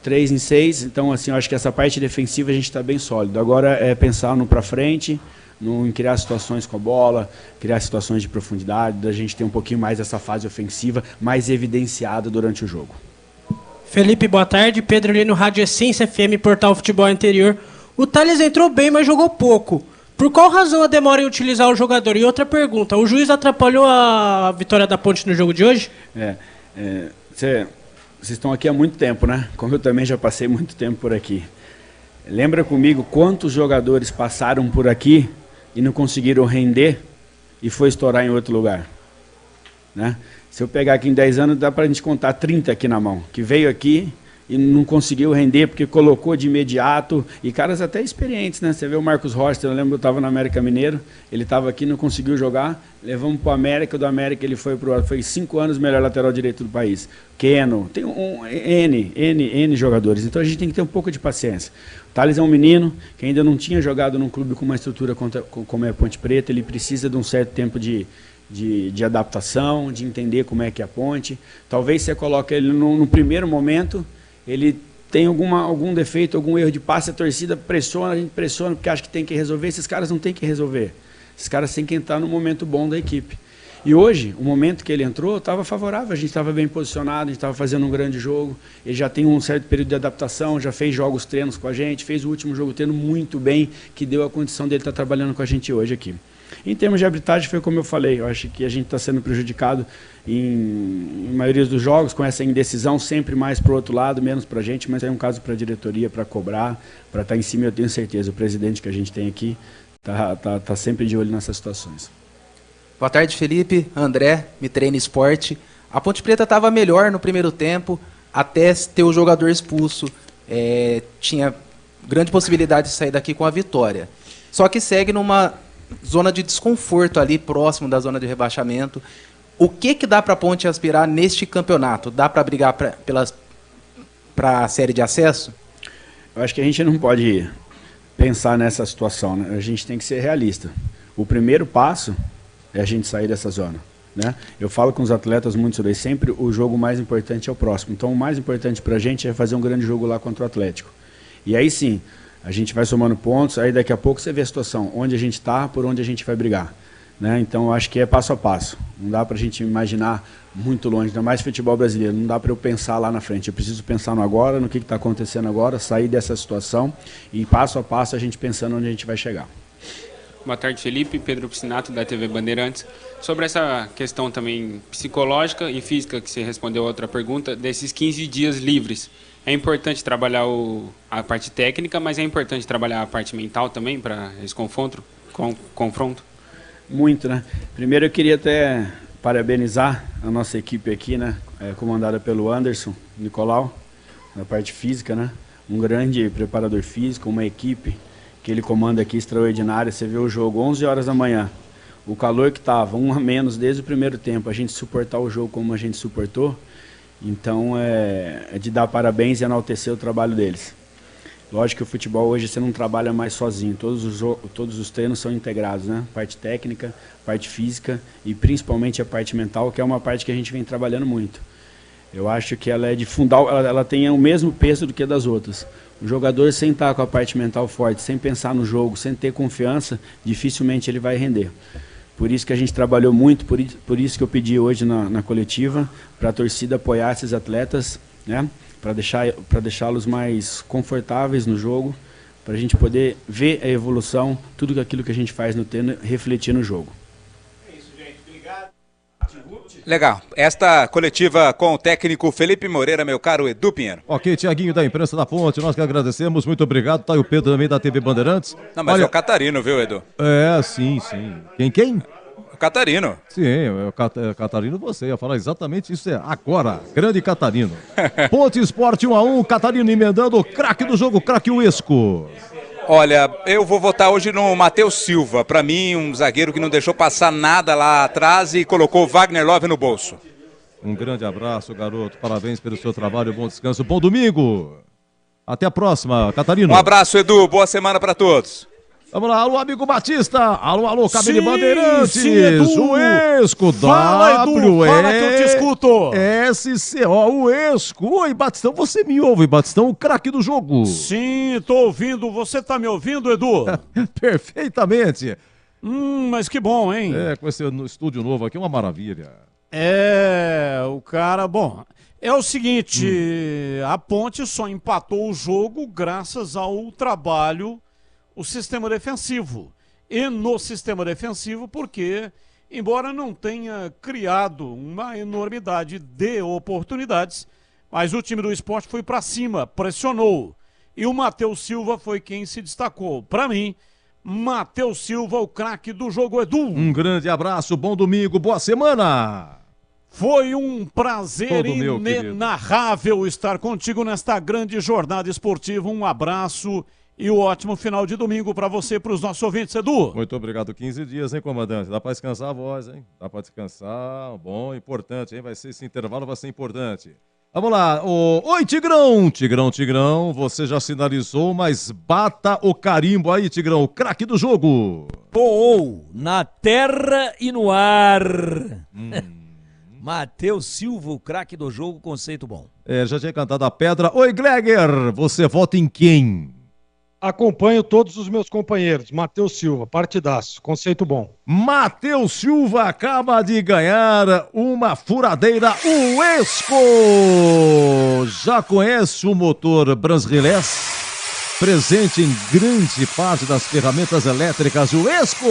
Speaker 4: 3 em 6. Então, assim, eu acho que essa parte defensiva a gente está bem sólido. Agora é pensar no para frente, em criar situações com a bola, criar situações de profundidade, da gente ter um pouquinho mais essa fase ofensiva mais evidenciada durante o jogo.
Speaker 23: Felipe, boa tarde. Pedro Lino, Rádio Essência FM, Portal Futebol Interior. O Thales entrou bem, mas jogou pouco. Por qual razão a demora em utilizar o jogador? E outra pergunta, o juiz atrapalhou a vitória da Ponte no jogo de hoje?
Speaker 4: Vocês estão aqui há muito tempo, né? Como eu também já passei muito tempo por aqui. Lembra comigo quantos jogadores passaram por aqui e não conseguiram render e foi estourar em outro lugar, né? Se eu pegar aqui em 10 anos, dá para a gente contar 30 aqui na mão, que veio aqui, e não conseguiu render porque colocou de imediato, e caras até experientes, né? Você vê o Marcos Rocha, eu lembro que eu estava no América Mineiro, ele estava aqui, não conseguiu jogar, levamos para o América, do América ele foi 5 anos melhor lateral direito do país. Keno, tem N jogadores, então a gente tem que ter um pouco de paciência. O Thales é um menino que ainda não tinha jogado num clube com uma estrutura como é a Ponte Preta, ele precisa de um certo tempo de adaptação, de entender como é que é a Ponte. Talvez você coloque ele no primeiro momento, ele tem algum defeito, algum erro de passe, a torcida pressiona, a gente pressiona porque acha que tem que resolver. Esses caras não têm que resolver. Esses caras têm que entrar no momento bom da equipe. E hoje, o momento que ele entrou, estava favorável, a gente estava bem posicionado, a gente estava fazendo um grande jogo, ele já tem um certo período de adaptação, já fez jogos treinos com a gente, fez o último jogo treino muito bem, que deu a condição dele estar trabalhando com a gente hoje aqui. Em termos de arbitragem, foi como eu falei, eu acho que a gente está sendo prejudicado em maioria dos jogos, com essa indecisão sempre mais para o outro lado, menos para a gente, mas é um caso para a diretoria, para cobrar, para estar em cima, eu tenho certeza, o presidente que a gente tem aqui tá sempre de olho nessas situações.
Speaker 8: Boa tarde, Felipe, André, Me Treina Esporte. A Ponte Preta estava melhor no primeiro tempo, até ter o jogador expulso. Tinha grande possibilidade de sair daqui com a vitória. Só que segue numa zona de desconforto ali, próximo da zona de rebaixamento. O que dá para a Ponte aspirar neste campeonato? Dá para brigar para a série de acesso?
Speaker 4: Eu acho que a gente não pode pensar nessa situação, né? A gente tem que ser realista. O primeiro passo é a gente sair dessa zona, né? Eu falo com os atletas muito sobre isso, sempre o jogo mais importante é o próximo. Então o mais importante para a gente é fazer um grande jogo lá contra o Atlético. E aí sim, a gente vai somando pontos, aí daqui a pouco você vê a situação, onde a gente está, por onde a gente vai brigar, né? Então eu acho que é passo a passo. Não dá para a gente imaginar muito longe, ainda mais futebol brasileiro. Não dá para eu pensar lá na frente. Eu preciso pensar no agora, no que está acontecendo agora, sair dessa situação e passo a passo a gente pensando onde a gente vai chegar.
Speaker 19: Boa tarde, Felipe. Pedro Piscinato, da TV Bandeirantes. Sobre essa questão também psicológica e física, que você respondeu a outra pergunta, desses 15 dias livres, é importante trabalhar a parte técnica, mas é importante trabalhar a parte mental também para esse confronto?
Speaker 4: Muito, né? Primeiro eu queria até parabenizar a nossa equipe aqui, né? Comandada pelo Anderson Nicolau, na parte física, né? Um grande preparador físico, uma equipe que ele comanda aqui extraordinária. Você vê o jogo 11 horas da manhã, o calor que estava, 1 a menos desde o primeiro tempo, a gente suportar o jogo como a gente suportou, então é de dar parabéns e enaltecer o trabalho deles. Lógico que o futebol hoje você não trabalha mais sozinho, todos os treinos são integrados, né? Parte técnica, parte física e principalmente a parte mental, que é uma parte que a gente vem trabalhando muito. Eu acho que ela é de fundal, ela tem o mesmo peso do que a das outras. O jogador sem estar com a parte mental forte, sem pensar no jogo, sem ter confiança, dificilmente ele vai render. Por isso que a gente trabalhou muito, por isso que eu pedi hoje na coletiva, para a torcida apoiar esses atletas, né? Para deixá-los mais confortáveis no jogo, para a gente poder ver a evolução, tudo aquilo que a gente faz no treino, refletir no jogo.
Speaker 6: Legal. Esta coletiva com o técnico Felipe Moreira, meu caro Edu Pinheiro.
Speaker 5: Ok, Tiaguinho da imprensa da Ponte, nós que agradecemos, muito obrigado. Tá aí o Pedro também da TV Bandeirantes.
Speaker 6: Não, mas olha, é o Catarino, viu, Edu?
Speaker 5: Sim. Quem?
Speaker 6: O Catarino.
Speaker 5: Sim, o Catarino você ia falar exatamente isso agora. Grande Catarino. Ponte Esporte 1-1, Catarino emendando o craque do jogo, craque Uesco.
Speaker 6: Olha, eu vou votar hoje no Matheus Silva. Para mim, um zagueiro que não deixou passar nada lá atrás e colocou o Wagner Love no bolso.
Speaker 5: Um grande abraço, garoto. Parabéns pelo seu trabalho, bom descanso, bom domingo. Até a próxima, Catarino.
Speaker 6: Um abraço, Edu. Boa semana para todos.
Speaker 5: Vamos lá, alô, amigo Batista. Alô, cabine Bandeirantes.
Speaker 9: Sim, Edu.
Speaker 5: Uesco,
Speaker 9: fala, Edu, fala que eu te escuto.
Speaker 5: SCO, Uesco. Oi, Batistão, você me ouve, Batistão, o craque do jogo.
Speaker 9: Sim, tô ouvindo. Você tá me ouvindo, Edu?
Speaker 5: Perfeitamente.
Speaker 9: Mas que bom, hein?
Speaker 5: Com esse estúdio novo aqui, uma maravilha.
Speaker 9: O cara, bom... É o seguinte, a Ponte só empatou o jogo graças ao trabalho... o sistema defensivo. E no sistema defensivo, porque, embora não tenha criado uma enormidade de oportunidades, mas o time do Sport foi para cima, pressionou. E o Matheus Silva foi quem se destacou. Para mim, Matheus Silva, o craque do jogo, Edu.
Speaker 5: Um grande abraço, bom domingo, boa semana.
Speaker 9: Foi um prazer
Speaker 5: Todo meu,
Speaker 9: inenarrável estar contigo nesta grande jornada esportiva. Um abraço e um ótimo final de domingo para você e para os nossos ouvintes, Edu.
Speaker 5: Muito obrigado. 15 dias, hein, comandante? Dá para descansar a voz, hein? Dá para descansar. Bom, importante, hein? Esse intervalo vai ser importante. Vamos lá. Oi, Tigrão. Tigrão, você já sinalizou, mas bata o carimbo aí, Tigrão. O craque do jogo.
Speaker 12: Boou, na terra e no ar. Matheus Silva, o craque do jogo, conceito bom.
Speaker 5: Já tinha cantado a pedra. Oi, Gleger, você vota em quem?
Speaker 22: Acompanho todos os meus companheiros. Matheus Silva, partidaço, conceito bom.
Speaker 5: Matheus Silva acaba de ganhar uma furadeira Uesco. Já conhece o motor Brasrilés? Presente em grande parte das ferramentas elétricas Uesco.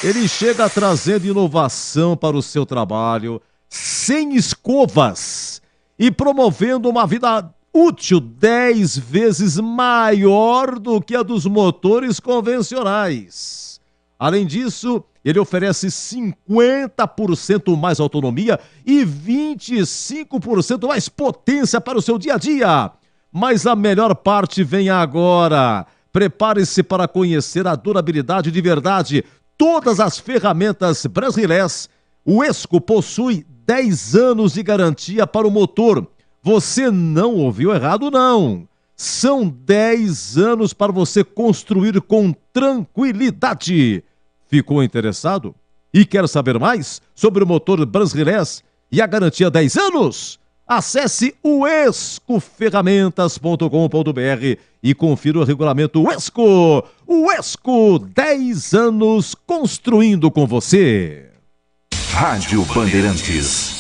Speaker 5: Ele chega trazendo inovação para o seu trabalho, sem escovas e promovendo uma vida útil 10 vezes maior do que a dos motores convencionais. Além disso, ele oferece 50% mais autonomia e 25% mais potência para o seu dia a dia. Mas a melhor parte vem agora. Prepare-se para conhecer a durabilidade de verdade. Todas as ferramentas Brasrilés, o Uesco possui 10 anos de garantia para o motor. Você não ouviu errado, não. São 10 anos para você construir com tranquilidade. Ficou interessado? E quer saber mais sobre o motor Brasrilés e a garantia 10 anos? Acesse uescoferramentas.com.br e confira o regulamento Uesco. Uesco, 10 anos construindo com você.
Speaker 15: Rádio Bandeirantes.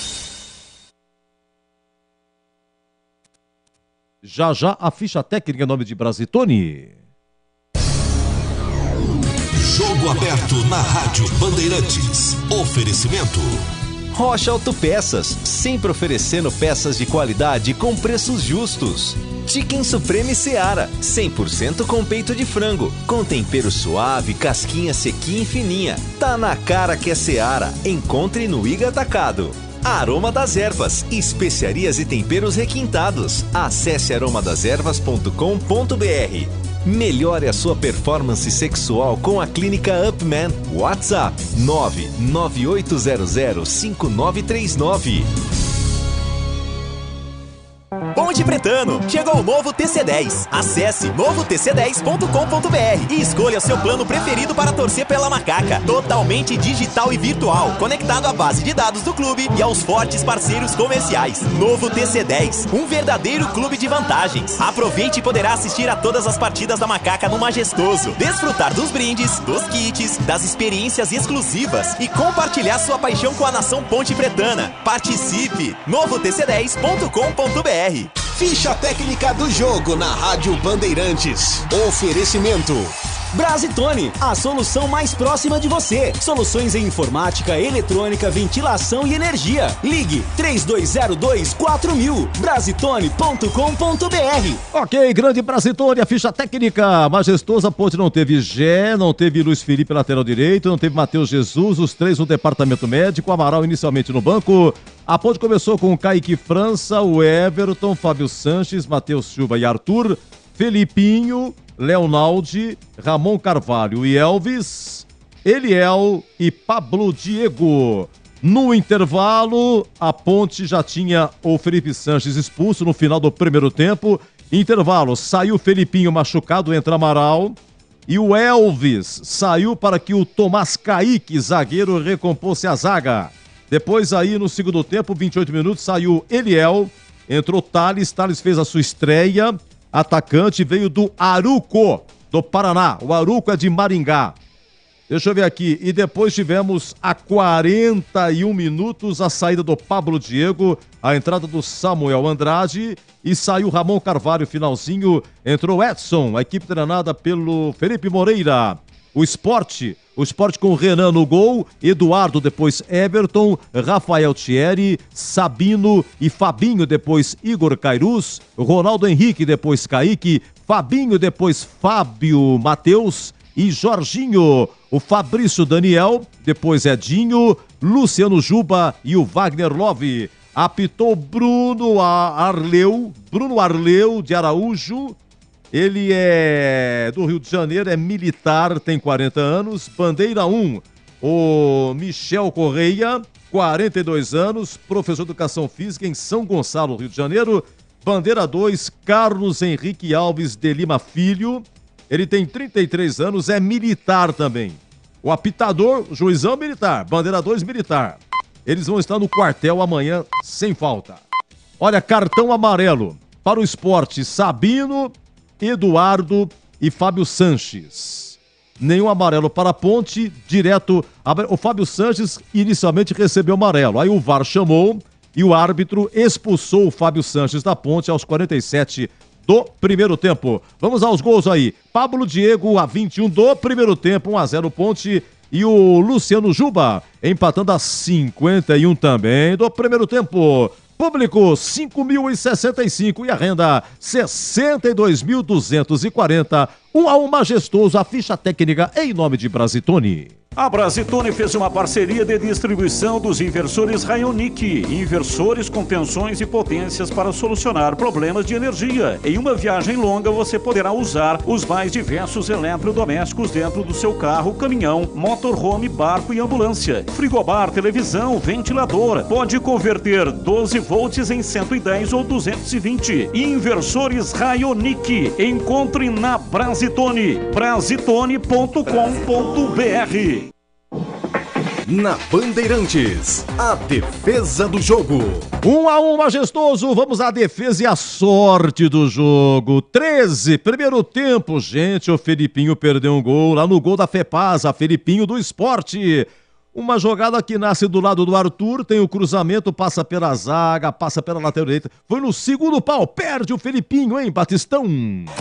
Speaker 5: Já a ficha técnica em nome de Brasitone.
Speaker 15: Jogo aberto na Rádio Bandeirantes. Oferecimento.
Speaker 14: Rocha Autopeças, sempre oferecendo peças de qualidade com preços justos. Chicken Supreme Seara, 100% com peito de frango, com tempero suave, casquinha sequinha e fininha. Tá na cara que é Seara. Encontre no Iga Atacado. Aroma das Ervas, especiarias e temperos requintados. Acesse aromadeservas.com.br. Melhore a sua performance sexual com a Clínica Upman. WhatsApp 998005939.
Speaker 16: Ponte Pretano, chegou o novo TC10. Acesse novotc10.com.br e escolha seu plano preferido para torcer pela Macaca. Totalmente digital e virtual, conectado à base de dados do clube e aos fortes parceiros comerciais. Novo TC10, um verdadeiro clube de vantagens. Aproveite e poderá assistir a todas as partidas da Macaca no Majestoso, desfrutar dos brindes, dos kits, das experiências exclusivas e compartilhar sua paixão com a nação Ponte Pretana. Participe! novotc10.com.br.
Speaker 15: Ficha técnica do jogo na Rádio Bandeirantes. Oferecimento.
Speaker 17: Brasitone, a solução mais próxima de você. Soluções em informática, eletrônica, ventilação e energia. Ligue 3202-4000. Brasitone.com.br.
Speaker 5: Ok, grande Brasitone, a ficha técnica. Majestosa, Ponte não teve Gé, não teve Luiz Felipe lateral direito, não teve Matheus Jesus, os três no departamento médico, Amaral inicialmente no banco. A Ponte começou com Kaique França, o Everton, Fábio Sanches, Matheus Silva e Arthur, Felipinho, Leonaldi, Ramon Carvalho e Elvis, Eliel e Pablo Diego. No intervalo, a Ponte já tinha o Felipe Sanches expulso no final do primeiro tempo. Intervalo, saiu o Felipinho machucado, entra Amaral. E o Elvis saiu para que o Tomás Kaique, zagueiro, recompôsse a zaga. Depois aí no segundo tempo, 28 minutos, saiu Eliel, entrou Thales fez a sua estreia. Atacante veio do Aruco, do Paraná. O Aruco é de Maringá. Deixa eu ver aqui. E depois tivemos a 41 minutos a saída do Pablo Diego, a entrada do Samuel Andrade e saiu Ramon Carvalho, finalzinho. Entrou Edson, a equipe treinada pelo Felipe Moreira. O Sport com Renan no gol, Eduardo, depois Everton, Rafael Thierry, Sabino e Fabinho, depois Igor Cairuz, Ronaldo Henrique, depois Kaique, Fabinho, depois Fábio Matheus e Jorginho. O Fabrício Daniel, depois Edinho, Luciano Juba e o Wagner Love. Apitou Bruno Arleu de Araújo. Ele é do Rio de Janeiro, é militar, tem 40 anos. Bandeira 1, o Michel Correia, 42 anos, professor de Educação Física em São Gonçalo, Rio de Janeiro. Bandeira 2, Carlos Henrique Alves de Lima Filho. Ele tem 33 anos, é militar também. O apitador, juizão militar. Bandeira 2, militar. Eles vão estar no quartel amanhã, sem falta. Olha, cartão amarelo para o Sport, Sabino, Eduardo e Fábio Sanches. Nenhum amarelo para a Ponte, direto. O Fábio Sanches inicialmente recebeu amarelo. Aí o VAR chamou e o árbitro expulsou o Fábio Sanches da Ponte aos 47 do primeiro tempo. Vamos aos gols aí. Pablo Diego a 21 do primeiro tempo, 1-0 Ponte. E o Luciano Juba empatando a 51 também do primeiro tempo. Público 5.065 e a renda 62.240. 1-1 majestoso, a ficha técnica em nome de Brasitone.
Speaker 9: A Brasitone fez uma parceria de distribuição dos inversores Rayonic, inversores com tensões e potências para solucionar problemas de energia. Em uma viagem longa, você poderá usar os mais diversos eletrodomésticos dentro do seu carro, caminhão, motorhome, barco e ambulância. Frigobar, televisão, ventilador. Pode converter 12 volts em 110 ou 220. Inversores Rayonic. Encontre na Brasitone. Brasitone.com.br.
Speaker 15: Na Bandeirantes, a defesa do jogo.
Speaker 5: 1-1 majestoso, vamos à defesa e à sorte do jogo. 13, primeiro tempo, gente, o Felipinho perdeu um gol lá no gol da Fepasa, Felipinho do Esporte. Uma jogada que nasce do lado do Arthur, tem o cruzamento, passa pela zaga, passa pela lateral direita. Foi no segundo pau, perde o Felipinho, hein, Batistão?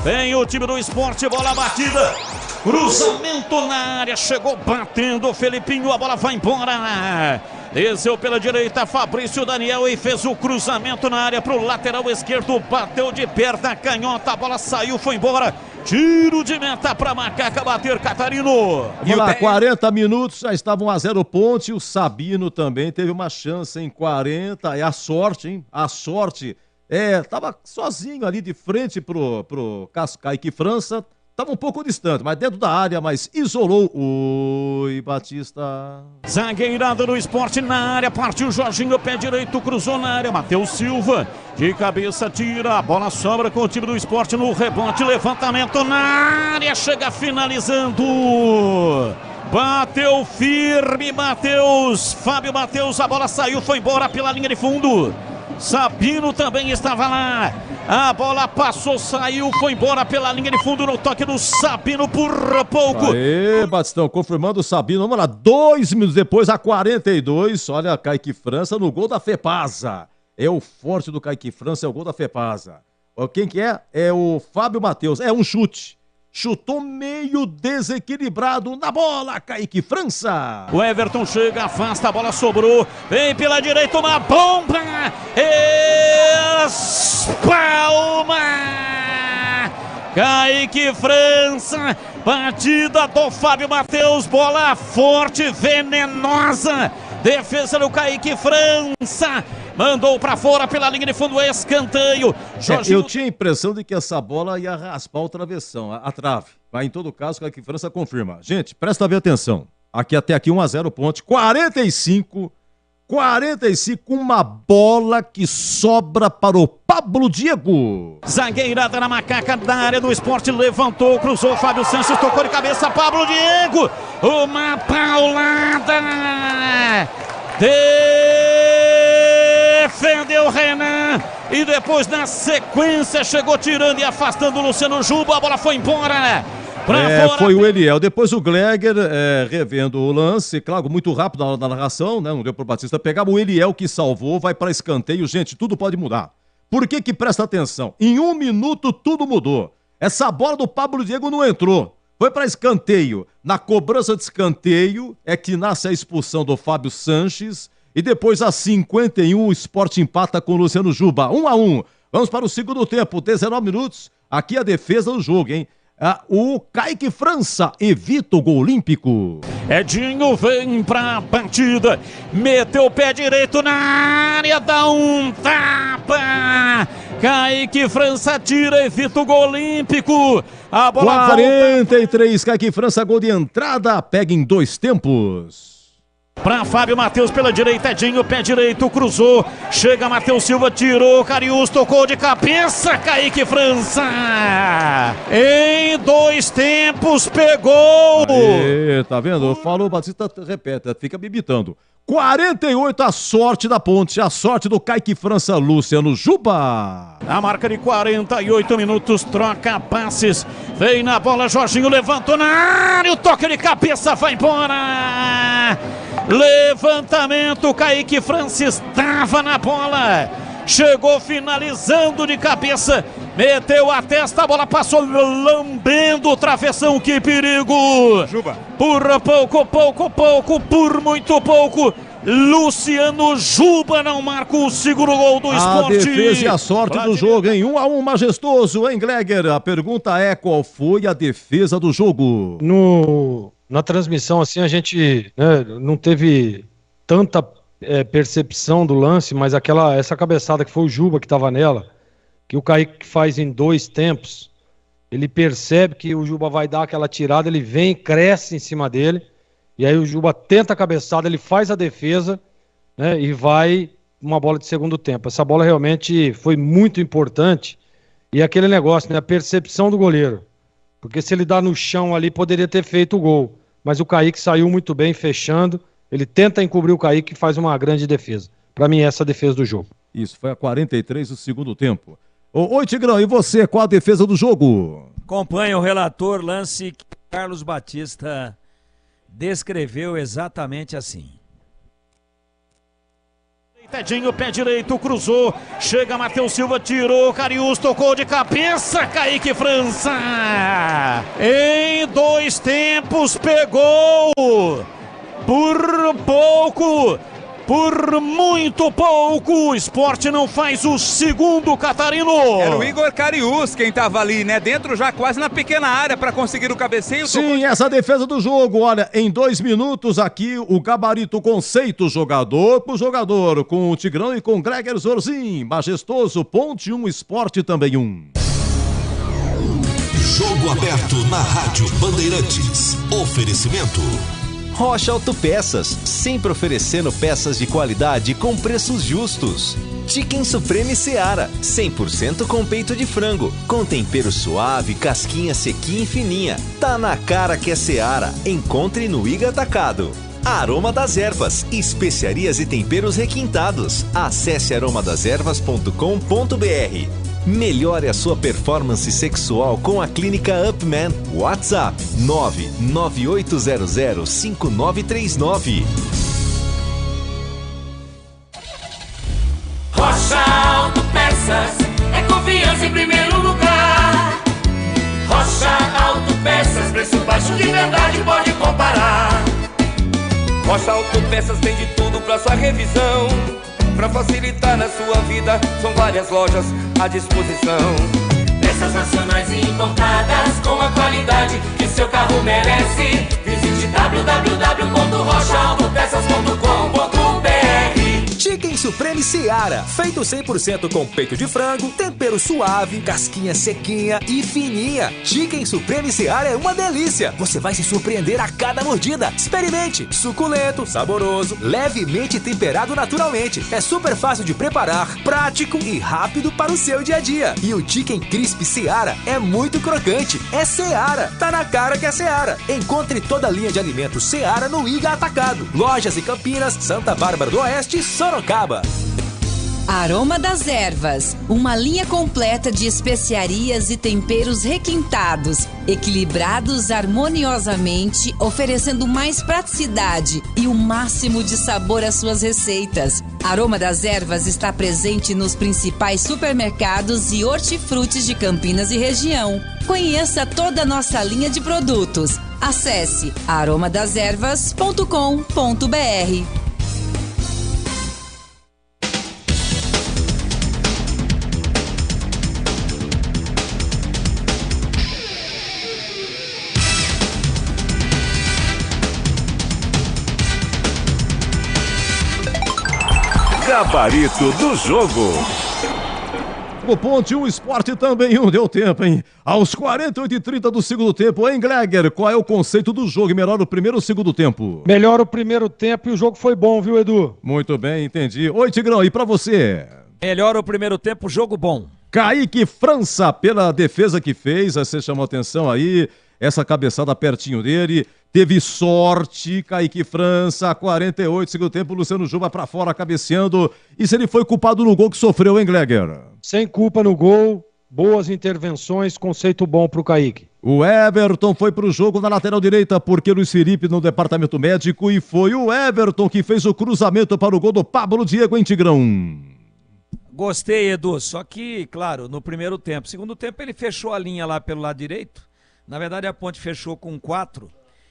Speaker 9: Vem o time do Esporte, bola batida. Cruzamento na área, chegou batendo o Felipinho, a bola vai embora. Desceu pela direita, Fabrício Daniel e fez o cruzamento na área pro lateral esquerdo, bateu de perna canhota, a bola saiu, foi embora. Tiro de meta para Macaca bater, Catarino.
Speaker 5: Vamos lá, 40 minutos, já estavam 1-0 Ponte, o Sabino também teve uma chance em 40, é a sorte, hein? A sorte, tava sozinho ali de frente pro Kaique França. Estava um pouco distante, mas dentro da área, mas isolou. Oi, Batista.
Speaker 9: Zagueirada do Esporte na área, partiu Jorginho, pé direito, cruzou na área, Matheus Silva, de cabeça tira, a bola sobra com o time do Esporte no rebote, levantamento na área, chega finalizando. Bateu firme, Fábio Matheus, a bola saiu, foi embora pela linha de fundo. Sabino também estava lá. A bola passou, saiu, foi embora pela linha de fundo no toque do Sabino por pouco.
Speaker 5: Aê, Batistão, confirmando o Sabino. Vamos lá, 2 minutos depois, a 42. Olha, Kaique França no gol da Fepasa. É o forte do Kaique França, é o gol da Fepasa. Quem que é? É o Fábio Matheus. É um chute. Chutou meio desequilibrado na bola, Kaique França.
Speaker 9: O Everton chega, afasta, a bola sobrou. Vem pela direita, uma bomba. Espalma. Kaique França. Batida do Fábio Matheus. Bola forte, venenosa. Defesa do Kaique França. Mandou pra fora pela linha de fundo, escanteio.
Speaker 5: Eu tinha a impressão de que essa bola ia raspar o travessão, a trave. Mas em todo caso, o Kaique França confirma. Gente, presta bem atenção. Até aqui 1-0 Ponte. 45, uma bola que sobra para o Pablo Diego.
Speaker 9: Zagueirada na Macaca da área do Esporte, levantou, cruzou, Fábio Sanches tocou de cabeça, Pablo Diego. Uma paulada. Defendeu Renan e depois na sequência chegou tirando e afastando o Luciano Juba, a bola foi embora.
Speaker 5: Foi o Eliel, depois o Gleger revendo o lance, claro, muito rápido na narração, né? Não deu pro Batista pegar, o Eliel que salvou, vai para escanteio, gente, tudo pode mudar. Por que que presta atenção? Em 1 minuto tudo mudou. Essa bola do Pablo Diego não entrou, foi para escanteio. Na cobrança de escanteio é que nasce a expulsão do Fábio Sanches. E depois, a 51, o Sport empata com o Luciano Juba. 1-1. Vamos para o segundo tempo, 19 minutos. Aqui a defesa do jogo, hein? O Kaique França evita o gol olímpico.
Speaker 9: Edinho vem pra batida, meteu o pé direito na área, dá um tapa. Kaique França tira, evita o gol olímpico. A bola
Speaker 5: 43, Kaique França, gol de entrada, pega em 2 tempos.
Speaker 9: Para Fábio Matheus pela direita, Edinho, pé direito, cruzou, chega Matheus Silva, tirou, Cariús tocou de cabeça, Kaique França, em 2 tempos, pegou!
Speaker 5: Aê, tá vendo? Falou, Batista, repete, fica me imitando. 48, a sorte da Ponte, a sorte do Kaique França, Luciano Juba.
Speaker 9: A marca de 48 minutos, troca passes, vem na bola, Jorginho levantou na área, o toque de cabeça vai embora! Levantamento, Kaique França estava na bola, chegou finalizando de cabeça, meteu a testa, a bola passou lambendo o travessão, que perigo!
Speaker 6: Juba.
Speaker 9: Por pouco, por muito pouco, Luciano Juba não marca o segundo gol do Sport.
Speaker 5: A defesa e a sorte do jogo, em 1-1, majestoso, hein, Gleger? A pergunta é, qual foi a defesa do jogo?
Speaker 22: Na transmissão, assim, a gente não teve tanta percepção do lance, mas essa cabeçada que foi o Juba que estava nela, que o Kaique faz em 2 tempos, ele percebe que o Juba vai dar aquela tirada, ele vem, cresce em cima dele, e aí o Juba tenta a cabeçada, ele faz a defesa, né, e vai uma bola de segundo tempo. Essa bola realmente foi muito importante, e aquele negócio, né, a percepção do goleiro. Porque se ele dá no chão ali, poderia ter feito o gol. Mas o Kaique saiu muito bem, fechando. Ele tenta encobrir o Kaique e faz uma grande defesa. Para mim, essa é a defesa do jogo.
Speaker 5: Isso, foi a 43 do segundo tempo. Oi, Tigrão, e você, qual a defesa do jogo?
Speaker 12: Acompanha o relator, lance que Carlos Batista descreveu exatamente assim.
Speaker 9: Edinho, pé direito, cruzou, chega Matheus Silva, tirou, Cariús tocou de cabeça, Kaique França, em 2 tempos, pegou, por pouco, por muito pouco, o Sport não faz o segundo, Catarino.
Speaker 6: Era o Igor Cariús quem tava ali, né? Dentro já quase na pequena área para conseguir o cabeceio.
Speaker 5: Sim, essa defesa do jogo, olha, em 2 minutos aqui, o gabarito conceito jogador por jogador, com o Tigrão e com o Gleger Zorzin, majestoso, Ponte 1, Sport também 1.
Speaker 15: Jogo aberto na Rádio Bandeirantes. Oferecimento
Speaker 14: Rocha Autopeças, sempre oferecendo peças de qualidade com preços justos. Chicken Supreme Seara, 100% com peito de frango, com tempero suave, casquinha sequinha e fininha. Tá na cara que é Seara. Encontre no Iga Atacado. Aroma das Ervas, especiarias e temperos requintados. Acesse aromadeservas.com.br. Melhore a sua performance sexual com a Clínica Upman. WhatsApp 998005939.
Speaker 13: Rocha Autopeças é confiança em primeiro lugar. Rocha Autopeças, preço baixo de verdade, pode comparar.
Speaker 1: Rocha Autopeças tem de tudo pra sua revisão. Pra facilitar na sua vida, são várias lojas à disposição.
Speaker 13: Peças nacionais e importadas com a qualidade que seu carro merece. Visite www.rochaautopeças.com.br.
Speaker 16: Chicken Supreme Seara, feito 100% com peito de frango, tempero suave, casquinha sequinha e fininha. Chicken Supreme Seara é uma delícia. Você vai se surpreender a cada mordida. Experimente. Suculento, saboroso, levemente temperado naturalmente. É super fácil de preparar, prático e rápido para o seu dia a dia. E o Chicken Crisp Seara é muito crocante. É Seara. Tá na cara que é Seara. Encontre toda a linha de alimentos Seara no Iga Atacado. Lojas em Campinas, Santa Bárbara do Oeste e Sorocaba.
Speaker 2: Aroma das Ervas, uma linha completa de especiarias e temperos requintados, equilibrados harmoniosamente, oferecendo mais praticidade e o máximo de sabor às suas receitas. Aroma das Ervas está presente nos principais supermercados e hortifrutis de Campinas e região. Conheça toda a nossa linha de produtos. Acesse aromadeservas.com.br.
Speaker 15: Gabarito do jogo.
Speaker 5: O Ponte 1, Sport também 1, deu tempo, hein? Aos 48h30 do segundo tempo, hein, Gleger? Qual é o conceito do jogo? Melhor o primeiro ou o segundo tempo?
Speaker 22: Melhor o primeiro tempo e o jogo foi bom, viu, Edu?
Speaker 5: Muito bem, entendi. Oi, Tigrão, e pra você?
Speaker 12: Melhor o primeiro tempo, jogo bom.
Speaker 5: Kaique França, pela defesa que fez, você chamou atenção aí, essa cabeçada pertinho dele. Teve sorte, Kaique França, 48, segundo tempo, Luciano Juba pra fora, cabeceando. E se ele foi culpado no gol que sofreu, hein, Gleger?
Speaker 22: Sem culpa no gol, boas intervenções, conceito bom pro Kaique.
Speaker 5: O Everton foi pro jogo na lateral direita, porque Luiz Felipe no departamento médico, e foi o Everton que fez o cruzamento para o gol do Pablo Diego, em Tigrão.
Speaker 12: Gostei, Edu, só que, claro, no primeiro tempo. Segundo tempo ele fechou a linha lá pelo lado direito. Na verdade a Ponte fechou com 4.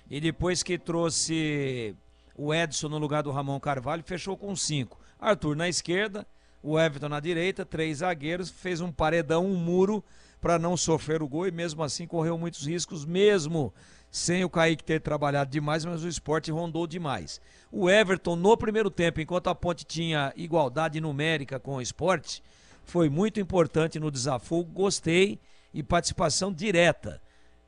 Speaker 12: E depois que trouxe o Edson no lugar do Ramon Carvalho, fechou com 5. Arthur na esquerda, o Everton na direita, 3 zagueiros, fez um paredão, um muro para não sofrer o gol e mesmo assim correu muitos riscos, mesmo sem o Kaique ter trabalhado demais, mas o Sport rondou demais. O Everton no primeiro tempo, enquanto a Ponte tinha igualdade numérica com o Sport, foi muito importante no desafogo, gostei, e participação direta,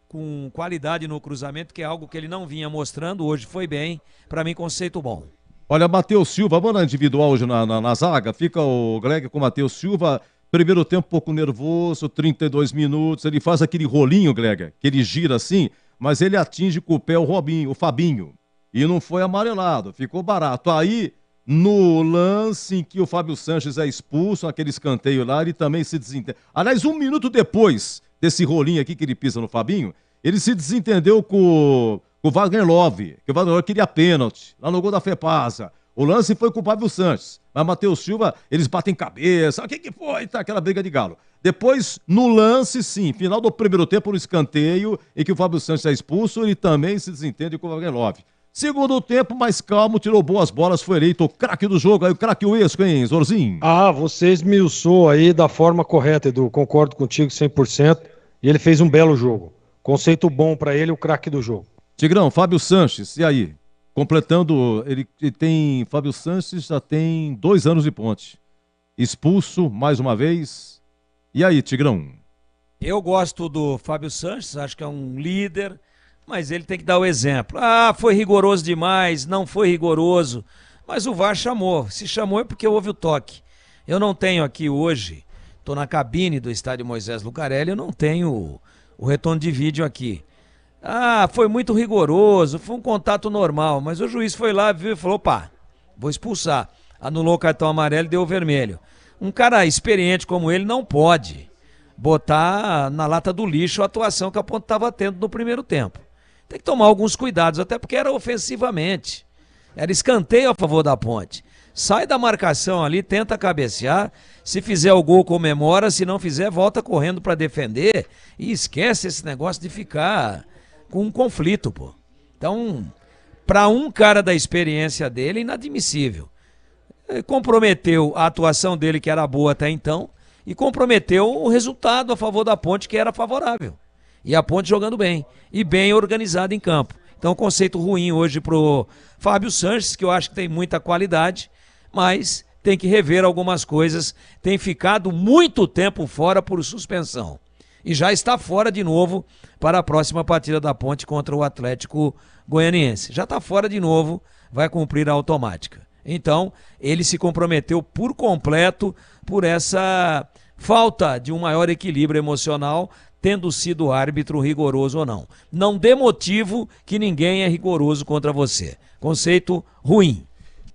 Speaker 12: com qualidade no cruzamento, que é algo que ele não vinha mostrando, hoje foi bem, para mim conceito bom.
Speaker 5: Olha, Matheus Silva, banda individual hoje na zaga, fica o Greg com o Matheus Silva, primeiro tempo um pouco nervoso, 32 minutos, ele faz aquele rolinho, Greg, que ele gira assim, mas ele atinge com o pé o Fabinho, e não foi amarelado, ficou barato. Aí, no lance em que o Fábio Sanches é expulso, aquele escanteio lá, ele também se desentende. Aliás, um minuto depois desse rolinho aqui que ele pisa no Fabinho, ele se desentendeu com o Wagner Love, que o Wagner Love queria pênalti, lá no gol da Fepasa. O lance foi com o Fábio Sanches, mas Matheus Silva, eles batem cabeça, o que foi? Tá aquela briga de galo. Depois, no lance, sim, final do primeiro tempo, no escanteio, em que o Fábio Sanches é expulso, ele também se desentende com o Wagner Love. Segundo tempo, mais calmo, tirou boas bolas, foi eleito o craque do jogo, aí o craque Uesco, hein, Zorzinho?
Speaker 22: Ah, você esmiuçou aí da forma correta, Edu, concordo contigo 100%, e ele fez um belo jogo. Conceito bom pra ele, o craque do jogo.
Speaker 5: Tigrão, Fábio Sanches, e aí? Completando, ele tem, Fábio Sanches já tem 2 anos de Ponte. Expulso, mais uma vez. E aí, Tigrão?
Speaker 12: Eu gosto do Fábio Sanches, acho que é um líder, mas ele tem que dar o exemplo. Ah, foi rigoroso demais, não foi rigoroso, mas o VAR chamou. Se chamou é porque houve o toque. Eu não tenho aqui hoje, estou na cabine do estádio Moisés Lucarelli, eu não tenho o retorno de vídeo aqui. Ah, foi muito rigoroso, foi um contato normal, mas o juiz foi lá, viu e falou, opa, vou expulsar. Anulou o cartão amarelo e deu o vermelho. Um cara experiente como ele não pode botar na lata do lixo a atuação que a Ponte estava tendo no primeiro tempo. Tem que tomar alguns cuidados, até porque era ofensivamente. Era escanteio a favor da Ponte. Sai da marcação ali, tenta cabecear. Se fizer o gol, comemora. Se não fizer, volta correndo para defender. E esquece esse negócio de ficar com um conflito, pô. Então, para um cara da experiência dele, inadmissível. Comprometeu a atuação dele, que era boa até então, e comprometeu o resultado a favor da Ponte, que era favorável. E a Ponte jogando bem, e bem organizada em campo. Então, conceito ruim hoje pro Fábio Sanches, que eu acho que tem muita qualidade, mas tem que rever algumas coisas. Tem ficado muito tempo fora por suspensão. E já está fora de novo para a próxima partida da Ponte contra o Atlético Goianiense. Já está fora de novo, vai cumprir a automática. Então, ele se comprometeu por completo por essa falta de um maior equilíbrio emocional, tendo sido árbitro rigoroso ou não. Não dê motivo que ninguém é rigoroso contra você. Conceito ruim.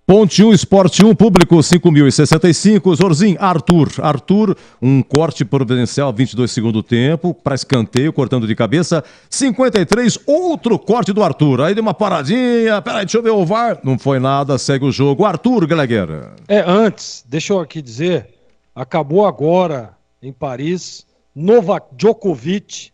Speaker 5: Ponte 1, Sport 1, público 5.065, Zorzinho, Arthur, um corte providencial, 22 segundo tempo, para escanteio, cortando de cabeça, 53, outro corte do Arthur, aí deu uma paradinha, peraí, deixa eu ver o VAR, não foi nada, segue o jogo, Arthur Gallagher.
Speaker 22: Antes, deixa eu aqui dizer, acabou agora em Paris, Novak Djokovic,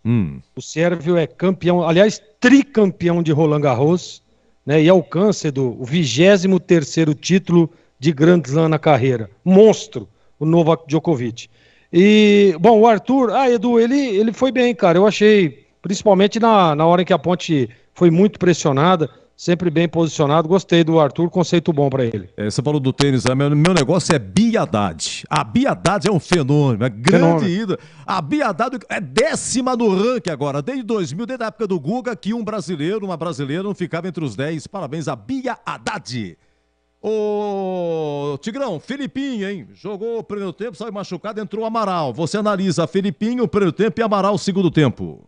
Speaker 22: o sérvio é campeão, aliás, tricampeão de Roland Garros, né, e alcança o 23º título de Grand Slam na carreira. Monstro, o Novak Djokovic. E, bom, o Arthur, Edu, ele foi bem, cara. Eu achei, principalmente na hora em que a Ponte foi muito pressionada, sempre bem posicionado. Gostei do Arthur, conceito bom para ele.
Speaker 5: Você falou do tênis, né? Meu negócio é Bia Haddad. A Bia Haddad é um fenômeno, é grande ídolo. A Bia Haddad é 10ª no ranking agora, desde 2000, desde a época do Guga, que uma brasileira não ficava entre os 10. Parabéns a Bia Haddad. Ô, Tigrão, Felipinho, hein? Jogou o primeiro tempo, saiu machucado, entrou Amaral. Você analisa Felipinho, o primeiro tempo, e Amaral, o segundo tempo.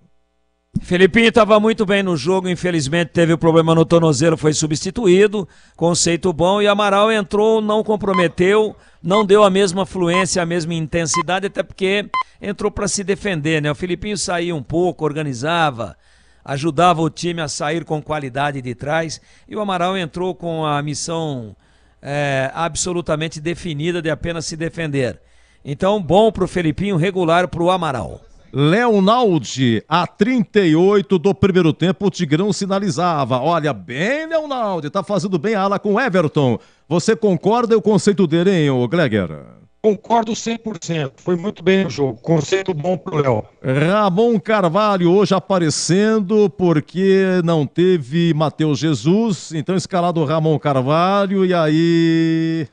Speaker 12: Felipinho estava muito bem no jogo, infelizmente teve o problema no tornozelo, foi substituído, conceito bom, e Amaral entrou, não comprometeu, não deu a mesma fluência, a mesma intensidade, até porque entrou para se defender, né? O Felipinho saía um pouco, organizava, ajudava o time a sair com qualidade de trás, e o Amaral entrou com a missão absolutamente definida de apenas se defender. Então, bom para o Felipinho, regular para o Amaral.
Speaker 5: Leonaldi, a 38 do primeiro tempo, o Tigrão sinalizava. Olha, bem Leonaldi, tá fazendo bem a ala com Everton. Você concorda? É o conceito dele, hein, ô Gleger?
Speaker 22: Concordo 100%. Foi muito bem no jogo. Conceito bom pro Léo.
Speaker 5: Ramon Carvalho hoje aparecendo porque não teve Matheus Jesus. Então escalado Ramon Carvalho e aí...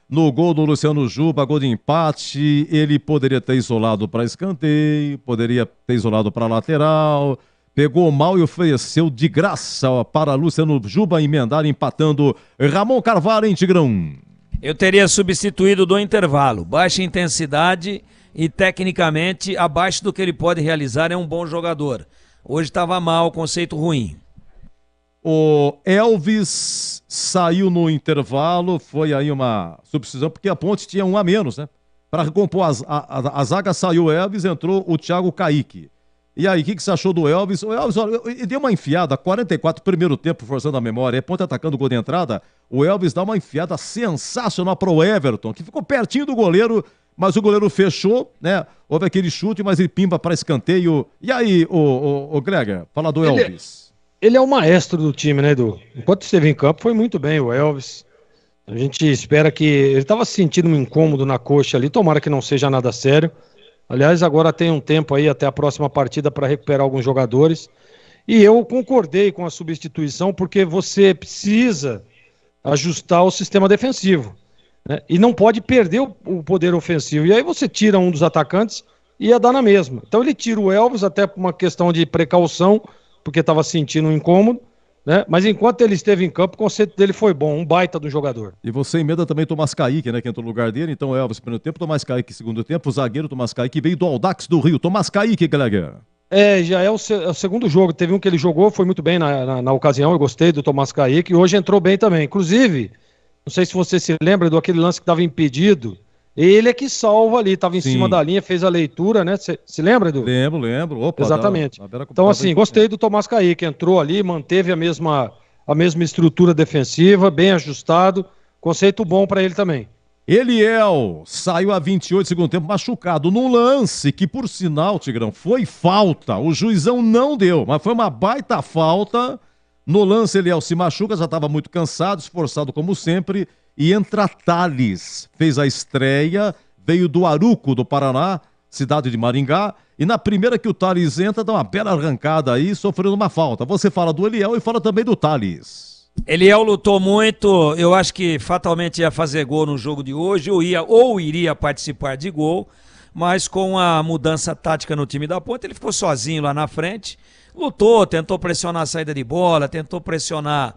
Speaker 5: No gol do Luciano Juba, gol de empate, ele poderia ter isolado para escanteio, poderia ter isolado para lateral, pegou mal e ofereceu de graça para Luciano Juba emendar, empatando Ramon Carvalho em Tigrão.
Speaker 12: Eu teria substituído do intervalo, baixa intensidade e tecnicamente abaixo do que ele pode realizar, é um bom jogador. Hoje estava mal, conceito ruim.
Speaker 5: O Elvis saiu no intervalo, foi aí uma substituição, porque a Ponte tinha um a menos, né? Para recompor a zaga, saiu o Elvis, entrou o Thiago Kaique. E aí, o que você achou do Elvis? O Elvis, olha, ele deu uma enfiada, 44, primeiro tempo, forçando a memória, Ponte atacando o gol de entrada, o Elvis dá uma enfiada sensacional para o Everton, que ficou pertinho do goleiro, mas o goleiro fechou, né? Houve aquele chute, mas ele pimba para escanteio. E aí, o Gleger, fala do Elvis.
Speaker 22: Ele é o maestro do time, né, Edu? Enquanto esteve em campo, foi muito bem o Elvis. A gente espera que... Ele estava sentindo um incômodo na coxa ali, tomara que não seja nada sério. Aliás, agora tem um tempo aí até a próxima partida para recuperar alguns jogadores. E eu concordei com a substituição, porque você precisa ajustar o sistema defensivo, né? E não pode perder o poder ofensivo. E aí você tira um dos atacantes e ia dar na mesma. Então ele tira o Elvis até por uma questão de precaução, porque estava sentindo um incômodo, né? Mas enquanto ele esteve em campo, o conceito dele foi bom, um baita do jogador.
Speaker 5: E você emenda também Tomás Kaique, né, que entrou no lugar dele, então Elvis primeiro tempo, Tomás Kaique segundo tempo, o zagueiro Tomás Kaique veio do Audax do Rio. Tomás Kaique, Gleger.
Speaker 22: Já é o segundo jogo, teve um que ele jogou, foi muito bem na ocasião, eu gostei do Tomás Kaique, e hoje entrou bem também. Inclusive, não sei se você se lembra do aquele lance que estava impedido, ele é que salva ali, estava em cima da linha, fez a leitura, né? Você se lembra, Edu?
Speaker 5: Lembro. Opa,
Speaker 22: exatamente. Então, assim, gostei do Tomás Kaique, entrou ali, manteve a mesma estrutura defensiva, bem ajustado, conceito bom para ele também.
Speaker 5: Eliel saiu a 28 segundo tempo machucado num lance que, por sinal, Tigrão, foi falta. O juizão não deu, mas foi uma baita falta. No lance, Eliel se machuca, já estava muito cansado, esforçado como sempre. E entra Thales, fez a estreia, veio do Aruco, do Paraná, cidade de Maringá, e na primeira que o Thales entra, dá uma bela arrancada aí, sofrendo uma falta. Você fala do Eliel e fala também do Thales.
Speaker 12: Eliel lutou muito, eu acho que fatalmente ia fazer gol no jogo de hoje, ou iria participar de gol, mas com a mudança tática no time da Ponte, ele ficou sozinho lá na frente, lutou, tentou pressionar a saída de bola, tentou pressionar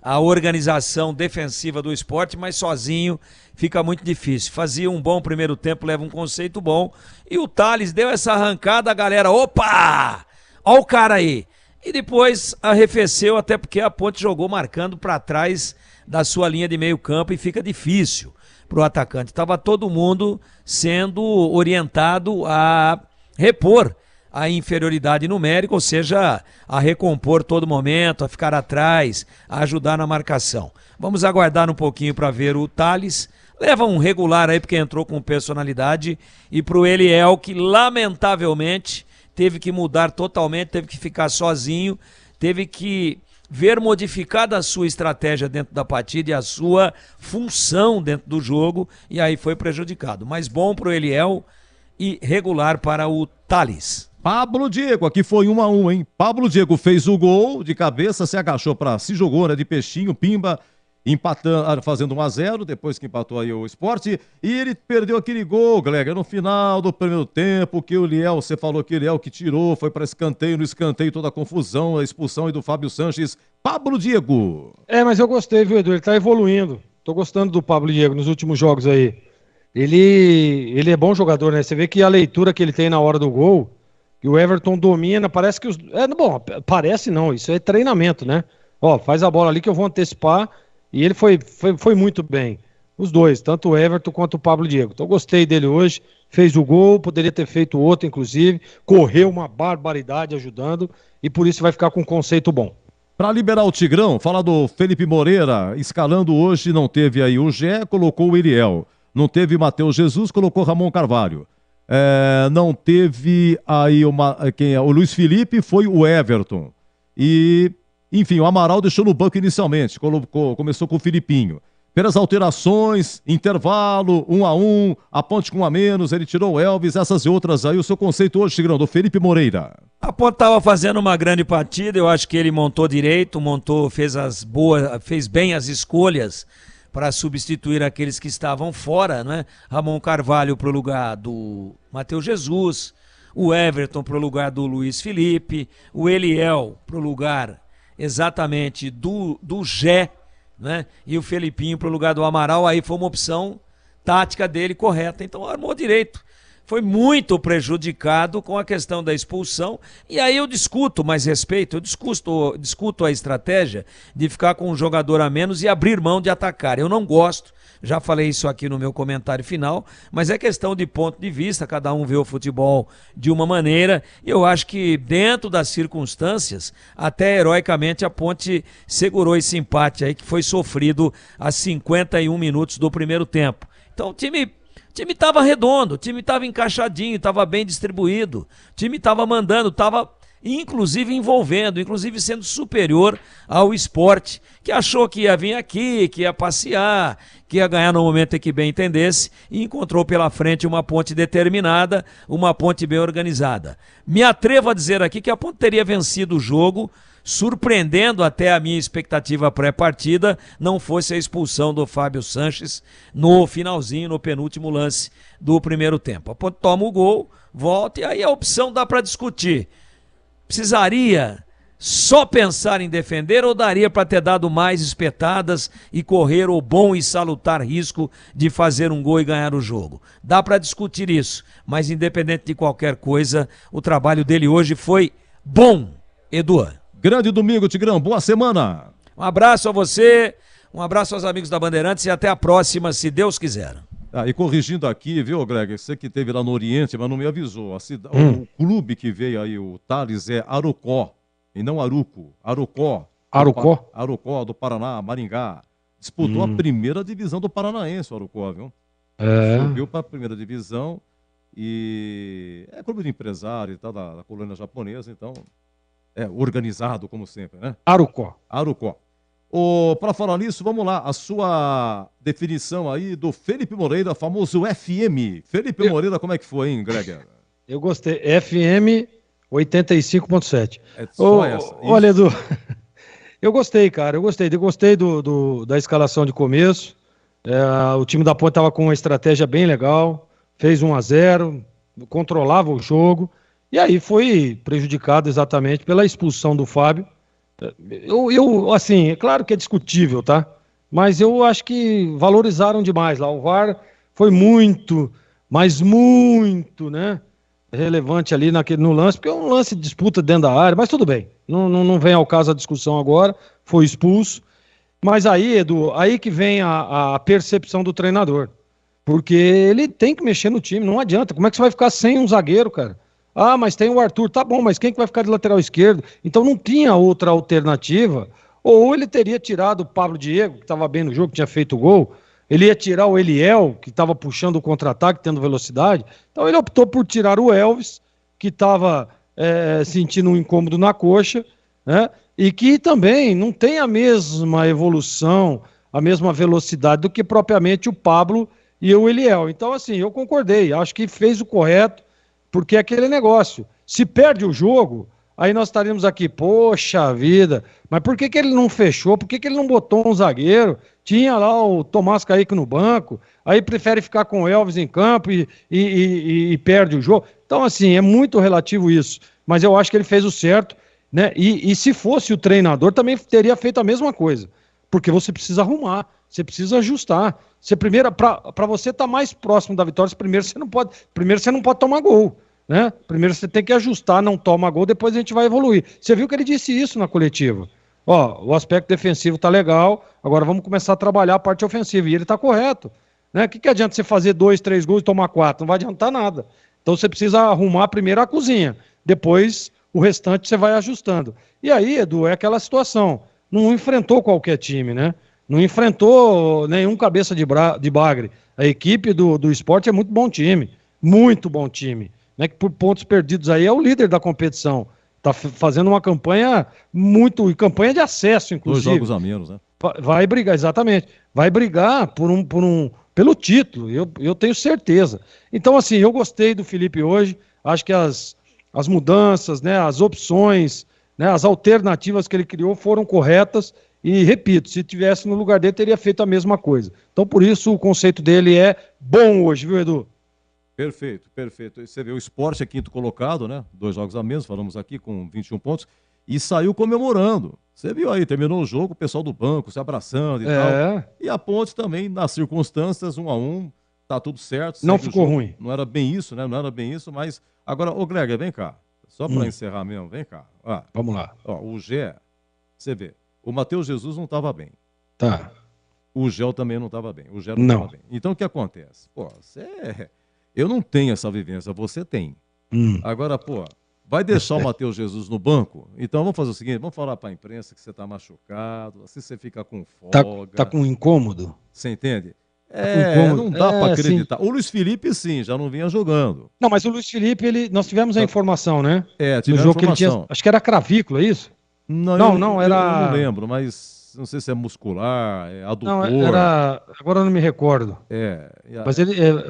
Speaker 12: a organização defensiva do esporte, mas sozinho fica muito difícil. Fazia um bom primeiro tempo, leva um conceito bom, e o Thales deu essa arrancada, a galera, opa! Ó o cara aí! E depois arrefeceu, até porque a Ponte jogou marcando para trás da sua linha de meio campo e fica difícil para o atacante. Estava todo mundo sendo orientado a repor a inferioridade numérica, ou seja, a recompor todo momento, a ficar atrás, a ajudar na marcação. Vamos aguardar um pouquinho para ver o Thales. Leva um regular aí, porque entrou com personalidade. E para o Eliel, que lamentavelmente teve que mudar totalmente, teve que ficar sozinho, teve que ver modificada a sua estratégia dentro da partida e a sua função dentro do jogo, e aí foi prejudicado. Mas bom para o Eliel e regular para o Thales.
Speaker 5: Pablo Diego, aqui foi 1-1, hein? Pablo Diego fez o gol de cabeça, se agachou se jogou, né, de peixinho, pimba, empatando, fazendo 1-0, depois que empatou aí o Sport, e ele perdeu aquele gol, Gleger, no final do primeiro tempo, que o Liel, você falou que o Liel que tirou, foi para escanteio, no escanteio toda a confusão, a expulsão aí do Fábio Sanches. Pablo Diego.
Speaker 22: Mas eu gostei, viu, Edu? Ele tá evoluindo. Tô gostando do Pablo Diego nos últimos jogos aí. Ele é bom jogador, né? Você vê que a leitura que ele tem na hora do gol, que o Everton domina, parece que parece não, isso é treinamento, né? Ó, faz a bola ali que eu vou antecipar, e ele foi muito bem. Os dois, tanto o Everton quanto o Pablo Diego. Então gostei dele hoje, fez o gol, poderia ter feito outro, inclusive, correu uma barbaridade ajudando, e por isso vai ficar com um conceito bom.
Speaker 5: Para liberar o Tigrão, fala do Felipe Moreira, escalando hoje, não teve aí o Gé, colocou o Iriel. Não teve Matheus Jesus, colocou Ramon Carvalho. Não teve aí o Luiz Felipe, foi o Everton. E, enfim, o Amaral deixou no banco inicialmente, começou com o Filipinho. Pelas alterações, intervalo, 1-1, a Ponte com 1 a menos, ele tirou o Elvis, essas e outras aí. O seu conceito hoje, Tigrão, do Felipe Moreira.
Speaker 12: A Ponte estava fazendo uma grande partida, eu acho que ele montou direito, fez bem as escolhas para substituir aqueles que estavam fora, né? Ramon Carvalho para o lugar do Matheus Jesus, o Everton para o lugar do Luiz Felipe, o Eliel para o lugar exatamente do Gé, né? E o Felipinho para o lugar do Amaral. Aí foi uma opção tática dele correta, então armou direito. Foi muito prejudicado com a questão da expulsão, e aí eu discuto mais respeito, eu discuto a estratégia de ficar com um jogador a menos e abrir mão de atacar. Eu não gosto, já falei isso aqui no meu comentário final, mas é questão de ponto de vista, cada um vê o futebol de uma maneira, e eu acho que dentro das circunstâncias, até heroicamente a Ponte segurou esse empate aí que foi sofrido a 51 minutos do primeiro tempo. Então o time estava redondo, o time estava encaixadinho, estava bem distribuído, o time estava mandando, estava inclusive envolvendo, inclusive sendo superior ao Sport, que achou que ia vir aqui, que ia passear, que ia ganhar no momento em que bem entendesse, e encontrou pela frente uma Ponte determinada, uma Ponte bem organizada. Me atrevo a dizer aqui que a Ponte teria vencido o jogo, surpreendendo até a minha expectativa pré-partida, não fosse a expulsão do Fábio Sanches no finalzinho, no penúltimo lance do primeiro tempo. A Ponte toma o gol, volta, e aí a opção dá para discutir. Precisaria só pensar em defender ou daria para ter dado mais espetadas e correr o bom e salutar risco de fazer um gol e ganhar o jogo? Dá para discutir isso, mas independente de qualquer coisa, o trabalho dele hoje foi bom, Edu.
Speaker 5: Grande domingo, Tigrão. Boa semana.
Speaker 12: Um abraço a você, um abraço aos amigos da Bandeirantes e até a próxima, se Deus quiser.
Speaker 5: E corrigindo aqui, viu, Greg? Você que esteve lá no Oriente, mas não me avisou. O clube que veio aí, o Thales, é Arucó, e não Aruco. Arucó.
Speaker 22: Arucó?
Speaker 5: Arucó, do Paraná, Maringá. Disputou a primeira divisão do Paranaense, o Arucó, viu? Subiu para a primeira divisão e é clube de empresário e tal, da colônia japonesa, então... organizado, como sempre, né?
Speaker 22: Arucó.
Speaker 5: Para falar nisso, vamos lá. A sua definição aí do Felipe Moreira, famoso FM. Felipe Moreira, como é que foi, hein, Greg?
Speaker 22: Eu gostei. FM 85.7.
Speaker 5: É só essa.
Speaker 22: Olha, Edu, eu gostei, cara. Eu gostei da escalação de começo. O time da Ponte estava com uma estratégia bem legal. Fez 1-0, controlava o jogo. E aí foi prejudicado exatamente pela expulsão do Fábio. Assim, é claro que é discutível, tá? Mas eu acho que valorizaram demais lá. O VAR foi muito, mas muito, né? Relevante ali no lance, porque é um lance de disputa dentro da área, mas tudo bem. Não vem ao caso a discussão agora, foi expulso. Mas aí, Edu, aí que vem a percepção do treinador. Porque ele tem que mexer no time, não adianta. Como é que você vai ficar sem um zagueiro, cara? Ah, mas tem o Arthur, tá bom, mas quem que vai ficar de lateral esquerdo? Então não tinha outra alternativa, ou ele teria tirado o Pablo Diego, que estava bem no jogo, que tinha feito o gol, ele ia tirar o Eliel, que estava puxando o contra-ataque, tendo velocidade, então ele optou por tirar o Elvis, que estava sentindo um incômodo na coxa, né? E que também não tem a mesma evolução, a mesma velocidade do que propriamente o Pablo e o Eliel. Então assim, eu concordei, acho que fez o correto, porque é aquele negócio, Se perde o jogo, aí nós estaríamos aqui, poxa vida, mas por que ele não fechou? Por que ele não botou um zagueiro? Tinha lá o Tomás Caíque no banco, aí prefere ficar com o Elvis em campo e perde o jogo. Então, assim, é muito relativo isso, mas eu acho que ele fez o certo, né? E se fosse o treinador, também teria feito a mesma coisa, porque você precisa arrumar, você precisa ajustar. Para você estar mais próximo da vitória, primeiro você não pode tomar gol. Né? Primeiro você tem que ajustar, não toma gol, depois a gente vai evoluir. Você viu que ele disse isso na coletiva. Ó, o aspecto defensivo tá legal, agora vamos começar a trabalhar a parte ofensiva. E ele tá correto. Né? O que adianta você fazer 2, 3 gols e tomar 4? Não vai adiantar nada. Então você precisa arrumar primeiro a cozinha, depois o restante você vai ajustando. E aí, Edu, é aquela situação. Não enfrentou qualquer time, né? Não enfrentou nenhum cabeça de bagre. A equipe do Sport é muito bom time. Muito bom time. Né, que por pontos perdidos aí é o líder da competição. Está fazendo uma campanha campanha de acesso, inclusive.
Speaker 5: 2 jogos a menos, né?
Speaker 22: Vai brigar, exatamente. Vai brigar pelo título, eu tenho certeza. Então, assim, eu gostei do Felipe hoje. Acho que as mudanças, né, as opções, né, as alternativas que ele criou foram corretas. E, repito, se tivesse no lugar dele, teria feito a mesma coisa. Então, por isso, o conceito dele é bom hoje, viu, Edu?
Speaker 5: Perfeito, perfeito. Você vê, o Sport é 5º colocado, né? 2 jogos a menos, falamos aqui, com 21 pontos. E saiu comemorando. Você viu aí, terminou o jogo, o pessoal do banco se abraçando e tal. E a Ponte também, nas circunstâncias, 1-1, tá tudo certo.
Speaker 22: Não ficou ruim.
Speaker 5: Não era bem isso, né? Não era bem isso, mas... Agora, ô Gleger, vem cá. Só para encerrar mesmo, vem cá.
Speaker 22: Vamos lá.
Speaker 5: Ó, o Gé, você vê, o Matheus Jesus não estava bem.
Speaker 22: Tá.
Speaker 5: O Gel também não estava bem. O Gé não estava bem. Então, o que acontece? Pô, eu não tenho essa vivência, você tem. Agora, pô, vai deixar o Matheus Jesus no banco? Então vamos fazer o seguinte, vamos falar para a imprensa que você está machucado, assim você fica com folga.
Speaker 22: Tá com incômodo?
Speaker 5: Você entende?
Speaker 22: Não
Speaker 5: dá para acreditar. Sim. O Luiz Felipe, sim, já não vinha jogando.
Speaker 22: Não, mas o Luiz Felipe, nós tivemos a informação, né?
Speaker 5: Tivemos
Speaker 22: no jogo que ele tinha, acho que era cravícula, é isso?
Speaker 5: Não, era... Eu não lembro, mas... Não sei se é muscular, é adutor.
Speaker 22: Não, agora eu não me recordo. Mas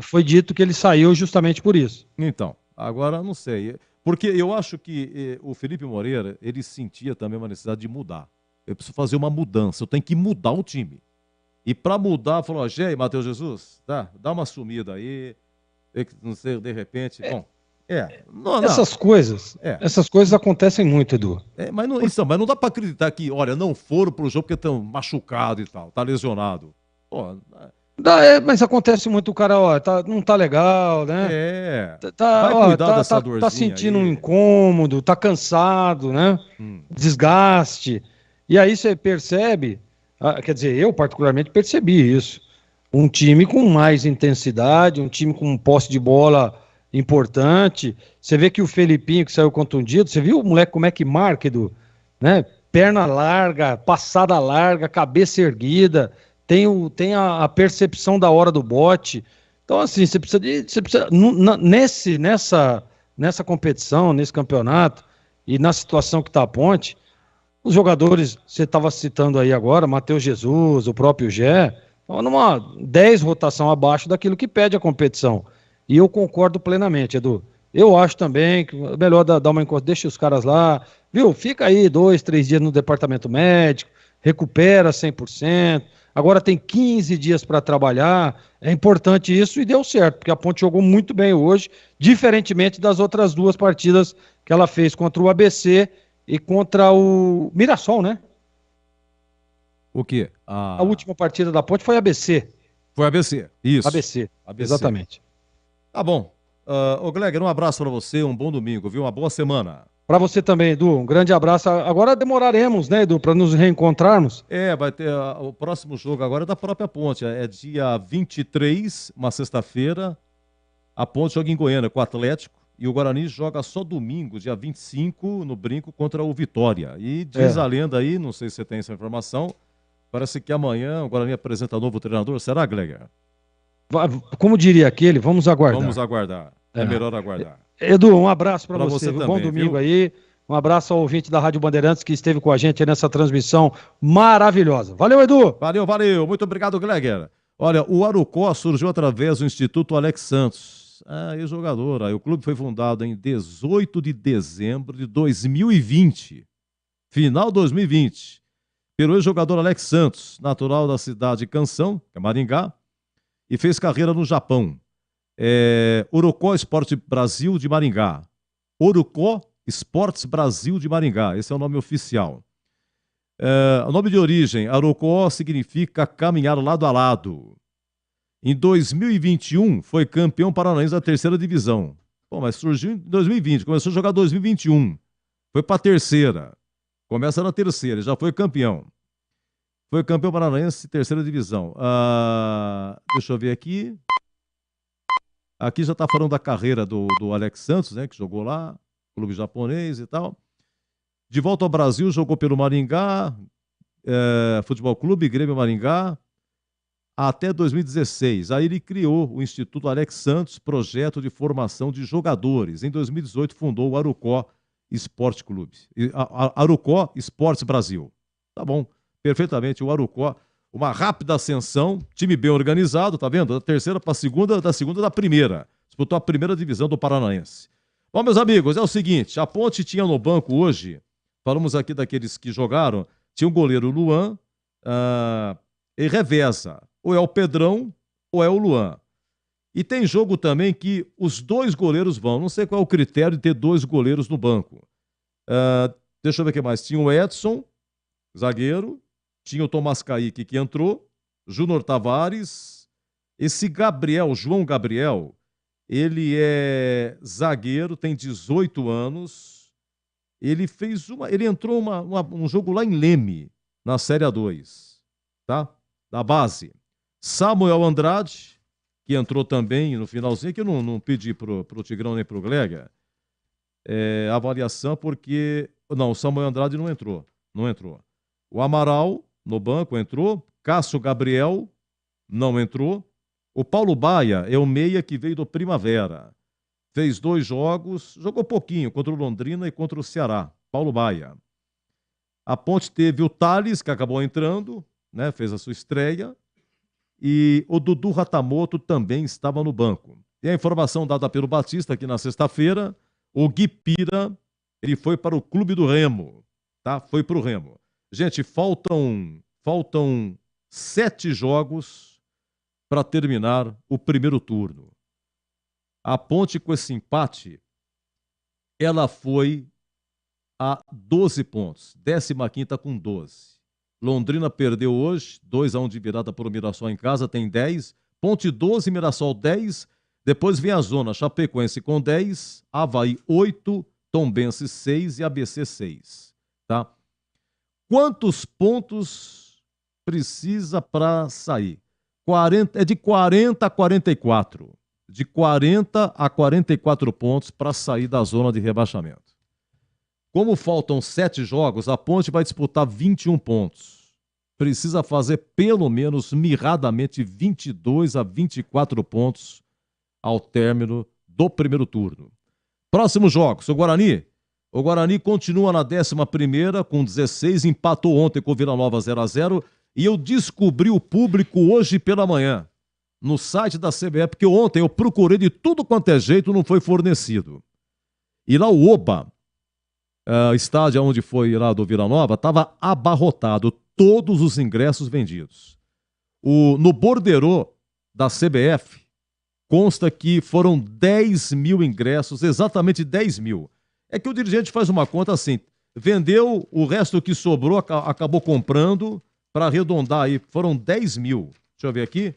Speaker 22: foi dito que ele saiu justamente por isso.
Speaker 5: Então, agora não sei. Porque eu acho que o Felipe Moreira, ele sentia também uma necessidade de mudar. Eu preciso fazer uma mudança, eu tenho que mudar o time. E para mudar, falou, Gê, Matheus Jesus, dá uma sumida aí. Não sei, de repente... Bom,
Speaker 22: Essas coisas acontecem muito, Edu.
Speaker 5: Mas não dá para acreditar que, olha, não foram pro jogo porque estão machucados e tal, tá lesionado. Pô,
Speaker 22: mas acontece muito, o cara, não tá legal, né?
Speaker 5: Vai cuidar dessa dorzinha
Speaker 22: tá sentindo
Speaker 5: aí.
Speaker 22: Um incômodo, tá cansado, né? Desgaste. E aí você percebe, quer dizer, eu particularmente percebi isso. Um time com mais intensidade, um time com posse de bola importante. Você vê que o Felipinho, que saiu contundido, você viu o moleque como é que marca, Edu? Né? Perna larga, passada larga, cabeça erguida, tem a percepção da hora do bote. Então, assim, você precisa nessa competição, nesse campeonato, e na situação que está a Ponte, os jogadores, você estava citando aí agora, Matheus Jesus, o próprio Gé, estão numa 10 rotação abaixo daquilo que pede a competição. E eu concordo plenamente, Edu. Eu acho também que é melhor dar uma encosta, deixa os caras lá, viu? Fica aí 2, 3 dias no departamento médico, recupera 100%, agora tem 15 dias para trabalhar, é importante isso e deu certo, porque a Ponte jogou muito bem hoje, diferentemente das outras 2 partidas que ela fez contra o ABC e contra o Mirassol, né?
Speaker 5: O quê?
Speaker 22: A última partida da Ponte foi ABC.
Speaker 5: Foi ABC, isso.
Speaker 22: ABC. Exatamente.
Speaker 5: Tá bom. Ô Gleger, um abraço para você, um bom domingo, viu? Uma boa semana.
Speaker 22: Para você também, Edu, um grande abraço. Agora demoraremos, né, Edu, para nos reencontrarmos.
Speaker 5: Vai ter o próximo jogo agora é da própria Ponte, é dia 23, uma sexta-feira, a Ponte joga em Goiânia com o Atlético e o Guarani joga só domingo, dia 25, no Brinco, contra o Vitória. E diz a lenda aí, não sei se você tem essa informação, parece que amanhã o Guarani apresenta novo treinador, será, Gleger?
Speaker 22: Como diria aquele, vamos aguardar.
Speaker 5: Vamos aguardar. É melhor aguardar.
Speaker 22: Edu, um abraço para você.
Speaker 5: Também,
Speaker 22: bom domingo,
Speaker 5: viu?
Speaker 22: aí. Um abraço ao ouvinte da Rádio Bandeirantes que esteve com a gente nessa transmissão maravilhosa. Valeu, Edu.
Speaker 5: Valeu. Muito obrigado, Gleger. Olha, o Arucó surgiu através do Instituto Alex Santos. Ex-jogador. Aí o clube foi fundado em 18 de dezembro de 2020. Final 2020. Pelo ex-jogador Alex Santos, natural da cidade de Canção, que é Maringá, e fez carreira no Japão. Urucó Esporte Brasil de Maringá. Urucó Esportes Brasil de Maringá. Esse é o nome oficial. O nome de origem, Arucó, significa caminhar lado a lado. Em 2021, foi campeão paranaense da terceira divisão. Bom, mas surgiu em 2020, começou a jogar em 2021. Foi para a terceira. Começa na terceira, já foi campeão. Foi campeão paranaense, terceira divisão. Deixa eu ver aqui. Aqui já está falando da carreira do Alex Santos, né, que jogou lá, clube japonês e tal. De volta ao Brasil, jogou pelo Maringá, Futebol Clube, Grêmio Maringá, até 2016. Aí ele criou o Instituto Alex Santos, projeto de formação de jogadores. Em 2018 fundou o Arucó Esporte Clube. Arucó Esportes Brasil. Tá bom, perfeitamente. O Arucó, uma rápida ascensão, time bem organizado, tá vendo? Da terceira para a segunda, da segunda da primeira. Disputou a primeira divisão do Paranaense. Bom, meus amigos, é o seguinte, a Ponte tinha no banco hoje, falamos aqui daqueles que jogaram, tinha o goleiro Luan e reveza. Ou é o Pedrão ou é o Luan. E tem jogo também que os dois goleiros vão. Não sei qual é o critério de ter dois goleiros no banco. Deixa eu ver o que mais. Tinha o Edson, zagueiro. Tinha o Tomás Caíque, que entrou. Júnior Tavares. Esse Gabriel, João Gabriel, ele é zagueiro, tem 18 anos. Ele fez ele entrou um jogo lá em Leme, na Série A2. Tá? Da base. Samuel Andrade, que entrou também no finalzinho, que eu não pedi pro Tigrão nem pro Glega avaliação, porque... Não, o Samuel Andrade não entrou. O Amaral, no banco, entrou. Cássio Gabriel, não entrou. O Paulo Baia é o meia que veio do Primavera. Fez 2 jogos, jogou pouquinho, contra o Londrina e contra o Ceará. Paulo Baia. A Ponte teve o Thales, que acabou entrando, né, fez a sua estreia. E o Dudu Ratamoto também estava no banco. E a informação dada pelo Batista aqui na sexta-feira, o Gui Pira, ele foi para o Clube do Remo, tá? Foi para o Remo. Gente, faltam 7 jogos para terminar o primeiro turno. A Ponte, com esse empate, ela foi a 12 pontos, 15ª com 12. Londrina perdeu hoje, 2-1 de virada para o Mirassol em casa, tem 10. Ponte 12, Mirassol 10. Depois vem a zona, Chapecoense com 10, Avaí 8, Tombense 6 e ABC 6. Tá? Quantos pontos precisa para sair? É de 40 a 44. De 40 a 44 pontos para sair da zona de rebaixamento. Como faltam 7 jogos, a Ponte vai disputar 21 pontos. Precisa fazer pelo menos mirradamente 22 a 24 pontos ao término do primeiro turno. Próximos jogos, o Guarani continua na 11ª com 16, empatou ontem com o Vila Nova 0-0 e eu descobri o público hoje pela manhã no site da CBF, porque ontem eu procurei de tudo quanto é jeito, não foi fornecido. E lá o Oba, estádio onde foi lá do Vila Nova, estava abarrotado, todos os ingressos vendidos. No borderô da CBF, consta que foram 10 mil ingressos, exatamente 10 mil. É que o dirigente faz uma conta assim, vendeu, o resto que sobrou, acabou comprando, para arredondar aí, foram 10 mil. Deixa eu ver aqui,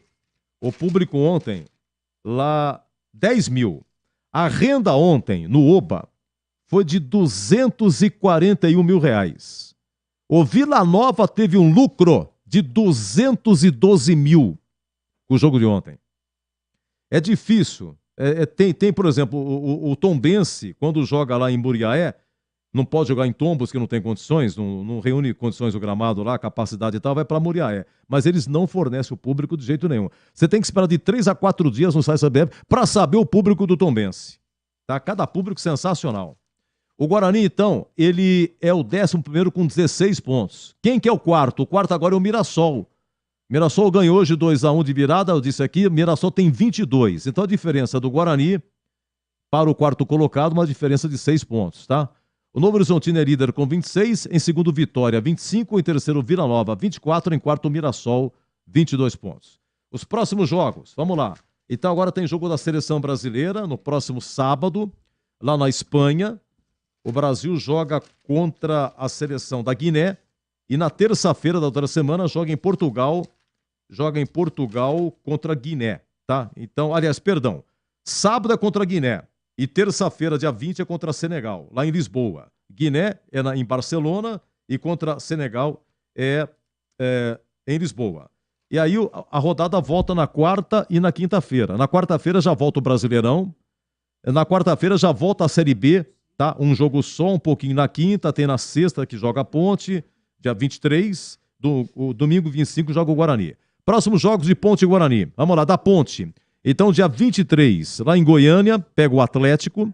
Speaker 5: o público ontem, lá, 10 mil. A renda ontem, no Oba, foi de R$241 mil. O Vila Nova teve um lucro de 212 mil com o jogo de ontem. É difícil. Tem, por exemplo, o Tombense, quando joga lá em Muriaé, não pode jogar em Tombos, que não tem condições, não reúne condições do gramado lá, capacidade e tal, vai para Muriaé. Mas eles não fornecem o público de jeito nenhum. Você tem que esperar de 3 a 4 dias no site da CBF para saber o público do Tombense. Tá? Cada público sensacional. O Guarani, então, ele é o 11º com 16 pontos. Quem que é o quarto? O quarto agora é o Mirassol, Mirassol ganhou hoje 2-1 de virada, eu disse aqui, Mirassol tem 22. Então a diferença do Guarani para o quarto colocado, uma diferença de 6 pontos, tá? O Novo Horizontino é líder com 26, em segundo Vitória 25, em terceiro Vila Nova 24, em quarto Mirassol 22 pontos. Os próximos jogos, vamos lá. Então agora tem jogo da Seleção Brasileira no próximo sábado, lá na Espanha. O Brasil joga contra a seleção da Guiné e na terça-feira da outra semana joga em Portugal contra a Guiné, tá? Então, aliás, perdão, sábado é contra a Guiné e terça-feira, dia 20, é contra Senegal, lá em Lisboa. Guiné é em Barcelona e contra Senegal é em Lisboa. E aí a rodada volta na quarta e na quinta-feira. Na quarta-feira já volta o Brasileirão, na quarta-feira já volta a Série B, tá? Um jogo só, um pouquinho na quinta, tem na sexta que joga a Ponte, dia 23, o domingo 25 joga o Guarani. Próximos jogos de Ponte e Guarani. Vamos lá, da Ponte. Então, dia 23, lá em Goiânia, pega o Atlético.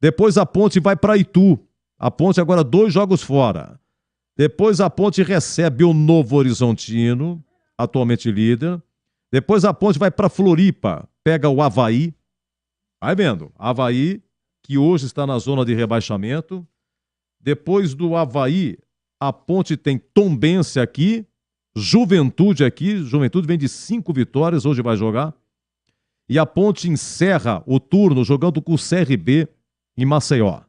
Speaker 5: Depois a Ponte vai para Itu. A Ponte agora 2 jogos fora. Depois a Ponte recebe o Novo Horizontino, atualmente líder. Depois a Ponte vai para Floripa, pega o Avaí. Vai vendo, Avaí, que hoje está na zona de rebaixamento. Depois do Avaí, a Ponte tem Tombense aqui, Juventude aqui. Juventude vem de 5 vitórias, hoje vai jogar. E a Ponte encerra o turno jogando com o CRB em Maceió.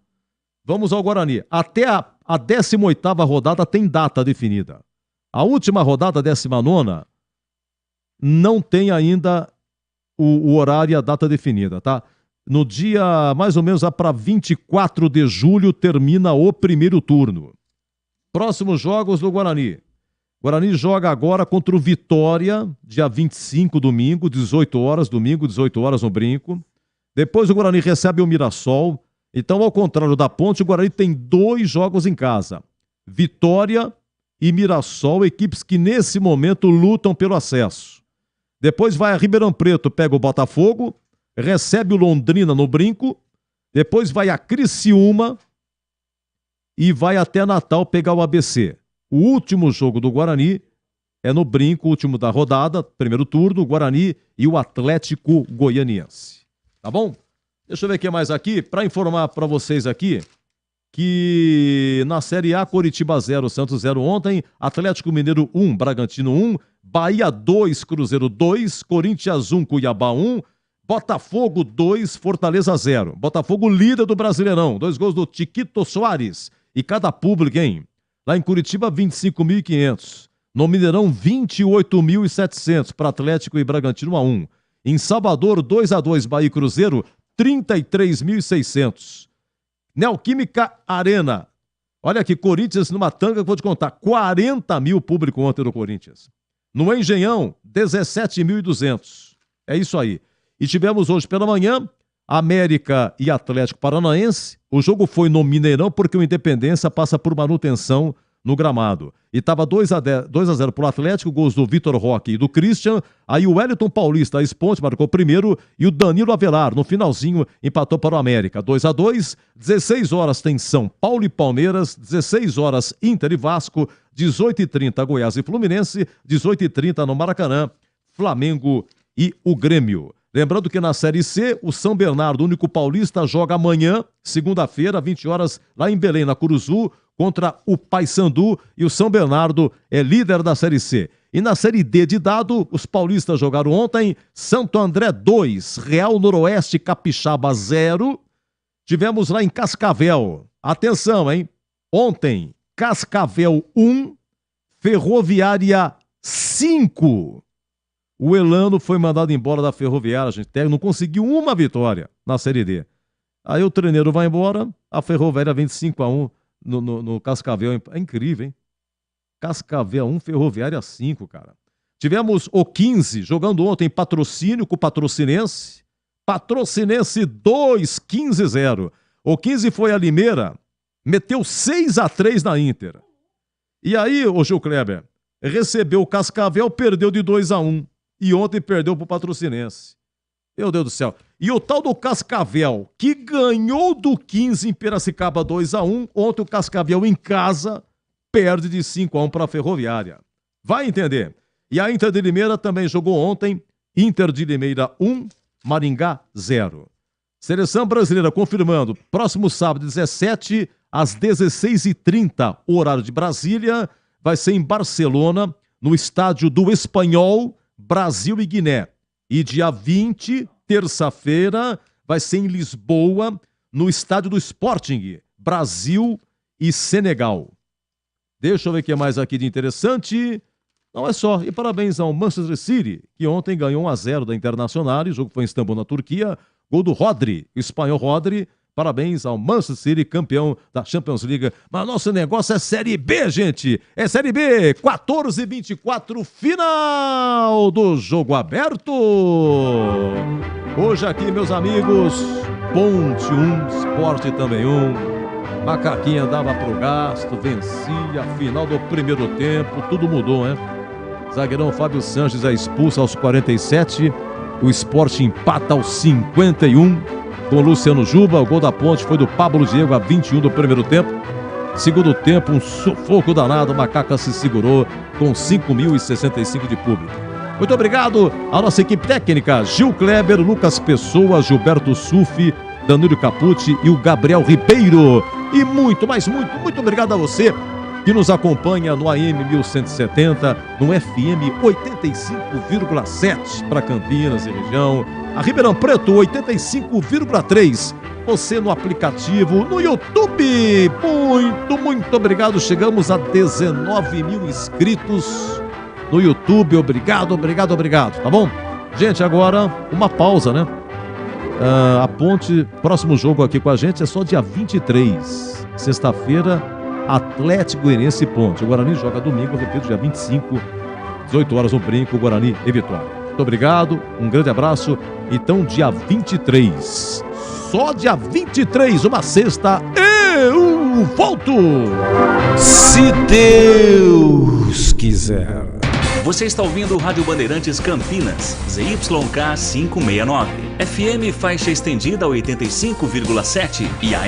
Speaker 5: Vamos ao Guarani. Até a 18ª rodada tem data definida. A última rodada, a 19ª, não tem ainda o horário e a data definida, tá? No dia, mais ou menos, para 24 de julho, termina o primeiro turno. Próximos jogos do Guarani. Guarani joga agora contra o Vitória, dia 25, domingo, 18 horas, no Brinco. Depois o Guarani recebe o Mirassol. Então, ao contrário da Ponte, o Guarani tem 2 jogos em casa. Vitória e Mirassol, equipes que nesse momento lutam pelo acesso. Depois vai a Ribeirão Preto, pega o Botafogo, recebe o Londrina no Brinco. Depois vai a Criciúma e vai até Natal pegar o ABC. O último jogo do Guarani é no Brinco, último da rodada, primeiro turno, o Guarani e o Atlético Goianiense. Tá bom? Deixa eu ver o que mais aqui, para informar para vocês aqui, que na Série A, Coritiba 0, Santos 0 ontem, Atlético Mineiro 1, Bragantino 1, Bahia 2, Cruzeiro 2, Corinthians 1, Cuiabá 1, Botafogo 2, Fortaleza 0. Botafogo líder do Brasileirão, 2 gols do Tiquito Soares. E cada público, hein? Lá em Curitiba, 25.500. No Mineirão, 28.700 para Atlético e Bragantino 1-1. Em Salvador, 2-2, Bahia e Cruzeiro, 33.600. Neoquímica Arena. Olha aqui, Corinthians numa tanga que eu vou te contar. 40 mil público ontem do Corinthians. No Engenhão, 17.200. É isso aí. E tivemos hoje pela manhã, América e Atlético Paranaense. O jogo foi no Mineirão porque o Independência passa por manutenção no gramado. E estava 2-0 para o Atlético, gols do Vitor Roque e do Christian. Aí o Wellington Paulista, a Esponte, marcou primeiro e o Danilo Avelar, no finalzinho, empatou para o América. 2-2, 16 horas tem São Paulo e Palmeiras, 16 horas Inter e Vasco, 18h30 Goiás e Fluminense, 18h30 no Maracanã, Flamengo e o Grêmio. Lembrando que na Série C, o São Bernardo, único paulista, joga amanhã, segunda-feira, 20 horas, lá em Belém, na Curuzu, contra o Paysandu, e o São Bernardo é líder da Série C. E na Série D de dado, os paulistas jogaram ontem, Santo André 2, Real Noroeste Capixaba 0. Tivemos lá em Cascavel, atenção, hein? Ontem, Cascavel 1, Ferroviária 5. O Elano foi mandado embora da Ferroviária, gente. Não conseguiu uma vitória na Série D. Aí o treineiro vai embora, a Ferroviária vem de 5-1 no Cascavel. É incrível, hein? Cascavel 1, Ferroviária 5, cara. Tivemos o 15 jogando ontem Patrocínio com o Patrocinense. Patrocinense 2, 15-0. O 15 foi a Limeira, meteu 6-3 na Inter. E aí, o Gil Kleber, recebeu o Cascavel, perdeu de 2-1. E ontem perdeu pro Patrocinense. Meu Deus do céu. E o tal do Cascavel, que ganhou do 15 em Piracicaba 2-1. Ontem o Cascavel em casa perde de 5-1 para a Ferroviária. Vai entender. E a Inter de Limeira também jogou ontem. Inter de Limeira 1, Maringá 0. Seleção brasileira confirmando, próximo sábado, 17 às 16h30, horário de Brasília, vai ser em Barcelona, no estádio do Espanhol, Brasil e Guiné. E dia 20, terça-feira, vai ser em Lisboa, no estádio do Sporting, Brasil e Senegal. Deixa eu ver o que mais aqui de interessante. Não é só. E parabéns ao Manchester City, que ontem ganhou 1-0 da Internacional. O jogo foi em Istambul, na Turquia. Gol do Rodri, o espanhol Rodri. Parabéns ao Manchester City, campeão da Champions League. Mas nosso negócio é Série B, gente. É Série B, 14h24, final do Jogo Aberto. Hoje aqui, meus amigos, Ponte 1, Sport também 1. Macaquinha dava pro gasto, vencia, final do primeiro tempo, tudo mudou, né? Zagueirão Fábio Sanches é expulso aos 47, o Sport empata aos 51, com Luciano Juba. O gol da Ponte foi do Pablo Diego a 21 do primeiro tempo. Segundo tempo, um sufoco danado, o Macaca se segurou com 5.065 de público. Muito obrigado à nossa equipe técnica, Gil Kleber, Lucas Pessoa, Gilberto Sufi, Danilo Capucci e o Gabriel Ribeiro. E muito, mas muito obrigado a você que nos acompanha no AM 1170, no FM 85,7 para Campinas e região, a Ribeirão Preto 85,3, você no aplicativo, no YouTube. Muito obrigado, chegamos a 19 mil inscritos no YouTube. Obrigado, tá bom? Gente, agora uma pausa, né? A Ponte, próximo jogo aqui com a gente é só dia 23, sexta-feira, Atlético Goianiense e Ponte. O Guarani joga domingo, repito, dia 25, 18 horas no Brinco, Guarani e Vitória. Muito obrigado, um grande abraço. Então, dia 23, só dia 23, uma sexta, eu volto!
Speaker 17: Se Deus quiser. Você está ouvindo o Rádio Bandeirantes Campinas, ZYK 569. FM faixa estendida 85,7 e a